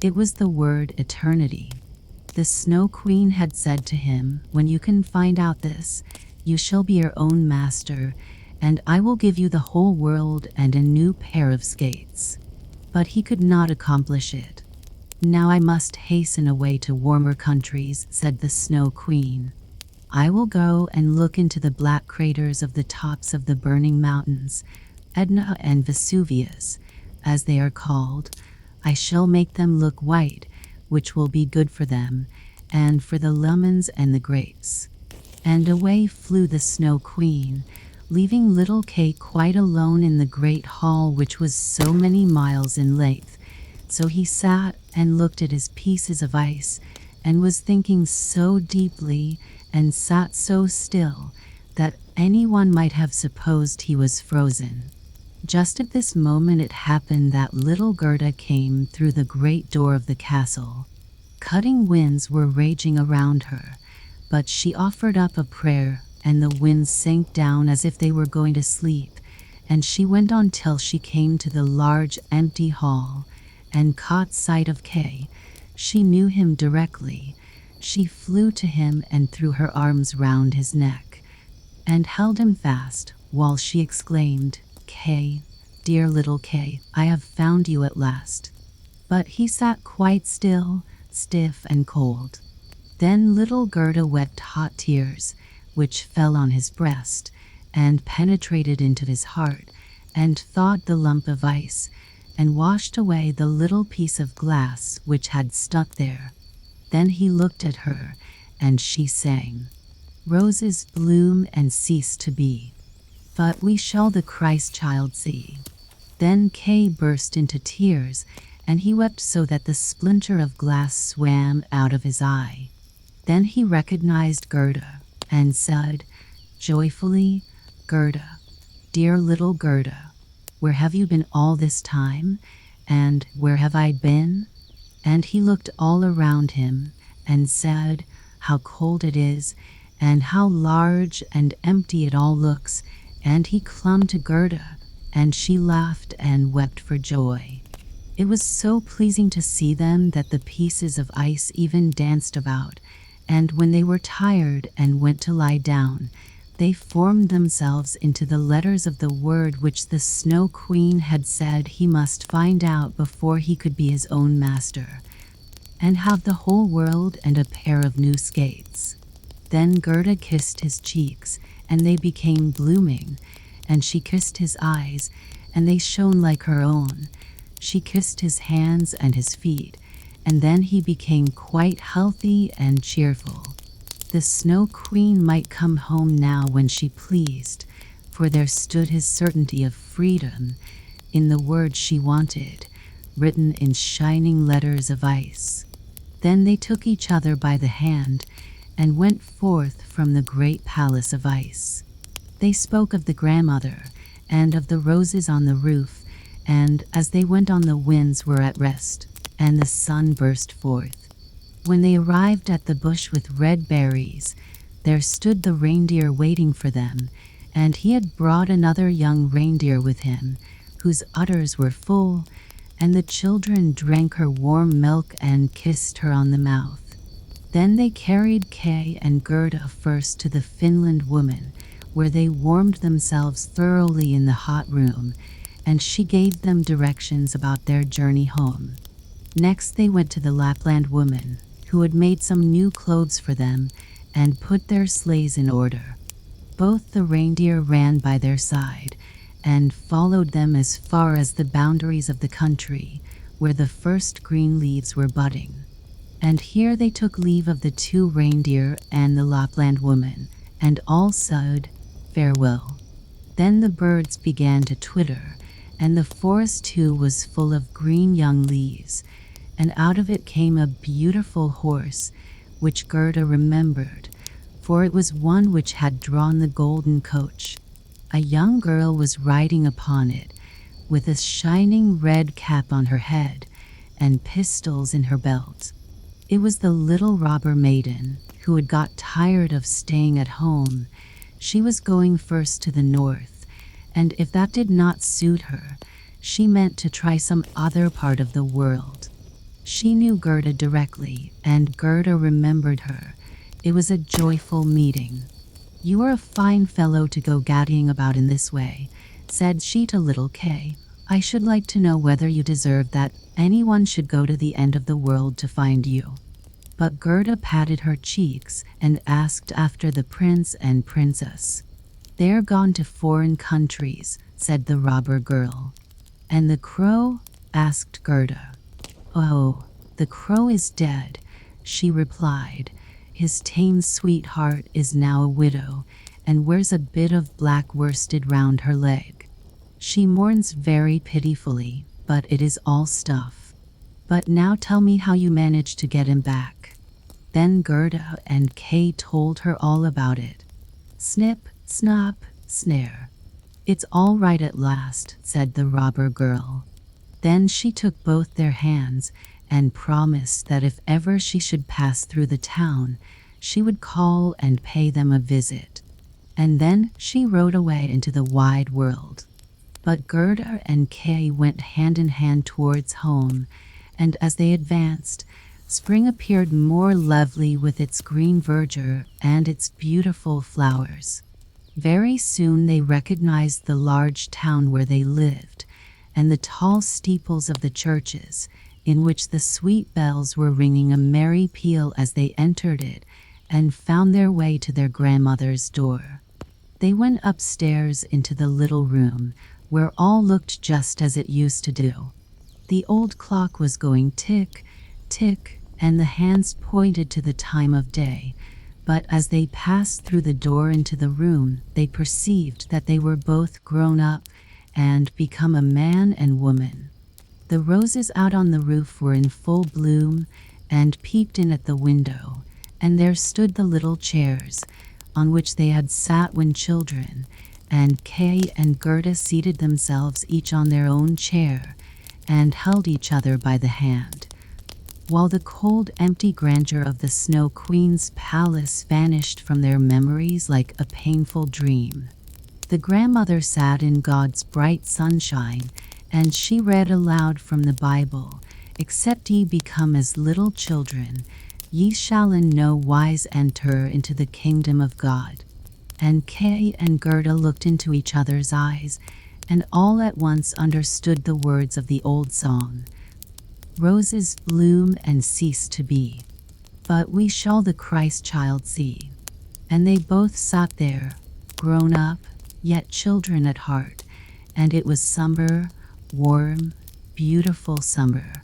It was the word eternity. The Snow Queen had said to him, "When you can find out this, you shall be your own master, and I will give you the whole world and a new pair of skates." But he could not accomplish it. "Now I must hasten away to warmer countries," said the Snow Queen. "I will go and look into the black craters of the tops of the burning mountains, Etna and Vesuvius, as they are called. I shall make them look white, which will be good for them, and for the lemons and the grapes." And away flew the Snow Queen, leaving little Kay quite alone in the great hall, which was so many miles in length. So he sat and looked at his pieces of ice, and was thinking so deeply, and sat so still, that anyone might have supposed he was frozen. Just at this moment it happened that little Gerda came through the great door of the castle. Cutting winds were raging around her, but she offered up a prayer, and the winds sank down as if they were going to sleep, and she went on till she came to the large empty hall, and caught sight of Kay. She knew him directly. She flew to him and threw her arms round his neck, and held him fast, while she exclaimed, "Kay, dear little Kay, I have found you at last." But he sat quite still, stiff and cold. Then little Gerda wept hot tears, which fell on his breast, and penetrated into his heart, and thawed the lump of ice, and washed away the little piece of glass which had stuck there. Then he looked at her, and she sang, "Roses bloom and cease to be, but we shall the Christ child see." Then Kay burst into tears, and he wept so that the splinter of glass swam out of his eye. Then he recognized Gerda, and said joyfully, "Gerda, dear little Gerda, where have you been all this time, and where have I been?" And he looked all around him, and said, "How cold it is, and how large and empty it all looks," and he clung to Gerda, and she laughed and wept for joy. It was so pleasing to see them that the pieces of ice even danced about, and when they were tired and went to lie down, they formed themselves into the letters of the word which the Snow Queen had said he must find out before he could be his own master, and have the whole world and a pair of new skates. Then Gerda kissed his cheeks, and they became blooming, and she kissed his eyes, and they shone like her own. She kissed his hands and his feet, and then he became quite healthy and cheerful. The Snow Queen might come home now when she pleased, for there stood his certainty of freedom in the words she wanted, written in shining letters of ice. Then they took each other by the hand and went forth from the great palace of ice. They spoke of the grandmother and of the roses on the roof, and as they went on the winds were at rest, and the sun burst forth. When they arrived at the bush with red berries, there stood the reindeer waiting for them, and he had brought another young reindeer with him, whose udders were full, and the children drank her warm milk and kissed her on the mouth. Then they carried Kay and Gerda first to the Finland woman, where they warmed themselves thoroughly in the hot room, and she gave them directions about their journey home. Next they went to the Lapland woman, who had made some new clothes for them and put their sleighs in order. Both the reindeer ran by their side and followed them as far as the boundaries of the country, where the first green leaves were budding. And here they took leave of the two reindeer and the Lapland woman, and all said farewell. Then the birds began to twitter, and the forest too was full of green young leaves, and out of it came a beautiful horse, which Gerda remembered, for it was one which had drawn the golden coach. A young girl was riding upon it, with a shining red cap on her head, and pistols in her belt. It was the little robber maiden, who had got tired of staying at home. She was going first to the north, and if that did not suit her, she meant to try some other part of the world. She knew Gerda directly, and Gerda remembered her. It was a joyful meeting. "You are a fine fellow to go gaddying about in this way," said she to little Kay. "I should like to know whether you deserve that anyone should go to the end of the world to find you." But Gerda patted her cheeks and asked after the prince and princess. "They're gone to foreign countries," said the robber girl. "And the crow?" asked Gerda. "Oh, the crow is dead," she replied. "His tame sweetheart is now a widow, and wears a bit of black worsted round her leg. She mourns very pitifully, but it is all stuff. But now tell me how you managed to get him back." Then Gerda and Kay told her all about it. Snip, snap, snare. "It's all right at last," said the robber girl. Then she took both their hands and promised that if ever she should pass through the town, she would call and pay them a visit. And then she rode away into the wide world. But Gerda and Kay went hand in hand towards home, and as they advanced, spring appeared more lovely with its green verdure and its beautiful flowers. Very soon they recognized the large town where they lived, and the tall steeples of the churches, in which the sweet bells were ringing a merry peal as they entered it, and found their way to their grandmother's door. They went upstairs into the little room, where all looked just as it used to do. The old clock was going tick, tick, and the hands pointed to the time of day, but as they passed through the door into the room, they perceived that they were both grown up and become a man and woman. The roses out on the roof were in full bloom and peeped in at the window, and there stood the little chairs on which they had sat when children, and Kay and Gerda seated themselves each on their own chair and held each other by the hand, while the cold, empty grandeur of the Snow Queen's palace vanished from their memories like a painful dream. The grandmother sat in God's bright sunshine, and she read aloud from the Bible, "Except ye become as little children, ye shall in no wise enter into the kingdom of God." And Kay and Gerda looked into each other's eyes, and all at once understood the words of the old song. "Roses bloom and cease to be, but we shall the Christ child see." and they both sat there, grown up, yet children at heart, and it was summer, warm, beautiful summer.